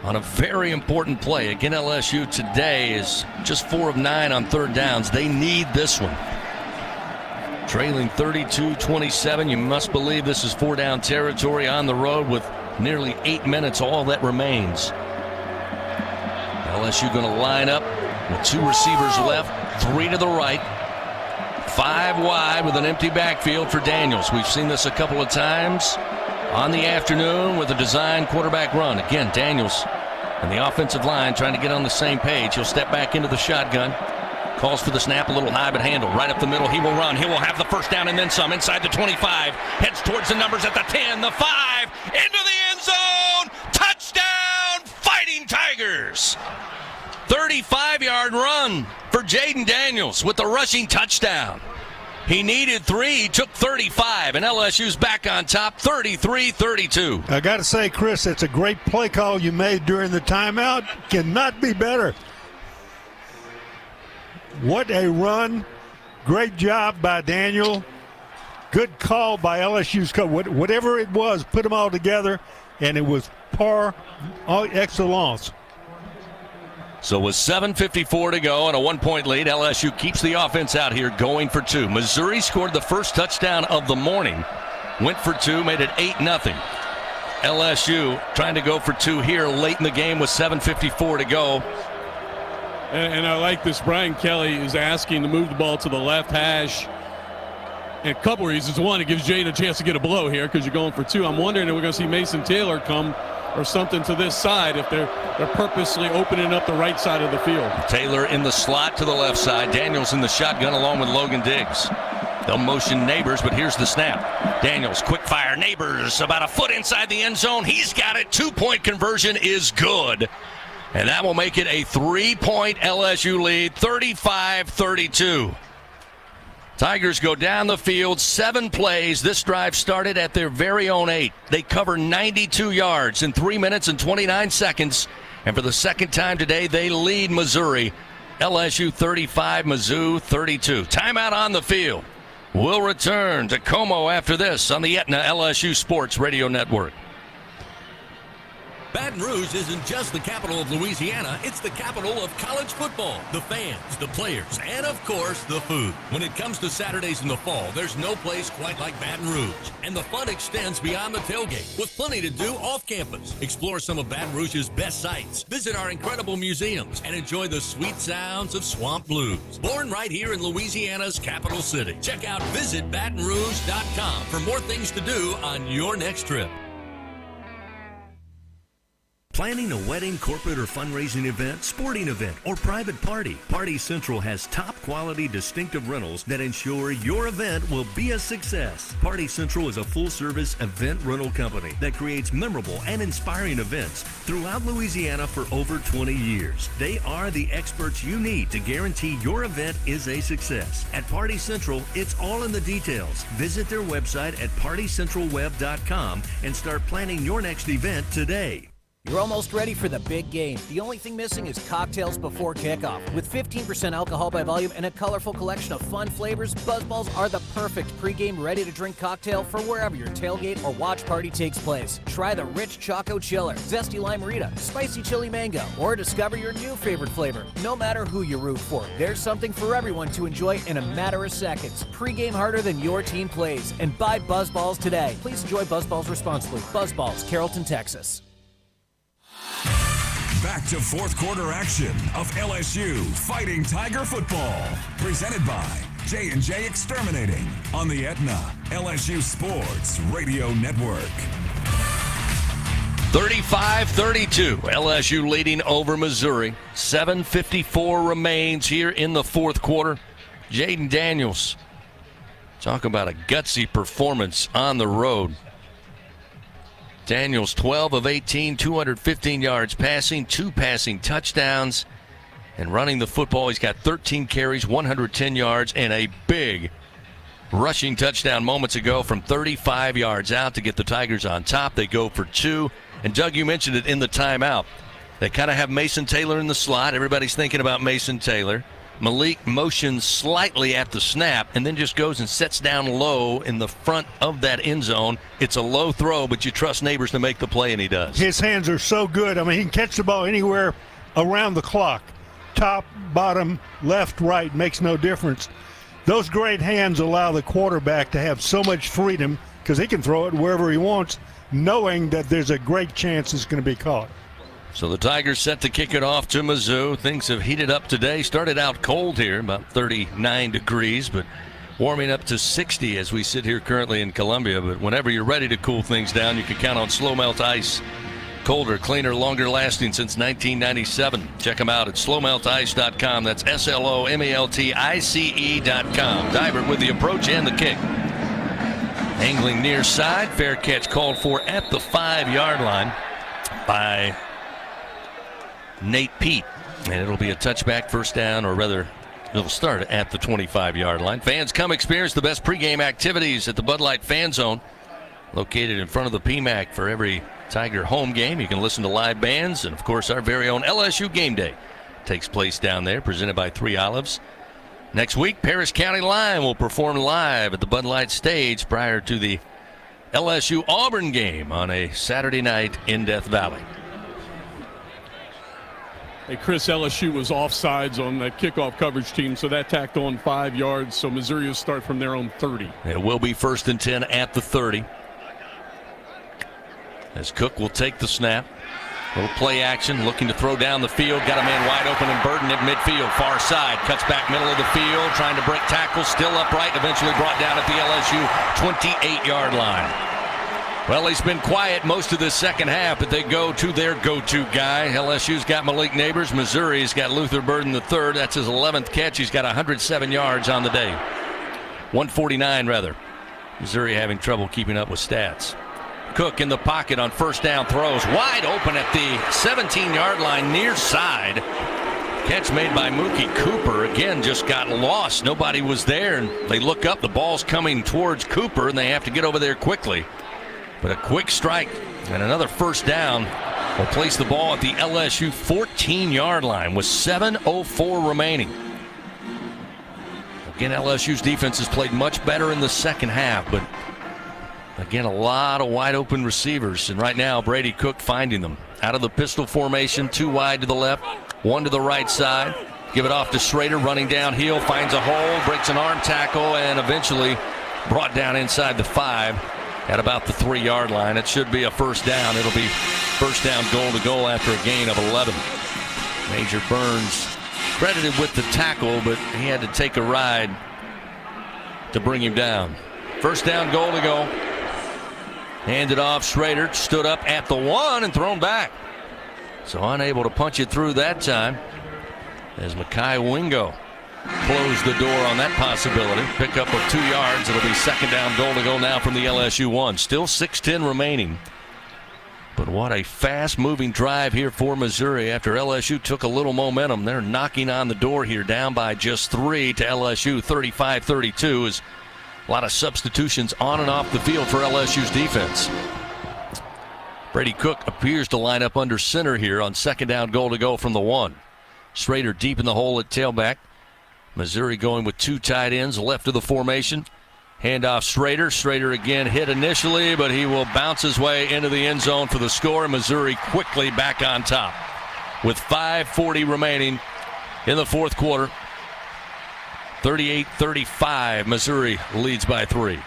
on a very important play. Again, LSU today is just 4 of 9 on 3rd downs. They need this one. Trailing 32-27. You must believe this is 4-down territory on the road with nearly 8 minutes, all that remains. LSU going to line up with 2 receivers left, 3 to the right, 5 wide with an empty backfield for Daniels. We've seen this a couple of times on the afternoon with a designed quarterback run. Again, Daniels and the offensive line trying to get on the same page. He'll step back into the shotgun. Calls for the snap, a little high but handle. Right up the middle, he will run. He will have the first down and then some. Inside the 25. Heads towards the numbers at the 10, the 5. Into the end zone. Touchdown, Fighting Tigers. 35-yard run for Jaden Daniels with the rushing touchdown. He needed 3, he took 35, and LSU's back on top, 33-32. I got to say, Chris, it's a great play call you made during the timeout. Cannot be better. What a run. Great job by Daniel. Good call by LSU's coach. Whatever it was, put them all together, and it was par excellence. So with 7:54 to go and a 1-point lead, LSU keeps the offense out here going for 2. Missouri scored the first touchdown of the morning. Went for 2, made it 8-0. LSU trying to go for 2 here late in the game with 7:54 to go. And I like this. Brian Kelly is asking to move the ball to the left hash. And a couple reasons. One, it gives Jaden a chance to get a blow here because you're going for 2. I'm wondering if we're going to see Mason Taylor come or something to this side if they're purposely opening up the right side of the field. Taylor in the slot to the left side. Daniels in the shotgun along with Logan Diggs. They'll motion Neighbors, but here's the snap. Daniels, quick fire. Neighbors about a foot inside the end zone. He's got it. 2-point conversion is good. And that will make it a 3-point LSU lead, 35-32. Tigers go down the field, 7 plays. This drive started at their very own 8. They cover 92 yards in 3 minutes and 29 seconds. And for the second time today, they lead Missouri. LSU 35, Mizzou 32. Timeout on the field. We'll return to Como after this on the Aetna LSU Sports Radio Network. Baton Rouge isn't just the capital of Louisiana, it's the capital of college football, the fans, the players, and of course, the food. When it comes to Saturdays in the fall, there's no place quite like Baton Rouge. And the fun extends beyond the tailgate, with plenty to do off campus. Explore some of Baton Rouge's best sights, visit our incredible museums, and enjoy the sweet sounds of swamp blues. Born right here in Louisiana's capital city. Check out visitbatonrouge.com for more things to do on your next trip. Planning a wedding, corporate or fundraising event, sporting event, or private party? Party Central has top quality distinctive rentals that ensure your event will be a success. Party Central is a full service event rental company that creates memorable and inspiring events throughout Louisiana for over 20 years. They are the experts you need to guarantee your event is a success. At Party Central, it's all in the details. Visit their website at partycentralweb.com and start planning your next event today. You're almost ready for the big game. The only thing missing is cocktails before kickoff. With 15% alcohol by volume and a colorful collection of fun flavors, BuzzBalls are the perfect pregame ready-to-drink cocktail for wherever your tailgate or watch party takes place. Try the rich Choco Chiller, Zesty Limerita, Spicy Chili Mango, or discover your new favorite flavor. No matter who you root for, there's something for everyone to enjoy in a matter of seconds. Pregame harder than your team plays, and buy BuzzBalls today. Please enjoy BuzzBalls responsibly. BuzzBalls, Carrollton, Texas. Back to fourth quarter action of LSU Fighting Tiger football. Presented by J&J Exterminating on the Aetna LSU Sports Radio Network. 35-32. LSU leading over Missouri. 7:54 remains here in the fourth quarter. Jaden Daniels. Talk about a gutsy performance on the road. Daniels 12 of 18, 215 yards passing, 2 passing touchdowns, and running the football. He's got 13 carries, 110 yards, and a big rushing touchdown moments ago from 35 yards out to get the Tigers on top. They go for 2. And Doug, you mentioned it in the timeout. They kind of have Mason Taylor in the slot. Everybody's thinking about Mason Taylor. Malik motions slightly at the snap and then just goes and sets down low in the front of that end zone. It's a low throw, but you trust Neighbors to make the play, and he does. His hands are so good. I mean, he can catch the ball anywhere around the clock. Top, bottom, left, right, makes no difference. Those great hands allow the quarterback to have so much freedom because he can throw it wherever he wants, knowing that there's a great chance it's going to be caught. So the Tigers set to kick it off to Mizzou. Things have heated up today. Started out cold here, about 39 degrees, but warming up to 60 as we sit here currently in Columbia. But whenever you're ready to cool things down, you can count on Slow Melt Ice. Colder, cleaner, longer lasting since 1997. Check them out at slowmeltice.com. That's SLOMELTICE.com. Diver with the approach and the kick. Angling near side. Fair catch called for at the 5-yard line by Nate Pete, and it'll be a touchback, first down, or rather it'll start at the 25-yard line. Fans, come experience the best pregame activities at the Bud Light Fan Zone, located in front of the PMAC. For every Tiger home game, you can listen to live bands, and of course our very own LSU Game Day takes place down there, presented by 3 Olives. Next week, Paris County Line will perform live at the Bud Light stage prior to the LSU Auburn game on a Saturday night in Death Valley. Hey, Chris, LSU was offsides on that kickoff coverage team, so that tacked on 5 yards. So Missouri will start from their own 30. It will be 1st and 10 at the 30. As Cook will take the snap. Little play action, looking to throw down the field. Got a man wide open and Burden at midfield, far side. Cuts back middle of the field, trying to break tackles. Still upright, eventually brought down at the LSU 28-yard line. Well, he's been quiet most of this second half, but they go to their go-to guy. LSU's got Malik Neighbors. Missouri's got Luther Burden III. That's his 11th catch. He's got 107 yards on the day. 149, rather. Missouri having trouble keeping up with stats. Cook in the pocket on first down throws. Wide open at the 17-yard line near side. Catch made by Mookie Cooper. Again, just got lost. Nobody was there, and they look up. The ball's coming towards Cooper, and they have to get over there quickly. But a quick strike and another first down will place the ball at the LSU 14-yard line with 7:04 remaining. Again, LSU's defense has played much better in the second half, but again, a lot of wide open receivers. And right now, Brady Cook finding them. Out of the pistol formation, 2 wide to the left, 1 to the right side. Give it off to Schrader, running downhill, finds a hole, breaks an arm tackle, and eventually brought down inside the 5. At about the 3-yard line. It should be a first down. It'll be first down goal to goal after a gain of 11. Major Burns credited with the tackle, but he had to take a ride to bring him down. First down goal to go. Handed off. Schrader stood up at the 1 and thrown back. So unable to punch it through that time as Mekhi Wingo close the door on that possibility. Pickup of 2 yards. It'll be second down goal to go now from the LSU 1. Still 6:10 remaining. But what a fast-moving drive here for Missouri after LSU took a little momentum. They're knocking on the door here, down by just 3 to LSU 35-32. As a lot of substitutions on and off the field for LSU's defense. Brady Cook appears to line up under center here on second down, goal to go from the 1. Schrader deep in the hole at tailback. Missouri going with 2 tight ends left of the formation. Handoff Schrader. Schrader again hit initially, but he will bounce his way into the end zone for the score. Missouri quickly back on top with 5:40 remaining in the fourth quarter. 38-35. Missouri leads by 3.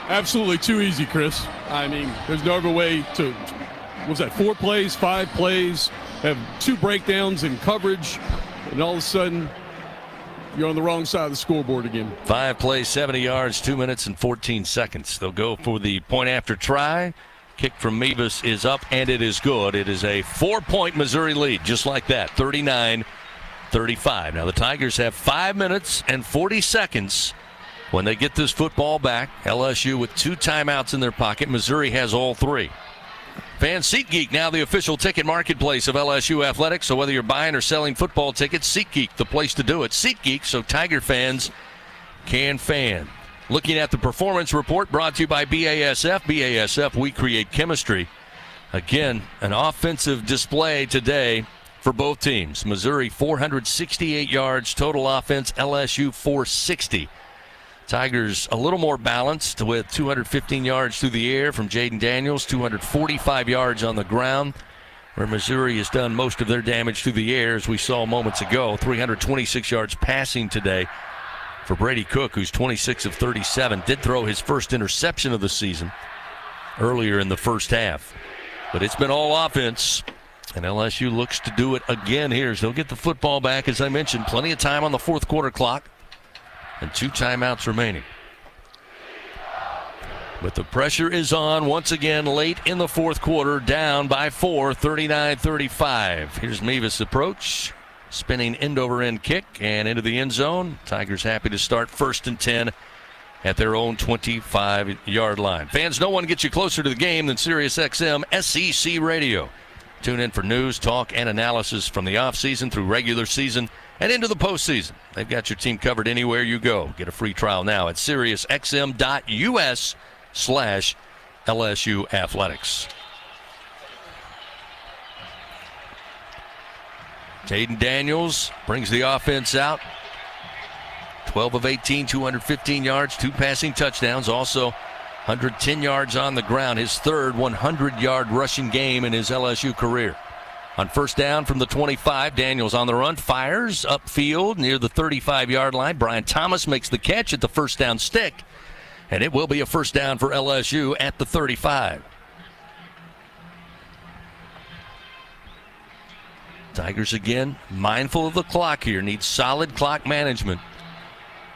Absolutely too easy, Chris. I mean, there's no other way to, what was that, 4 plays, 5 plays, have 2 breakdowns in coverage, and all of a sudden, you're on the wrong side of the scoreboard again. 5 plays, 70 yards, 2 minutes and 14 seconds. They'll go for the point after try. Kick from Mevis is up, and it is good. It is a 4-point Missouri lead, just like that, 39-35. Now, the Tigers have 5 minutes and 40 seconds when they get this football back. LSU with 2 timeouts in their pocket. Missouri has all 3. Fan SeatGeek, now the official ticket marketplace of LSU athletics. So whether you're buying or selling football tickets, SeatGeek, the place to do it. SeatGeek, so Tiger fans can fan. Looking at the performance report brought to you by BASF. BASF, we create chemistry. Again, an offensive display today for both teams. Missouri 468 yards total offense, LSU 460. Tigers a little more balanced with 215 yards through the air from Jaden Daniels, 245 yards on the ground, where Missouri has done most of their damage through the air, as we saw moments ago. 326 yards passing today for Brady Cook, who's 26 of 37. Did throw his first interception of the season earlier in the first half. But it's been all offense, and LSU looks to do it again here as they'll get the football back. As I mentioned, plenty of time on the fourth quarter clock. And 2 timeouts remaining. But the pressure is on once again late in the fourth quarter, down by 4, 39-35. Here's Mevis' approach. Spinning end-over-end kick and into the end zone. Tigers happy to start 1st and 10 at their own 25-yard line. Fans, no one gets you closer to the game than SiriusXM SEC Radio. Tune in for news, talk, and analysis from the offseason through regular season and into the postseason. They've got your team covered anywhere you go. Get a free trial now at SiriusXM.us/LSU Athletics. Jaden Daniels brings the offense out. 12 of 18, 215 yards, 2 passing touchdowns. Also 110 yards on the ground. His third 100-yard rushing game in his LSU career. On first down from the 25, Daniels on the run, fires upfield near the 35-yard line. Brian Thomas makes the catch at the first down stick, and it will be a first down for LSU at the 35. Tigers again mindful of the clock here, need solid clock management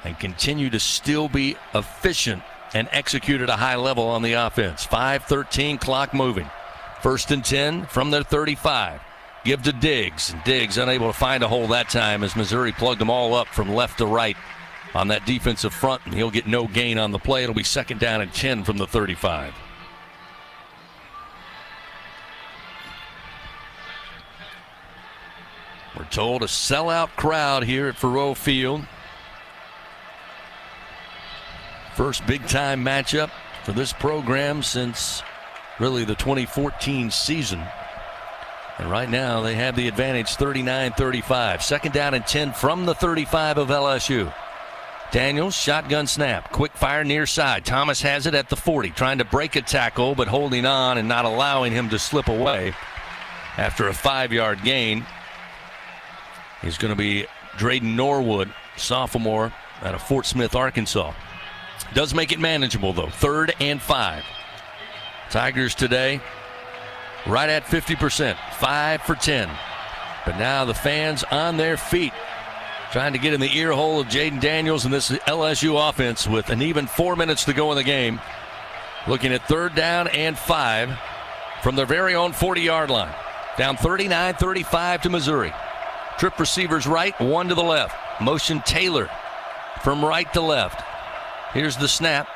and continue to still be efficient and execute at a high level on the offense. 5:13, clock moving. 1st and 10 from their 35. Give to Diggs. Diggs unable to find a hole that time as Missouri plugged them all up from left to right on that defensive front, and he'll get no gain on the play. It'll be 2nd down and 10 from the 35. We're told a sellout crowd here at Faurot Field. First big-time matchup for this program since really the 2014 season. And right now they have the advantage, 39-35. 2nd down and 10 from the 35 of LSU. Daniels, shotgun snap, quick fire near side. Thomas has it at the 40, trying to break a tackle, but holding on and not allowing him to slip away after a 5-yard gain. He's going to be Drayden Norwood, sophomore out of Fort Smith, Arkansas. Does make it manageable, though. 3rd and 5. Tigers today right at 50%, 5 for 10. But now the fans on their feet, trying to get in the ear hole of Jaden Daniels and this LSU offense with an even 4 minutes to go in the game. Looking at 3rd down and 5 from their very own 40-yard line. Down 39-35 to Missouri. Trip receivers right, 1 to the left. Motion Taylor from right to left. Here's the snap.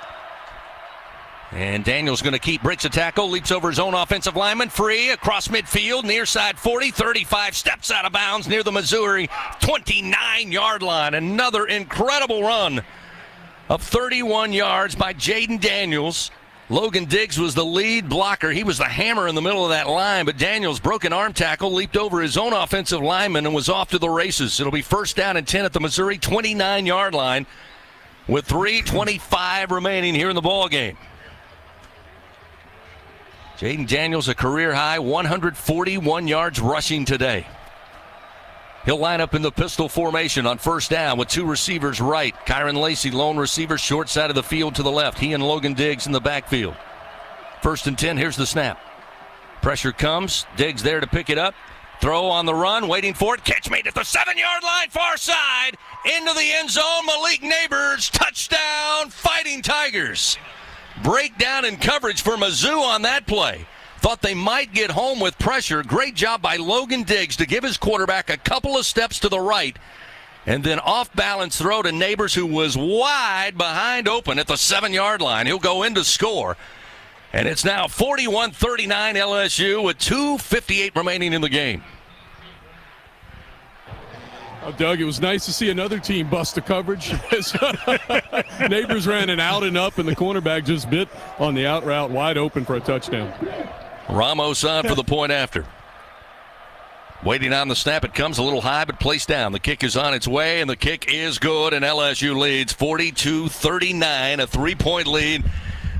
And Daniels going to keep, breaks a tackle, leaps over his own offensive lineman, free across midfield, near side 40, 35, steps out of bounds near the Missouri 29-yard line. Another incredible run of 31 yards by Jaden Daniels. Logan Diggs was the lead blocker. He was the hammer in the middle of that line, but Daniels broke an arm tackle, leaped over his own offensive lineman, and was off to the races. It'll be first down and 10 at the Missouri 29-yard line with 3:25 remaining here in the ball game. Jaden Daniels, a career high 141 yards rushing today. He'll line up in the pistol formation on first down with two receivers right. Kyron Lacey, lone receiver, short side of the field to the left. He and Logan Diggs in the backfield. First and 10, here's the snap. Pressure comes. Diggs there to pick it up. Throw on the run, waiting for it. Catch made at the 7-yard line, far side. Into the end zone, Malik Neighbors. Touchdown, Fighting Tigers. Breakdown in coverage for Mizzou on that play. Thought they might get home with pressure. Great job by Logan Diggs to give his quarterback a couple of steps to the right. And then off-balance throw to Neighbors, who was wide behind open at the 7-yard line. He'll go in to score. And it's now 41-39 LSU with 2:58 remaining in the game. Doug, it was nice to see another team bust the coverage. Neighbors ran an out and up, and the cornerback just bit on the out route, wide open for a touchdown. Ramos on for the point after. Waiting on the snap. It comes a little high, but placed down. The kick is on its way, and the kick is good, and LSU leads 42-39, a 3-point lead,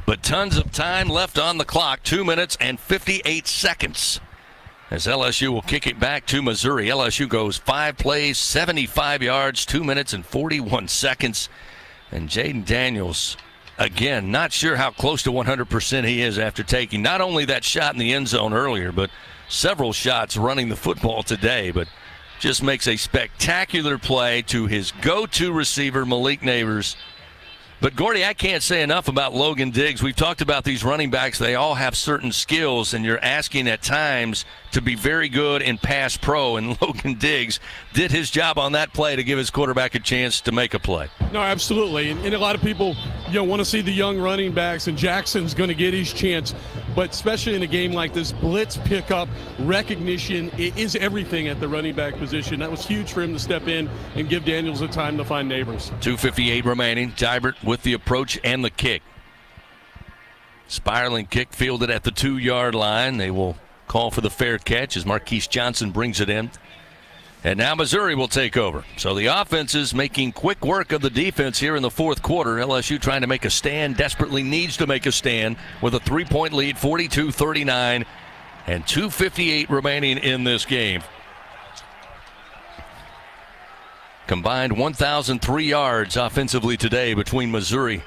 but tons of time left on the clock, 2 minutes and 58 seconds. As LSU will kick it back to Missouri. LSU goes 5 plays, 75 yards, 2 minutes and 41 seconds. And Jaden Daniels, again, not sure how close to 100% he is after taking not only that shot in the end zone earlier, but several shots running the football today. But just makes a spectacular play to his go-to receiver, Malik Neighbors. But, Gordy, I can't say enough about Logan Diggs. We've talked about these running backs. They all have certain skills, and you're asking at times to be very good in pass pro. And Logan Diggs did his job on that play to give his quarterback a chance to make a play. No, absolutely. And a lot of people want to see the young running backs, and Jackson's going to get his chance. But especially in a game like this, blitz pickup, recognition, it is everything at the running back position. That was huge for him to step in and give Daniels the time to find Neighbors. 2:58 remaining. Tybert with the approach and the kick. Spiraling kick fielded at the 2-yard line. They will call for the fair catch as Marquise Johnson brings it in. And now Missouri will take over. So the offense is making quick work of the defense here in the fourth quarter. LSU trying to make a stand, desperately needs to make a stand with a 3-point lead, 42-39, and 2:58 remaining in this game. Combined 1,003 yards offensively today between Missouri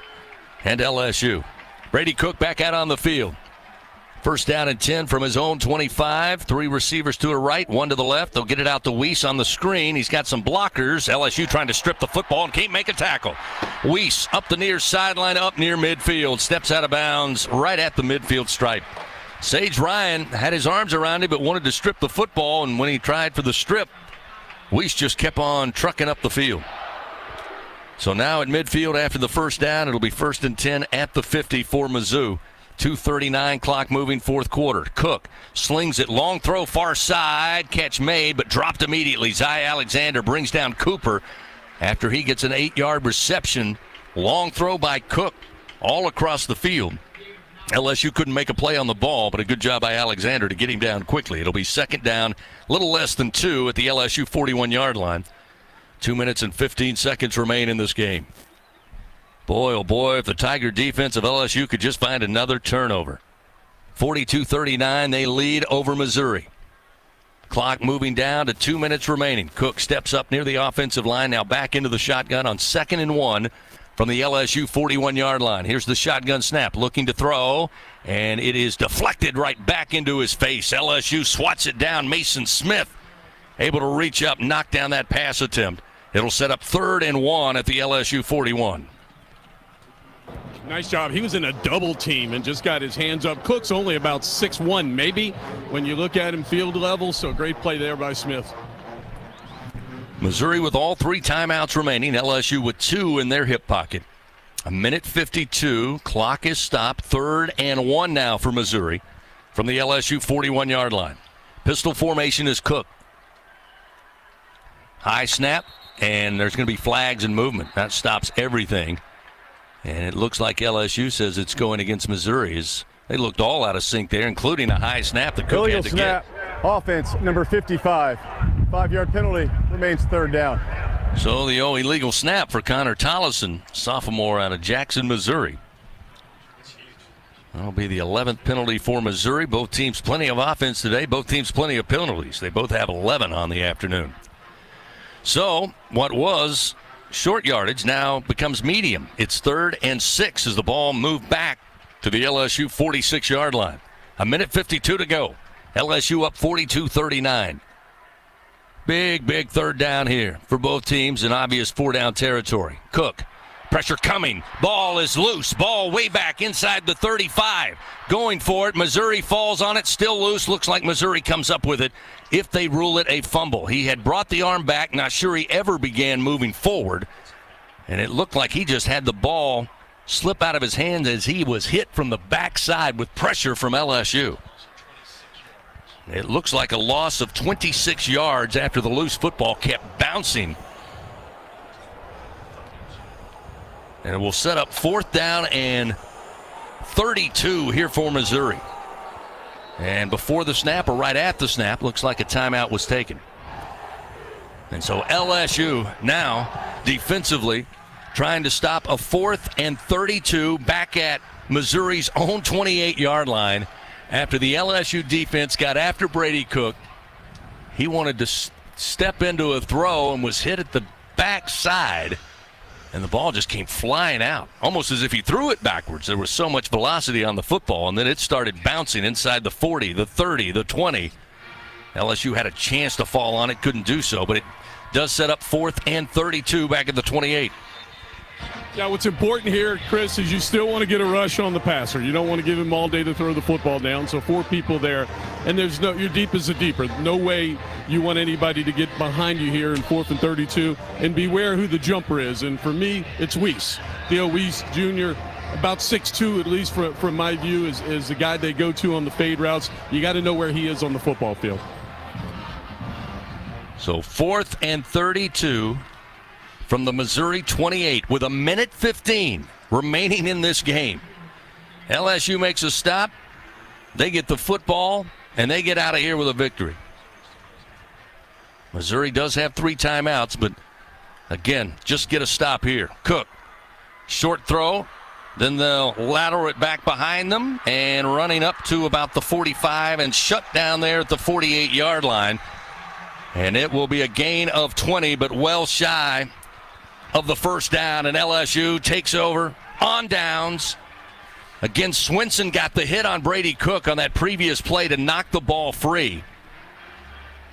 and LSU. Brady Cook back out on the field. First down and 10 from his own 25. 3 receivers to the right, 1 to the left. They'll get it out to Weiss on the screen. He's got some blockers. LSU trying to strip the football and can't make a tackle. Weiss up the near sideline, up near midfield. Steps out of bounds right at the midfield stripe. Sage Ryan had his arms around him but wanted to strip the football, and when he tried for the strip, Weiss just kept on trucking up the field. So now at midfield after the first down, it'll be first and 10 at the 50 for Mizzou. 2:39 clock moving fourth quarter. Cook slings it, long throw far side, catch made but dropped immediately. Zy Alexander brings down Cooper after he gets an 8-yard reception. Long throw by Cook all across the field. LSU couldn't make a play on the ball, but a good job by Alexander to get him down quickly. It'll be second down, a little less than 2 at the LSU 41-yard line. 2 minutes and 15 seconds remain in this game. Boy, oh boy, if the Tiger defense of LSU could just find another turnover. 42-39, they lead over Missouri. Clock moving down to 2 minutes remaining. Cook steps up near the offensive line, now back into the shotgun on 2nd and 1 from the LSU 41-yard line. Here's the shotgun snap, looking to throw, and it is deflected right back into his face. LSU swats it down. Mason Smith able to reach up, knock down that pass attempt. It'll set up 3rd and 1 at the LSU 41. Nice job. He was in a double team and just got his hands up. Cook's only about 6'1", maybe, when you look at him field level, so great play there by Smith. Missouri with all 3 timeouts remaining. LSU with 2 in their hip pocket. 1:52. Clock is stopped. 3rd and 1 now for Missouri from the LSU 41-yard line. Pistol formation is Cook. High snap, and there's going to be flags and movement. That stops everything. And it looks like LSU says it's going against Missouri. They looked all out of sync there, including a high snap that Cook had to snap. Offense, number 55. 5-yard penalty, remains third down. So the illegal snap for Connor Tollison, sophomore out of Jackson, Missouri. That'll be the 11th penalty for Missouri. Both teams plenty of offense today. Both teams plenty of penalties. They both have 11 on the afternoon. So what was short yardage now becomes medium. It's 3rd and 6 as the ball moved back to the LSU 46-yard line. 1:52 to go. LSU up 42-39. Big third down here for both teams in obvious 4-down territory. Cook. Pressure coming. Ball is loose. Ball way back inside the 35. Going for it. Missouri falls on it. Still loose. Looks like Missouri comes up with it if they rule it a fumble. He had brought the arm back. Not sure he ever began moving forward. And it looked like he just had the ball slip out of his hands as he was hit from the backside with pressure from LSU. It looks like a loss of 26 yards after the loose football kept bouncing. And it will set up 4th down and 32 here for Missouri. And before the snap or right at the snap, looks like a timeout was taken. And so LSU now defensively trying to stop a 4th and 32 back at Missouri's own 28-yard line after the LSU defense got after Brady Cook. He wanted to step into a throw and was hit at the backside. And the ball just came flying out, almost as if he threw it backwards. There was so much velocity on the football, and then it started bouncing inside the 40, the 30, the 20. LSU had a chance to fall on it, couldn't do so, but it does set up 4th and 32 back at the 28. Yeah, what's important here, Chris, is you still want to get a rush on the passer. You don't want to give him all day to throw the football down. So 4 people there, and your deep is a deeper. No way you want anybody to get behind you here in 4th and 32. And beware who the jumper is. And for me, it's Weiss. Theo Weiss Jr., about 6'2", at least from my view, is the guy they go to on the fade routes. You got to know where he is on the football field. So 4th and 32. From the Missouri 28 with 1:15 remaining in this game. LSU makes a stop. They get the football, and they get out of here with a victory. Missouri does have 3 timeouts, but again, just get a stop here. Cook, short throw. Then they'll lateral it back behind them and running up to about the 45 and shut down there at the 48-yard line. And it will be a gain of 20, but well shy of the first down, and LSU takes over on downs. Again, Swinson got the hit on Brady Cook on that previous play to knock the ball free.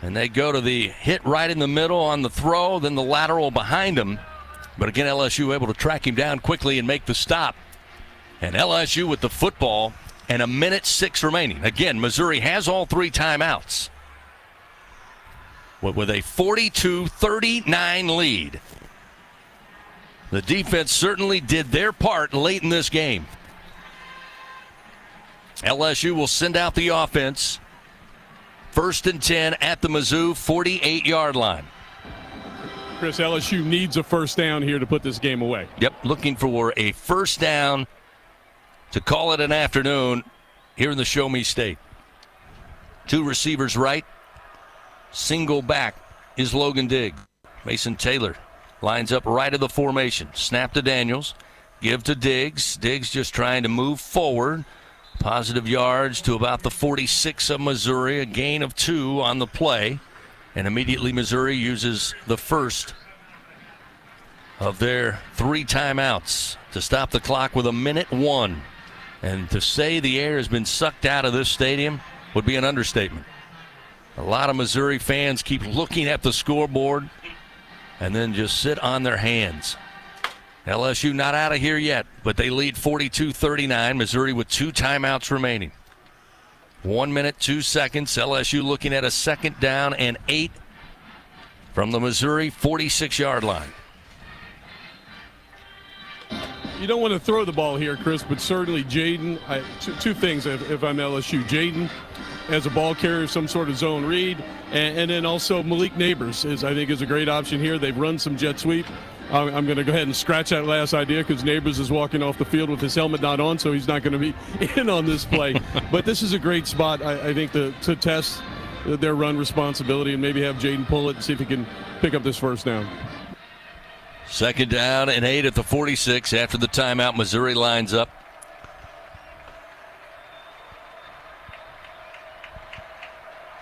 And they go to the hit right in the middle on the throw, then the lateral behind him. But again, LSU able to track him down quickly and make the stop. And LSU with the football and 1:06 remaining. Again, Missouri has all 3 timeouts. With a 42-39 lead. The defense certainly did their part late in this game. LSU will send out the offense. 1st and 10 at the Mizzou 48-yard line. Chris, LSU needs a first down here to put this game away. Yep, looking for a first down to call it an afternoon here in the Show Me State. 2 receivers right. Single back is Logan Diggs. Mason Taylor lines up right of the formation. Snap to Daniels. Give to Diggs. Diggs just trying to move forward. Positive yards to about the 46 of Missouri. A gain of 2 on the play. And immediately Missouri uses the first of their 3 timeouts to stop the clock with 1:01. And to say the air has been sucked out of this stadium would be an understatement. A lot of Missouri fans keep looking at the scoreboard and then just sit on their hands. LSU not out of here yet, but they lead 42-39. Missouri with 2 timeouts remaining. 1 minute, 2 seconds. LSU looking at a 2nd down and 8 from the Missouri 46-yard line. You don't want to throw the ball here, Chris, but certainly Jaden, 2 things if I'm LSU. Jaden as a ball carrier, some sort of zone read, and then also Malik Neighbors I think is a great option here. They've run some jet sweep. I'm going to go ahead and scratch that last idea because Neighbors is walking off the field with his helmet not on, so he's not going to be in on this play. But this is a great spot, I think, to test their run responsibility and maybe have Jaden pull it and see if he can pick up this first down. 2nd down and 8 at the 46 after the timeout. Missouri lines up.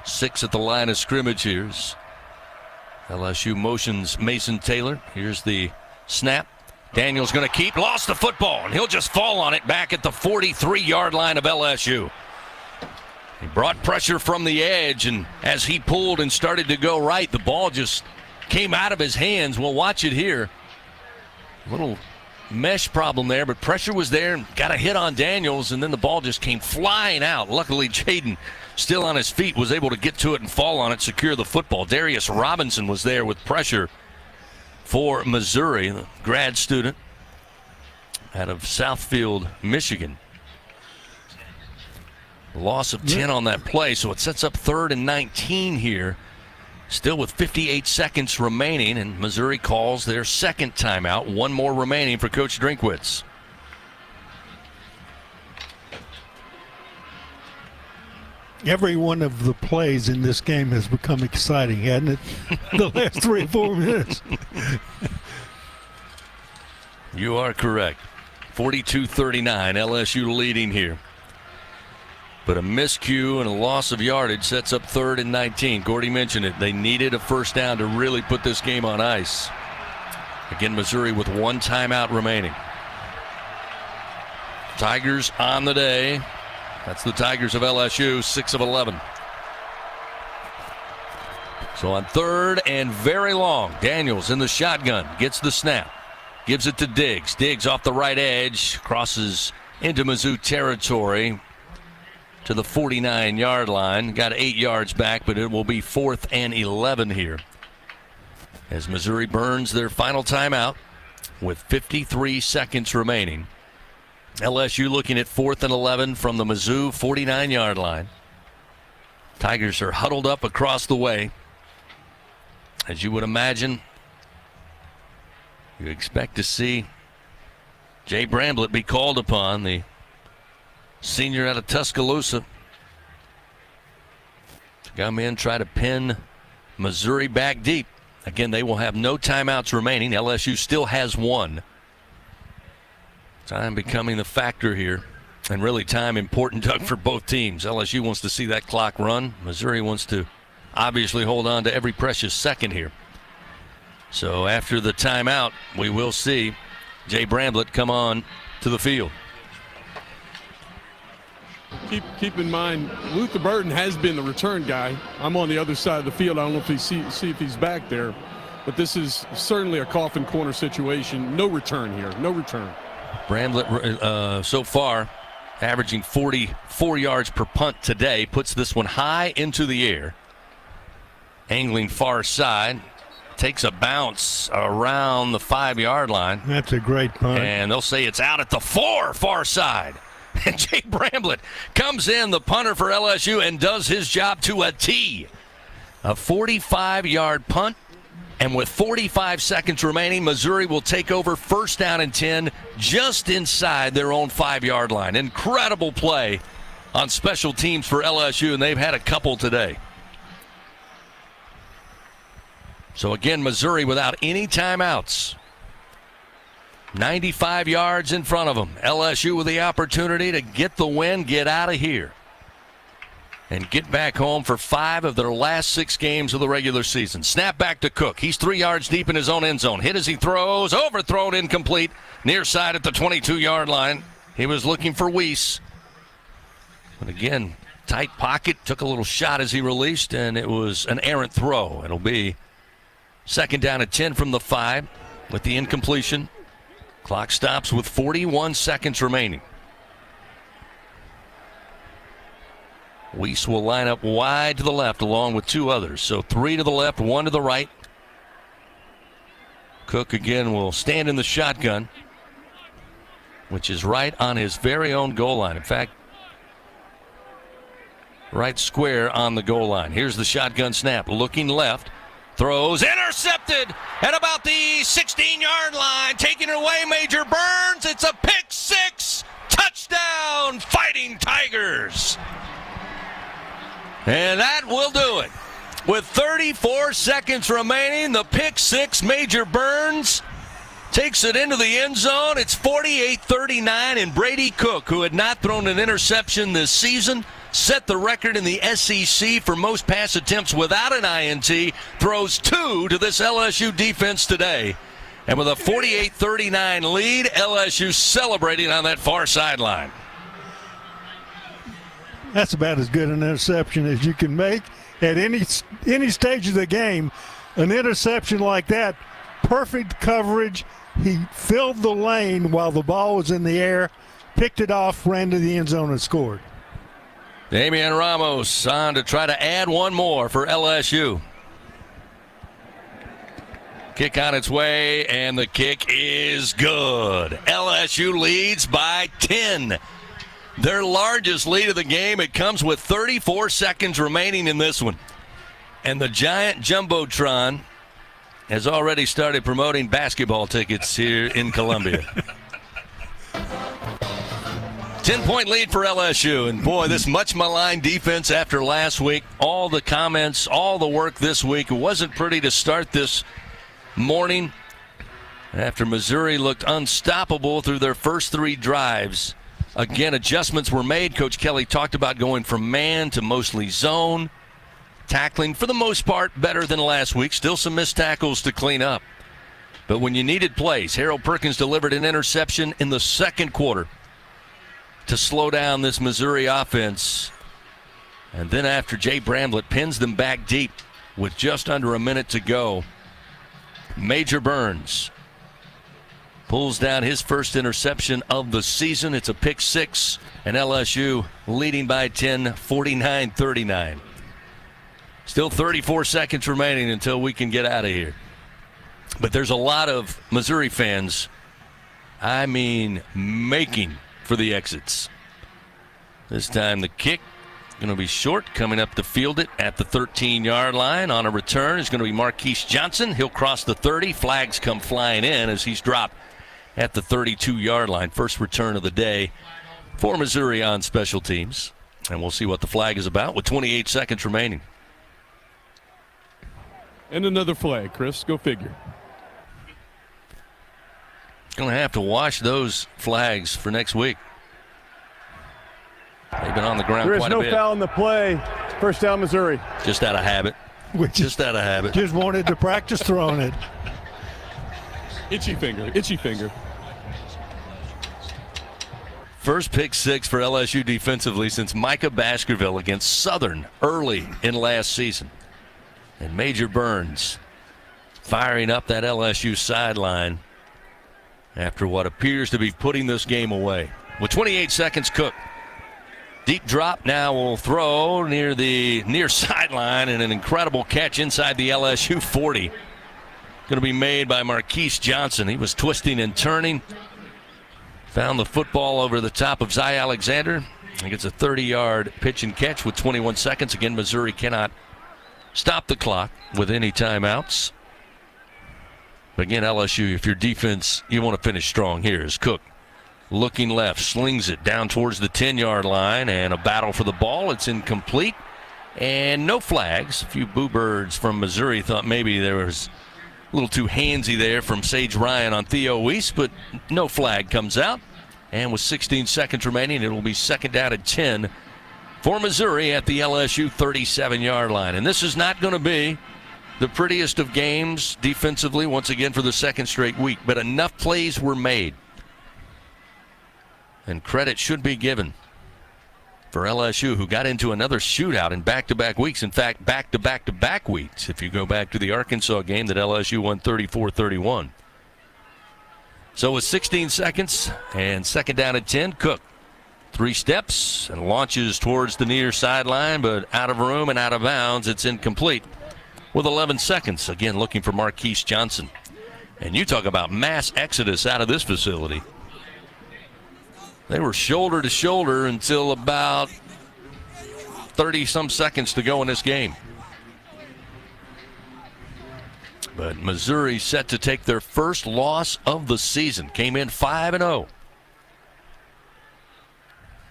Six at the line of scrimmage here. LSU motions Mason Taylor. Here's the snap. Daniels going to keep. Lost the football, and he'll just fall on it back at the 43-yard line of LSU. He brought pressure from the edge, and as he pulled and started to go right, the ball just came out of his hands. We'll watch it here. Little mesh problem there, but pressure was there. Got a hit on Daniels, and then the ball just came flying out. Luckily, Jaden, still on his feet, was able to get to it and fall on it, secure the football. Darius Robinson was there with pressure for Missouri, the grad student out of Southfield, Michigan. Loss of 10 on that play, so it sets up 3rd and 19 here. Still with 58 seconds remaining, and Missouri calls their second timeout. One more remaining for Coach Drinkwitz. Every one of the plays in this game has become exciting, hasn't it? The last 3 or 4 minutes. You are correct. 42-39, LSU leading here. But a miscue and a loss of yardage sets up 3rd and 19. Gordy mentioned it. They needed a first down to really put this game on ice. Again, Missouri with 1 timeout remaining. Tigers on the day. That's the Tigers of LSU, 6 of 11. So on 3rd and very long, Daniels in the shotgun, gets the snap, gives it to Diggs. Diggs off the right edge, crosses into Mizzou territory to the 49-yard line. Got 8 yards back, but it will be 4th and 11 here as Missouri burns their final timeout with 53 seconds remaining. LSU looking at 4th and 11 from the Mizzou 49-yard line. Tigers are huddled up across the way. As you would imagine, you expect to see Jay Bramblett be called upon, the senior out of Tuscaloosa, to come in, try to pin Missouri back deep. Again, they will have no timeouts remaining. LSU still has 1. Time becoming the factor here, and really time important, Doug, for both teams. LSU wants to see that clock run. Missouri wants to obviously hold on to every precious second here. So after the timeout, we will see Jay Bramblett come on to the field. Keep in mind, Luther Burton has been the return guy. I'm on the other side of the field. I don't know if see if he's back there, but this is certainly a coffin corner situation. No return here. No return. Bramblett so far averaging 44 yards per punt today, puts this one high into the air. Angling far side, takes a bounce around the 5-yard line. That's a great punt. And they'll say it's out at the 4 far side. And Jay Bramblett comes in, the punter for LSU, and does his job to a T. A 45-yard punt. And with 45 seconds remaining, Missouri will take over 1st down and 10 just inside their own 5-yard line. Incredible play on special teams for LSU, and they've had a couple today. So again, Missouri without any timeouts. 95 yards in front of them. LSU with the opportunity to get the win, get out of here, and get back home for 5 of their last 6 games of the regular season. Snap back to Cook. He's 3 yards deep in his own end zone. Hit as he throws. Overthrown, incomplete. Near side at the 22-yard line. He was looking for Weiss. But again, tight pocket. Took a little shot as he released, and it was an errant throw. It'll be 2nd down and 10 from the 5 with the incompletion. Clock stops with 41 seconds remaining. Weiss will line up wide to the left along with 2 others. So 3 to the left, 1 to the right. Cook again will stand in the shotgun, which is right on his very own goal line. In fact, right square on the goal line. Here's the shotgun snap. Looking left. Throws intercepted at about the 16-yard line. Taking it away, Major Burns. It's a pick six. Touchdown, Fighting Tigers. And that will do it. With 34 seconds remaining, the pick six, Major Burns takes it into the end zone. It's 48-39, and Brady Cook, who had not thrown an interception this season, set the record in the SEC for most pass attempts without an INT, throws two to this LSU defense today. And with a 48-39 lead, LSU celebrating on that far sideline. That's about as good an interception as you can make at any stage of the game. An interception like that, perfect coverage. He filled the lane while the ball was in the air, picked it off, ran to the end zone, and scored. Damian Ramos on to try to add one more for LSU. Kick on its way, and the kick is good. LSU leads by 10. Their largest lead of the game. It comes with 34 seconds remaining in this one. And the giant Jumbotron has already started promoting basketball tickets here in Columbia. 10-point lead for LSU. And, boy, this much-maligned defense after last week, all the comments, all the work this week. It wasn't pretty to start this morning after Missouri looked unstoppable through their first three drives. Again, adjustments were made. Coach Kelly talked about going from man to mostly zone. Tackling, for the most part, better than last week. Still some missed tackles to clean up. But when you needed plays, Harold Perkins delivered an interception in the second quarter to slow down this Missouri offense. And then after Jay Bramlett pins them back deep with just under a minute to go, Major Burns pulls down his first interception of the season. It's a pick six, and LSU leading by 10, 49-39. Still 34 seconds remaining until we can get out of here. But there's a lot of Missouri fans, making for the exits. This time the kick going to be short, coming up to field it at the 13-yard line. On a return is going to be Marquise Johnson. He'll cross the 30. Flags come flying in as he's dropped at the 32-yard line. First return of the day for Missouri on special teams. And we'll see what the flag is about with 28 seconds remaining. And another flag, Chris. Go figure. Going to have to wash those flags for next week. They've been on the ground quite a bit. There is no foul in the play. First down, Missouri. Just out of habit. Just out of habit. Just wanted to practice throwing it. Itchy finger. Itchy finger. First pick six for LSU defensively since Micah Baskerville against Southern early in last season. And Major Burns firing up that LSU sideline after what appears to be putting this game away. With 28 seconds, Cook. Deep drop now will throw near the near sideline, and an incredible catch inside the LSU 40. Going to be made by Marquise Johnson. He was twisting and turning. Found the football over the top of Zy Alexander. He gets a 30-yard pitch and catch with 21 seconds. Again, Missouri cannot stop the clock with any timeouts. But again, LSU, if your defense, you want to finish strong here, is Cook. Looking left, slings it down towards the 10-yard line, and a battle for the ball. It's incomplete, and no flags. A few boo birds from Missouri thought maybe there was a little too handsy there from Sage Ryan on Theo Weiss, but no flag comes out. And with 16 seconds remaining, it will be second down at 10 for Missouri at the LSU 37-yard line. And this is not going to be the prettiest of games defensively, once again, for the second straight week. But enough plays were made. And credit should be given for LSU, who got into another shootout in back-to-back weeks. In fact, back-to-back-to-back weeks, if you go back to the Arkansas game that LSU won 34-31. So with 16 seconds and second down at 10, Cook. 3 steps and launches towards the near sideline, but out of room and out of bounds. It's incomplete with 11 seconds. Again, looking for Marquise Johnson. And you talk about mass exodus out of this facility. They were shoulder to shoulder until about 30-some seconds to go in this game. But Missouri set to take their first loss of the season. Came in 5-0.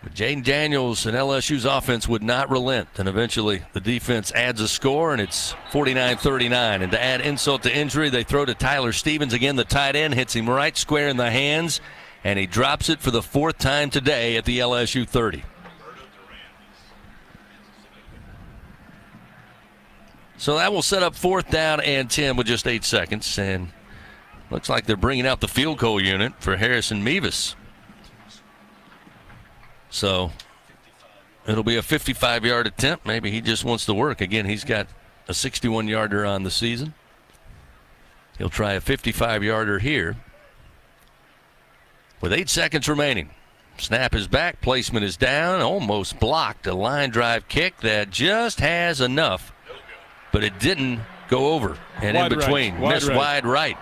But Jaden Daniels and LSU's offense would not relent. And eventually the defense adds a score, and it's 49-39. And to add insult to injury, they throw to Tyler Stevens. Again, the tight end hits him right square in the hands, and he drops it for the fourth time today at the LSU 30. So that will set up 4th down and 10 with just 8 seconds. And looks like they're bringing out the field goal unit for Harrison Mevis. So it'll be a 55-yard attempt. Maybe he just wants to work. Again, he's got a 61-yarder on the season. He'll try a 55-yarder here with 8 seconds remaining. Snap is back. Placement is down. Almost blocked. A line drive kick that just has enough, but it didn't go over. And wide in between, right. missed wide right.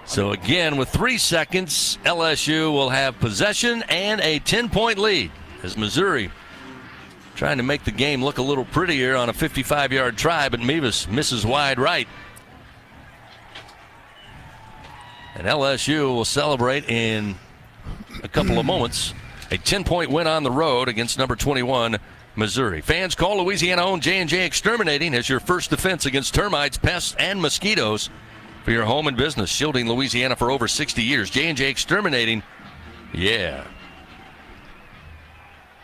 So again, with 3 seconds, LSU will have possession and a 10-point lead as Missouri trying to make the game look a little prettier on a 55-yard try, but Mevis misses wide right. And LSU will celebrate in a couple of moments a 10-point win on the road against number 21, Missouri. Fans, call Louisiana-owned J&J Exterminating as your first defense against termites, pests, and mosquitoes for your home and business, shielding Louisiana for over 60 years. J&J Exterminating, yeah.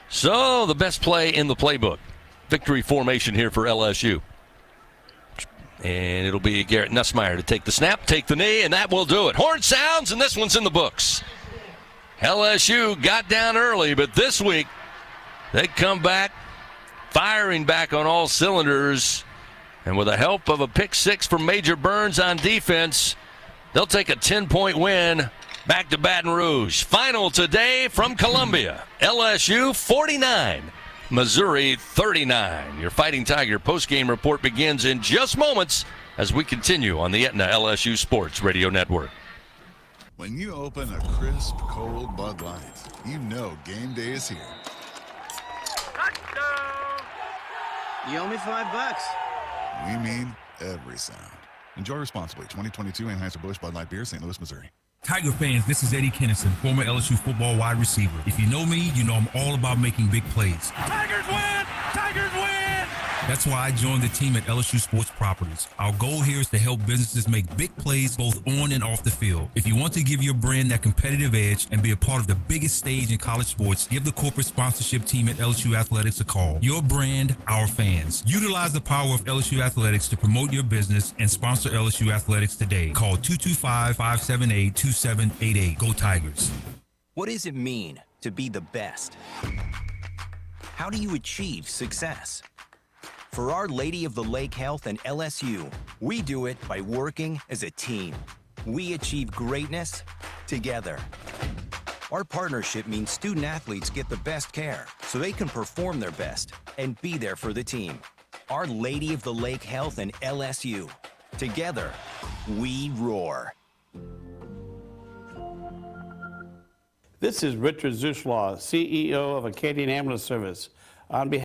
So the best play in the playbook. Victory formation here for LSU. And it'll be Garrett Nussmeier to take the snap, take the knee, and that will do it. Horn sounds, and this one's in the books. LSU got down early, but this week they come back, firing back on all cylinders. And with the help of a pick six from Major Burns on defense, they'll take a 10-point win back to Baton Rouge. Final today from Columbia. LSU 49, Missouri 39. Your Fighting Tiger postgame report begins in just moments as we continue on the Aetna LSU Sports Radio Network. When you open a crisp, cold Bud Light, you know game day is here. You owe me $5. We mean every sound. Enjoy responsibly. 2022 Anheuser-Busch Bud Light Beer, St. Louis, Missouri. Tiger fans, this is Eddie Kennison, former LSU football wide receiver. If you know me, you know I'm all about making big plays. Tigers win! Tigers win! That's why I joined the team at LSU Sports Properties. Our goal here is to help businesses make big plays both on and off the field. If you want to give your brand that competitive edge and be a part of the biggest stage in college sports, give the corporate sponsorship team at LSU Athletics a call. Your brand, our fans. Utilize the power of LSU Athletics to promote your business and sponsor LSU Athletics today. Call 225-578-2788. Go Tigers. What does it mean to be the best? How do you achieve success? For Our Lady of the Lake Health and LSU, we do it by working as a team. We achieve greatness together. Our partnership means student athletes get the best care so they can perform their best and be there for the team. Our Lady of the Lake Health and LSU. Together, we roar. This is Richard Zuschlaw, CEO of Acadian Ambulance Service. On behalf